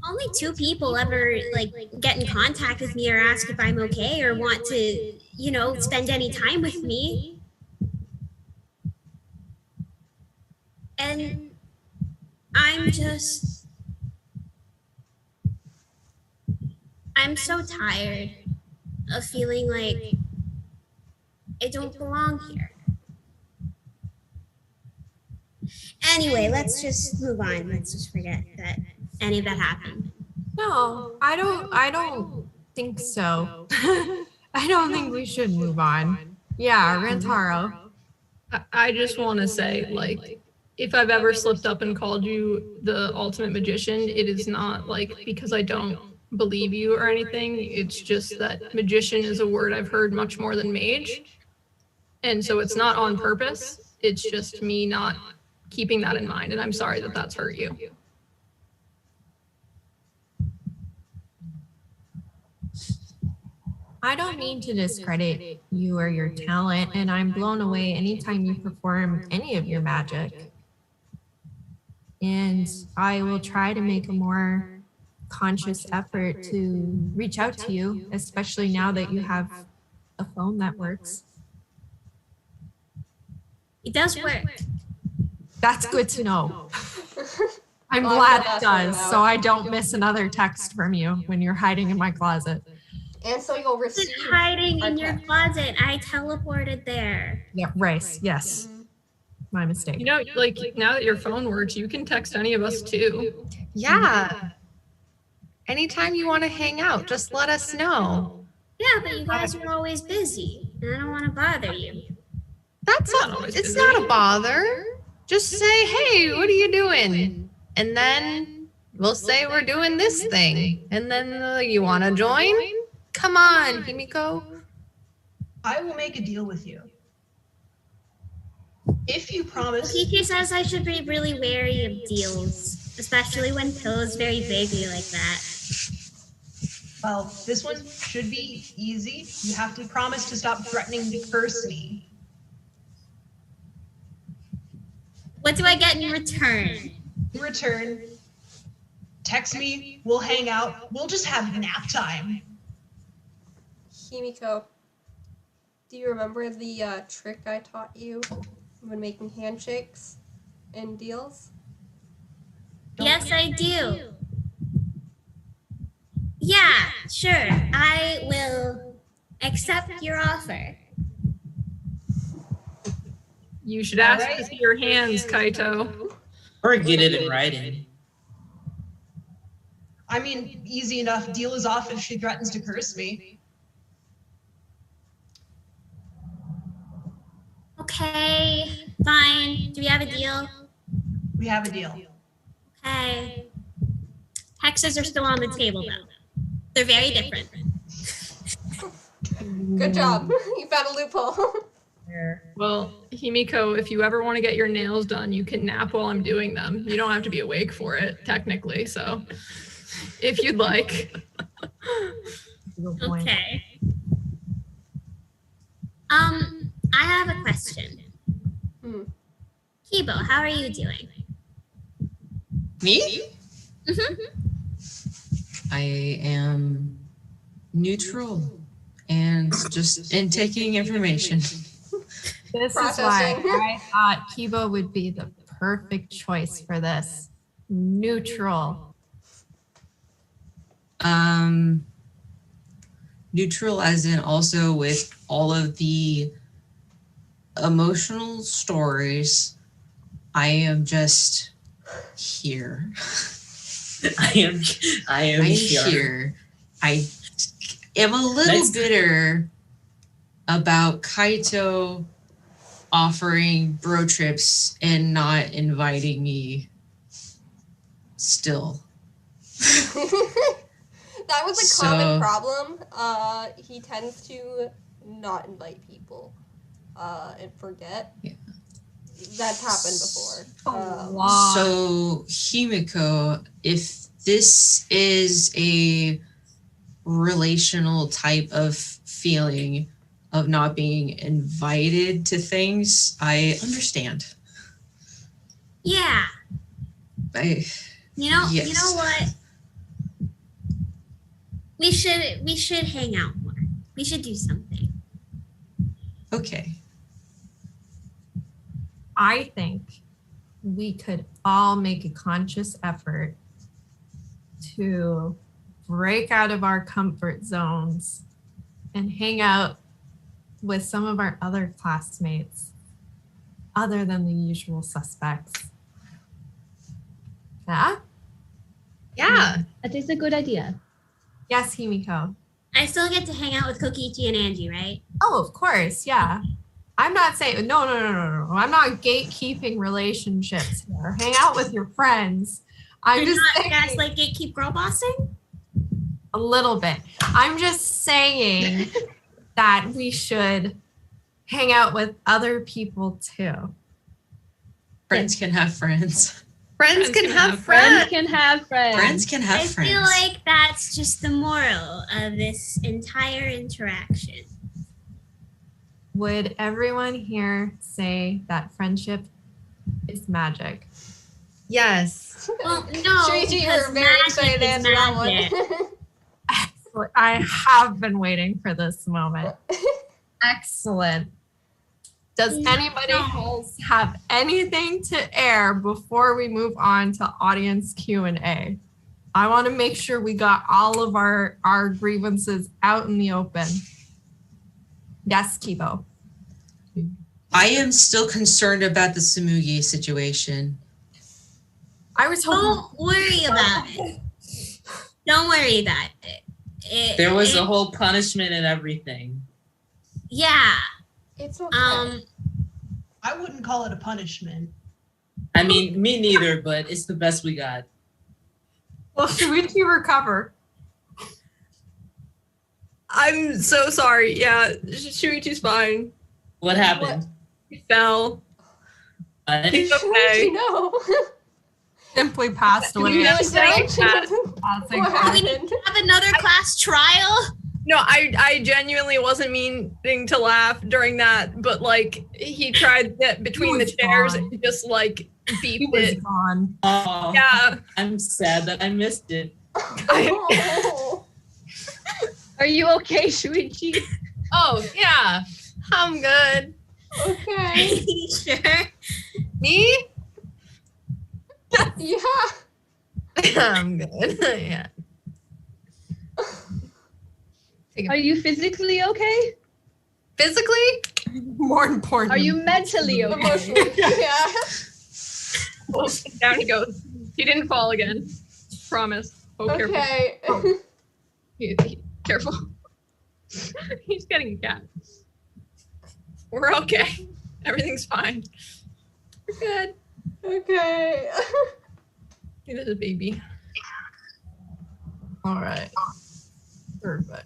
only 2 people ever like get in contact with me or ask if I'm okay or want to, you know, spend any time with me. And I'm so tired of feeling like I don't belong here. Anyway, let's just move on. Let's just forget that any of that happened. No, I don't think so. I don't think we should move on. Yeah, Rantaro. I just want to say, like, if I've ever slipped up and called you the ultimate magician, it is not like because I don't believe you or anything. It's just that magician is a word I've heard much more than mage. And so it's not on purpose. It's just me not keeping that in mind. And I'm sorry that that's hurt you. I don't mean to discredit you or your talent, and I'm blown away anytime you perform any of your magic. And I will try to make a more conscious effort to reach out to you, especially now that you have a phone that works. It does work. That's good to know. I'm glad it does, so I don't miss another text from you when you're hiding in my closet. And so you'll receive. Hiding in your closet. I teleported there. Yeah, right. Yes. My mistake. You know, like, now that your phone works, you can text any of us too. Yeah. Anytime you want to hang out, just let us know. Yeah, but you guys are always busy, and I don't want to bother you. That's not, it's not a bother. Just say, hey, what are you doing? And then we'll say we're doing this thing. And then you want to join? Come on, Himiko. I will make a deal with you. If you promise. Kokichi says I should be really wary of deals, especially when Pillow's very vaguely like that. Well, this one should be easy. You have to promise to stop threatening to curse me. What do I get in return? In return, text me, we'll hang out, we'll just have nap time. Himiko, do you remember the trick I taught you when making handshakes and deals? Yes, I do. Yeah, sure. I will accept your offer. You should ask to see your hands, Kaito. Or get it in writing. I mean, easy enough. Deal is off if she threatens to curse me. Okay, fine. Do we have a deal? We have a deal. Okay. Hexes are still on the table, though. They're very different. Good job. You found a loophole. Well, Himiko, if you ever want to get your nails done, you can nap while I'm doing them. You don't have to be awake for it, technically. So, if you'd like. Okay. I have a question. Kibo, how are you doing? Me? Mm-hmm. I am neutral and just in taking information. This is why I thought Kibo would be the perfect choice for this. Neutral. Neutral as in also with all of the emotional stories. I am just here. I am here. I am a little bitter about Kaito offering bro trips and not inviting me still. That was a common problem. He tends to not invite people and forget. Yeah. That's happened before. So, Himiko, if this is a relational type of feeling of not being invited to things, I understand. Yeah. You know what? We should hang out more. We should do something. Okay. I think we could all make a conscious effort to break out of our comfort zones and hang out with some of our other classmates other than the usual suspects. Yeah? Yeah, that is a good idea. Yes, Himiko. I still get to hang out with Kokichi and Angie, right? Oh, of course, yeah. I'm not saying, no. I'm not gatekeeping relationships here. Hang out with your friends. I'm You're just not saying, gaslight gatekeep girl bossing? a little bit. I'm just saying that we should hang out with other people too. Friends can have friends. Friends can have Friends friends. can have friends. Friends can have I friends. feel like that's just the moral of this entire interaction. Would everyone here say that friendship is magic? Yes. Well, no, Shuichi, because you're very magic excited to is answer that magic. one. I have been waiting for this moment. Excellent. Does anybody else have anything to air before we move on to audience Q&A? I want to make sure we got all of our grievances out in the open. Yes, Kibo. I am still concerned about the Samugi situation. I was hoping. Don't worry about it. Don't worry about it. There was a whole punishment and everything. Yeah. It's okay. I wouldn't call it a punishment. I mean, me neither, but it's the best we got. Well, Shuichi recover. I'm so sorry. Yeah, Shuichi's fine. What happened? He fell. He's okay. You know. Simply passed away. You know, Just saying. Passing What away. Do we happened? have another class trial? No, I genuinely wasn't meaning to laugh during that, but like he tried to get between the chairs and just like beeped it. Gone. Oh, Yeah. I'm sad that I missed it. Are you okay, Shuichi? Oh, yeah. I'm good. Okay. Sure. Me? Yeah. I'm good. Yeah. Are you physically okay? Physically? More important. Are you mentally okay? Emotionally. Yeah. Oh, down he goes. He didn't fall again. Promise. Oh, careful. Okay. Careful. He's getting a cat. We're okay. Everything's fine. We're good. Okay. It is a baby. All right. Perfect.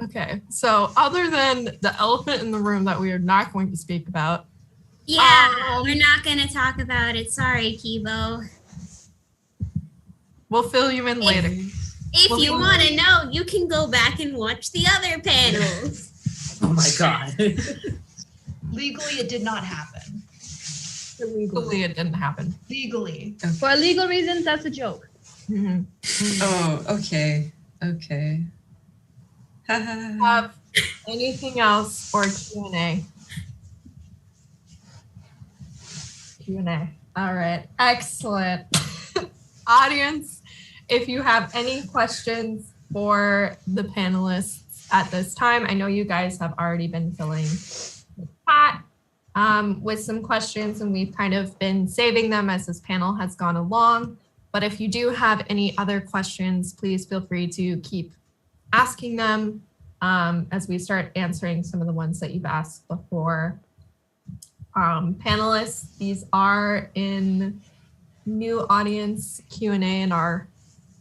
Okay, so other than the elephant in the room that we are not going to speak about, Yeah, we're not going to talk about it. Sorry, Kibo. we'll fill you in later. If you want to know, you can go back and watch the other panels. Oh my god. Legally, it did not happen. Legally, it didn't happen. Legally. For legal reasons, that's a joke. Mm-hmm. Oh, okay. Okay. Have anything else for Q&A? Q&A. All right. Excellent. Audience, if you have any questions for the panelists at this time, I know you guys have already been filling the chat with some questions, and we've kind of been saving them as this panel has gone along. But if you do have any other questions, please feel free to keep asking them as we start answering some of the ones that you've asked before. Panelists, these are in new audience Q&A in our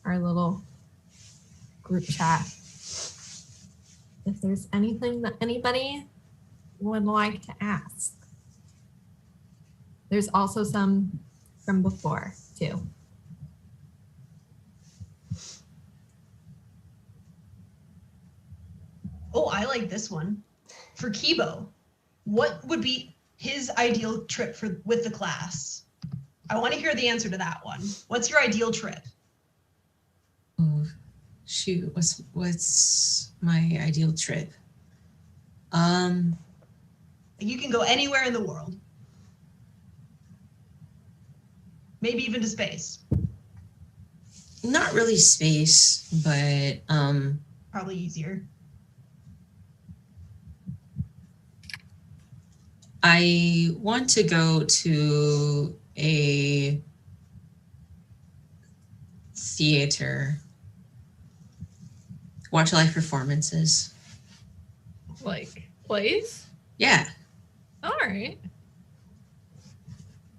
little group chat. If there's anything that anybody would like to ask. There's also some from before too. Oh, I like this one. For Kibo, what would be his ideal trip with the class? I want to hear the answer to that one. What's your ideal trip? Oh, shoot. What's my ideal trip? You can go anywhere in the world. Maybe even to space. Not really space, but Probably easier. I want to go to a theater, watch live performances. Like plays? Yeah, All right.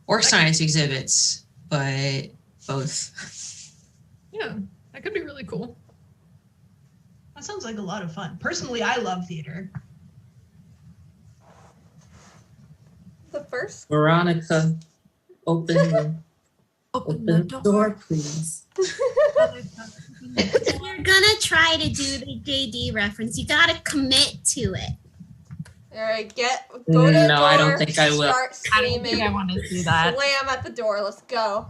or science exhibits, but both. Yeah, that could be really cool. That sounds like a lot of fun. Personally, I love theater. The first. Veronica, open the door, please. If you're gonna try to do the JD reference, you gotta commit to it. All right, go to the door. No, I don't think I will. Start I don't think I screaming. want to do that. Slam at the door. Let's go.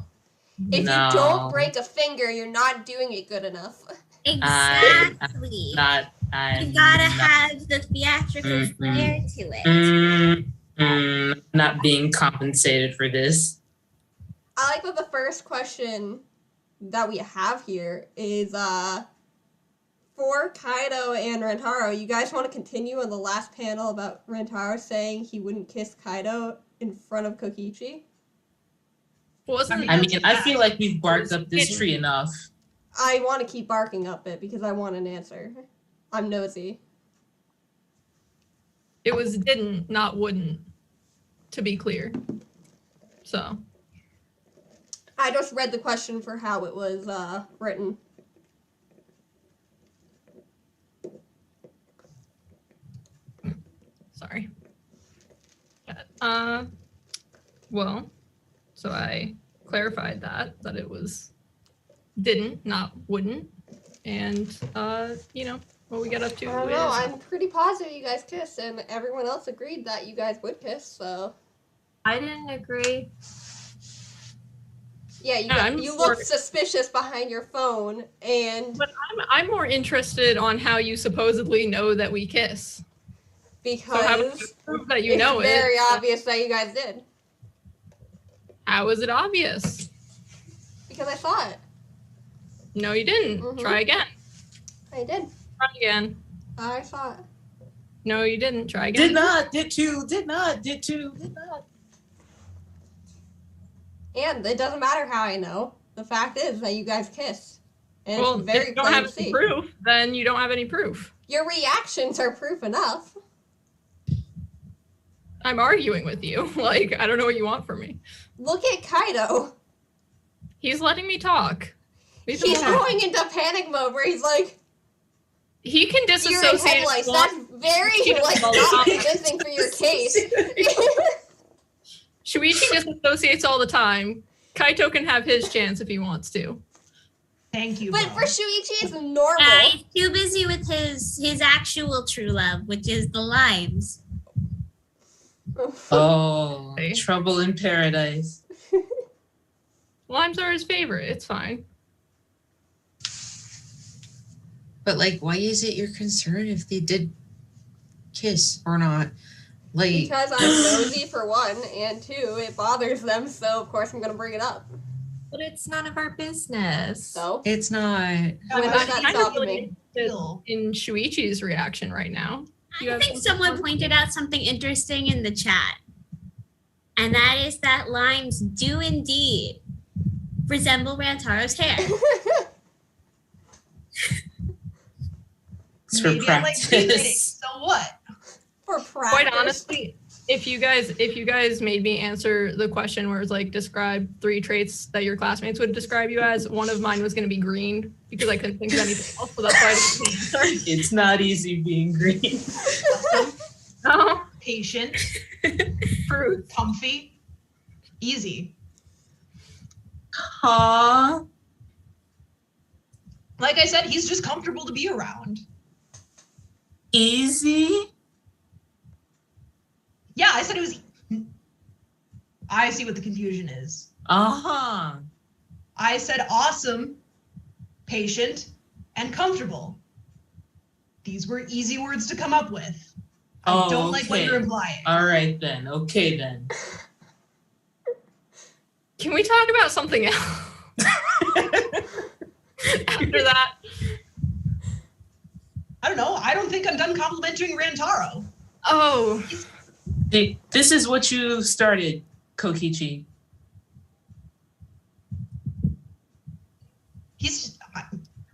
If No. you don't break a finger, you're not doing it good enough. Exactly. You gotta have the theatrical flair to it. Not being compensated for this. I like that the first question that we have here is for Kaito and Rantaro. You guys want to continue on the last panel about Rantaro saying he wouldn't kiss Kaito in front of Kokichi? Wasn't I mean, I feel like we've barked up this tree enough. I want to keep barking up it because I want an answer. I'm nosy. it was didn't, not wouldn't, to be clear. So I just read the question for how it was written. sorry. Well, so I clarified that it was didn't, not wouldn't. And, what we got up to. I don't know. is- I'm pretty positive you guys kissed, and everyone else agreed that you guys would kiss. So I didn't agree. yeah, you looked suspicious behind your phone, and But I'm more interested on how you supposedly know that we kiss. So how do you because prove that you it's know very it? obvious that you guys did How is it obvious? because I saw it. No, you didn't. Mhm. Try again. I did. Try again. I saw it. No, you didn't. Try again. Did not, did to, did not, did to, did not. And it doesn't matter how I know. The fact is that you guys kissed. And Well, it's very if you don't plain have to any see. proof, then you don't have any proof. Your reactions are proof enough. I'm arguing with you. Like, I don't know what you want from me. Look at Kaito. He's letting me talk. He's going into panic mode where he's like, He can you're in disassociate. headlights. if That's he wants. very, He like, doesn't not belong. convincing for your case. Shuichi disassociates all the time. Kaito can have his chance if he wants to. Thank you. But bro. for Shuichi, it's normal. He's too busy with his actual true love, which is the limes. Oh, Okay. trouble in paradise. Limes are his favorite. It's fine. But like, why is it your concern if they did kiss or not? Like, Because I'm nosy for one, and two, it bothers them, so of course I'm gonna bring it up. But it's none of our business. So it's not. when I'm does that kind of stop really me? interested in Shuichi's reaction right now. You I have think something someone for- pointed out something interesting in the chat. And that is that limes do indeed resemble Rantaro's hair. It's for Maybe I like reading, practice. so what? For practice. Quite honestly, if you guys made me answer the question where it's like describe 3 traits that your classmates would describe you as, one of mine was going to be green because I couldn't think of anything else, so that's why I didn't answer. It's not easy being green. Oh, Patient, fruit. comfy, easy. Huh? Like I said, he's just comfortable to be around. Easy? Yeah, I said it was. I see what the confusion is. Uh-huh. I said awesome, patient, and comfortable. These were easy words to come up with. I Oh, don't like what okay. you're implying. All right then. Okay then. Can we talk about something else? After that, I don't know. I don't think I'm done complimenting Rantaro. oh, This is what you started, Kokichi. He's,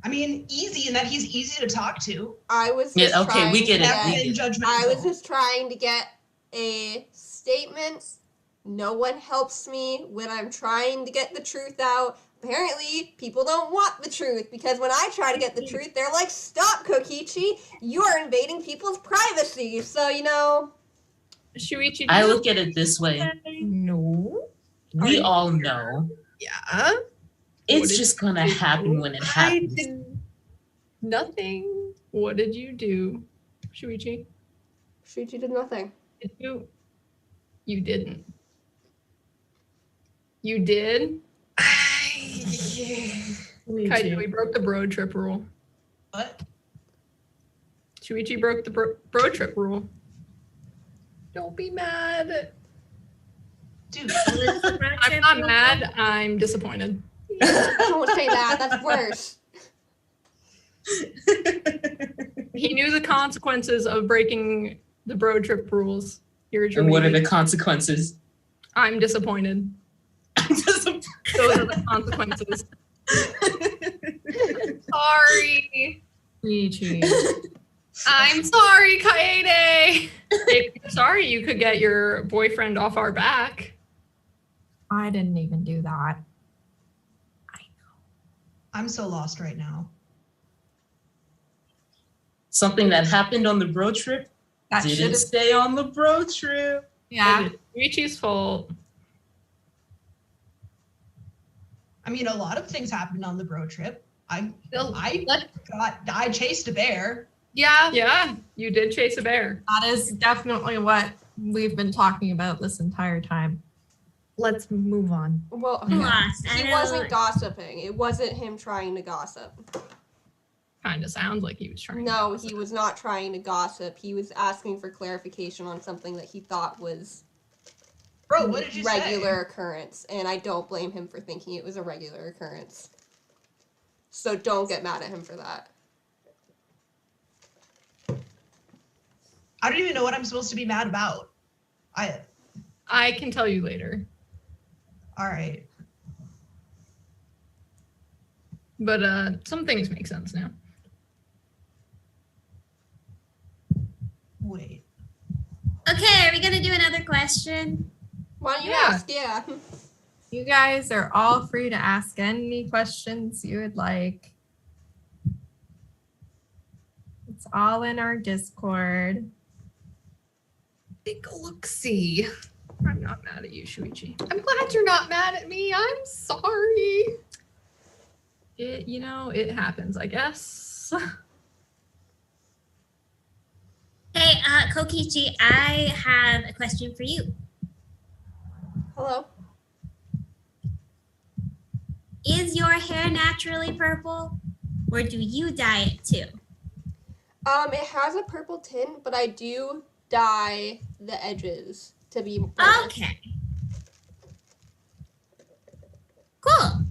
I mean, easy in that he's easy to talk to. I was Yeah, just okay, we trying get to it, Never we been get judgmental. I was just trying to get a statement. No one helps me when I'm trying to get the truth out. Apparently, people don't want the truth because when I try to get the truth, they're like, "Stop, Kokichi! You are invading people's privacy." So, you know, Shuichi. do I you- look at it this way. No. We all know Yeah. it's did just gonna happen when it I happens. did nothing. What did you do, Shuichi? Shuichi did nothing. Did you? You didn't. You did? Kaito, we broke the bro trip rule. What? Shuichi broke the bro trip rule. Don't be mad. Dude, I'm not mad. I'm disappointed. Don't say that. That's worse. He knew the consequences of breaking the bro trip rules. Here's your And what are baby. the consequences? I'm disappointed. Those are the consequences. Sorry. Shuichi. I'm sorry, Kaede. If you're sorry, you could get your boyfriend off our back. I didn't even do that. I'm so lost right now. Something that happened on the bro trip That should didn't have. stay on the bro trip. Yeah. Shuichi's fault. I mean, a lot of things happened on the bro trip. I Still, I let- chased a bear. Yeah, you did chase a bear. That is definitely what we've been talking about this entire time. Let's move on. Well, I'm lost. I he don't- wasn't gossiping. It wasn't him trying to gossip. Kind of sounds like he was trying. No, he was not trying to gossip. He was asking for clarification on something that he thought was Bro, what did you regular occurrence, and I don't blame him for thinking it was a regular occurrence. So don't get mad at him for that. I don't even know what I'm supposed to be mad about. I can tell you later. All right. But some things make sense now. Wait. Okay, are we gonna do another question? Why don't you Yeah. ask? Yeah. You guys are all free to ask any questions you would like. It's all in our Discord. Take a look-see. I'm not mad at you, Shuichi. I'm glad you're not mad at me. I'm sorry. It happens, I guess. Hey, Kokichi, I have a question for you. Hello. Is your hair naturally purple, or do you dye it too? It has a purple tint, but I do dye the edges to be bright. Okay. Cool.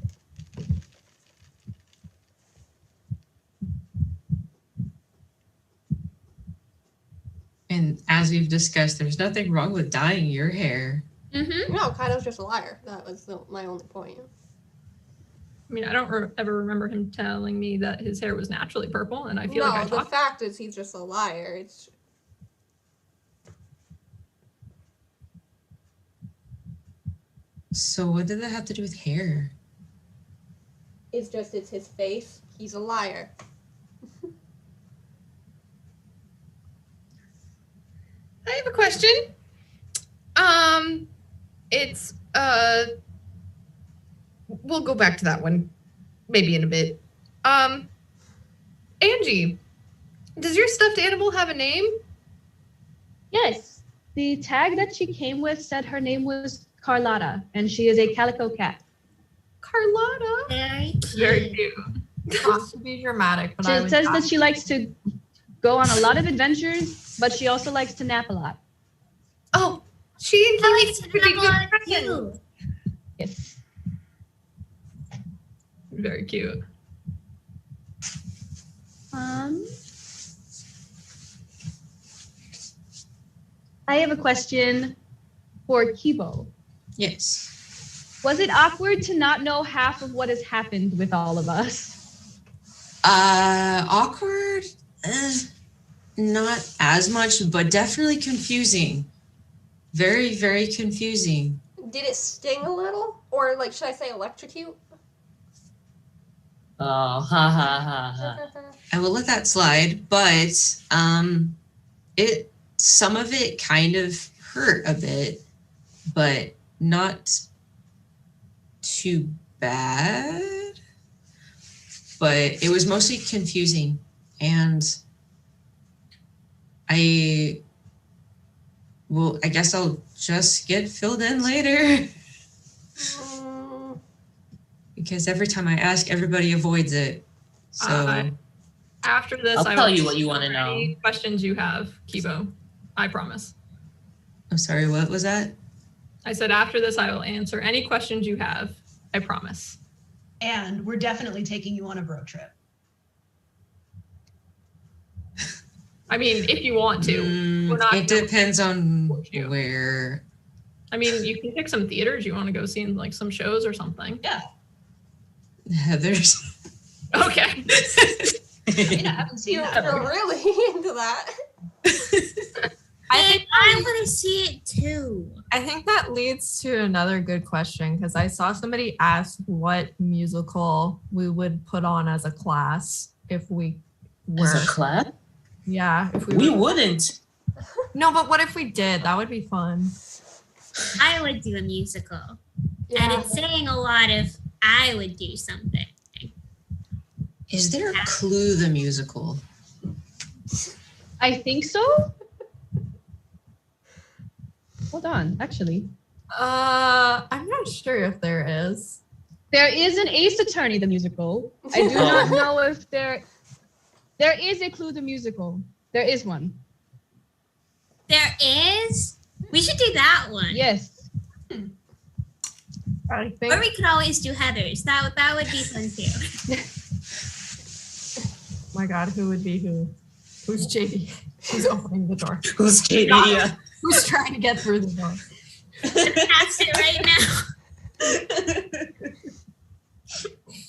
And as we've discussed, there's nothing wrong with dyeing your hair. Mm-hmm. No, Kaido's just a liar. That was my only point. I mean, I don't ever remember him telling me that his hair was naturally purple, and I feel No, like I the talked. fact is he's just a liar. So what did that have to do with hair? It's his face. He's a liar. I have a question. It's we'll go back to that one maybe in a bit. Angie, does your stuffed animal have a name? Yes. The tag that she came with said her name was Carlotta, and she is a calico cat. Carlotta. Very cute. Very cute. Not to be dramatic, but I She would says not- that she likes to go on a lot of adventures, but she also likes to nap a lot. Oh, she and I Kiwi like to could be good nap friends. too. Yes. Very cute. I have a question for Kibo. Yes. Was it awkward to not know half of what has happened with all of us? Awkward? Not as much, but definitely confusing. Very, very confusing. Did it sting a little? Or, like, should I say electrocute? Oh, ha ha ha ha. I will let that slide, but some of it kind of hurt a bit, but not too bad. But it was mostly confusing, and I guess I'll just get filled in later. Because every time I ask, everybody avoids it. So After this, I'll I tell will you what you want to answer know. Any questions you have, Kibo? I promise. I'm sorry, what was that? I said after this, I will answer any questions you have. I promise. And we're definitely taking you on a road trip. I mean, if you want to. We're not It depends on force you. where. I mean, you can pick some theaters you want to go see, in, like some shows or something. Yeah. Heather's. Okay. I haven't seen You're that. really into that. I want to see it too. I think that leads to another good question because I saw somebody ask what musical we would put on as a class if we were. As a class? Yeah, if We were. wouldn't. No, but what if we did? That would be fun. I would do a musical. Yeah. And it's saying a lot of I would do something. Is there a Clue the musical? I think so. Hold on, actually. I'm not sure if there is. There is an Ace Attorney, the musical. I do not know if there is a Clue the musical. There is one. There is? We should do that one. Yes. I think. Or we could always do Heather's. That would be fun too. Oh my God, who would be who? Who's JD? Who's opening the door? Who's JD? Yeah. Who's trying to get through the door? That's it right now.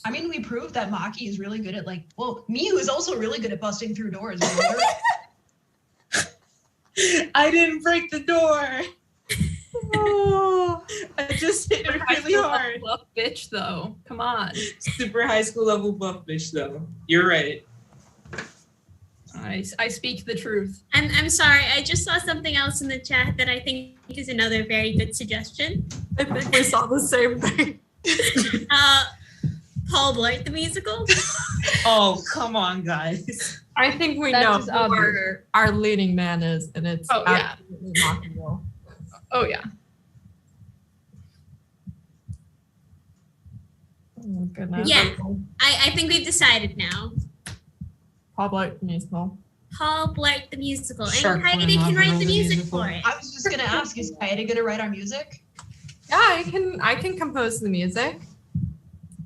I mean, we proved that Maki is really good at Miyu is also really good at busting through doors. Remember? I didn't break the door. Oh, I just hit it really hard. Buff bitch, though. Come on. Super high school level buff bitch, though. You're right. I speak the truth. I'm sorry. I just saw something else in the chat that I think is another very good suggestion. I think we saw the same thing. Paul Blart the musical. Oh, come on, guys. I think we That know is who obvious. our leading man is, and it's absolutely rock and roll. Oh, yeah. Oh, goodness. Yeah. I think we've decided now. Paul Blart musical. Paul Blart the musical. Shark And Boy Kaede can write Lava the Girl, the music musical. for it. I was just gonna ask, is Kaede gonna write our music? Yeah, I can compose the music.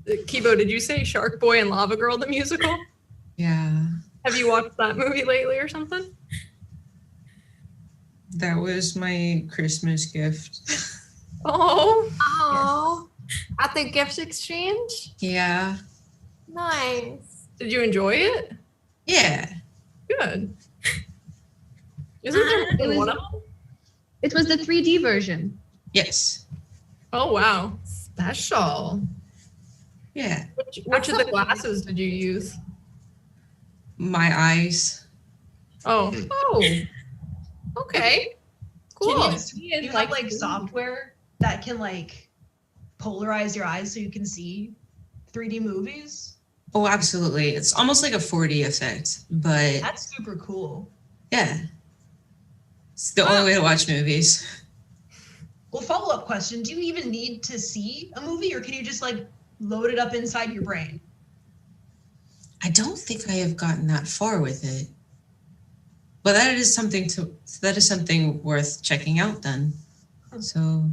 Kiibo, did you say Shark Boy and Lava Girl the musical? Yeah, Have you watched that movie lately or something? that was my Christmas gift. Oh, Oh, at the gift exchange? Yeah, Nice. did you enjoy it? yeah. Good. Isn't there It was- one of them? It was the 3D version. Yes. Oh, wow. Special. Yeah. Which of the glasses did you use? My eyes. Oh. Oh. Okay. Cool. Do you have software that can polarize your eyes so you can see 3D movies? Oh, absolutely. It's almost like a 4D effect, but That's super cool. yeah. It's the only way to watch movies. Well, follow-up question, do you even need to see a movie or can you just load it up inside your brain? I don't think I have gotten that far with it. But that is something worth checking out then. So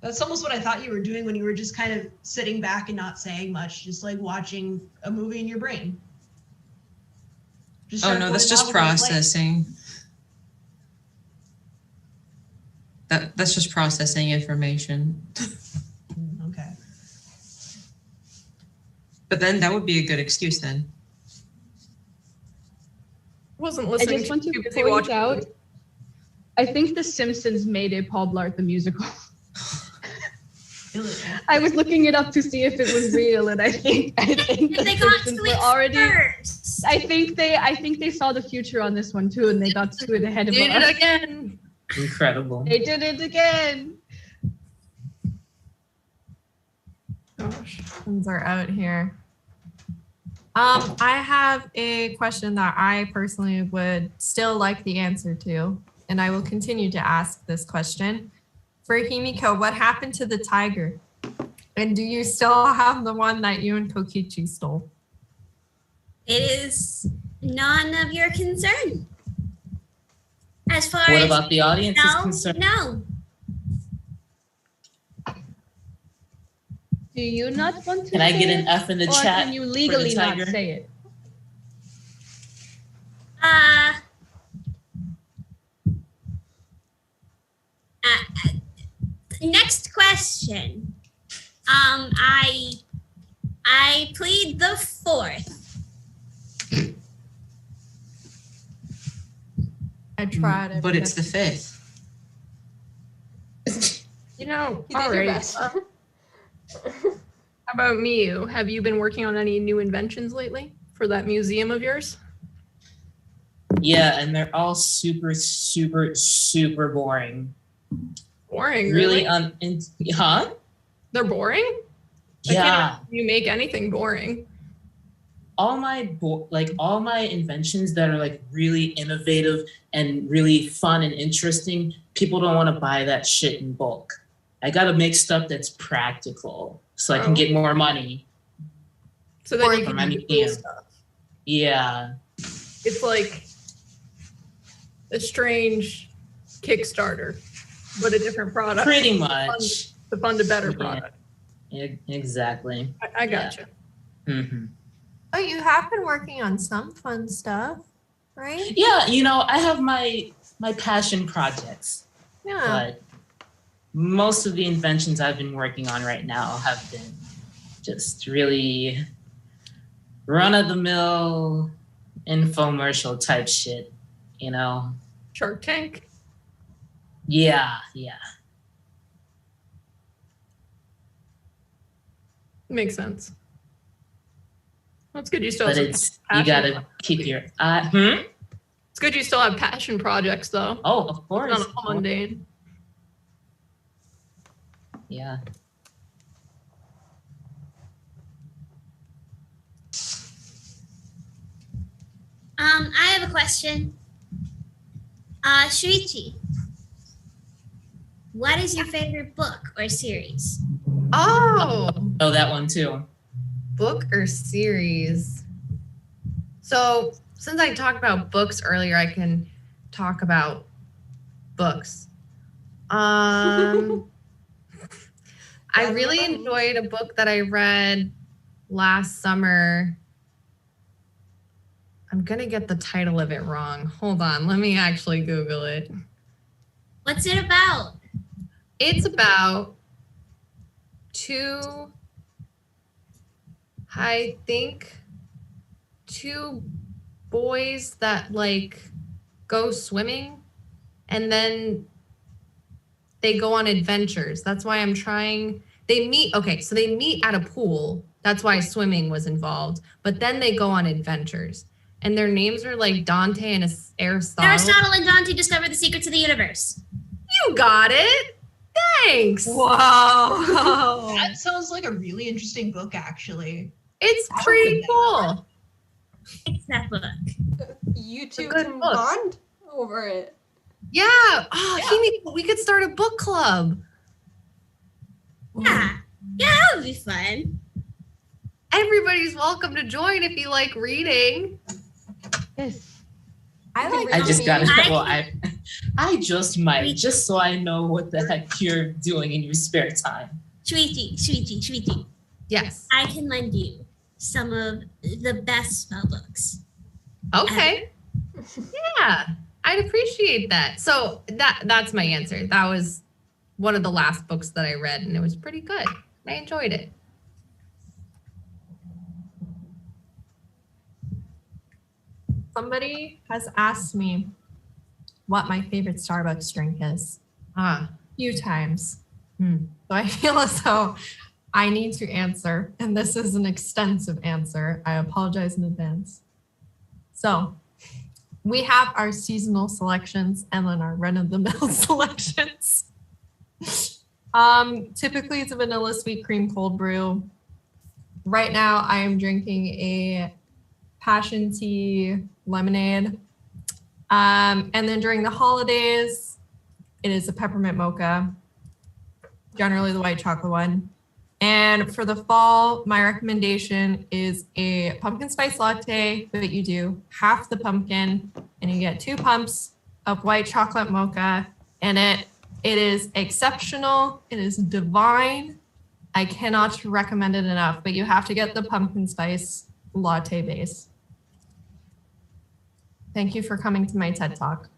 That's almost what I thought you were doing when you were just kind of sitting back and not saying much, just watching a movie in your brain. Just oh start no, going that's just novel by play. processing. That's just processing information. Okay. But then that would be a good excuse then. Wasn't I listening just want to too busy point watching out, I think The Simpsons made a Paul Blart the musical. I was looking it up to see if it was real, and I think And The they got Simpsons to were it already. first. I think they saw the future on this one too, and they got to it ahead of Did us. it again. Incredible. They did it again. Gosh, things are out here. I have a question that I personally would still like the answer to, and I will continue to ask this question. For Himiko, what happened to the tiger? And do you still have the one that you and Kokichi stole? It is none of your concern. As far What as about the audience is no, concerned? no. Do you not want to? Can I say get an it? F in the Or chat can you for the legally not tiger? say it? Next question. I plead the fourth. I tried. But it's the 5th. You know, You did all your right. best. How about Miyu? Have you been working on any new inventions lately for that museum of yours? Yeah, and they're all super, super, super boring. Boring. Really, Really? huh? They're boring? I Yeah. can't you make anything boring. all my inventions that are like really innovative and really fun and interesting, people don't want to buy that shit in bulk. I gotta make stuff that's practical so I can get more money. So then you can do cool stuff. Yeah. It's like a strange Kickstarter, but a different product. Pretty much. To fund a better product. Yeah, exactly. I gotcha. Mm-hmm. Oh, you have been working on some fun stuff, right? Yeah, you know, I have my passion projects. Yeah. But most of the inventions I've been working on right now have been just really run-of-the-mill infomercial type shit, you know? Shark Tank? Yeah. Makes sense. That's good. You still But have you gotta keep your It's good you still have passion projects though. Oh, of course. It's not mundane. Yeah. I have a question. Shuichi, what is your favorite book or series? Oh, that one too. Book or series? So since I talked about books earlier, I can talk about books. I really enjoyed a book that I read last summer. I'm gonna get the title of it wrong. Hold on, let me actually Google it. What's it about? It's about two boys that like go swimming and then they go on adventures. That's why they meet at a pool. That's why swimming was involved. But then they go on adventures. And their names are like Dante and Aristotle. Aristotle and Dante discover the secrets of the universe. You got it. Thanks. Wow. That sounds like a really interesting book, actually. It's pretty cool. It's that book. You two can bond over it. Yeah. Oh, Himiko, we could start a book club. Yeah. Yeah, that would be fun. Everybody's welcome to join if you like reading. Yes. I just might, just so I know what the heck you're doing in your spare time. Shuichi. Yes. I can lend you some of the best spell books. Okay. Yeah, I'd appreciate that. So that's my answer. That was one of the last books that I read, and it was pretty good. I enjoyed it. Somebody has asked me what my favorite Starbucks drink is. A few times. So I feel as though I need to answer, and this is an extensive answer. I apologize in advance. So we have our seasonal selections and then our run-of-the-mill selections. Typically it's a vanilla sweet cream cold brew. Right now I am drinking a passion tea lemonade. And then during the holidays, it is a peppermint mocha, generally the white chocolate one. And for the fall, my recommendation is a pumpkin spice latte, but you do half the pumpkin and you get 2 pumps of white chocolate mocha in it. It is exceptional. It is divine. I cannot recommend it enough, but you have to get the pumpkin spice latte base. Thank you for coming to my TED Talk.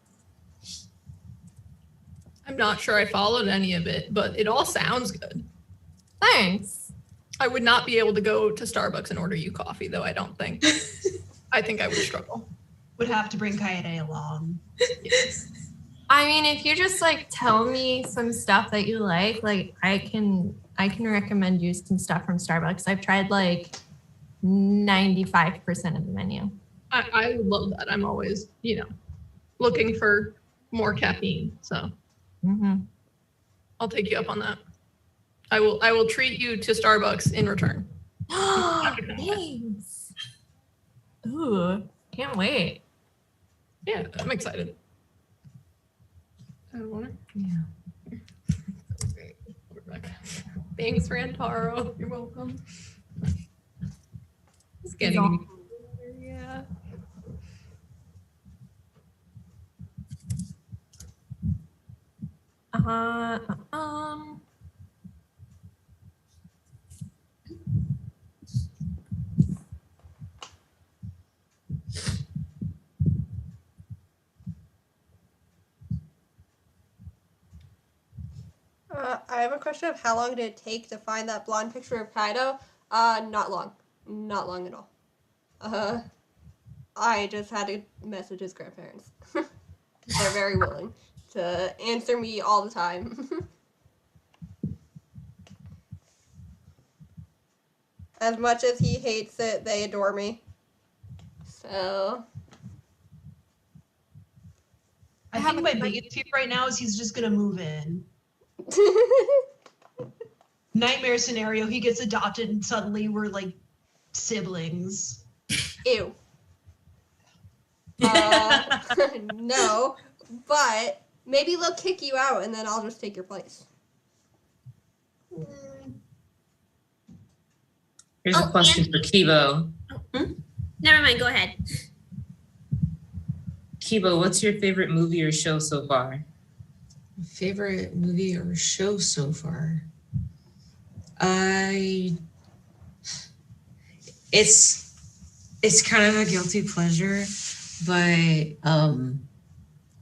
I'm not sure I followed any of it, but it all sounds good. Thanks. I would not be able to go to Starbucks and order you coffee, though, I don't think. I think I would struggle. Would have to bring Kaede along. Yes. I mean, if you just like tell me some stuff that you like I can recommend you some stuff from Starbucks. I've tried like 95% of the menu. I would love that. I'm always, looking for more caffeine. So I'll take you up on that. I will treat you to Starbucks in return. Thanks. Ooh, can't wait. Yeah, I'm excited. Yeah. Thanks, Rantaro. You're welcome. It's getting yeah. I have a question of how long did it take to find that blonde picture of Kaito? Not long. Not long at all. I just had to message his grandparents. They're very willing to answer me all the time. As much as he hates it, they adore me. So... I think my biggest fear right now is he's just gonna move in. Nightmare scenario, he gets adopted and suddenly we're like siblings. Ew. No, but maybe they'll kick you out and then I'll just take your place. Here's a question for Kibo. Never mind, go ahead. Kibo, what's your favorite movie or show so far? Favorite movie or show so far? It's kind of a guilty pleasure, but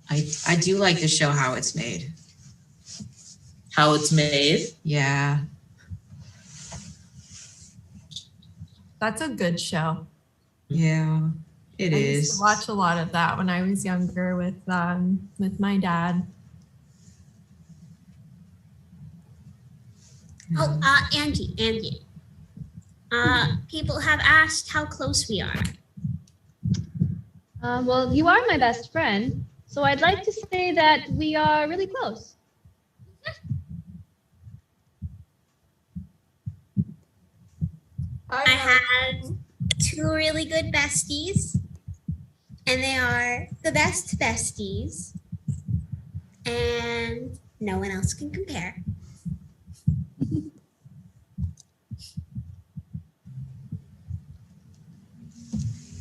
I do like the show How It's Made. How It's Made? Yeah. That's a good show. Yeah, it I is. used to watch a lot of that when I was younger with my dad. Oh, Angie. People have asked how close we are. Well, you are my best friend, so I'd like to say that we are really close. I have 2 really good besties, and they are the best besties, and no one else can compare.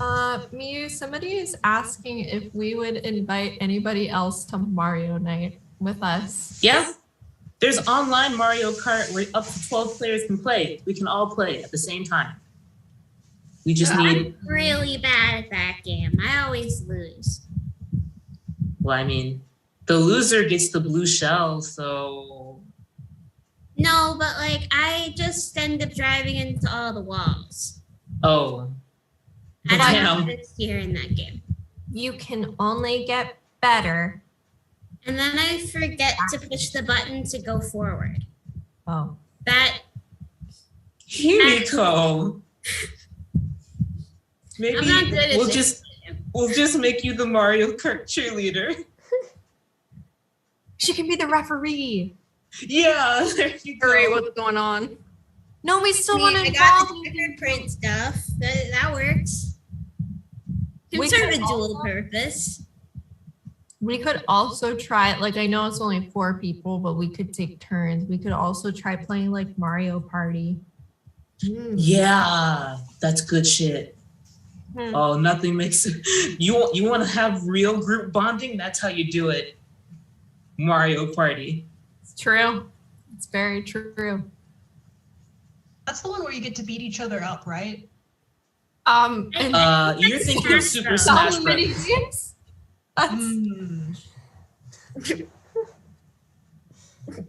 Miyu, somebody is asking if we would invite anybody else to Mario Night with us. Yeah. There's online Mario Kart where up to 12 players can play. We can all play at the same time. We just need... I'm really bad at that game. I always lose. Well, I mean, the loser gets the blue shell, so... No, but like, I just end up driving into all the walls. Oh. I don't have this here in that game. You can only get better. And then I forget to push the button to go forward. Oh. That... Himiko! Maybe we'll just make you the Mario Kart cheerleader. She can be the referee. Yeah, there you go. Great, what's going on? No, we still want to I got the fingerprint stuff. That works. Can serve a dual purpose. We could also try, like, I know it's only 4 people, but we could take turns. We could also try playing like Mario Party. Yeah, that's good shit. Oh, nothing makes it. You want to have real group bonding? That's how you do it. Mario Party. It's true. It's very true. That's the one where you get to beat each other up, right? You're thinking of Super Smash Bros.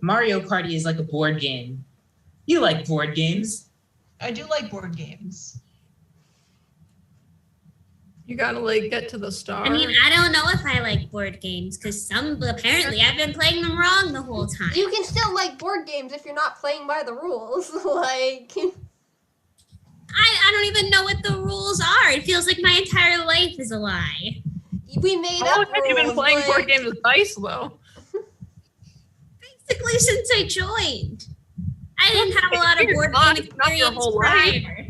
Mario Party is like a board game. You like board games? I do like board games. You gotta like get to the star. I mean, I don't know if I like board games because apparently I've been playing them wrong the whole time. You can still like board games if you're not playing by the rules. Like, I don't even know what the rules are. It feels like my entire life is a lie. We made How up long have you been rules, playing like- board games with dice though? Basically since I joined. I didn't have a lot of board game Not your experience whole life. prior.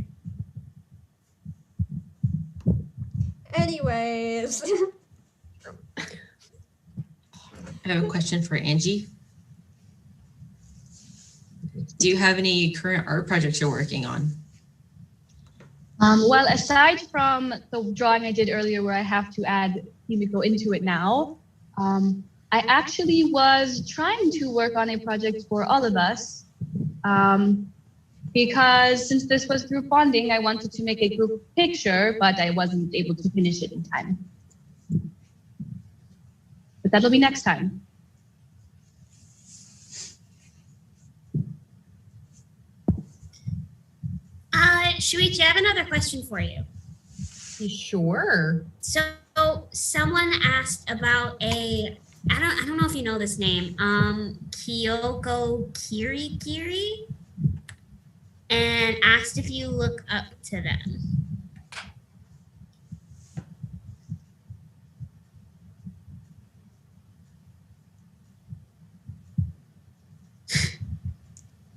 Anyways. I have a question for Angie. Do you have any current art projects you're working on? Well, aside from the drawing I did earlier where I have to add Himiko into it now, I actually was trying to work on a project for all of us because since this was group bonding, I wanted to make a group picture, but I wasn't able to finish it in time. But that'll be next time. Shuichi, I have another question for you. Sure. So someone asked about I don't know if you know this name, Kyoko Kirigiri, and asked if you look up to them.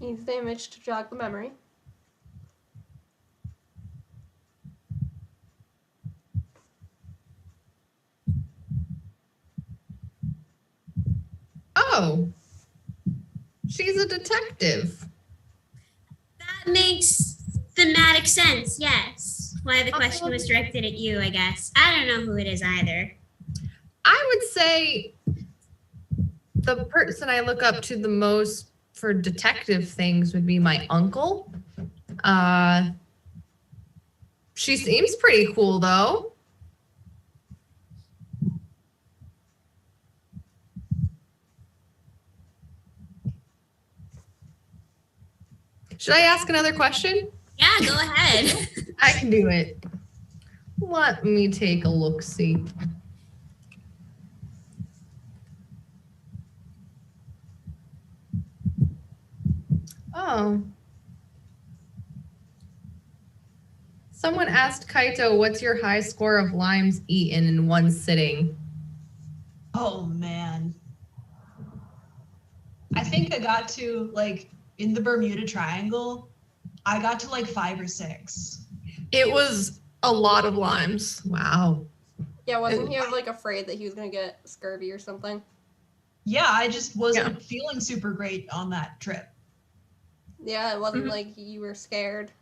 Use the image to jog the memory. Oh, she's a detective. That makes thematic sense, yes. Why the question was directed at you, I guess. I don't know who it is either. I would say the person I look up to the most for detective things would be my uncle. She seems pretty cool though. Should I ask another question? Yeah, go ahead. I can do it. Let me take a look-see. Oh. Someone asked Kaito, what's your high score of limes eaten in one sitting? Oh, man. I think I got to, like, in the Bermuda Triangle, I got to, like, 5 or 6. It was a lot of limes. Wow. Yeah, wasn't he like afraid that he was gonna get scurvy or something? Yeah, I just wasn't feeling super great on that trip. Yeah, it wasn't like you were scared.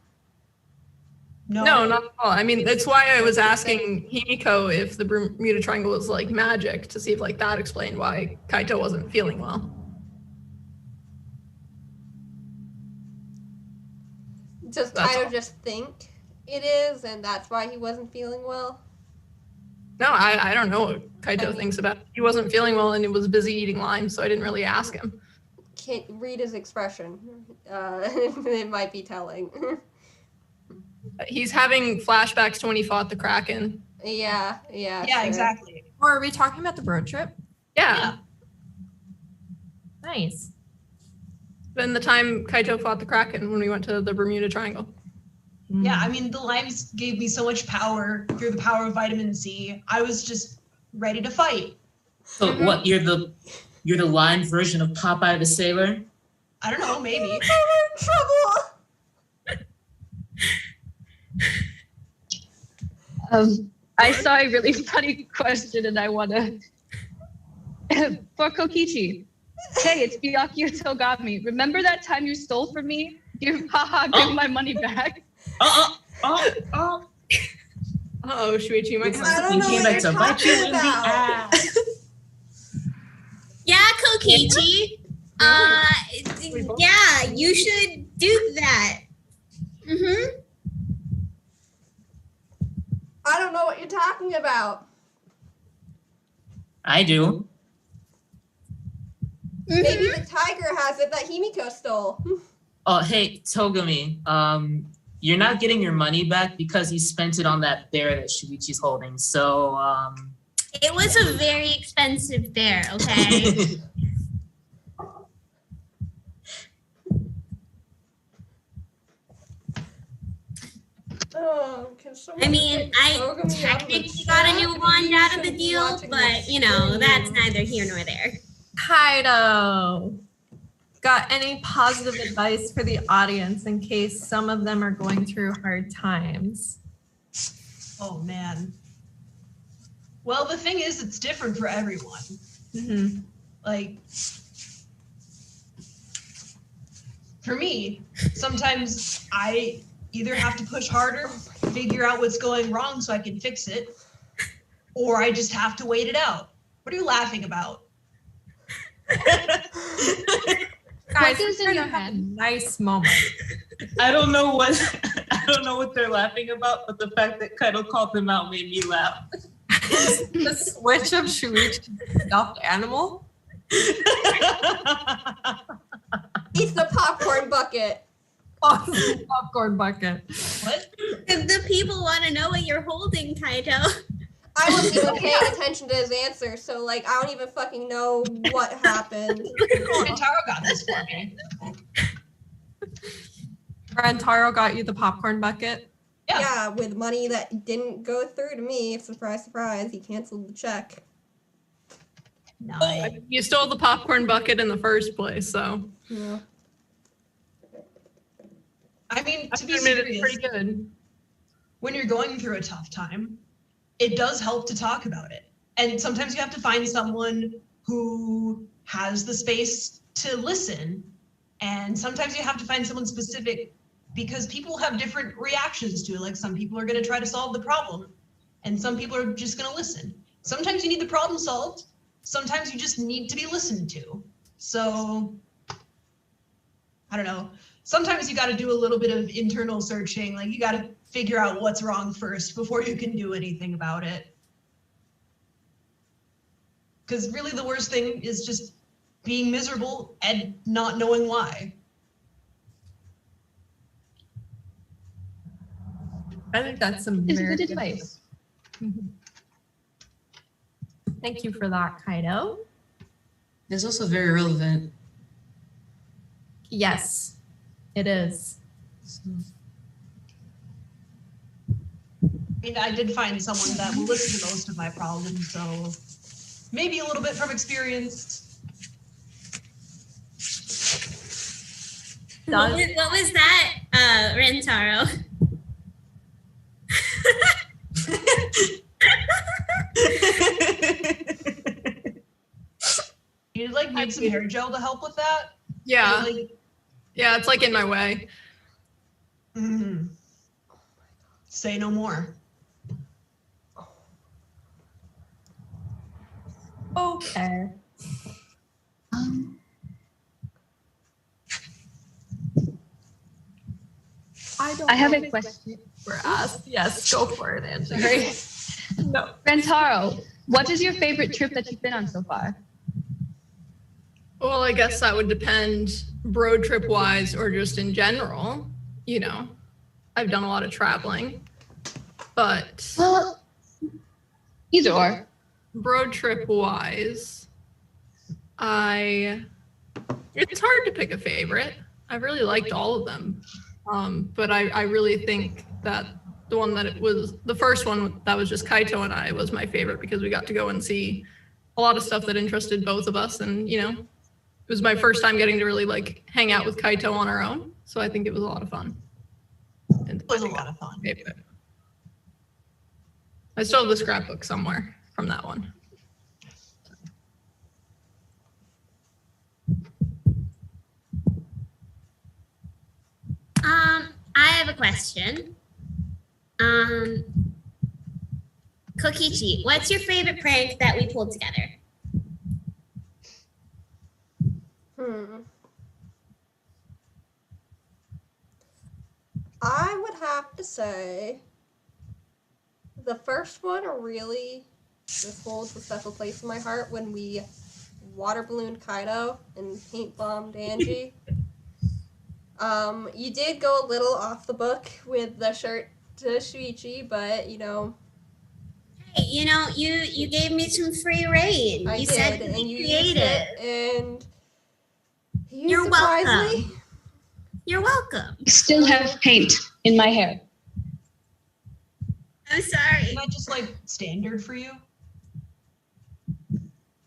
No, not at all. I mean, that's why I was asking Himiko if the Bermuda Triangle was like magic to see if like that explained why Kaito wasn't feeling well. Does Kaito just think it is, and that's why he wasn't feeling well? No, I don't know what Kaito thinks about it. He wasn't feeling well and he was busy eating limes, so I didn't really ask him. Can't read his expression. It might be telling. He's having flashbacks to when he fought the Kraken. Yeah, Yeah, sure. exactly. Or are we talking about the road trip? Yeah. Nice. Then the time Kaito fought the Kraken when we went to the Bermuda Triangle. Yeah, I mean, the limes gave me so much power through the power of vitamin C. I was just ready to fight. So what? You're the lime version of Popeye the Sailor? I don't know, maybe. We're in trouble. I saw a really funny question and I want to... For Kokichi. Hey, it's Byakuya Togami. Remember that time you stole from me? Give my money back. Oh, Shuichi, you might have I don't know what you're talking about. Yeah, Kokichi. Yeah, you should do that. I don't know what you're talking about. I do. Maybe the tiger has it that Himiko stole. Oh, hey, Togami. You're not getting your money back because you spent it on that bear that Shuichi's holding. So, It was a very expensive bear, okay? I mean, I technically got a new wand out of the deal, but, you know, that's neither here nor there. Kaito, got any positive advice for the audience in case some of them are going through hard times? Oh, man. Well, the thing is, it's different for everyone. Mm-hmm. Like, for me, sometimes I either have to push harder, figure out what's going wrong so I can fix it, or I just have to wait it out. What are you laughing about? Guys, What is in we're your gonna have a head? nice moment. I don't know what they're laughing about, but the fact that Kaito called them out made me laugh. The switch of Shuichi stuffed animal. It's the popcorn bucket. Oh, the popcorn bucket. What? Because the people want to know what you're holding, Kaito. I wasn't even paying attention to his answer, so like I don't even fucking know what happened. Rantaro got this for me. Rantaro got you the popcorn bucket. Yeah, with money that didn't go through to me. Surprise, surprise, he canceled the check. Nice. You stole the popcorn bucket in the first place, so Yeah. I mean, to be I admit it's serious, pretty good. when you're going through a tough time, it does help to talk about it. And sometimes you have to find someone who has the space to listen. And sometimes you have to find someone specific because people have different reactions to it. Like some people are going to try to solve the problem and some people are just going to listen. Sometimes you need the problem solved. Sometimes you just need to be listened to. So, I don't know. Sometimes you got to do a little bit of internal searching. Like you got to figure out what's wrong first before you can do anything about it. Because really the worst thing is just being miserable and not knowing why. I think that's some It's very good advice. Mhm. Thank you for that, Kaito. It's also very relevant. Yes, it is. So, I mean, I did find someone that will listen to most of my problems, so maybe a little bit from experience. What was that, Rantaro? You like need some hair gel to help with that? Yeah, Like, yeah, it's like in my way. say no more. Okay. I have a question. We're asked. Yes, go for it, Angie. Sorry. No. Rantaro, what is your favorite trip that you've been on so far? Well, I guess that would depend road trip wise or just in general. You know, I've done a lot of traveling, but Well, either or. road trip wise, it's hard to pick a favorite. I really liked all of them. But I really think that the one that it was the first one that was just Kaito and I was my favorite because we got to go and see a lot of stuff that interested both of us. And, you know, it was my first time getting to really like hang out with Kaito on our own. So I think it was a lot of fun. And It was a lot of fun. favorite. I still have the scrapbook somewhere from that one. I have a question. Kokichi, what's your favorite prank that we pulled together? I would have to say the first one really just holds a special place in my heart when we water ballooned Kaito and paint bombed Angie. You did go a little off the book with the shirt to Shuichi, but you know. Hey, you know, you gave me some free reign. I You did, said to and be you used creative. it, and you You're used it wisely. welcome. You're welcome. I still have paint in my hair. I'm sorry. Isn't that just like standard for you?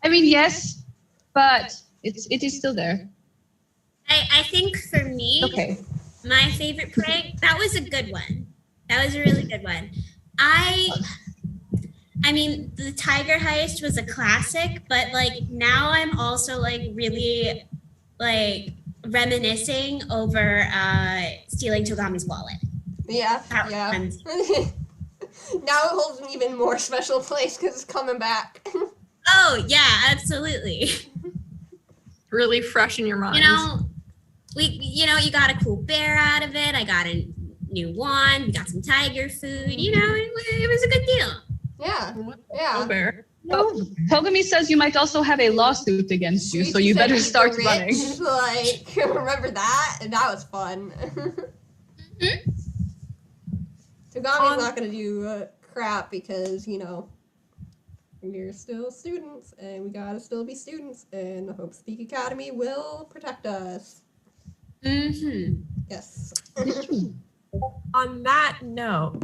I mean, yes, but it is still there. I think for me, Okay. my favorite prank, that was a good one. That was a really good one. I I mean, the Tiger Heist was a classic, but like now I'm also like really like reminiscing over stealing Togami's wallet. Yeah, That yeah. one's- Now it holds an even more special place because it's coming back. Oh yeah, absolutely. Really fresh in your mind. You know, you got a cool bear out of it. I got a new wand. We got some tiger food. You know, it was a good deal. Yeah, No yeah. bear. Oh, Togami says you might also have a lawsuit against you, so you Shuichi better said start he's running. rich, Like, remember that? And that was fun. Togami's not gonna do crap because, you know, we're still students and we gotta still be students, and the Hope Speak Academy will protect us. Mm-hmm. Yes. On that note,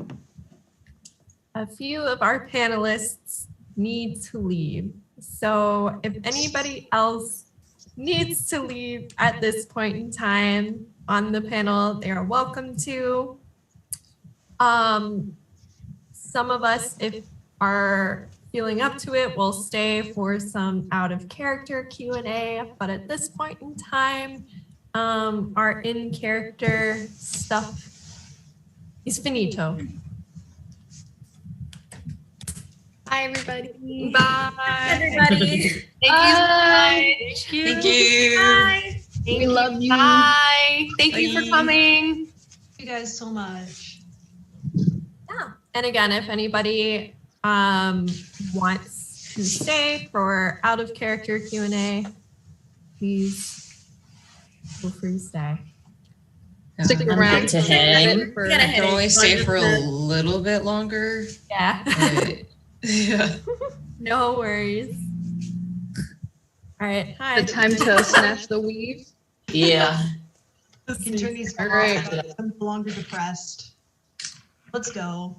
a few of our panelists need to leave. So if anybody else needs to leave at this point in time on the panel, they are welcome to. Some of us, if are feeling up to it, will stay for some out of character Q&A, but at this point in time, our in character stuff is finito. Bye, everybody. Bye. Everybody. Thank you. Thank you. Bye. We love you. Bye. Thank you for Bye. coming. Thank you guys so much. Yeah. And again, if anybody wants to stay for out of character Q&A, please feel free to stay. Stick I'm around good to hang. for- We gotta I hit can it. only stay for a little bit longer. Yeah. But, yeah. No worries. All right. Hi. The time to snatch the weave. Yeah. We can turn these All right. off. I'm no longer depressed. Let's go.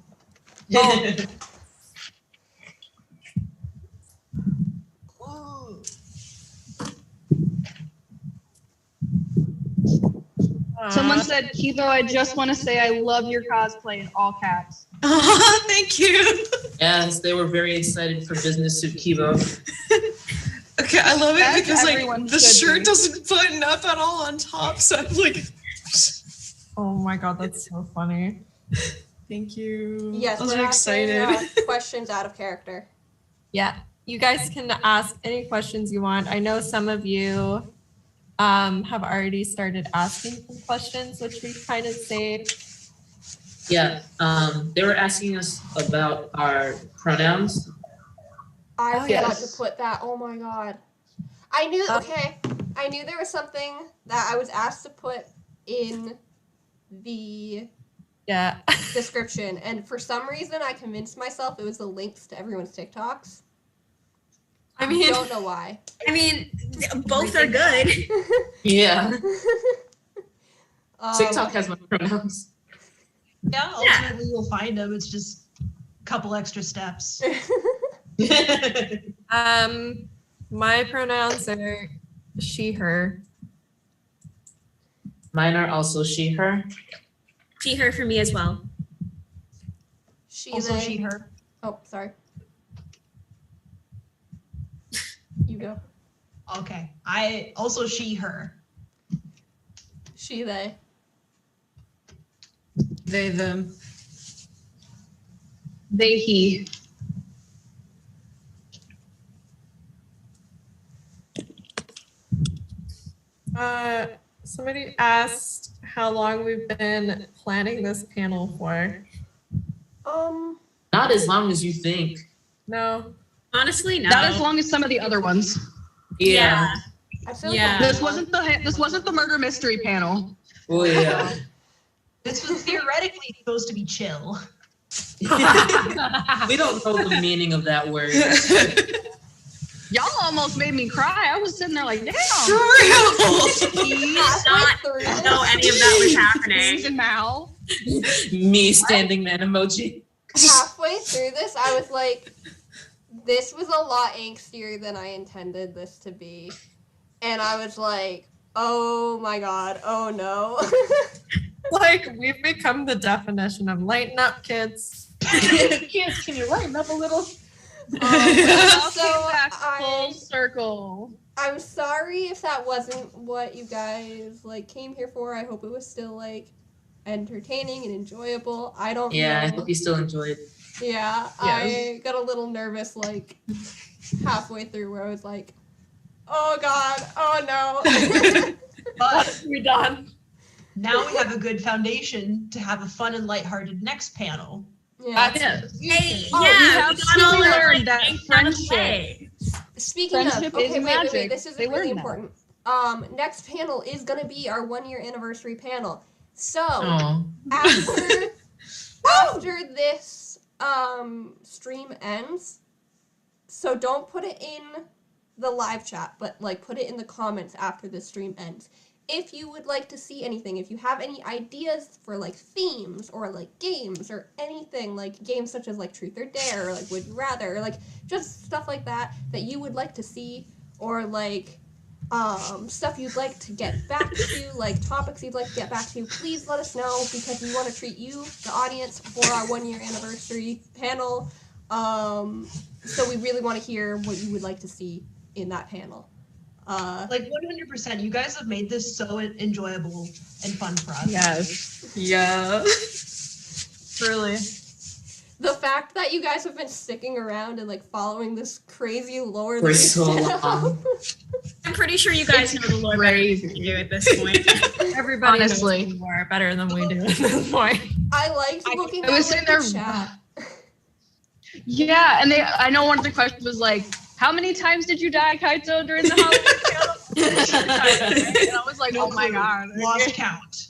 Someone said, Kibo, I just want to say I love your cosplay in all caps. Thank you. Yes, they were very excited for Business Suit Kibo. Okay, I love it As because everyone like the should shirt be. doesn't button up at all on top, so I'm like, Oh my God, that's so funny. thank you. Yes, I was we're excited. asking, questions out of character. Yeah. You guys can ask any questions you want. I know some of you have already started asking some questions, which we kind of saved. Yeah, they were asking us about our pronouns. I forgot yes. to put that. Oh my God. I knew, okay. I knew there was something that I was asked to put in the Yeah. description, and for some reason I convinced myself it was the links to everyone's TikToks. I mean, don't know why. I mean, both are good. Yeah, Um, TikTok has my pronouns. Yeah, ultimately you'll find them. It's just a couple extra steps. my pronouns are she, her. Mine are also she, her. She, her for me as well. She, Also they. she, her. Oh, sorry. You go. Okay. I also she, her. She, they. They, them. They, he. Somebody asked how long we've been planning this panel for. Not as long as you think. No. Honestly, no. Not as long as some of the other ones. Yeah. I feel Yeah. like This wasn't the murder mystery panel. Oh yeah. This was theoretically supposed to be chill. We don't know the meaning of that word. Y'all almost made me cry. I was sitting there like, damn. Did not know any of that was happening. And Mal. Me standing man emoji. halfway through this, I was like, this was a lot angstier than I intended this to be. And I was like, oh my God, oh no. Like, we've become the definition of lighten up, kids. Kids, can you lighten up a little? So Back full circle. I'm sorry if that wasn't what you guys like came here for. I hope it was still like entertaining and enjoyable. I don't know. I hope you still enjoyed. Yeah, I got a little nervous like halfway through where I was like, oh god, oh no. But We're done. now we have a good foundation to have a fun and lighthearted next panel. Yeah. Hey, Oh, yeah, we got all truly our, learned that things out of the friendship- way. Speaking Friendship of, okay, is wait, magic. this is They really learned that. important. Next panel is gonna be our 1-year anniversary panel. So Oh. after this stream ends, so don't put it in the live chat, but like put it in the comments after the stream ends. If you would like to see anything, if you have any ideas for like themes or like games or anything, like games such as like Truth or Dare or like Would You Rather, or like just stuff like that that you would like to see, or like stuff you'd like to get back to, like topics you'd like to get back to, please let us know, because we want to treat you, the audience, for our 1-year anniversary panel. So we really want to hear what you would like to see in that panel. Like 100%, you guys have made this so enjoyable and fun for us. Yes. Yeah. Truly. The fact that you guys have been sticking around and like following this crazy lore For that we so set up. long. I'm pretty sure you guys know the lore better than we do at this point. Everybody Honestly. knows more better than we do at this point. I liked looking I at was like, sitting the there- chat. Yeah, and I know one of the questions was like, how many times did you die, Kaito, during the holiday? And I was like, oh my god. Lost count.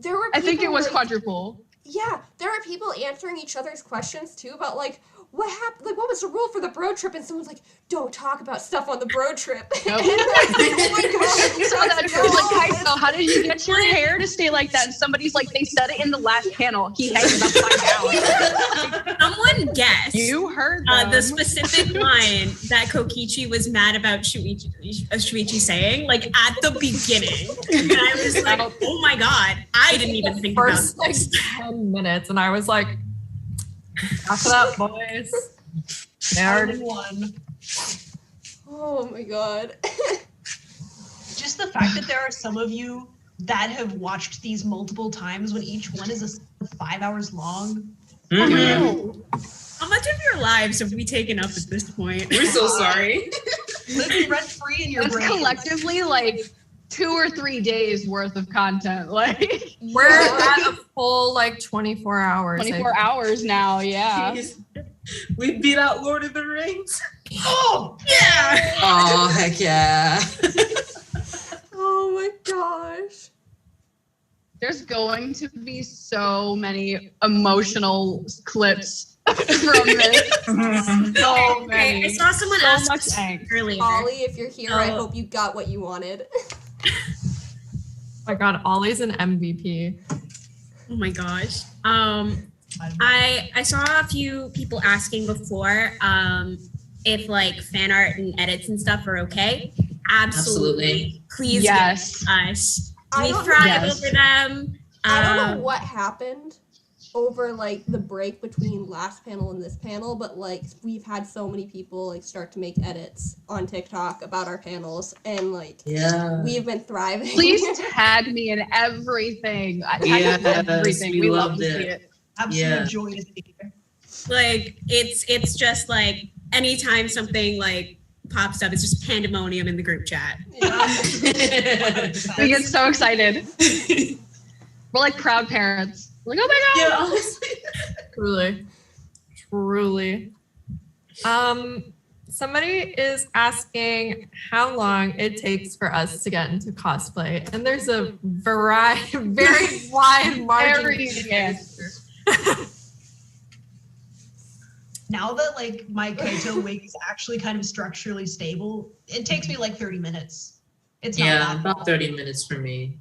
There were I think it people, was like, quadruple. Yeah, there are people answering each other's questions too about like what happened, like what was the rule for the bro trip, and someone's like, don't talk about stuff on the bro trip. Nope. And I'm like, oh my god, You saw that it was like, Kaito, how did you get your hair to stay like that? And somebody's like, they said it in the last panel. He hangs it upside down. Someone guessed You heard the them. specific line that Kokichi was mad about Shuichi saying, like at the beginning. And I was like, oh my god, I didn't even think about First like this. 10 minutes, and I was like, "Wrap it up, boys." Nerd. One. Oh my god. Just the fact that there are some of you that have watched these multiple times when each one is 5 hours long. Mhm. How much of your lives have we taken up at this point? We're so sorry. Living rent free in your That's brain. collectively like 2 or 3 days worth of content. Like We're at a full like 24 hours. 24 hours now, yeah. Jeez. We beat out Lord of the Rings. Oh, Yeah. Oh, heck yeah. Oh my gosh. There's going to be so many emotional clips from this. So Okay, I many. saw someone So ask much angst. earlier. Ollie, if you're here, I Oh. hope you got what you wanted. Oh my god, Ollie's an MVP. Oh my gosh. I saw a few people asking before if like fan art and edits and stuff are okay. Absolutely. Please Yes. get us. I We don't- thrive Yes. over them. I don't know what happened over like the break between last panel and this panel, but like we've had so many people like start to make edits on TikTok about our panels, and like Yeah. we've been thriving. Please tag me in everything. Tag me in Yes, everything. we We love loved to it. see it. absolute Yeah. joy to see here. Like it's just like anytime something like pops up, it's just pandemonium in the group chat. We get so excited. We're like proud parents. We're like, oh my god. Truly. Truly. Somebody is asking how long it takes for us to get into cosplay, and there's a variety, very wide margin. Very answer. Now that like my Kaito wig is actually kind of structurally stable, it takes me like 30 minutes. It's not Yeah, that about 30 minutes for me.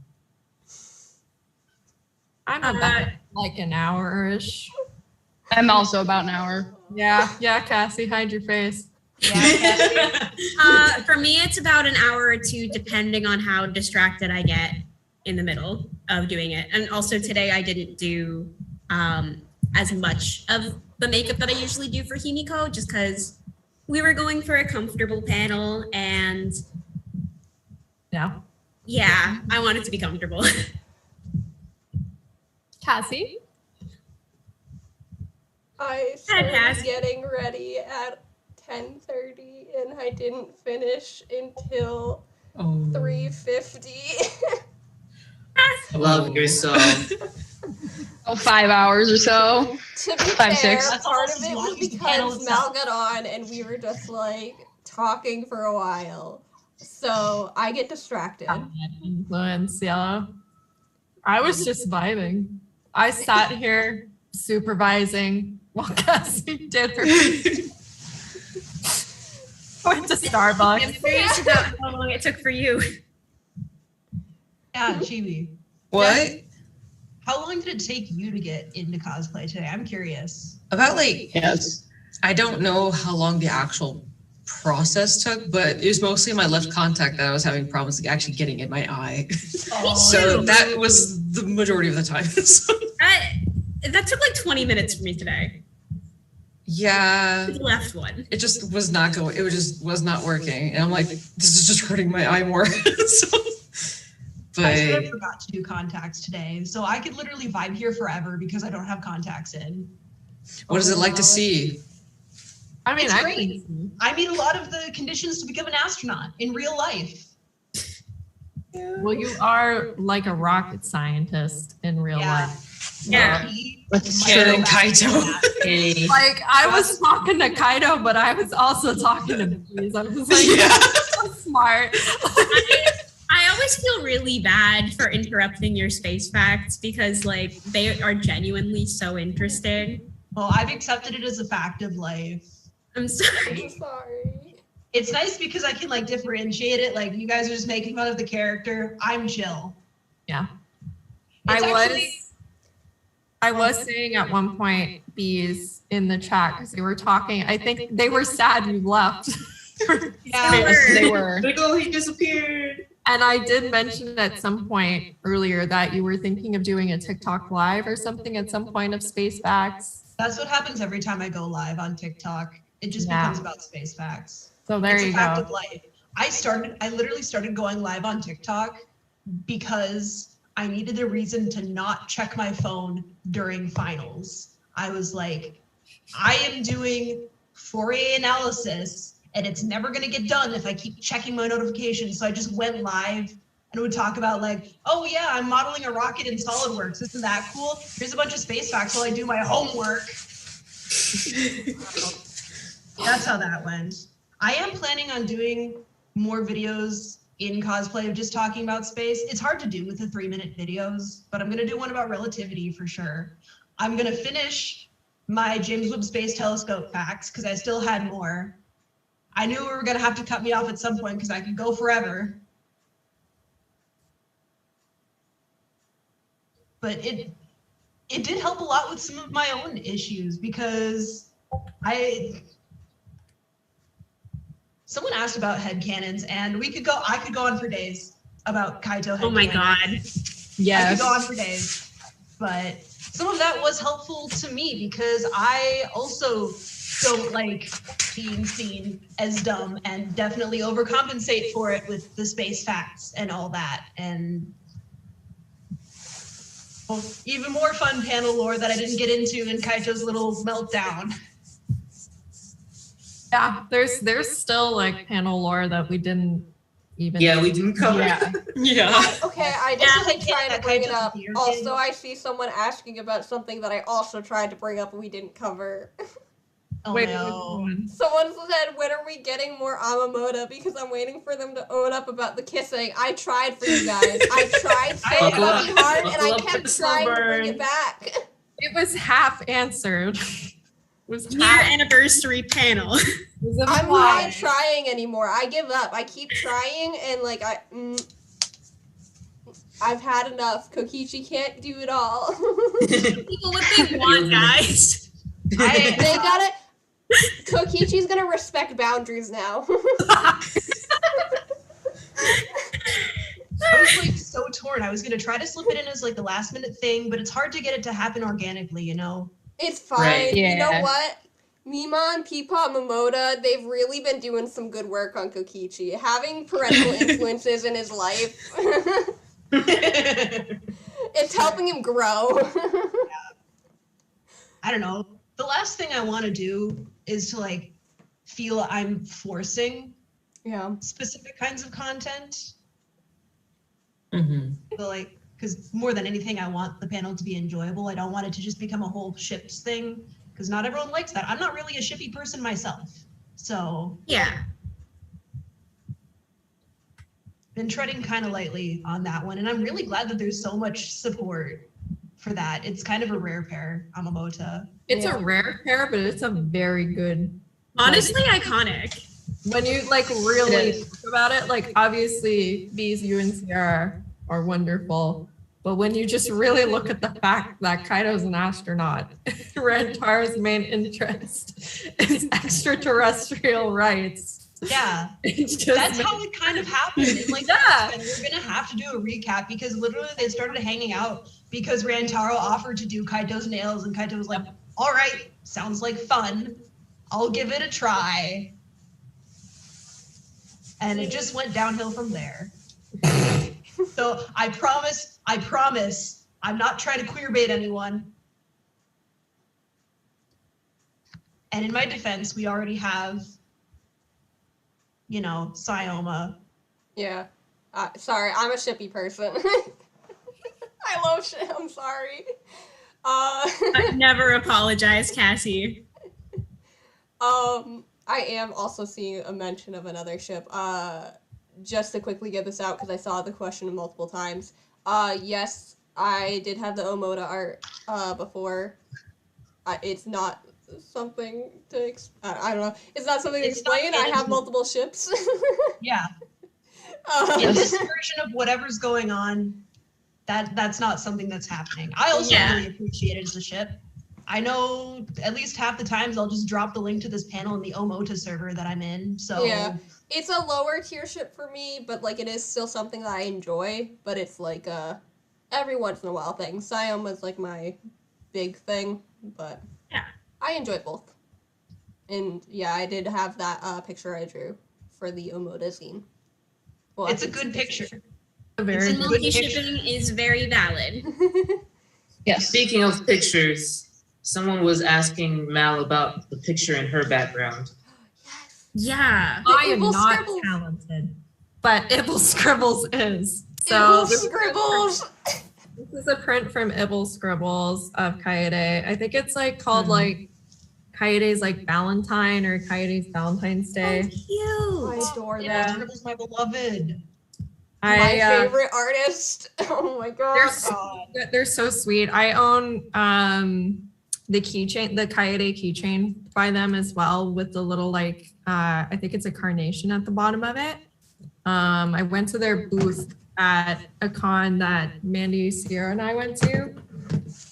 I'm about like an hour-ish. I'm also about an hour. Yeah, Cassie, hide your face. For me, it's about an hour or two, depending on how distracted I get in the middle of doing it. And also today, I didn't do as much of the makeup that I usually do for Himiko, just because we were going for a comfortable panel, and yeah, I want it to be comfortable. Cassie? I started getting ready at 10:30 and I didn't finish until 3:50. Love yourself. 5 hours or so. To be 5, fair, 6. part of it was because Mel got on and we were just like talking for a while. So I get distracted. Influence, yeah. I was just vibing. I sat here supervising while Cassie did her. Went to Starbucks. I'm curious about how long it took for you. Yeah, Chibi. What? How long did it take you to get into cosplay today? I'm curious. About like, Yes. I don't know how long the actual process took, but it was mostly my left contact that I was having problems actually getting in my eye. So that was the majority of the time. So, That took like 20 minutes for me today. yeah, The left one. it just was not going. It was not working, and I'm like, this is just hurting my eye more. So, I sort of but forgot to do contacts today, so I could literally vibe here forever because I don't have contacts in. what is it like to see? I mean, It's I great. can I meet a lot of the conditions to become an astronaut in real life. Well, you are like a rocket scientist in real Yeah. life. Yeah. With Karen Kaito. Hey. Like I was talking to Kaito, but I was also talking to bees. I was like, Yeah. so smart. I always feel really bad for interrupting your space facts because like they are genuinely so interesting. Well, I've accepted it as a fact of life. I'm sorry. I'm sorry. It's nice because I can like differentiate it. Like you guys are just making fun of the character. I'm chill. Yeah. It's I actually- was saying at one point, bees in the chat, because they were talking, I think they were sad you left. Yeah. They were. Like, oh, he disappeared. And I did mention at some point earlier that you were thinking of doing a TikTok live or something at some point of Space Facts. That's what happens every time I go live on TikTok. It just Yeah. becomes about space facts. So there It's you a fact go. of life. I literally started going live on TikTok because I needed a reason to not check my phone during finals. I was like, I am doing Fourier analysis and it's never going to get done if I keep checking my notifications. So I just went live and would talk about like, oh yeah, I'm modeling a rocket in SolidWorks. Isn't that cool? Here's a bunch of space facts while I do my homework. That's how that went. I am planning on doing more videos in cosplay of just talking about space. It's hard to do with the 3-minute videos, but I'm gonna do one about relativity for sure. I'm gonna finish my James Webb Space Telescope facts because I still had more. I knew we were gonna have to cut me off at some point because I could go forever. But it did help a lot with some of my own issues because someone asked about headcanons and I could go on for days about Kaito headcanon. Oh my god. I could Yes. go on for days. But some of that was helpful to me because I also don't like being seen as dumb and definitely overcompensate for it with the space facts and all that. And well, even more fun panel lore that I didn't get into in Kaito's little meltdown. Yeah, there's still like panel lore that we didn't even. Yeah, we didn't cover. Yeah. Yeah. Okay, I This just is like a trying kid to bring it that up. Kaito's Also, I see someone asking about something that I also tried to bring up and we didn't cover. Oh Wait, no. Someone said, when are we getting more Amamoda? Because I'm waiting for them to own up about the kissing. I tried for you guys. I tried so Buckle up. fucking hard and I Buckle up kept for trying to bring Snowburn. it back. It was half answered. It was Year half. anniversary panel. It was I'm implied. not trying anymore. I give up. I keep trying and like I've had enough. Kokichi can't do it all. People what they want, guys. They gotta. Kokichi's gonna respect boundaries now. I was like so torn. I was gonna try to slip it in as like the last minute thing, but it's hard to get it to happen organically, you know? It's fine. Right. You know Yeah. what? Mima and Peapod Momoda, they've really been doing some good work on Kokichi. Having parental influences in his life, it's helping him grow. I don't know. The last thing I want to do is to like feel I'm forcing Yeah. specific kinds of content. Mm-hmm. But like, because more than anything, I want the panel to be enjoyable. I don't want it to just become a whole ships thing, because not everyone likes that. I'm not really a shippy person myself, so Yeah. been treading kind of lightly on that one, and I'm really glad that there's so much support for that. It's kind of a rare pair, Amamota. It's Yeah. a rare pair, but it's a very good. Honestly, iconic. When you like really think about it, like obviously these UNCR are wonderful, but when you just really look at the fact that Kaito's an astronaut, Rantaro's main interest is extraterrestrial rights. Yeah, It's just that's how it kind of happened. And like, Yeah. and we're gonna have to do a recap because literally they started hanging out because Rantaro offered to do Kaito's nails, and Kaito was like, "All right, sounds like fun. I'll give it a try." And it just went downhill from there. So I promise, I'm not trying to queer bait anyone. And in my defense, we already have, Sayoma. Yeah. Sorry, I'm a shippy person. I love ship. I'm sorry. I never apologize, Cassie. I am also seeing a mention of another ship. Just to quickly get this out, because I saw the question multiple times. Yes, I did have the Omoda art before. It's not something to I don't know. It's not something to It's not explain. I have in- multiple ships. Yeah. Uh, In this version of whatever's going on, that's not something that's happening. I also Yeah. really appreciate it as a ship. I know at least half the times I'll just drop the link to this panel in the Omota server that I'm in. So Yeah. It's a lower tier ship for me, but like it is still something that I enjoy. But it's like every once in a while thing. Sayoma's like my big thing, but Yeah. I enjoy both. And yeah, I did have that picture I drew for the Omoda zine. Well, it's a it's good picture. a very It's a good. good Multi-shipping is very valid. Yes. Speaking of pictures, someone was asking Mal about the picture in her background. Yes. Yeah. I am Evil not Scribbles. talented, but Ibble Scribbles is. So Evil this Scribbles. is a print from Ibble Scribbles of Kaede. I think it's like called like Kaede's like Valentine or Kaede's Valentine's Day. I Cute. adore Yeah. that. Scribble's my beloved. My favorite artist. Oh my god. They're so, they're so sweet. I own the keychain, the Kaede keychain by them as well, with the little like I think it's a carnation at the bottom of it. I went to their booth at a con that Mandy, Sierra, and I went to,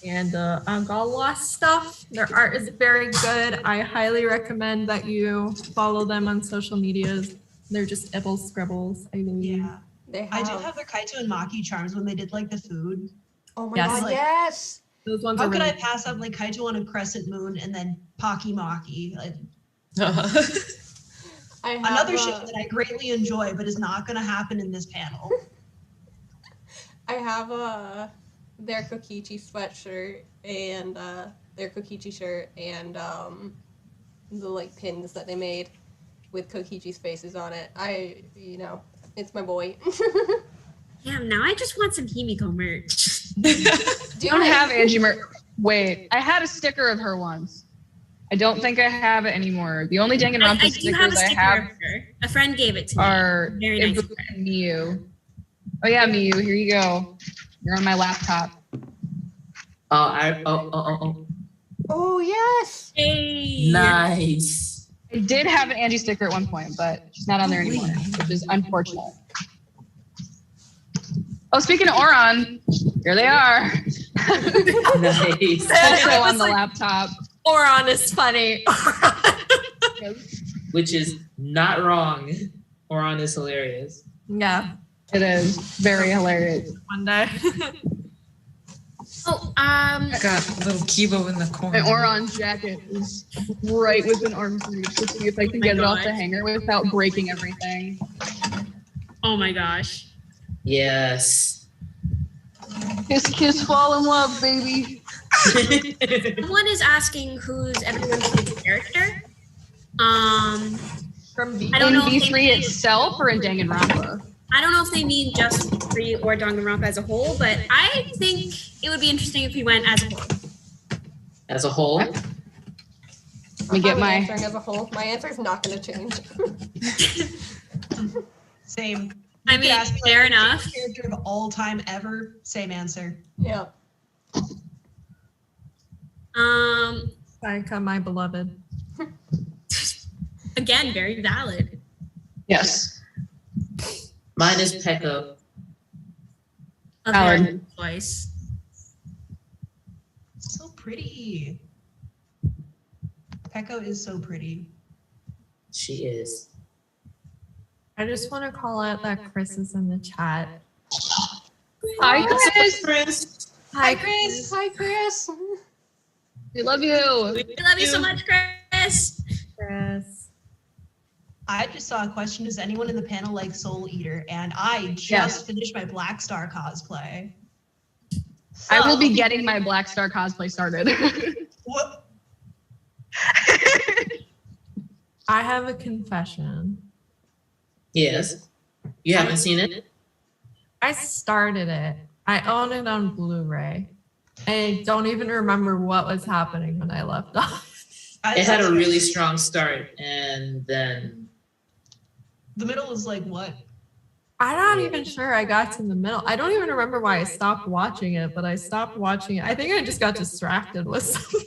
and I got a lot of stuff. Their art is very good. I highly recommend that you follow them on social medias. They're just Ibble Scribbles, I believe. Yeah. They I do have their Kaito and Maki charms when they did like the food. Oh my Yes. god, Like- yes. Those ones How are could really I pass up like Kaito on a crescent moon and then Pocky Maki? Like, I have another ship that I greatly enjoy, but is not going to happen in this panel. I have their Kokichi sweatshirt and their Kokichi shirt and the like pins that they made with Kokichi's faces on it. It's my boy. Damn, now I just want some Himiko merch. I don't have Angie merch. Wait, I had a sticker of her once. I don't think I have it anymore. The only Danganronpa I do have a stickers I sticker have of her. A friend gave it to me. are Very nice. Ibra and Miyu. Oh yeah, Miyu, here you go. You're on my laptop. Oh yes. Hey. Nice. I did have an Angie sticker at one point, but she's not on there anymore, which is unfortunate. Oh, speaking of Oron, here they are. Nice. Also on the laptop. Oron is funny. Which is not wrong. Oron is hilarious. Yeah, It is very hilarious. one day. Oh, Got a little Kibo in the corner. My orange jacket is right within arm's reach. Let's see if I can get it off the hanger without breaking everything. oh my gosh. Yes. Kiss, kiss, fall in love, baby. Someone is asking who's everyone's favorite character. From I don't know In if they B3 mean- itself or in Danganronpa? I don't know if they mean just B3 or Danganronpa as a whole, but I think it would be interesting if we went as a whole. As a whole, Let me get I'm my. answering as a whole. My answer is not going to change. Same. I You could mean, ask me, fair like, enough. favorite character of all time ever. Same answer. Yeah. Saika, my beloved. Again, very valid. Yes. mine is Peko. A Valid. very good choice. So pretty. Peko is so pretty. She is. I just want to call out that Chris is in the chat. Hi, Chris. Chris. Hi, Chris. Hi, Chris. We love you. We love you so much, Chris. Chris. I just saw a question. Does anyone in the panel like Soul Eater? And I just finished my Black Star cosplay. I will be So- getting my Black Star cosplay started. What? I have a confession. Yes. You haven't seen it? I started it. I own it on Blu-ray. I don't even remember what was happening when I left off. It had a really strong start, and then The middle is like what? I'm not even sure I got to the middle. I don't even remember why I stopped watching it, but I stopped watching it. I think I just got distracted with something.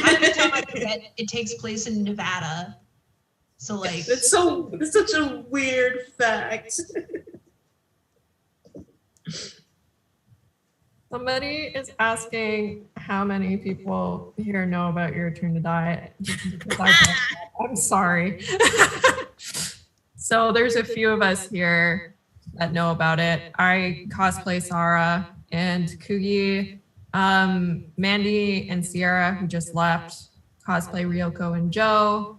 Every time I forget, it takes place in Nevada. So like, it's such a weird fact. Somebody is asking how many people here know about Your Turn to Die. I'm sorry. So there's a few of us here that know about it. I cosplay Sarah and Kugi, Mandy and Sierra, who just left, cosplay Ryoko and Joe.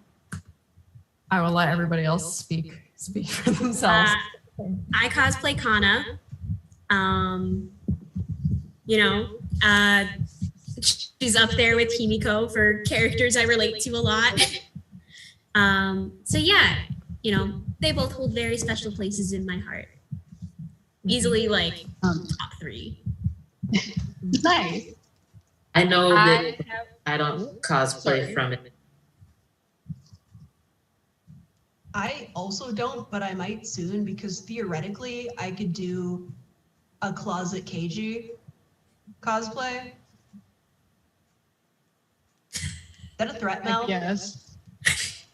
I will let everybody else speak for themselves. I cosplay Kana. She's up there with Himiko for characters I relate to a lot. So yeah, they both hold very special places in my heart. Easily like top 3. Nice. I know that I don't cosplay from it. I also don't, but I might soon because theoretically I could do a closet Keiji cosplay. Is that a threat, Mel? Yes.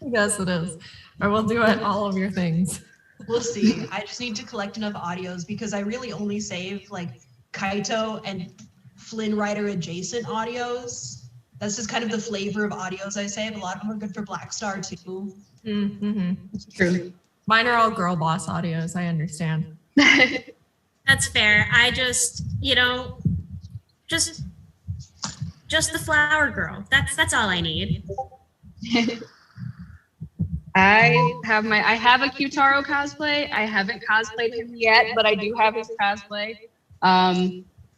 Yes, it is. I will do it all of your things. We'll see. I just need to collect enough audios because I really only save like Kaito and Flynn Rider adjacent audios. That's just kind of the flavor of audios I save. A lot of them are good for Black Star too. Mm-hmm. It's true. Mine are all girl boss audios. I understand. That's fair. I just, just the flower girl. That's all I need. I have a Kyutaro cosplay. I haven't cosplayed him yet, but I do have his cosplay.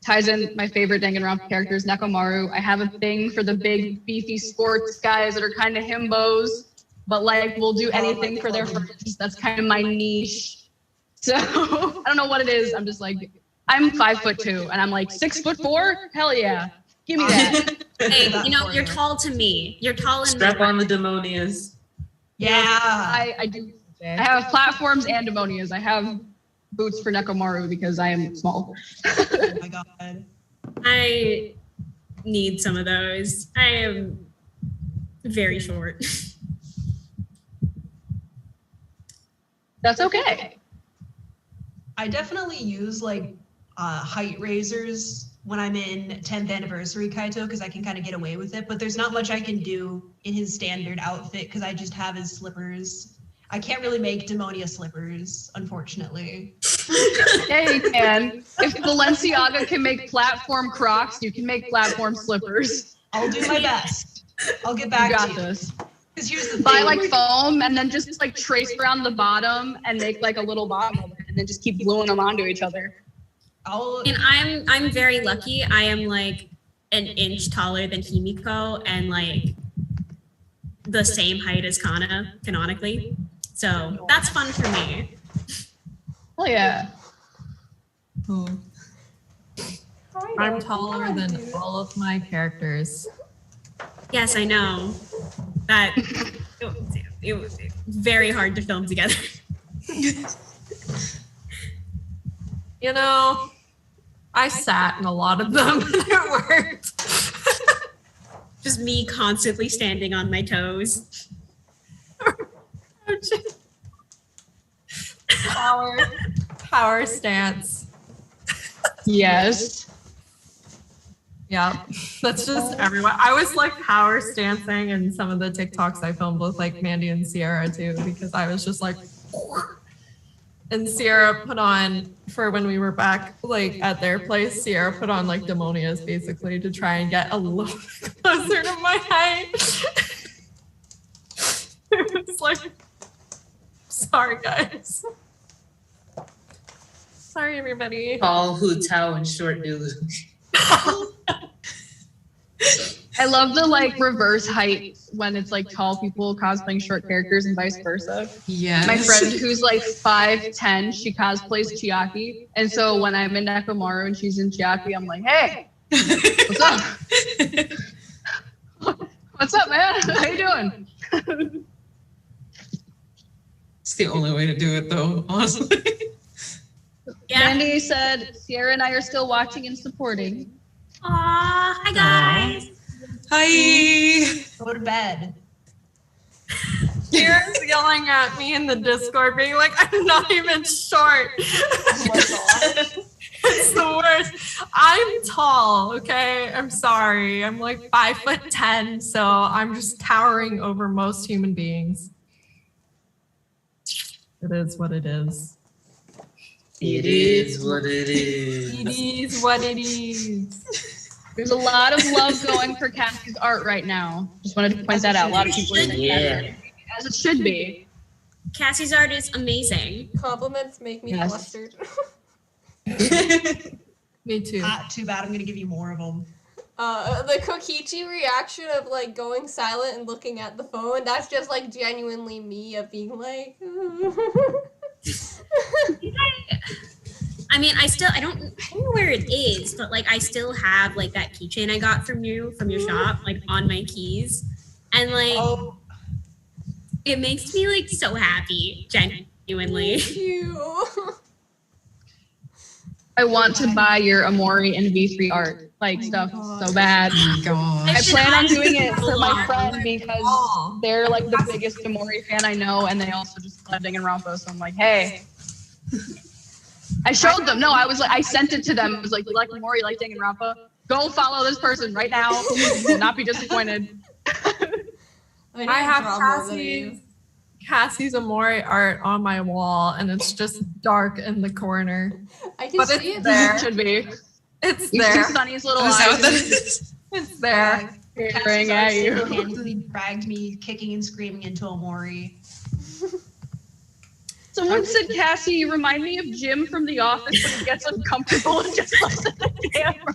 Ties in my favorite Danganronpa characters, Nekomaru. I have a thing for the big beefy sports guys that are kind of himbos, but like will do anything for their friends. That's kind of my niche. So I don't know what it is. I'm just like, I'm 5'2" and I'm like 6'4". Hell yeah, give me that. Hey, you're tall to me. You're tall and Strap on the demonias. Yeah. I do. I have platforms and demonias. I have boots for Nekomaru because I am small. Oh my god. I need some of those. I am very short. That's okay. I definitely use like height raisers when I'm in 10th anniversary Kaito because I can kind of get away with it, but there's not much I can do in his standard outfit because I just have his slippers. I can't really make Demonia slippers, unfortunately. Yeah, you can. If Balenciaga can make platform Crocs, you can make platform slippers. I'll do my best. I'll get You back got to you. this. Because here's the Buy thing. like foam and then just like trace around the bottom and make like a little bottom of it and then just keep gluing them onto each other. And I'm very lucky. I am like an inch taller than Himiko and like the same height as Kana canonically. So that's fun for me. Oh yeah. I'm taller than all of my characters. Yes, I know. That it was very hard to film together. You know, I sat in a lot of them and it worked. Just me constantly standing on my toes. Power stance. Yes. Yeah, that's just everyone. I was like power stancing in some of the TikToks I filmed with like Mandy and Sierra too, because I was just like, and Sierra put on, for when we were back like at their place, Sierra put on like demonias basically to try and get a little closer to my height. It was like, sorry guys. Sorry everybody. Tall Hu Tao and short Nulu. I love the like reverse height when it's like tall people cosplaying short characters and vice versa. Yes. My friend who's like 5'10", she cosplays Chiaki. And so when I'm in Nekomaru and she's in Chiaki, I'm like, hey, what's up? What's up, man? How you doing? It's the only way to do it though, honestly. Yeah. Mandy said Sierra and I are still watching and supporting. Aw, hi guys. Hi. Go to bed. Sierra's yelling at me in the Discord, being like, I'm not even short. It's the worst. I'm tall, okay? I'm sorry. I'm like 5'10", so I'm just towering over most human beings. It is what it is. It is what it is. It is what it is. There's a lot of love going for Cassie's art right now. Just wanted to point that out. A lot of people are saying Yeah. as it should be. Cassie's art is amazing. Compliments make me Yes. flustered. Me too. Too bad. I'm going to give you more of them. The Kokichi reaction of like going silent and looking at the phone, that's just like genuinely me of being like I mean, I don't know where it is, but like I still have like that keychain I got from you from your shop, like on my keys. And like it makes me like so happy, genuinely. Thank you. I want to buy your Amori and V3 art, like stuff so bad. Oh my god. I plan on doing it for my friend because they're like the biggest Amori fan I know, and they also just love Danganronpa. So I'm like, hey. I showed them. No, I was like, I sent it to them. I was like, you like Amori, you like Danganronpa? Go follow this person right now. You will not be disappointed. I have Cassie's Amori art on my wall, and it's just dark in the corner. I can But see it's it there. It should be. It's You there. see Sunny's little Is that what that eyes is? It's there. staring at you. Single-handedly dragged me kicking and screaming into Amori. Someone said, Cassie, you remind me of Jim from The Office when he gets uncomfortable and just looks at the camera.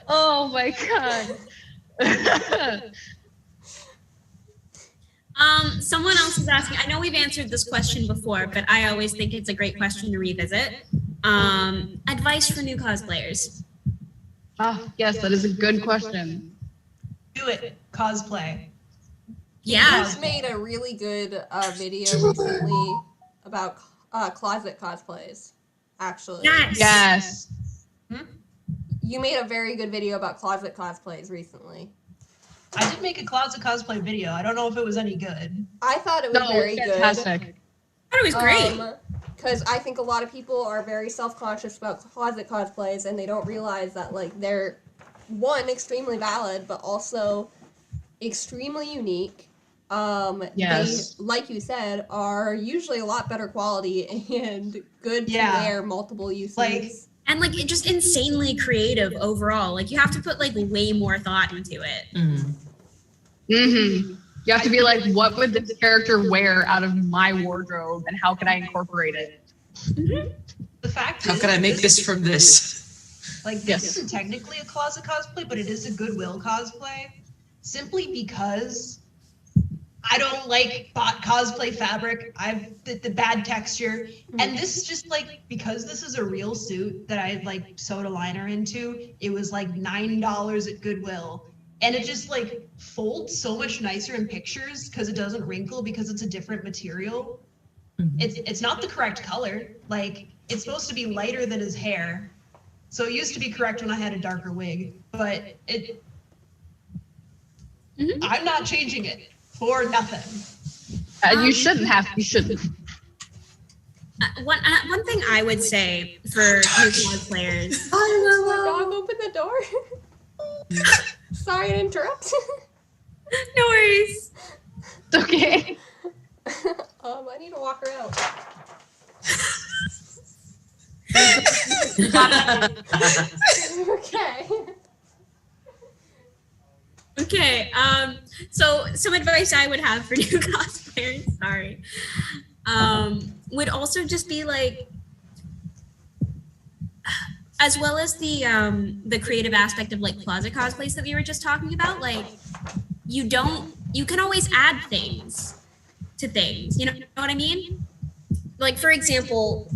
Oh my god. Someone else is asking, I know we've answered this question before, but I always think it's a great question to revisit. Advice for new cosplayers. Yes, that is a good question. Do it. Cosplay. Yeah. He's made a really good video recently about closet cosplays, actually. Yes. Yes. You made a very good video about closet cosplays recently. I did make a closet cosplay video. I don't know if it was any good. I thought it was No, very it's good. fantastic. I thought it was great. Because I think a lot of people are very self-conscious about closet cosplays, and they don't realize that like they're, one, extremely valid, but also extremely unique, Yes. They, like you said, are usually a lot better quality and good to wear multiple uses. And like it just insanely creative overall. Like you have to put like way more thought into it. You have to be like, what would this character wear out of my wardrobe, and how can I incorporate it? The fact How is, can I make this from this? Like, this isn't technically a closet cosplay, but it is a Goodwill cosplay. Simply because I don't like bot cosplay fabric. I've the bad texture. And this is just like, because this is a real suit that I like sewed a liner into, it was like $9 at Goodwill. And it just like folds so much nicer in pictures because it doesn't wrinkle because it's a different material. It's not the correct color. Like, it's supposed to be lighter than his hair. So it used to be correct when I had a darker wig, but I'm not changing it for nothing. You shouldn't have. You shouldn't. One thing I would say for new cosplayers. Dog, open the door. Sorry to interrupt. No worries. It's okay. I need to walk her out. Okay. Okay. So some advice I would have for new cosplayers, sorry, would also just be like, as well as the creative aspect of like closet cosplays that we were just talking about, like you can always add things to things. You know what I mean? Like, for example,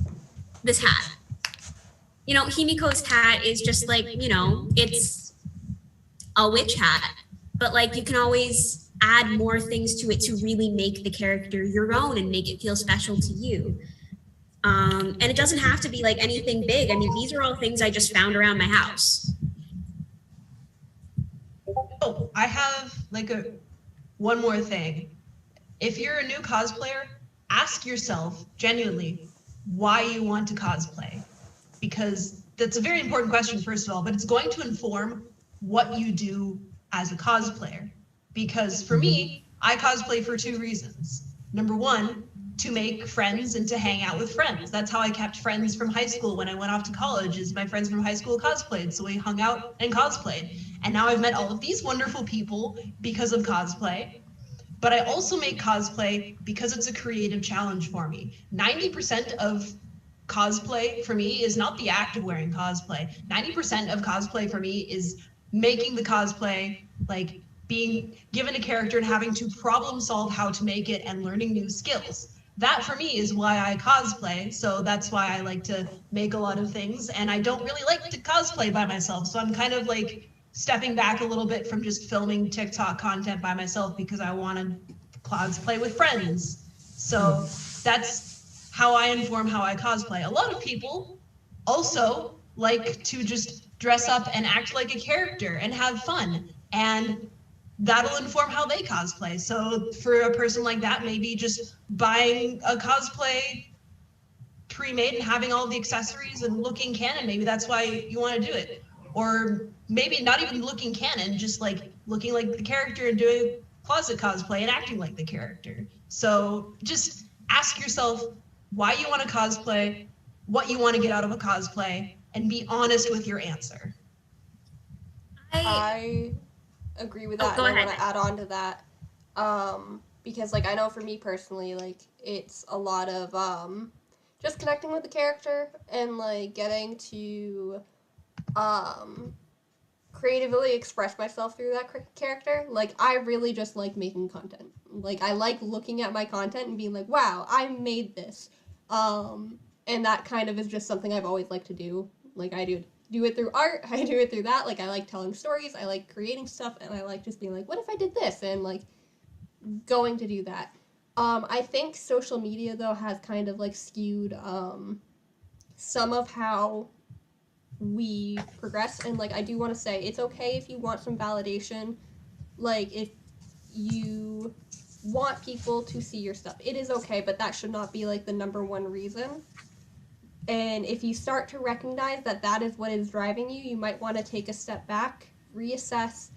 this hat. You know, Himiko's hat is just like, you know, it's a witch hat, but like you can always add more things to it to really make the character your own and make it feel special to you. And it doesn't have to be like anything big. I mean, these are all things I just found around my house. Oh, I have like one more thing. If you're a new cosplayer, ask yourself genuinely why you want to cosplay. Because that's a very important question, first of all, but it's going to inform what you do as a cosplayer. Because for me, I cosplay for two reasons. Number one, to make friends and to hang out with friends. That's how I kept friends from high school when I went off to college, is my friends from high school cosplayed, so we hung out and cosplayed. And now I've met all of these wonderful people because of cosplay. But I also make cosplay because it's a creative challenge for me. 90% of cosplay for me is not the act of wearing cosplay. 90% of cosplay for me is making the cosplay, like being given a character and having to problem solve how to make it and learning new skills. That for me is why I cosplay. So that's why I like to make a lot of things. And I don't really like to cosplay by myself. So I'm kind of like stepping back a little bit from just filming TikTok content by myself because I want to cosplay with friends. So that's how I inform how I cosplay. A lot of people also like to just dress up and act like a character and have fun, and that'll inform how they cosplay. So for a person like that, maybe just buying a cosplay pre-made and having all the accessories and looking canon, maybe that's why you want to do it. Or maybe not even looking canon, just like looking like the character and doing closet cosplay and acting like the character. So just ask yourself why you want to cosplay, what you want to get out of a cosplay, and be honest with your answer. I agree with that. Go and ahead. I want to add on to that. Because like I know for me personally, like it's a lot of just connecting with the character and like getting to creatively express myself through that character. Like I really just like making content. Like I like looking at my content and being like, wow, I made this. And that kind of is just something I've always liked to do. Like I do it through art, I do it through that. Like I like telling stories, I like creating stuff, and I like just being like, what if I did this? And like going to do that. I think social media though has kind of like skewed some of how we progress, and like I do want to say it's okay if you want some validation. Like if you want people to see your stuff, it is okay, but that should not be like the number one reason. And if you start to recognize that that is what is driving you, you might want to take a step back, reassess,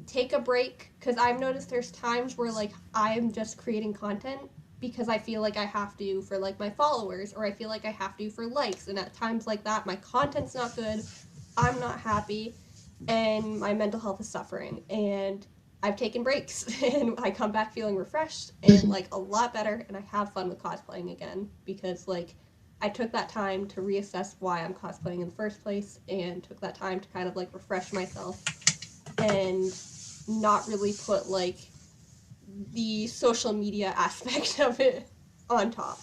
take a break, because I've noticed there's times where like I'm just creating content because I feel like I have to for like my followers, or I feel like I have to for likes, and at times like that my content's not good, I'm not happy, and my mental health is suffering, and I've taken breaks and I come back feeling refreshed and like a lot better, and I have fun with cosplaying again because like I took that time to reassess why I'm cosplaying in the first place and took that time to kind of like refresh myself and not really put like the social media aspect of it on top.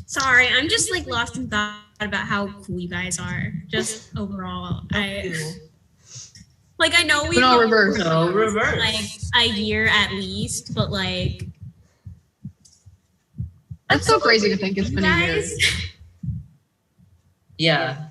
Sorry, I'm just like lost in thought about how cool you guys are. Just overall, I know we've No reverse. No reverse. like a year at least, but like That's so crazy to think it's been a year. Yeah.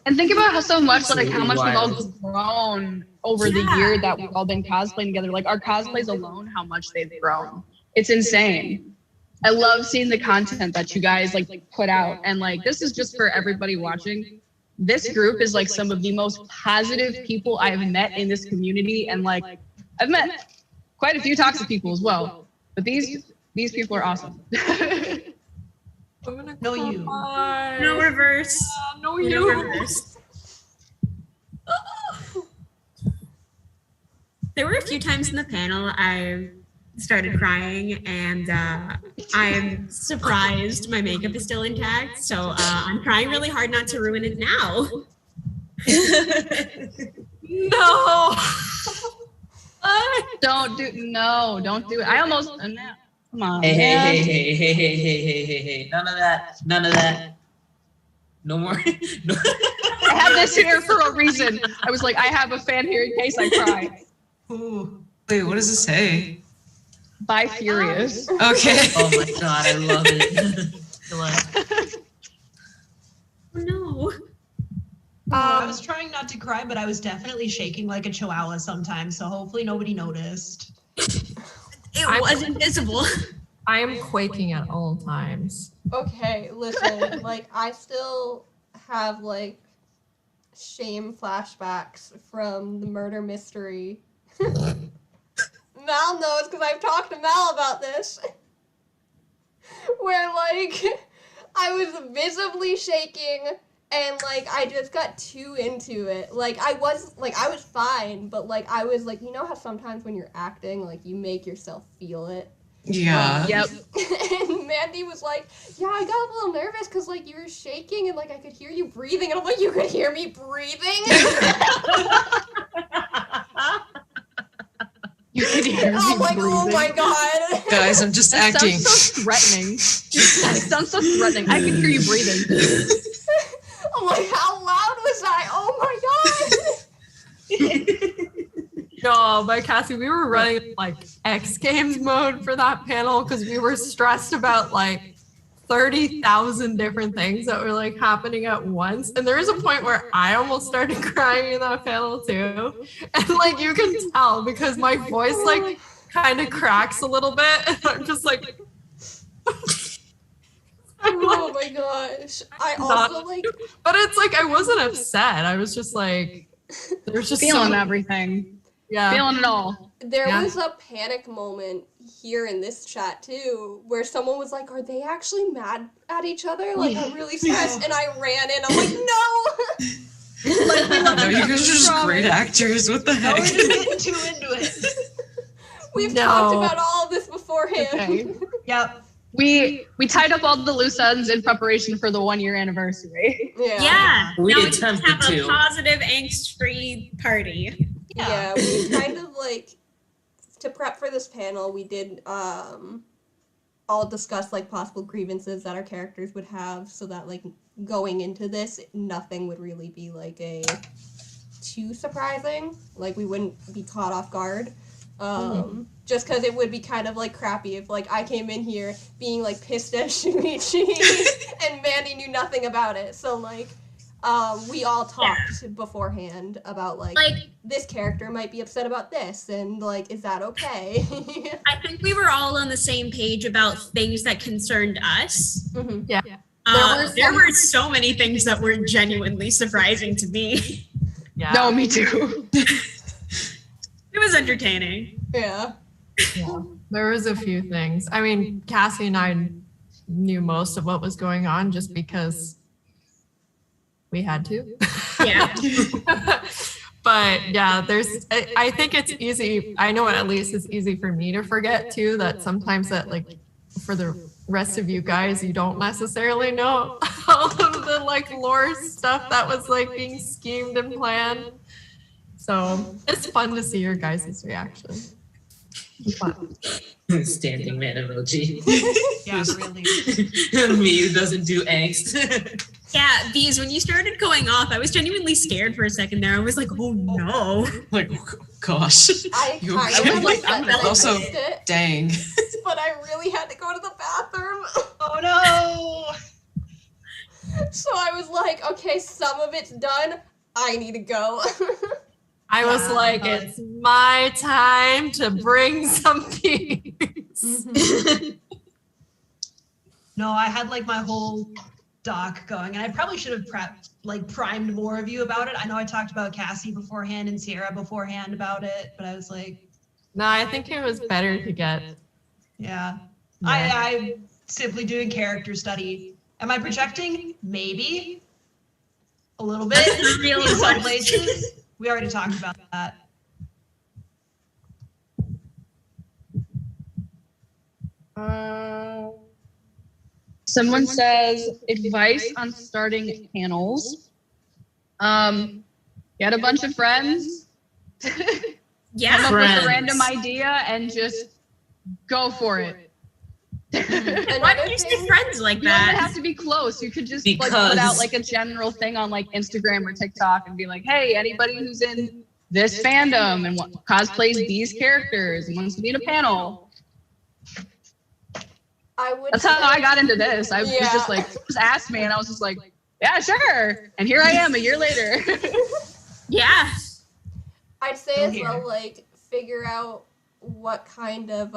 And think about how much Absolutely we've all wild. grown over the year that we've all been cosplaying together. Like our cosplays alone, how much they've grown. It's insane. I love seeing the content that you guys like put out. And like this is just for everybody watching. This group is like some of the most positive people I've met in this community. And like I've met quite a few toxic people as well. But these people are awesome. No, you. no reverse. No, No you. reverse. There were a few times in the panel I started crying, and I'm surprised my makeup is still intact. So I'm trying really hard not to ruin it now. No. Don't do it. I almost come on. Hey, man. hey. None of that. No more. No. I have this here for a reason. I was like, I have a fan here in case I cry. Ooh. Wait, what does it say? By Furious. Okay. Oh my god, I love it. No. I was trying not to cry, but I was definitely shaking like a chihuahua sometimes, so hopefully nobody noticed. It was invisible. I am quaking at all times. Okay, listen, like I still have like shame flashbacks from the murder mystery. Mal knows because I've talked to Mal about this. Where like I was visibly shaking and like I just got too into it. Like I was fine, but like I was like, you know how sometimes when you're acting, like you make yourself feel it. Yeah. Yep. And Mandy was like, yeah, I got a little nervous because like you were shaking and like I could hear you breathing, and I'm like, you could hear me breathing? You can hear me I'm like, oh breathing. my god. Guys, I'm just That acting. sounds so threatening. That sounds so threatening. I can hear you breathing. I'm like, how loud was I? Oh my god. No, but Cassie, we were running like X Games mode for that panel because we were stressed about like 30,000 different things that were like happening at once. And there was a point where I almost started crying in that panel too. And like you can tell because my voice like kind of cracks a little bit. And I'm just like, Oh my gosh. I also like, but it's like I wasn't upset. I was just like, there's just Feeling everything. Yeah. Feeling it all. there Yeah. was a panic moment here in this chat too, where someone was like, are they actually mad at each other? Like, I'm really stressed. And I ran in. I'm like, no. No, you guys are just great actors. What the No, we're heck? just getting too into it. We've No. talked about all of this beforehand. Okay. Yep. We tied up all the loose ends in preparation for the 1 year anniversary. Yeah. We now we just attempted have a to. positive, angst-free party. Yeah, we kind of like, to prep for this panel, we did all discuss like possible grievances that our characters would have, so that like going into this, nothing would really be like too surprising. Like we wouldn't be caught off guard. Just because it would be kind of like crappy if like I came in here being like pissed at Shuichi and Mandy knew nothing about it. So like we all talked beforehand about like this character might be upset about this, and like, is that okay? I think we were all on the same page about things that concerned us. Mhm. Yeah. There were so many things that were genuinely surprising to me. Yeah. No, me too. It was entertaining. Yeah. There was a few things. I mean, Cassie and I knew most of what was going on just because we had to. Yeah. But yeah, I think it's easy. I know at least it's easy for me to forget too, that sometimes that like for the rest of you guys, you don't necessarily know all of the like lore stuff that was like being schemed and planned. So it's fun to see your guys' reaction. Fun. Standing man emoji. Yeah, really. Me who doesn't do angst. Yeah, Bees, when you started going off, I was genuinely scared for a second there. I was like, oh no. Like, gosh. I You- kind I of would like- upset that I also- missed it, Dang. but I really had to go to the bathroom. Oh no! So I was like, okay, some of it's done. I need to go. I was like, it's my time to bring some peace. No, I had like my whole doc going, and I probably should have primed more of you about it. I know I talked about Cassie beforehand and Sierra beforehand about it, but I was like, No, I think it was better to get. yeah. Yeah. I'm simply doing character study. Am I projecting? Maybe. A little bit in some places. We already talked about that. Someone says advice on starting panels. Get a bunch of friends. Yeah. Come up with Friends. a random idea and just go for it. Why did you say friends like You don't even that? have to be close. You could just like Because- put out like a general thing on like Instagram or TikTok and be like, hey, anybody who's in this fandom and cosplays these characters and wants to be in a panel. I would. That's how say- I got into this. I was Yeah. just like, just asked me and I was just like, yeah, sure. And here I am a year later. Yeah. I'd say Still as here. well, like, figure out what kind of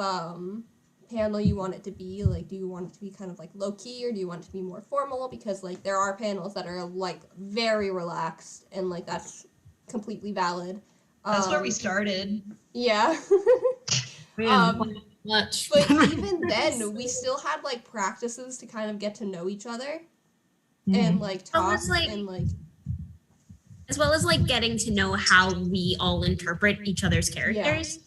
panel you want it to be. Like, do you want it to be kind of like low key, or do you want it to be more formal? Because like there are panels that are like very relaxed, and like that's completely valid. That's where we started. Yeah. Man, much. But even then, we still had like practices to kind of get to know each other and like talk Almost like- and like. As well as like getting to know how we all interpret each other's characters.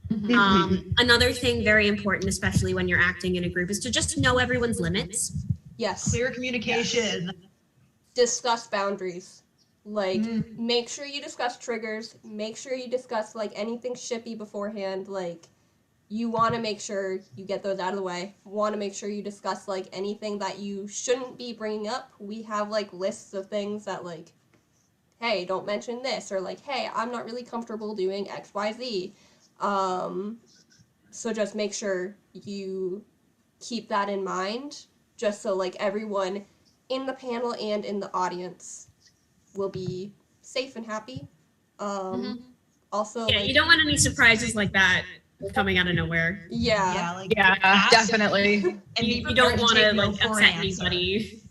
Another thing very important, especially when you're acting in a group, is to just know everyone's limits. Yes. Clear communication. Discuss boundaries. Like, make sure you discuss triggers. Make sure you discuss, like, anything shippy beforehand. Like, you want to make sure you get those out of the way. Want to make sure you discuss, like, anything that you shouldn't be bringing up. We have, like, lists of things that, like, hey, don't mention this. Or, like, hey, I'm not really comfortable doing X, Y, Z. So just make sure you keep that in mind. Just so, like, everyone in the panel and in the audience will be safe and happy. Also, Yeah, like, you don't want any surprises like that coming out of nowhere. yeah. Yeah, like Yeah, ask definitely. and be You prepared don't want to take no like for an upset answer. anybody.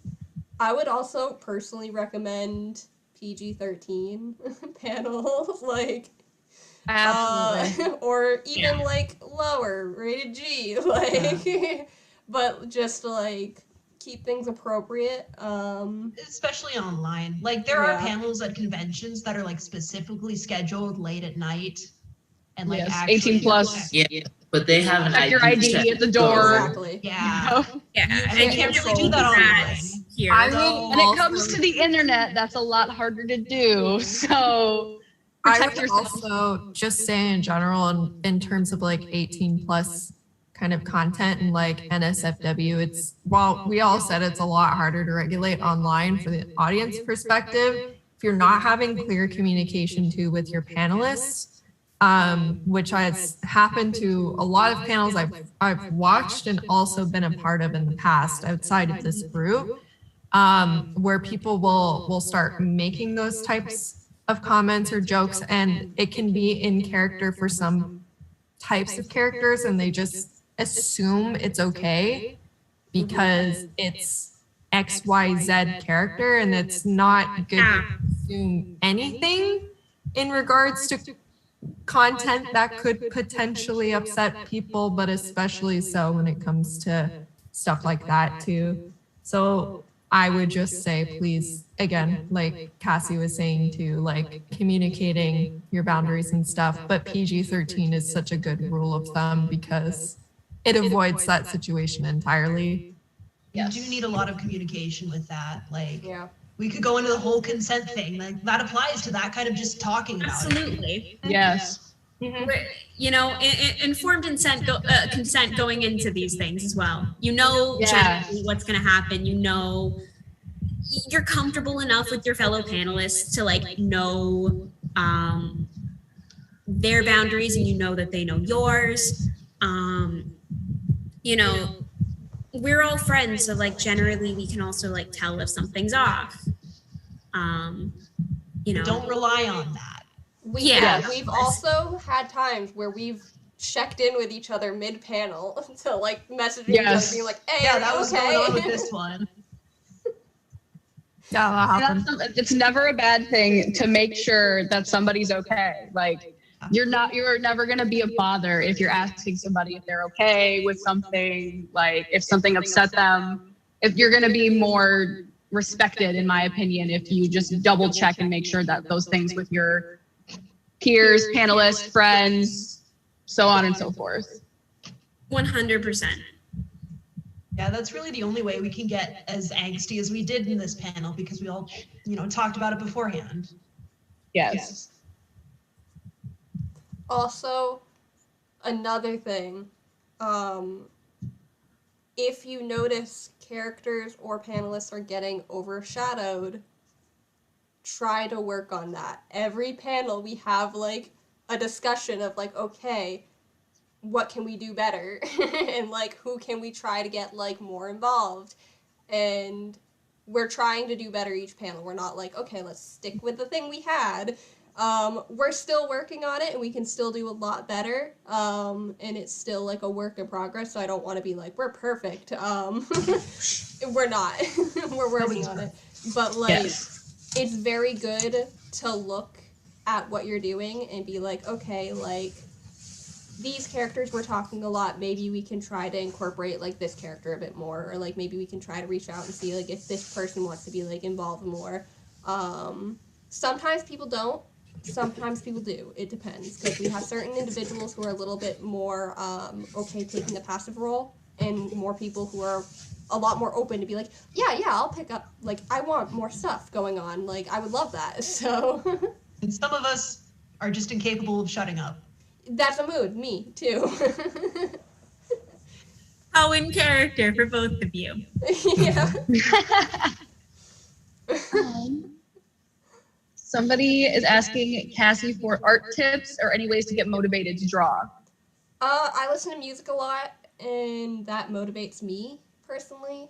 I would also personally recommend PG-13 panels, like, Absolutely. or even like lower, rated G, like, but just like keep things appropriate. Especially online. Like there are Yeah. panels at conventions that are like specifically scheduled late at night. And like Yes, actually 18 plus. Yeah, but they have an Check your ID check. at the door. Exactly. Yeah. Yeah, And I can't really do that online. here. I So- would When it comes to the internet, that's a lot harder to do. So I protect would yourself. also just say in general, in terms of like 18 plus kind of content and like NSFW, it's, while we all said it's a lot harder to regulate online for the audience perspective, if you're not having clear communication too with your panelists, which has happened to a lot of panels I've watched and also been a part of in the past outside of this group. where people will start making those types of comments or jokes, and it can be in character for some types of characters, and they just assume it's okay because it's XYZ character, and it's not good to assume anything in regards to content that could potentially upset people, but especially so when it comes to stuff like that too. So I would just say, please, again, like Cassie was saying too, like communicating your boundaries and stuff, but PG-13 is such a good rule of thumb because it avoids that situation entirely. You do need a lot of communication with that. Like, Yeah. we could go into the whole consent thing. Like, that applies to that kind of just talking about it. Absolutely. Yes. You know, informed consent going into these things as well. You know generally what's going to happen. You know, you're comfortable enough with your fellow panelists to like know their boundaries, and you know that they know yours. You know, we're all friends, so like generally we can also like tell if something's off. You know, Don't rely on that. We've also had times where we've checked in with each other mid-panel to like messaging each other, being like, "Hey, Yeah, are that you was okay?" going on with this one. Yeah, that happens. It's never a bad thing to make sure that somebody's okay. Like, you're never going to be a bother if you're asking somebody if they're okay with something, like if something upset them. If you're going to be more respected, in my opinion, if you just double check and make sure that those things with your peers, panelists, friends, so on and so forth. 100%. Yeah, that's really the only way we can get as angsty as we did in this panel, because we all, you know, talked about it beforehand. Yes. Also, another thing, if you notice characters or panelists are getting overshadowed, try to work on that. Every panel we have like a discussion of like, okay, what can we do better? And like, who can we try to get like more involved? And we're trying to do better each panel. We're not like, okay, let's stick with the thing we had. We're still working on it, and we can still do a lot better. And it's still like a work in progress, so I don't want to be like, we're perfect. We're not. We're working on it. But like, it's very good to look at what you're doing and be like, okay, like, these characters we're talking a lot, maybe we can try to incorporate like this character a bit more, or like maybe we can try to reach out and see like if this person wants to be like involved more. Sometimes people don't, sometimes people do. It depends, because we have certain individuals who are a little bit more okay taking a passive role, and more people who are a lot more open to be like, yeah, I'll pick up, like, I want more stuff going on, like, I would love that. So And some of us are just incapable of shutting up. That's a mood, me too. Oh, in character for both of you. Yeah. Somebody is asking Cassie for art tips or any ways to get motivated to draw. I listen to music a lot, and that motivates me personally.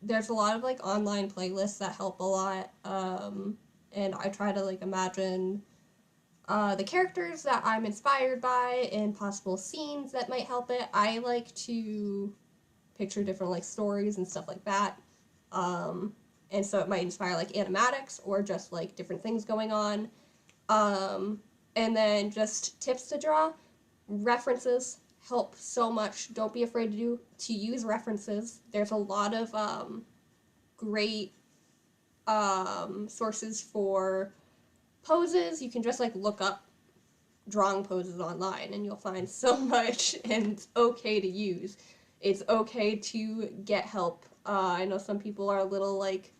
There's a lot of like online playlists that help a lot, and I try to like imagine the characters that I'm inspired by and possible scenes that might help it. I like to picture different like stories and stuff like that. And so it might inspire like animatics or just like different things going on. And then just tips to draw. References help so much. Don't be afraid to use references. There's a lot of great sources for poses. You can just like look up drawing poses online and you'll find so much, and it's okay to use. It's okay to get help. I know some people are a little like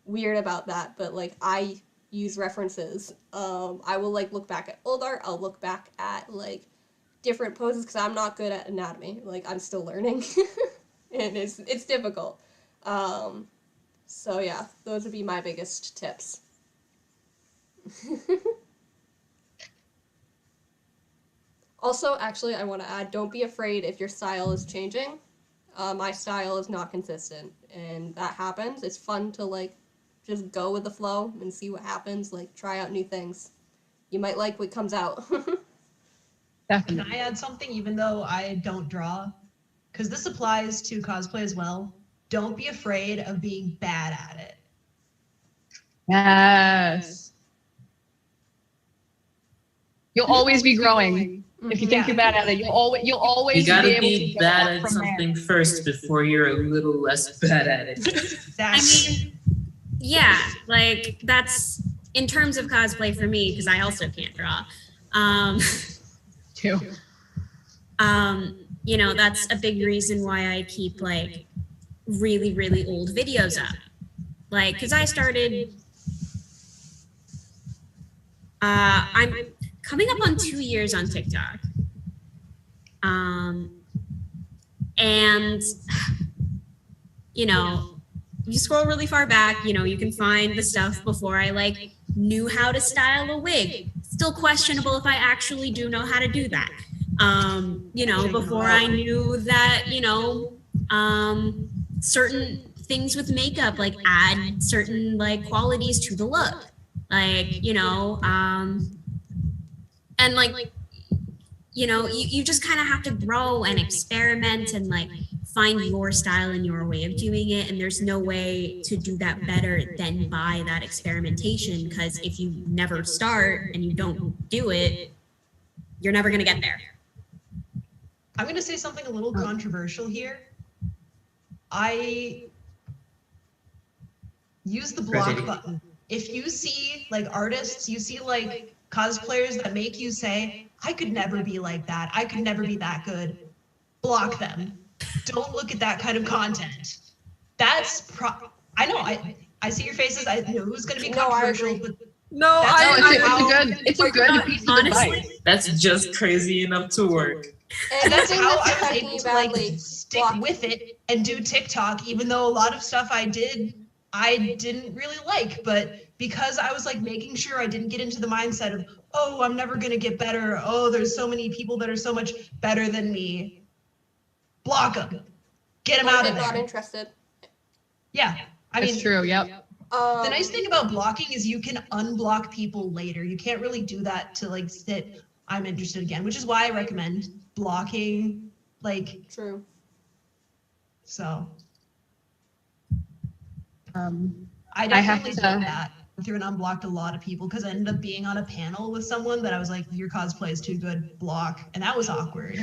weird about that, but like I use references. I will like look back at old art. I'll look back at like different poses because I'm not good at anatomy. Like I'm still learning, and it's difficult. So yeah, those would be my biggest tips. Also, actually, I want to add, don't be afraid if your style is changing. my style is not consistent, and that happens. It's fun to like just go with the flow and see what happens, like try out new things. You might like what comes out. Can I add something even though I don't draw? Because this applies to cosplay as well. Don't be afraid of being bad at it. Yes. You'll always be growing. If you think you're bad at it, you'll always You gotta be able be to bad get at from something there. first before you're a little less bad at it. I mean, yeah, like that's in terms of cosplay for me, because I also can't draw. Too. You know, that's a big reason why I keep like really, really old videos up. Like, because I started, I'm coming up on 2 years on TikTok. And, you know, you scroll really far back, you know, you can find the stuff before I like knew how to style a wig. Still questionable if I actually do know how to do that. You know, before I knew that, you know, certain things with makeup, like add certain like qualities to the look, like, you know, and like, you know, you just kind of have to grow and experiment and like find your style and your way of doing it. And there's no way to do that better than by that experimentation. Because if you never start and you don't do it, you're never going to get there. I'm going to say something a little controversial here. I use the block button. If you see like artists, you see like cosplayers that make you say, I could never be like that. I could never be that good. Block them. Don't look at that kind of content. That's I know, I see your faces. I know who's going to be controversial, but No, it's a good piece of advice. That's just crazy enough to work. And that's how I was affecting able you to like badly. stick with it and do TikTok, even though a lot of stuff I didn't really like, but because I was like making sure I didn't get into the mindset of, oh, I'm never gonna get better. Oh, there's so many people that are so much better than me. Block them. Get them out of there. Not interested. Yeah, I mean, That's true. Yep. the nice thing about blocking is you can unblock people later. You can't really do that to like sit, I'm interested again, which is why I recommend blocking, like. True. So. I I have definitely to- did that. Through and unblocked a lot of people because I ended up being on a panel with someone that I was like, your cosplay is too good, block. And that was awkward.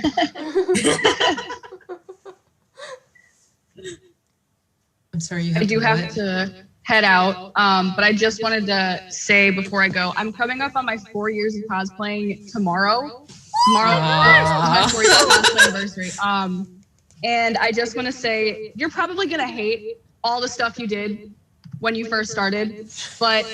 I'm sorry, I do have what? to head out, but I just wanted to say before I go, I'm coming up on my 4 years of cosplaying tomorrow. Tomorrow is my 4 year cosplay anniversary. And I just want to say, you're probably gonna hate all the stuff you did when you first started, but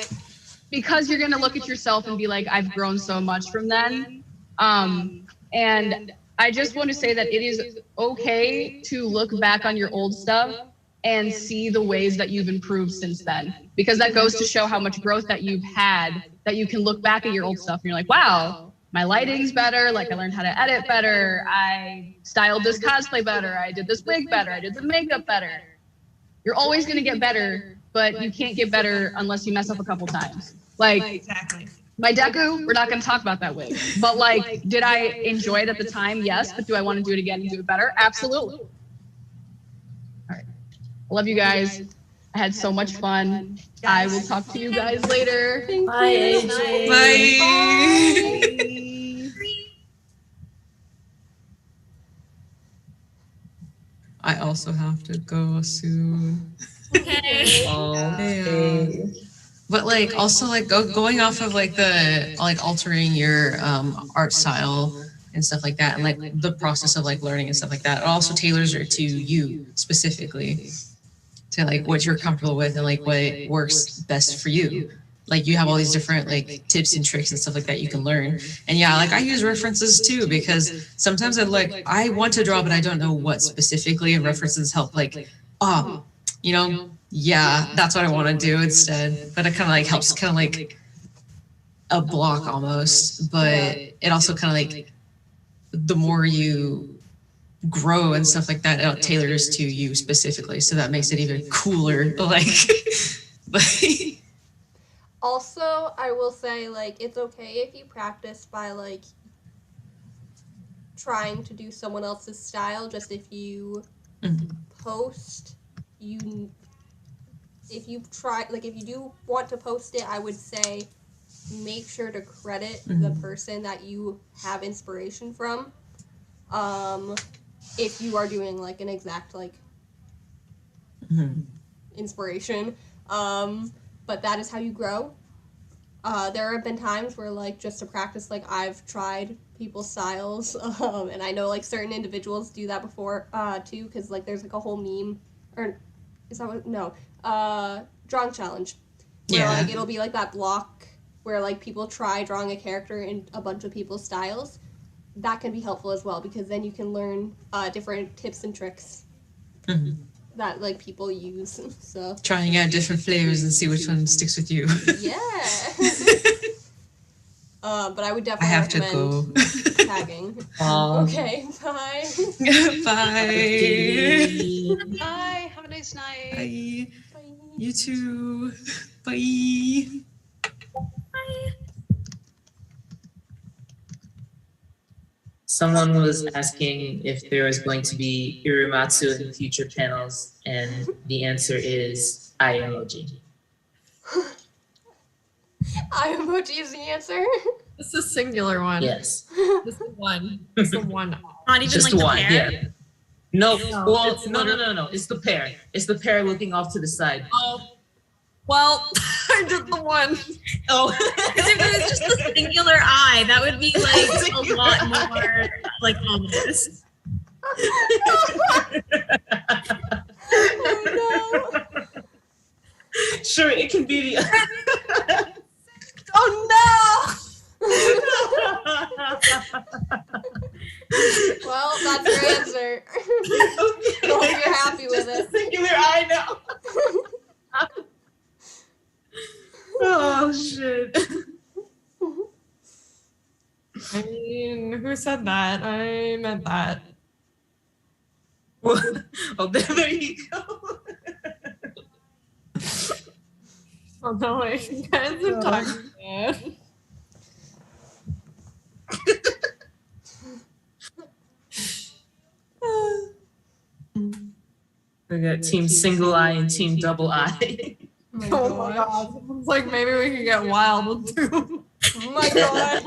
because you're gonna look at yourself and be like, I've grown so much from then. And I just want to say that it is okay to look back on your old stuff and see the ways that you've improved since then, because that goes to show how much growth that you've had, that you can look back at your old stuff and you're like, wow, my lighting's better, like I learned how to edit better, I styled this cosplay better, I did this wig better, I did the makeup better. You're always gonna get better, but you can't get better unless you mess up a couple times. Like, Exactly. my deku, we're not going to talk about that wig. But like, did I enjoy it at the time? Yes. But do I want to do it again and do it better? Absolutely. All right. I love you guys. I had so much fun. I will talk to you guys later. Bye, AJ. I also have to go soon. Okay. Yeah. But like also like going off of like the like altering your art style and stuff like that, and like the process of like learning and stuff like that, it also tailors it to you specifically, to like what you're comfortable with and like what works best for you. Like you have all these different like tips and tricks and stuff like that you can learn. And yeah, like I use references too, because sometimes I want to draw but I don't know what specifically, and references help like, you know, yeah, that's what I want to do instead. But it kind of like helps, kind of like a block almost. But it also kind of like, the more you grow and stuff like that, it tailors to you specifically. So that makes it even cooler. Like, Also, I will say, like, it's okay if you practice by, like, trying to do someone else's style. Just if you post, if you do want to post it, I would say make sure to credit the person that you have inspiration from. If you are doing, like, an exact, like, inspiration. But that is how you grow. There have been times where, like, just to practice, like, I've tried people's styles, and I know, like, certain individuals do that before, too, because, like, there's, like, a whole meme, or, is that what, no, drawing challenge, where, like, it'll be, like, that block where, like, people try drawing a character in a bunch of people's styles. That can be helpful as well, because then you can learn, different tips and tricks that, like, people use, so. Trying out different flavors and see which one sticks with you. Yeah. But I would definitely recommend tagging. Okay, bye. Bye. Bye. Have a nice night. Bye. You too. Bye. Someone was asking if there was going to be Irimatsu in future panels, and the answer is eye emoji. Eye emoji is the answer? It's a singular one. Yes. This is one. It's the one. Not even Just like one, the pair? yeah. No, well, it's no. It's the pair. It's the pair looking off to the side. Oh, well, I did the one. Oh, because if it was just a singular eye, that would be like a lot more like ominous. Oh no. Sure, it can be the. Oh no! Well, that's your answer. Hope you're happy with it. Singular eye now. Oh shit. I mean, who said that? I meant that. Oh, there you go. Oh no, like, you guys are talking bad. We got team single eye and team double eye. Oh my god. It's like maybe we can get wild with two. Oh my god.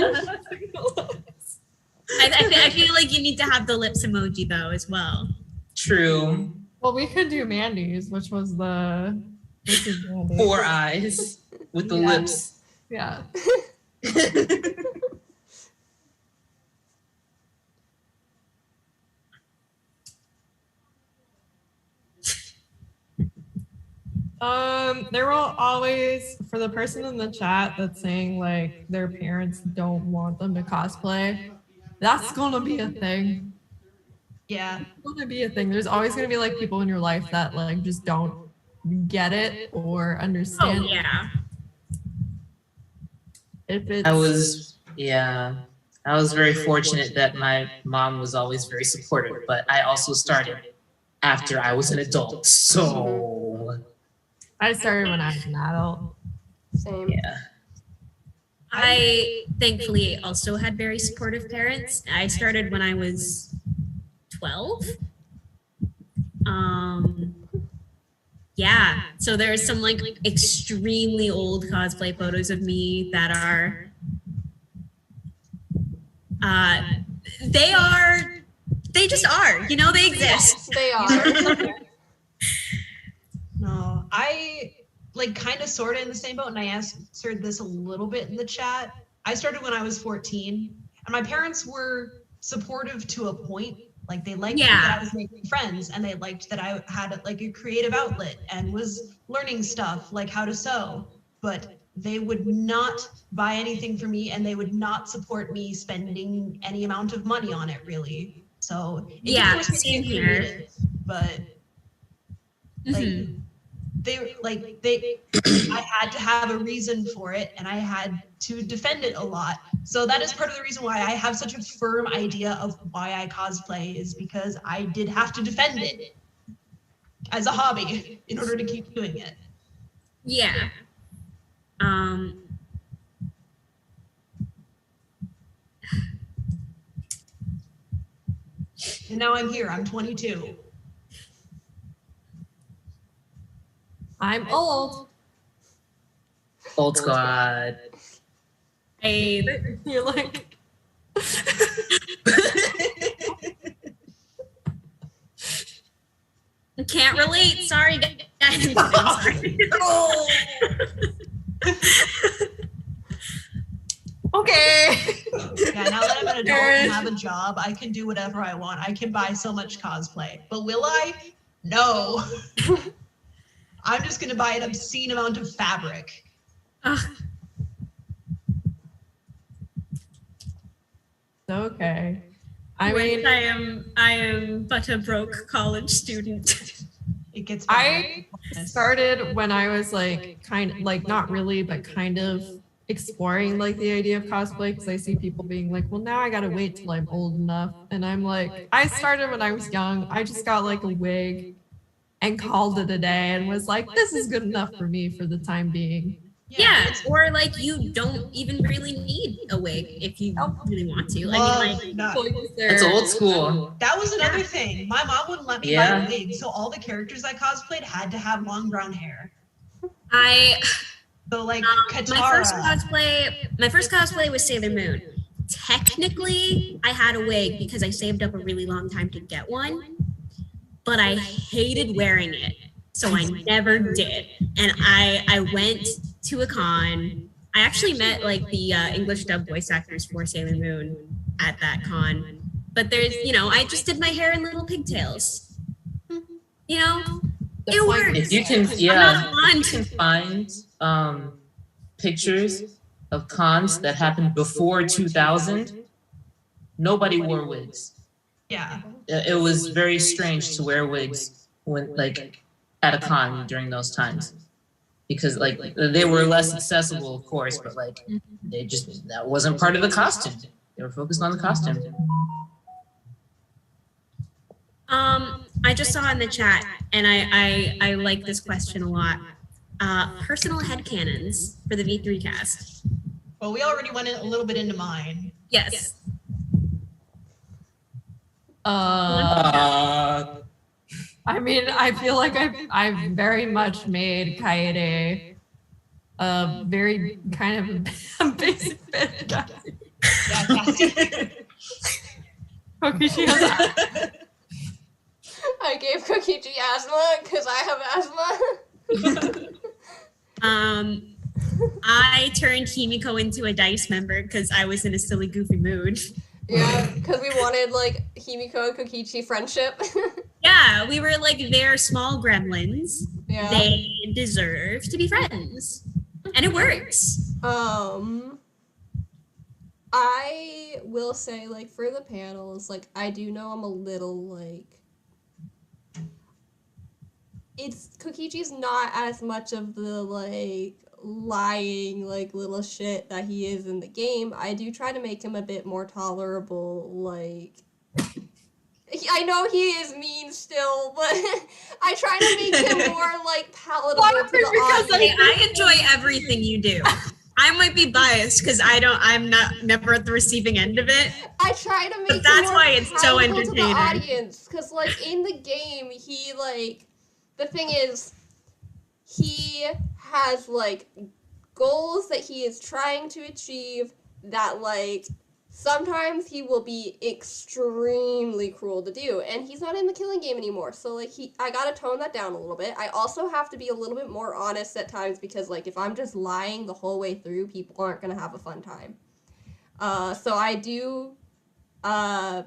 I feel like you need to have the lips emoji though as well. True. Well, we could do Mandy's, which was the. This is Mandy's. 4 eyes with the lips. Yeah. There will always, for the person in the chat that's saying like their parents don't want them to cosplay, that's gonna be a thing. Yeah. It's gonna be a thing. There's always gonna be like people in your life that like just don't get it or understand. Oh yeah. If it's I was very fortunate that my mom was always very supportive, but I also started after I was an adult. So I started when I was an adult. Same. yeah. I thankfully also had very supportive parents. I started when I was 12. Yeah, so there's some like extremely old cosplay photos of me that are they just are, you know, they exist. They are. No, I like kind of sort of in the same boat, and I answered this a little bit in the chat. I started when I was 14, and my parents were supportive to a point. Like they liked that I was making friends, and they liked that I had like a creative outlet and was learning stuff like how to sew, but they would not buy anything for me, and they would not support me spending any amount of money on it really. So it did force me to same get here. creative, but like I had to have a reason for it, and I had to defend it a lot. So that is part of the reason why I have such a firm idea of why I cosplay, is because I did have to defend it as a hobby in order to keep doing it. Yeah. And now I'm here, I'm 22. I'm old. Old squad. You're like, Can't relate. Sorry, guys. I'm sorry. okay. Yeah, now that I'm an adult and have a job, I can do whatever I want. I can buy so much cosplay. But will I? No. I'm just gonna buy an obscene amount of fabric. Okay. I am but a broke college student. It gets I started when I was like not really, but kind of exploring like the idea of cosplay, because I see people being like, well, now I gotta wait till I'm old enough. And I'm like, I started when I was young. I just got like a wig and called it a day and was like, this is good enough for me for the time being. Yeah, or like you don't even really need a wig if you really want to. I mean, That's old school. That was another thing. My mom wouldn't let me buy a wig, so all the characters I cosplayed had to have long brown hair. So like Katara. My first cosplay was Sailor Moon. Technically, I had a wig because I saved up a really long time to get one, but I hated wearing it, so I never did. And I went to a con. I actually met like the English dub voice actors for Sailor Moon at that con. But there's, I just did my hair in little pigtails. It works. If you can, you can find pictures of cons that happened before 2000. Nobody wore wigs. Yeah. It was very strange to wear wigs when at a con during those times. Because they were less accessible, of course, but that wasn't part of the costume. They were focused on the costume. I just saw in the chat, and I like this question a lot. Personal headcanons for the V3 cast. Well, we already went a little bit into mine. Yes. I mean, I feel like I've very much made Kaede a very kind of basic bitch. Yeah, Cassie. Kokichi has I gave Kokichi asthma because I have asthma. I turned Himiko into a dice member because I was in a silly, goofy mood. Yeah, because we wanted Himiko and Kokichi friendship. Yeah, we were they're small gremlins. Yeah. They deserve to be friends. And it works. I will say, for the panels, I do know I'm a little, Kokichi's not as much of the, lying, little shit that he is in the game. I do try to make him a bit more tolerable, I know he is mean still, but I try to make him more, palatable to the audience. I enjoy everything you do. I might be biased because I'm never at the receiving end of it. I try to make but that's it more why it's so palatable entertaining. to the audience, because in the game he the thing is he has goals that he is trying to achieve that sometimes he will be extremely cruel to do, and he's not in the killing game anymore. So I gotta tone that down a little bit. I also have to be a little bit more honest at times because if I'm just lying the whole way through, people aren't gonna have a fun time. So I do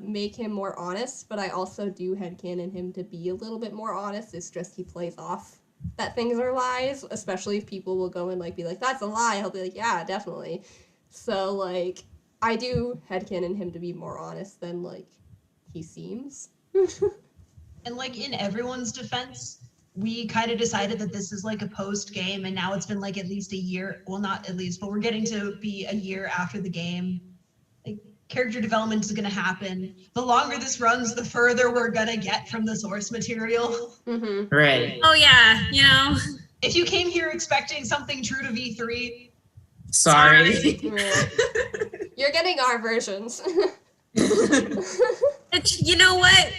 make him more honest, but I also do headcanon him to be a little bit more honest. It's just he plays off that things are lies, especially if people will go and be like, that's a lie. He'll be like, yeah, definitely. So I do headcanon him to be more honest than he seems. And in everyone's defense, we kind of decided that this is like a post game, and now it's been like at least a year. Well, not at least, but we're getting to be a year after the game. Like, character development is going to happen. The longer this runs, the further we're going to get from the source material. Mm-hmm. Right. Oh yeah, you know. If you came here expecting something true to V3, Sorry. You're getting our versions. You know what?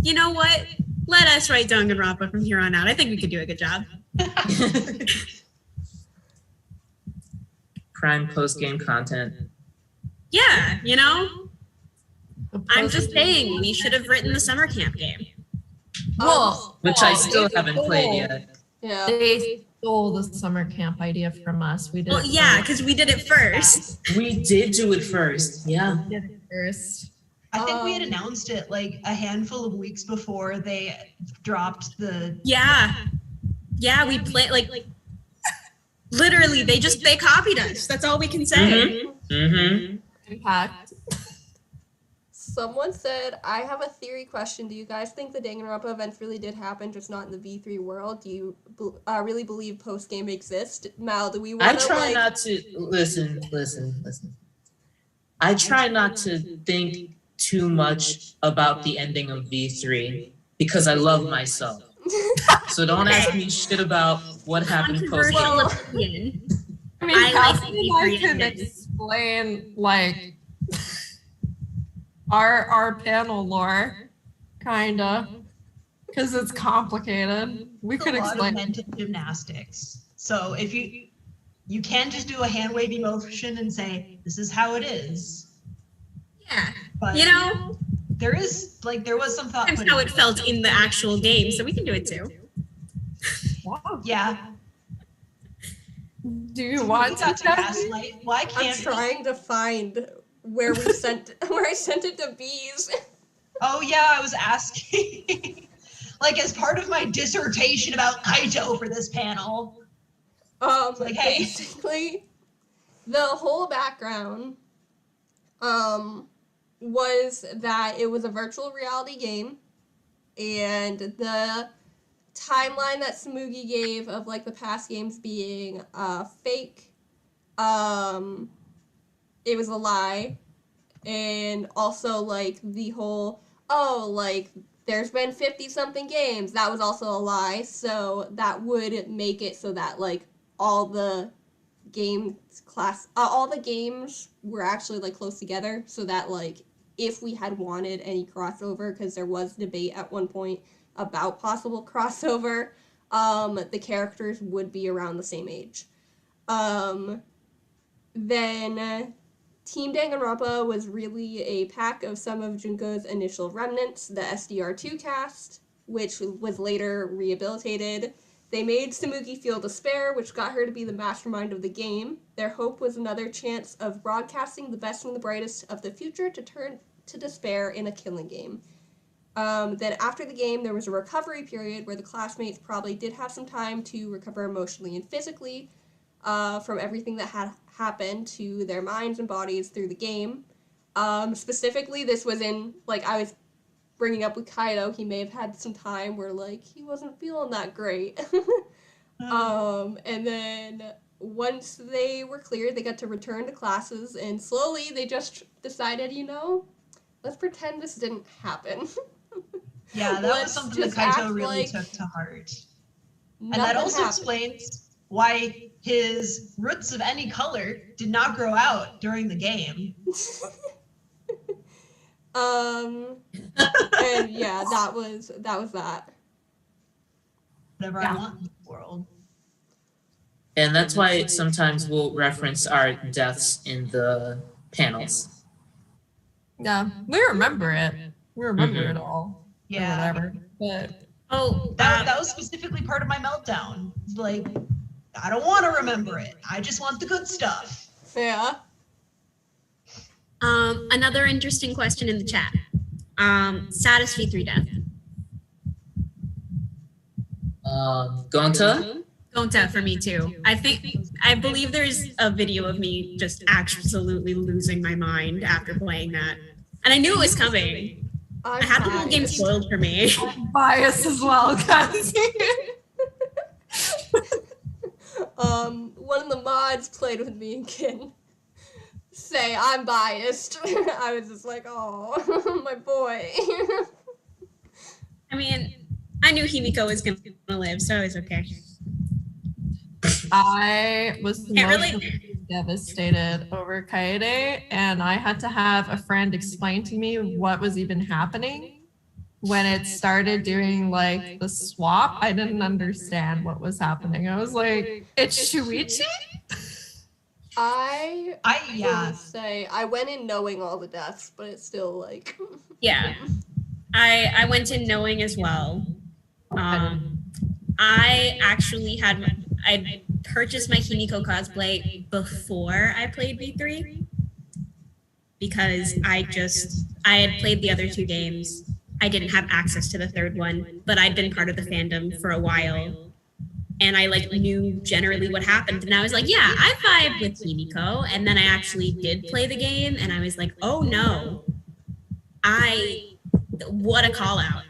You know what? Let us write Danganronpa from here on out. I think we could do a good job. Prime post-game content. Yeah, you know? I'm just saying, we should have written the summer camp game. Well, Which I still haven't played yet. Yeah. They stole the summer camp idea from us. We did. Well, yeah, because we did it first. We did do it first. Yeah. We did it first. I think we had announced it like a handful of weeks before they dropped the. Yeah. Yeah, we played like literally they copied us. That's all we can say. Mm-hmm. Impact. Someone said, I have a theory question. Do you guys think the Danganronpa events really did happen, just not in the V3 world? Do you really believe post-game exists? Mal, do we want to, I try not to, listen. I try not to think too much about the ending of V3 because I love myself. So don't ask me shit about what happened post-game. Controversial opinion. I mean, I like Cassie and I can explain, like, our panel lore, kinda, because it's complicated. We could a lot explain. of mental gymnastics. So if you can't just do a hand wavy motion and say this is how it is. Yeah. But You know, there was some thought. that's put how into it felt in the actual game, so we can do it too. Yeah. Do you So want we got to Cassie? gaslight. Why I'm can't trying to find where I sent it to bees. Oh yeah, I was asking. Like as part of my dissertation about Kaito for this panel. Like, hey. Basically, the whole background was that it was a virtual reality game, and the timeline that Smugi gave of like the past games being fake, it was a lie, and also like the whole like there's been 50 something games, that was also a lie. So that would make it so that like all the all the games were actually like close together, so that like if we had wanted any crossover, because there was debate at one point about possible crossover, the characters would be around the same age. Then Team Danganronpa was really a pack of some of Junko's initial remnants, the SDR2 cast, which was later rehabilitated. They made Sumugi feel despair, which got her to be the mastermind of the game. Their hope was another chance of broadcasting the best and the brightest of the future to turn to despair in a killing game. Then after the game, there was a recovery period where the classmates probably did have some time to recover emotionally and physically from everything that had happened to their minds and bodies through the game. Specifically, this was in, like I was bringing up with Kaito, he may have had some time where like he wasn't feeling that great. And then once they were cleared, they got to return to classes, and slowly they just decided, let's pretend this didn't happen. Yeah, that was something that Kaito really took to heart. And that also explains why his roots of any color did not grow out during the game. And yeah, that was that. Whatever I want in the world. And that's why sometimes we'll reference our deaths in the panels. Yeah, we remember it. We remember it all. Yeah. Or whatever. But that was specifically part of my meltdown. Like, I don't want to remember it. I just want the good stuff. Yeah. Another interesting question in the chat. Saddest V3 death. Gonta? Gonta for me too. I believe there's a video of me just absolutely losing my mind after playing that. And I knew it was coming. I had the whole game spoiled for me. I'm biased as well, guys. one of the mods played with me and can say I'm biased. I was just like, oh, my boy. I mean, I knew Himiko was gonna live, so it was okay. I was Can't emotionally devastated over Kaede, and I had to have a friend explain to me what was even happening. When it started doing like the swap, I didn't understand what was happening. I was like, it's Shuichi? I yeah. will say I went in knowing all the deaths, but it's still like Yeah. I went in knowing as well. I actually I purchased my Himiko cosplay before I played V3 because I had played the other 2 games. I didn't have access to the third one, but I'd been part of the fandom for a while. And I like knew generally what happened. And I was like, yeah, I vibe with Himiko. And then I actually did play the game and I was like, oh no. What a call out.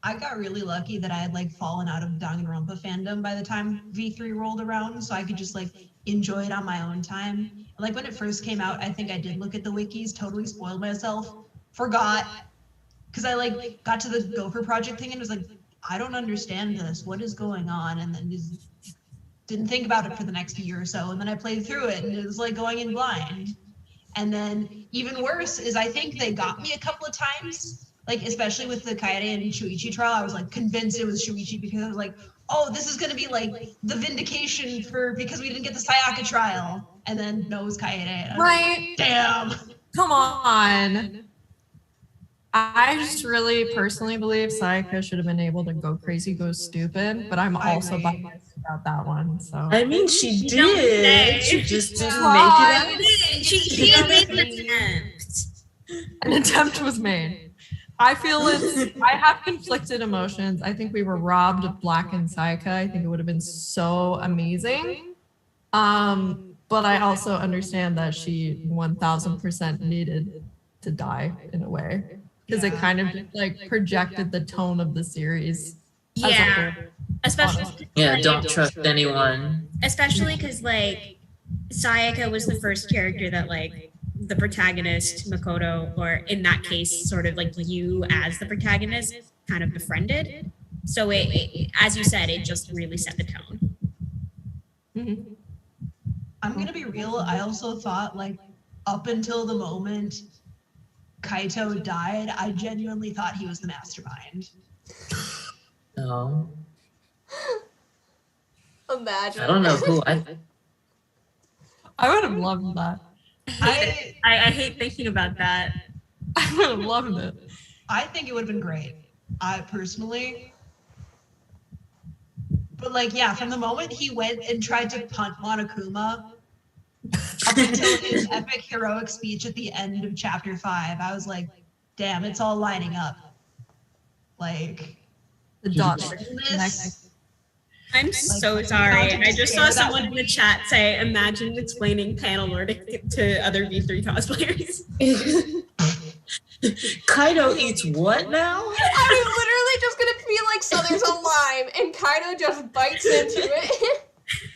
I got really lucky that I had like fallen out of Danganronpa fandom by the time V3 rolled around, so I could just like enjoy it on my own time. Like when it first came out, I think I did look at the wikis, totally spoiled myself, forgot, because I like got to the Gopher Project thing and was like, I don't understand this. What is going on? And then just didn't think about it for the next year or so. And then I played through it and it was like going in blind. And then even worse is I think they got me a couple of times. Like, especially with the Kaede and Shuichi trial, I was like convinced it was Shuichi because I was like, oh, this is going to be like the vindication because we didn't get the Sayaka trial. And then no, it was Kaede. Right. Like, damn. Come on. I just really personally believe Sayaka should have been able to go crazy, go stupid, but I'm also biased about that one. So I mean, she did. She just didn't make it out. She made an attempt. An attempt was made. I feel I have conflicted emotions. I think we were robbed of Black and Sayaka. I think it would have been so amazing. But I also understand that she 1000% needed to die in a way. Because it kind of just like projected the tone of the series. Yeah. Especially. Yeah, don't trust anyone. Especially because like Sayaka was the first character that like the protagonist, Makoto, or in that case, sort of like you as the protagonist, kind of befriended. So it as you said, it just really set the tone. Mm-hmm. I'm gonna be real. I also thought like up until the moment Kaito died, I genuinely thought he was the mastermind. No. Imagine. I don't know who I would have loved that. I hate thinking about that. I would have loved it. I think it would have been great. I personally. But like, yeah, from the moment he went and tried to punt Monokuma up until his epic heroic speech at the end of chapter 5, I was like, damn, it's all lining up. Like the dots. I'm so sorry. I just saw someone in the chat say, imagine explaining panel lore to other V3 cosplayers. Kaito eats what now? I was literally just gonna be like, so there's a lime, and Kaito just bites into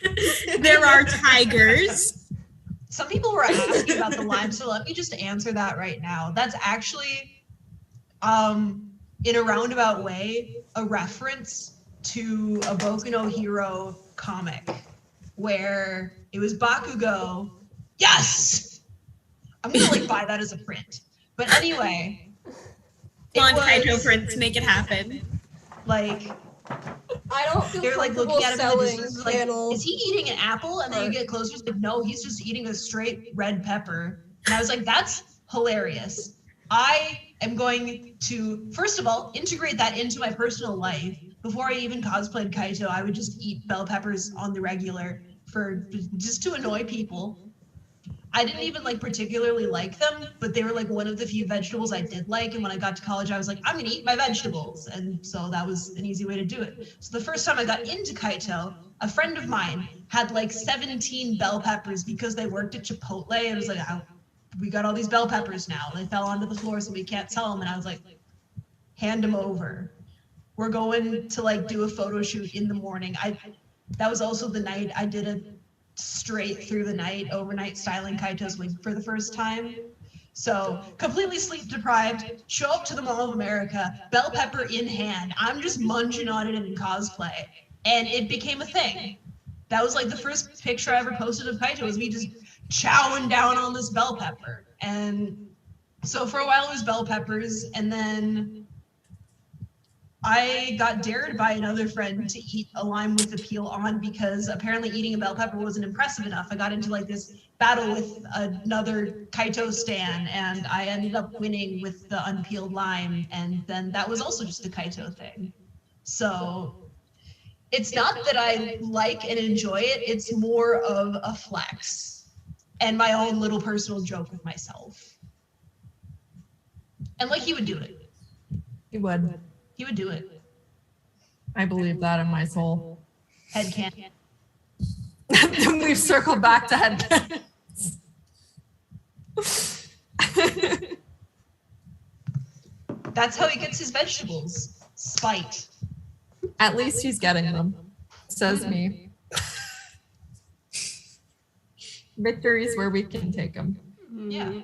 it. There are tigers. Some people were asking about the lime, so let me just answer that right now. That's actually, in a roundabout way, a reference to a Boku no Hero comic where it was Bakugo. Yes! I'm gonna like buy that as a print. But anyway. Come on, Kaito prints, make it happen. Like, I don't feel they're like looking at him in the distance, like, panel. is he eating an apple? And then you get closer, it's like, no, he's just eating a straight red pepper. And I was like, that's hilarious. I am going to, first of all, integrate that into my personal life. Before I even cosplayed Kaito, I would just eat bell peppers on the regular just to annoy people. I didn't even like particularly like them, but they were like one of the few vegetables I did like. And when I got to college, I was like, I'm gonna eat my vegetables. And so that was an easy way to do it. So the first time I got into Kaito, a friend of mine had like 17 bell peppers because they worked at Chipotle. And it was like, we got all these bell peppers now. They fell onto the floor, so we can't sell them. And I was like, hand them over. we're going to like do a photo shoot in the morning. That was also the night I did a straight through the night overnight styling Kaito's wig for the first time. So completely sleep deprived, show up to the Mall of America, bell pepper in hand. I'm just munching on it in cosplay. And it became a thing. That was like the first picture I ever posted of Kaito, was me just chowing down on this bell pepper. And so for a while it was bell peppers, and then I got dared by another friend to eat a lime with the peel on, because apparently eating a bell pepper wasn't impressive enough. I got into like this battle with another Kaito stan, and I ended up winning with the unpeeled lime, and then that was also just a Kaito thing. So it's not that I like and enjoy it, it's more of a flex and my own little personal joke with myself. And like, he would do it. He would. He would do it. I believe that in my soul. Headcanon. Then we've circled back to headcanon. That's how he gets his vegetables. Spite. At least he's getting them, says me. Victories where we can take them. Yeah.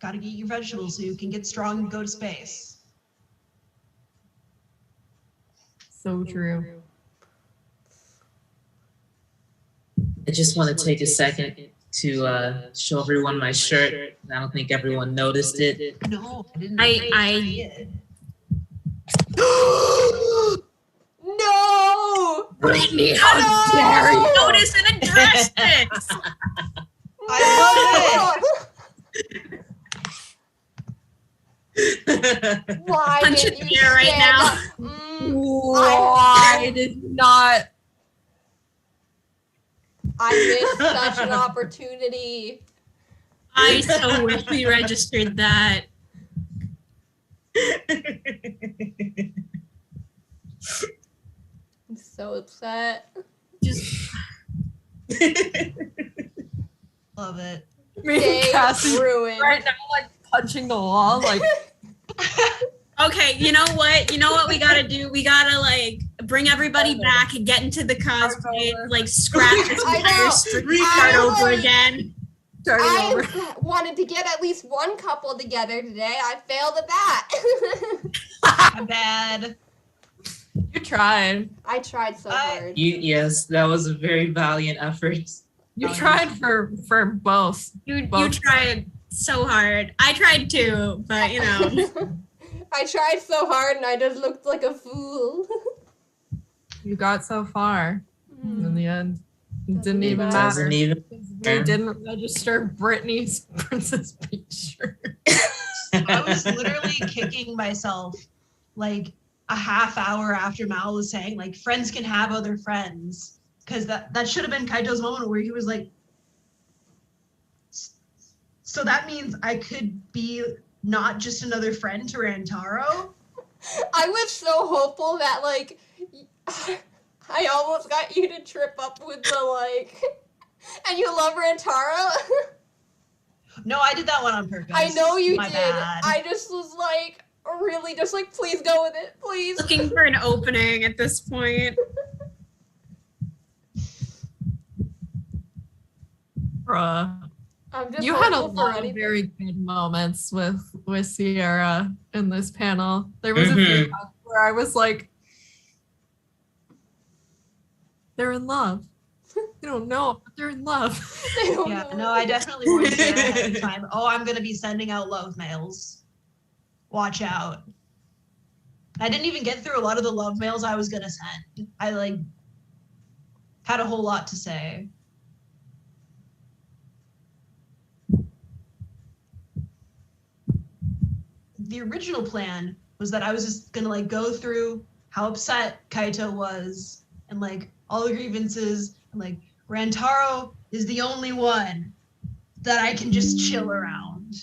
Gotta get your vegetables so you can get strong and go to space. So true. I just want to take a second to show everyone my shirt. I don't think everyone noticed it. No, I didn't. I No! Brittany, how dare you? noticed and addressed it. I love it! Why Punch did it you there right stand now. up? I did not. I missed such an opportunity. I so wish we registered that. I'm so upset. Just love it. Me and Day Cassie ruined. right now, like punching the wall, like. okay. You know what? You know what we gotta do? We gotta like bring everybody back and get into the cosplay, like scratch this I entire know. start over again. I wanted to get at least one couple together today. I failed at that. I'm bad. You tried. I tried so hard. Yes, that was a very valiant effort. You tried for both. You Both. tried so hard. I tried too, but you know. I tried so hard and I just looked like a fool. You got so far. In the end, it didn't even matter. Doesn't even. They didn't register Brittany's Princess Peach shirt. I was literally kicking myself like a half hour after Mal was saying like friends can have other friends, because that should have been Kaito's moment where he was like, so that means I could be not just another friend to Rantaro? I was so hopeful that like I almost got you to trip up with the like, and you love Rantaro. No, I did that one on purpose. I know you My did. bad. I just was like, really just like, please go with it, please. Looking for an opening at this point. Bruh. I'm just You had a hopeful for lot of anything. very good moments with Sierra in this panel. There was a few times where I was like, they're in love. They don't know, but they're in love. They don't Yeah, know. no, I definitely warned you ahead of time. Oh, I'm gonna be sending out love mails. Watch out. I didn't even get through a lot of the love mails I was gonna send. I like had a whole lot to say. The original plan was that I was just gonna like go through how upset Kaito was and like all the grievances and like Rantaro is the only one that I can just chill around.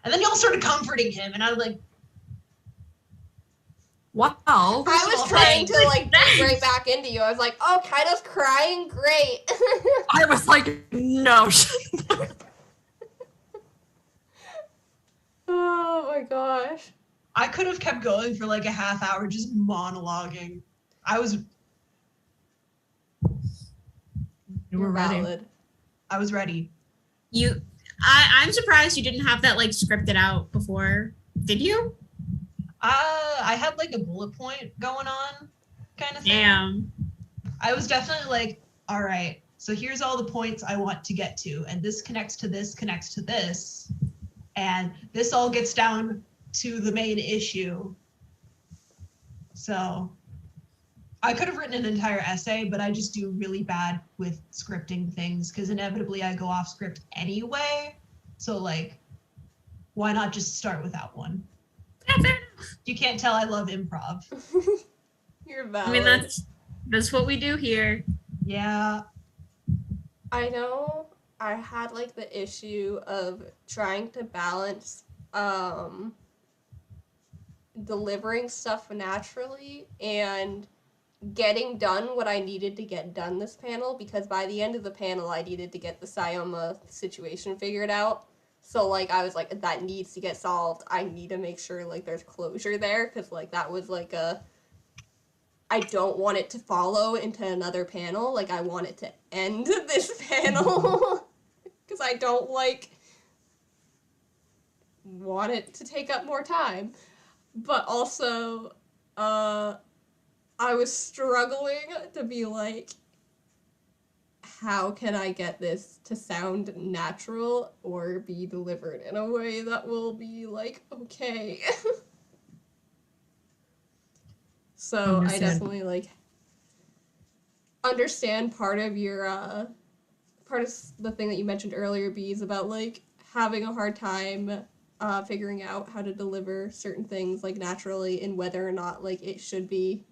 And then y'all started comforting him and I was like, Wow. I was trying to like dig right back into you. I was like, oh, Kaito's crying, great. I was like, no. Oh my gosh. I could have kept going for like a half hour just monologuing. You were ready. Valid. I was ready. I'm surprised you didn't have that like scripted out before. Did you? I had like a bullet point going on kind of thing. Damn. I was definitely like, all right, so here's all the points I want to get to, and this connects to this, and this all gets down to the main issue. So I could have written an entire essay, but I just do really bad with scripting things because inevitably I go off script anyway. So like, why not just start without one? You can't tell I love improv. You're valid. I mean, that's what we do here. Yeah. I know I had like the issue of trying to balance delivering stuff naturally and getting done what I needed to get done this panel, because by the end of the panel I needed to get the Sayoma situation figured out. So like I was like, that needs to get solved. I need to make sure like there's closure there, because like that was like I don't want it to follow into another panel. Like I want it to end this panel because I don't like want it to take up more time. But also I was struggling to be like, how can I get this to sound natural or be delivered in a way that will be like, okay. So I definitely like understand part of your part of the thing that you mentioned earlier, Bees, about like having a hard time figuring out how to deliver certain things like naturally and whether or not like it should be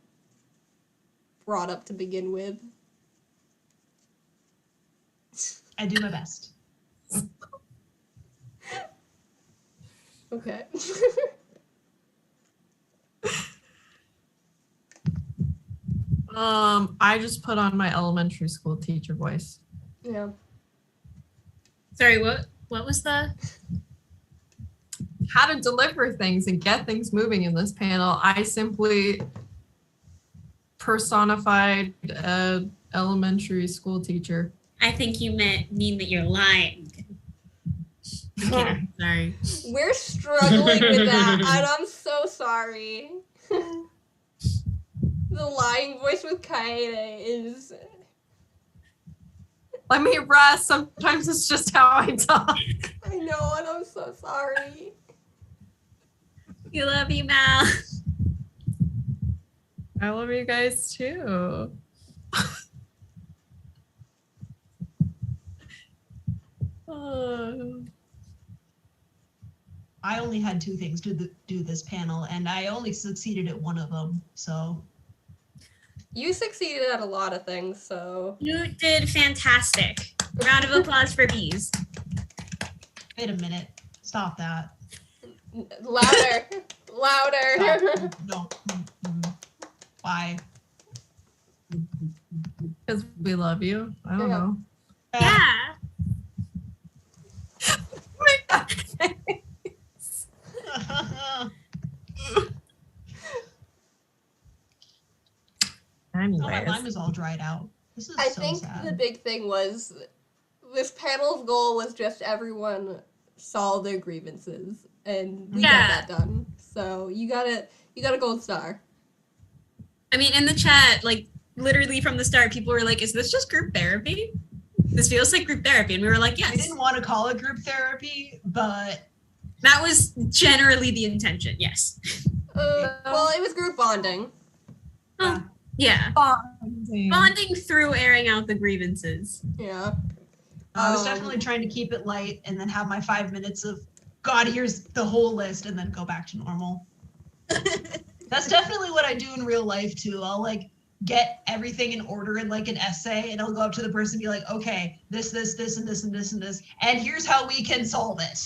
brought up to begin with. I do my best. Okay. I just put on my elementary school teacher voice. Yeah. Sorry, what was the? How to deliver things and get things moving in this panel. I simply personified an elementary school teacher. I think you mean that you're lying. I'm kidding. Sorry. We're struggling with that, and I'm so sorry. The lying voice with Kaede is... Let me rest. Sometimes it's just how I talk. I know, and I'm so sorry. You love you, Mal. I love you guys too. I only had 2 things to do this panel, and I only succeeded at one of them, so... You succeeded at a lot of things, so... You did fantastic. Round of applause for Bees. Wait a minute. Stop that. Louder. Louder. Stop. No. Why? Because we love you. I don't know. Yeah. Anyways. Oh, my lime is all dried out. This is I so think sad. the big thing was this panel's goal was just everyone solve their grievances, and we got that done. So you got a gold star. I mean, in the chat, like literally from the start, people were like, "Is this just group therapy? This feels like group therapy," and we were like, "Yes." We didn't want to call it group therapy, but that was generally the intention. Yes. Well, it was group bonding. Oh, yeah. Bonding through airing out the grievances. Yeah. I was definitely trying to keep it light and then have my 5 minutes of, God, here's the whole list, and then go back to normal. That's definitely what I do in real life too. I'll like get everything in order in like an essay, and I'll go up to the person and be like, okay, this, and this, and this, and this, and here's how we can solve it.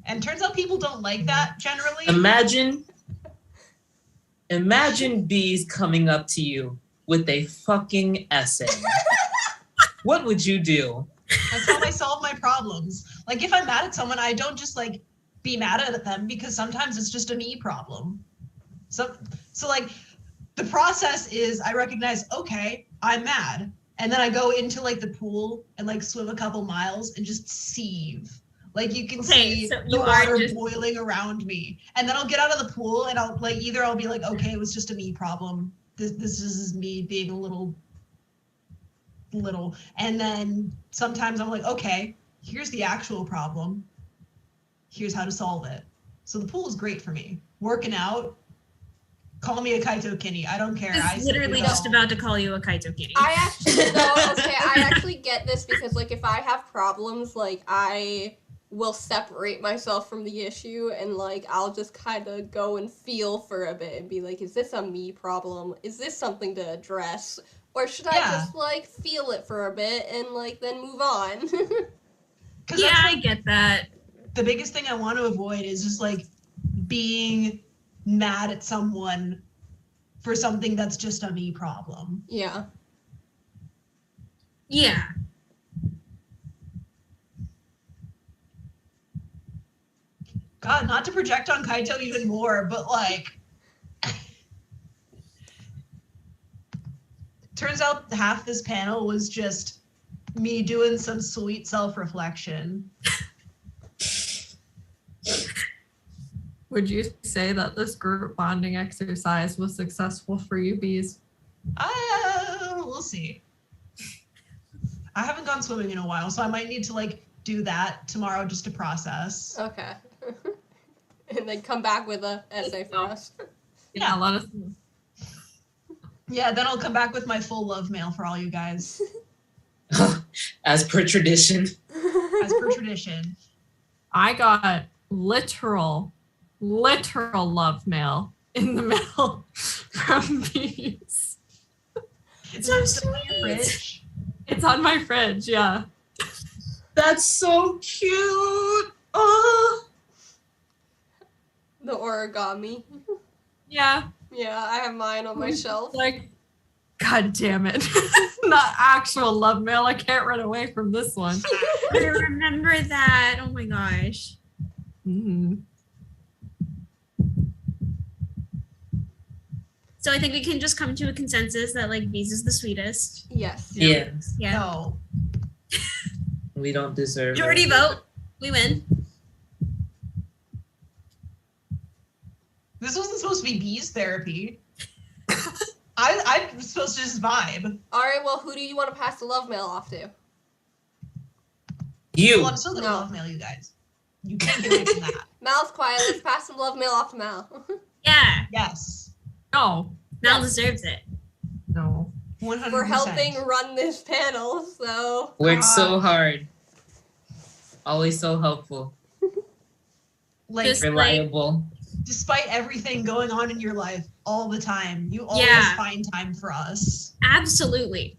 And turns out people don't like that generally. Imagine Bees coming up to you with a fucking essay. What would you do? That's how I solve my problems. Like if I'm mad at someone, I don't just like be mad at them because sometimes it's just a me problem. So like the process is I recognize, okay, I'm mad. And then I go into like the pool and like swim a couple miles and just seethe. Like you can see so the water boiling around me. And then I'll get out of the pool and I'll like, either I'll be like, okay, it was just a me problem. This is me being a little. And then sometimes I'm like, okay, here's the actual problem. Here's how to solve it. So the pool is great for me. Working out, call me a Kaito Kitty. I don't care. I was literally just about to call you a Kaito Kitty. I actually get this because like if I have problems, like I will separate myself from the issue and like I'll just kind of go and feel for a bit and be like, is this a me problem? Is this something to address? Or should I just like feel it for a bit and like then move on? Yeah, I get that. The biggest thing I want to avoid is just like being mad at someone for something that's just a me problem. Yeah. Yeah. God, not to project on Kaito even more, but like turns out half this panel was just me doing some sweet self-reflection. Would you say that this group bonding exercise was successful for you, Bees? We'll see. I haven't gone swimming in a while, so I might need to like do that tomorrow just to process. Okay. And then come back with a essay for us. Yeah, let us. Yeah, then I'll come back with my full love mail for all you guys. As per tradition. As per tradition. I got literal love mail in the mail from Bees. It's on your fridge. It's on my fridge, yeah. That's so cute. Oh. The origami. Yeah. Yeah, I have mine on my shelf. Like, God damn it. Not actual love mail. I can't run away from this one. I remember that. Oh my gosh. Mm. So I think we can just come to a consensus that like Bees is the sweetest. Yes. Yeah. Yeah. No. We don't deserve Majority it. vote. We win. This wasn't supposed to be Bees therapy. I'm supposed to just vibe. All right, well, who do you want to pass the love mail off to? You. Well, I'm still gonna love mail you guys. You can't get away from that. Mal's quiet. Let's pass some love mail off to Mal. Yeah. Yes. No. Mal deserves it. No. 100%. For helping run this panel, so. Worked so hard. Always so helpful. Like, Just reliable. despite everything going on in your life all the time, you always find time for us. Absolutely.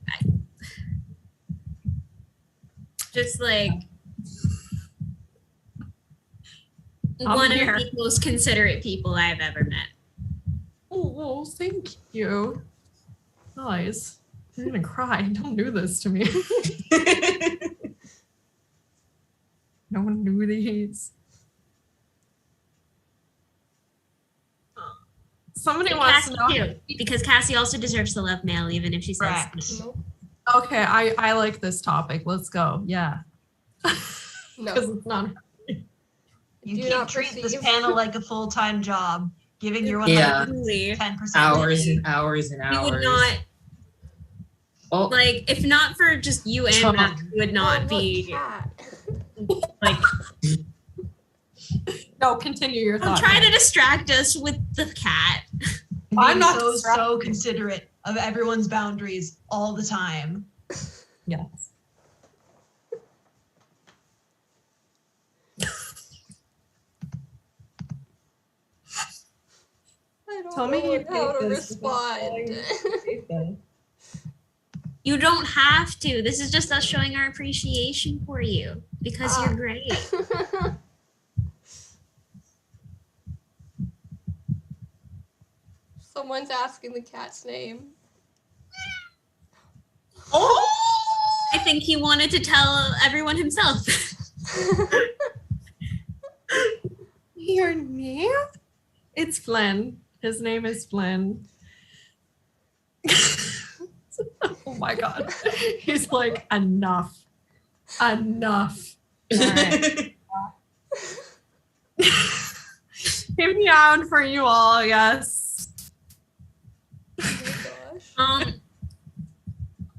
Just like one of the most considerate people I've ever met. Oh, thank you. Guys, I'm gonna cry. Don't do this to me. No one knew these. Somebody wants to know. Too, because Cassie also deserves the love mail, even if she says no. Okay, I like this topic. Let's go. Yeah. No. Because it's not. You Do can't not treat this perceive. panel like a full-time job, giving your 10% Hours and hours and We hours. would not, like, if not for just you and Matt, we would not be, like, No, continue your I'm thought. trying to distract us with the cat. I'm not so considerate of everyone's boundaries all the time. Yes. I don't Tell know me how to respond. You don't have to. This is just us showing our appreciation for you because you're great. Someone's asking the cat's name. Oh! I think he wanted to tell everyone himself. your name? It's Flynn. His name is Flynn. Oh my God. He's like, enough. Enough. All right. Give me out for you all, yes. Oh my gosh.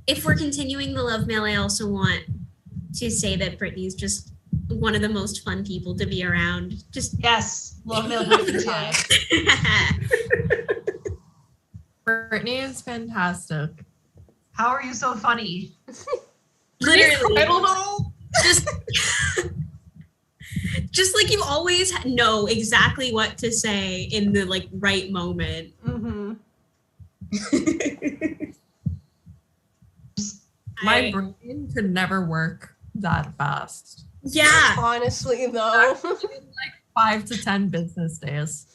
If we're continuing the love mail, I also want to say that Brittany's just one of the most fun people to be around. Just Yes, love mail Brittany time. Brittany is fantastic. How are you so funny? Literally. I don't know. Just like you always know exactly what to say in the like right moment. Mm-hmm. My brain could never work that fast. Yeah. Honestly, though. Like 5 to 10 business days.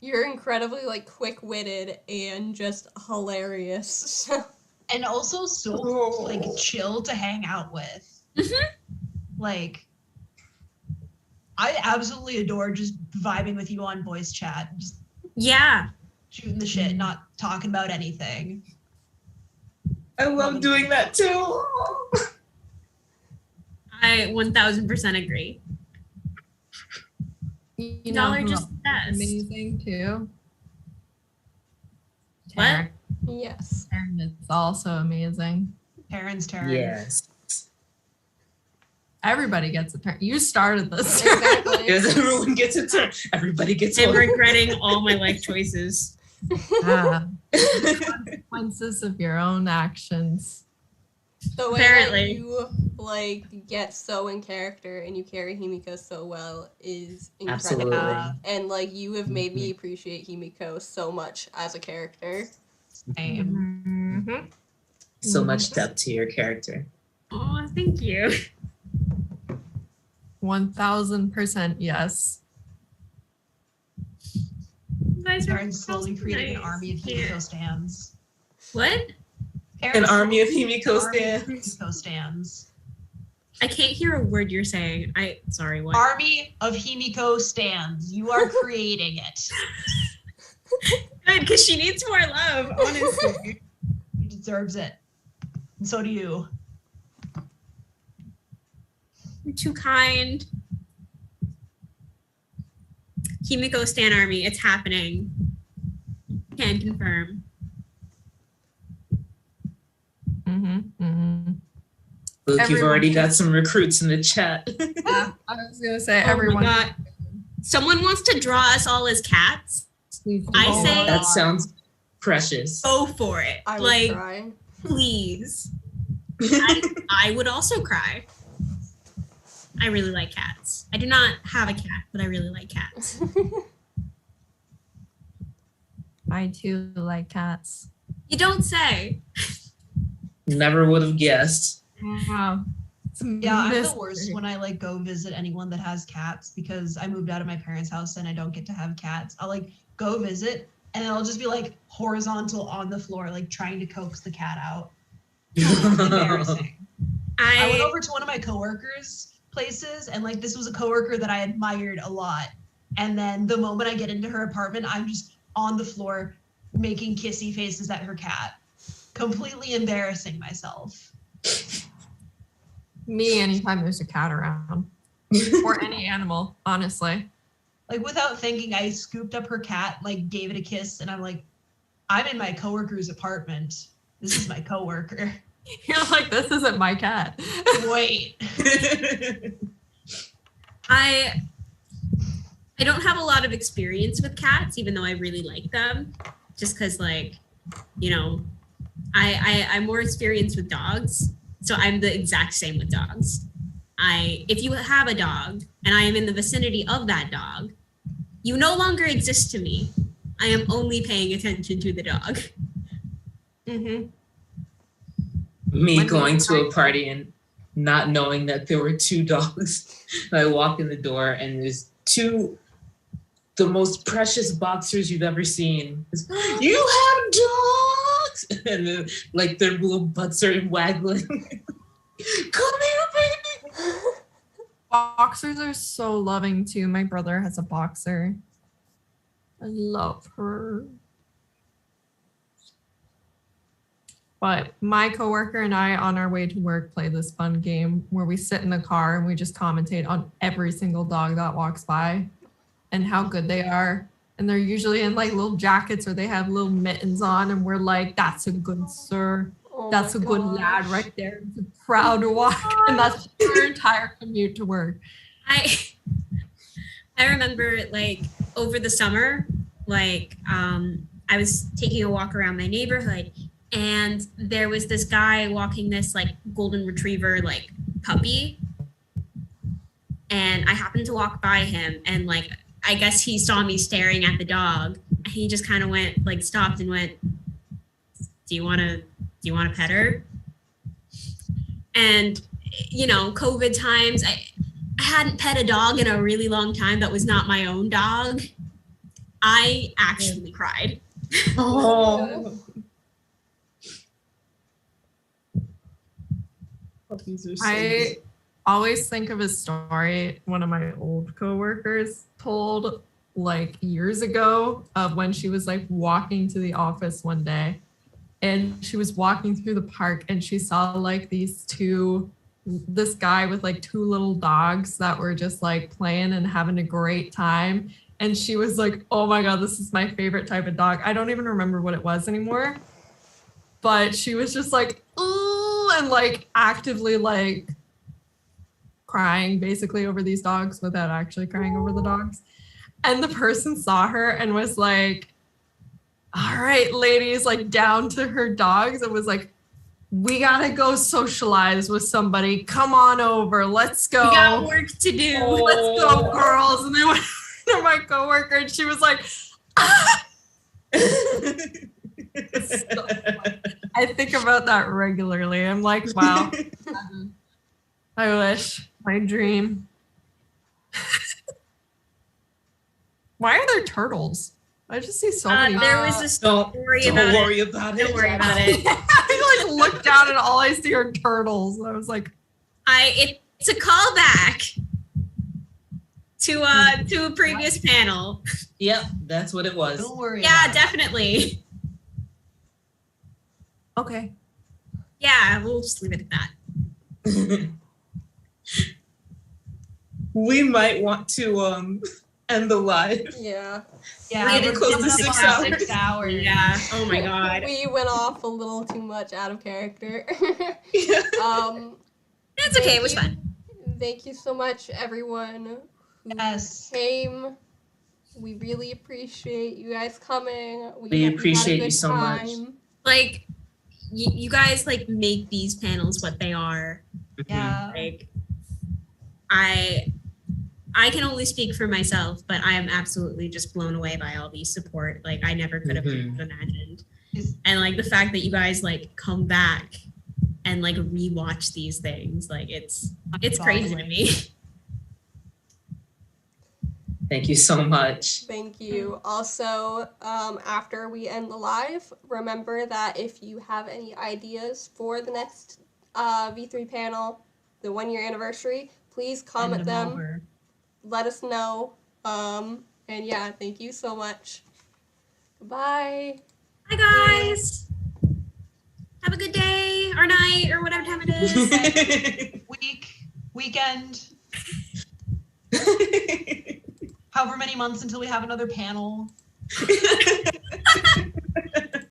You're incredibly like quick-witted and just hilarious. And also so like chill to hang out with. Mm-hmm. Like, I absolutely adore just vibing with you on voice chat. Just Yeah. shooting the shit, not talking about anything. I love doing that too. I 1000% agree. You Y'all know are who just else is best. amazing too. What? Taryn. Yes. Taryn is also amazing. Taryn's turn. Yes. Everybody gets a turn. You started this. Exactly. Yes, everyone gets a turn. Everybody gets I'm one. regretting all my life choices. Yeah. Consequences of your own actions. The way Apparently. that you like get so in character and you carry Himiko so well is incredible. Absolutely. And like you have made me appreciate Himiko so much as a character. Same. So much depth to your character. Oh, thank you. 1000% yes. You guys are Taryn's slowly so creating an nice. army of Himiko stands. What? An army of Himiko Army of stands. Himiko stands. I can't hear a word you're saying. Sorry, what? Army of Himiko stands. You are creating it. Good, because she needs more love, honestly. He deserves it. And so do you. You're too kind. Himiko Stan Army, it's happening. Can confirm. Luke, you've Everyone- already got some recruits in the chat. Yeah, I was gonna say Oh my everyone. God. Someone wants to draw us all as cats. Please do. I say That sounds precious. go for it. I would Like, cry. please. I would also cry. I really like cats. I do not have a cat, but I really like cats. I too like cats. You don't say. Never would have guessed. Wow. It's a Yeah, I'm the mystery. worst when I like go visit anyone that has cats because I moved out of my parents' house and I don't get to have cats. I'll like go visit and I'll just be like horizontal on the floor, like trying to coax the cat out. It's embarrassing. I went over to one of my coworkers' places and like this was a coworker that I admired a lot. And then the moment I get into her apartment, I'm just on the floor making kissy faces at her cat. Completely embarrassing myself. Me anytime there's a cat around. Or any animal, honestly. Like without thinking, I scooped up her cat, like gave it a kiss, and I'm like, I'm in my coworker's apartment. This is my coworker. You're like, this isn't my cat. Wait. I don't have a lot of experience with cats, even though I really like them. Just because, like, you know, I'm more experienced with dogs. So I'm the exact same with dogs. If you have a dog and I am in the vicinity of that dog, you no longer exist to me. I am only paying attention to the dog. Mm-hmm. Me going to a party and not knowing that there were two dogs. I walk in the door and there's the most precious boxers you've ever seen. You have dogs! And then, like their little butts are waggling. Come here, baby! Boxers are so loving too. My brother has a boxer. I love her. But my coworker and I, on our way to work, play this fun game where we sit in the car and we just commentate on every single dog that walks by and how good they are. And they're usually in like little jackets or they have little mittens on, and we're like, "That's a good sir. That's a good lad right there. He's proud to walk." And that's our entire commute to work. I remember like over the summer, like I was taking a walk around my neighborhood, and there was this guy walking this like golden retriever like puppy, and I happened to walk by him, and like I guess he saw me staring at the dog, and he just kind of went like stopped and went, do you want to pet her? And you know, COVID times, I hadn't pet a dog in a really long time that was not my own dog. I actually cried. Oh. Puppies are so I always think of a story one of my old coworkers told like years ago of when she was like walking to the office one day, and she was walking through the park and she saw like this guy with like two little dogs that were just like playing and having a great time. And she was like, "Oh my God, this is my favorite type of dog." I don't even remember what it was anymore, but she was just like, "Ooh," and like actively like crying basically over these dogs without actually crying over the dogs. And the person saw her and was like, "All right, ladies," like down to her dogs, and was like, "We gotta go socialize with somebody. Come on over. Let's go. We got work to do. Let's go, girls." And they went to my coworker, and she was like, "Ah!" It's so funny. I think about that regularly. I'm like, wow, I wish, my dream. Why are there turtles? I just see so many. There was a story don't about it. worry about it. Don't worry about it. I like looked down and all I see are turtles. And I was like, It's a callback to a previous panel. Yep, that's what it was. Don't worry. Yeah, definitely. okay. Yeah, we'll just leave it at that. We might want to end the live. Yeah. Yeah, We're we're close to coming up 6 on hours. 6 hours. Yeah. Oh my God. We went off a little too much out of character. That's okay. It was fun. Thank you so much, everyone who Yes. came. We really appreciate you guys coming. We hope appreciate had a you good so much. time. Like, you guys like make these panels what they are. Yeah. Like, I can only speak for myself, but I am absolutely just blown away by all the support. Like, I never could have imagined. And like the fact that you guys like come back and like rewatch these things, like it's crazy to me. Thank you so much. Thank you. Also, after we end the live, remember that if you have any ideas for the next V3 panel, the 1-year anniversary, please comment them. Let us know. And yeah, thank you so much. Goodbye. Hi guys. Have a good day or night or whatever time it is. Weekend. However many months until we have another panel.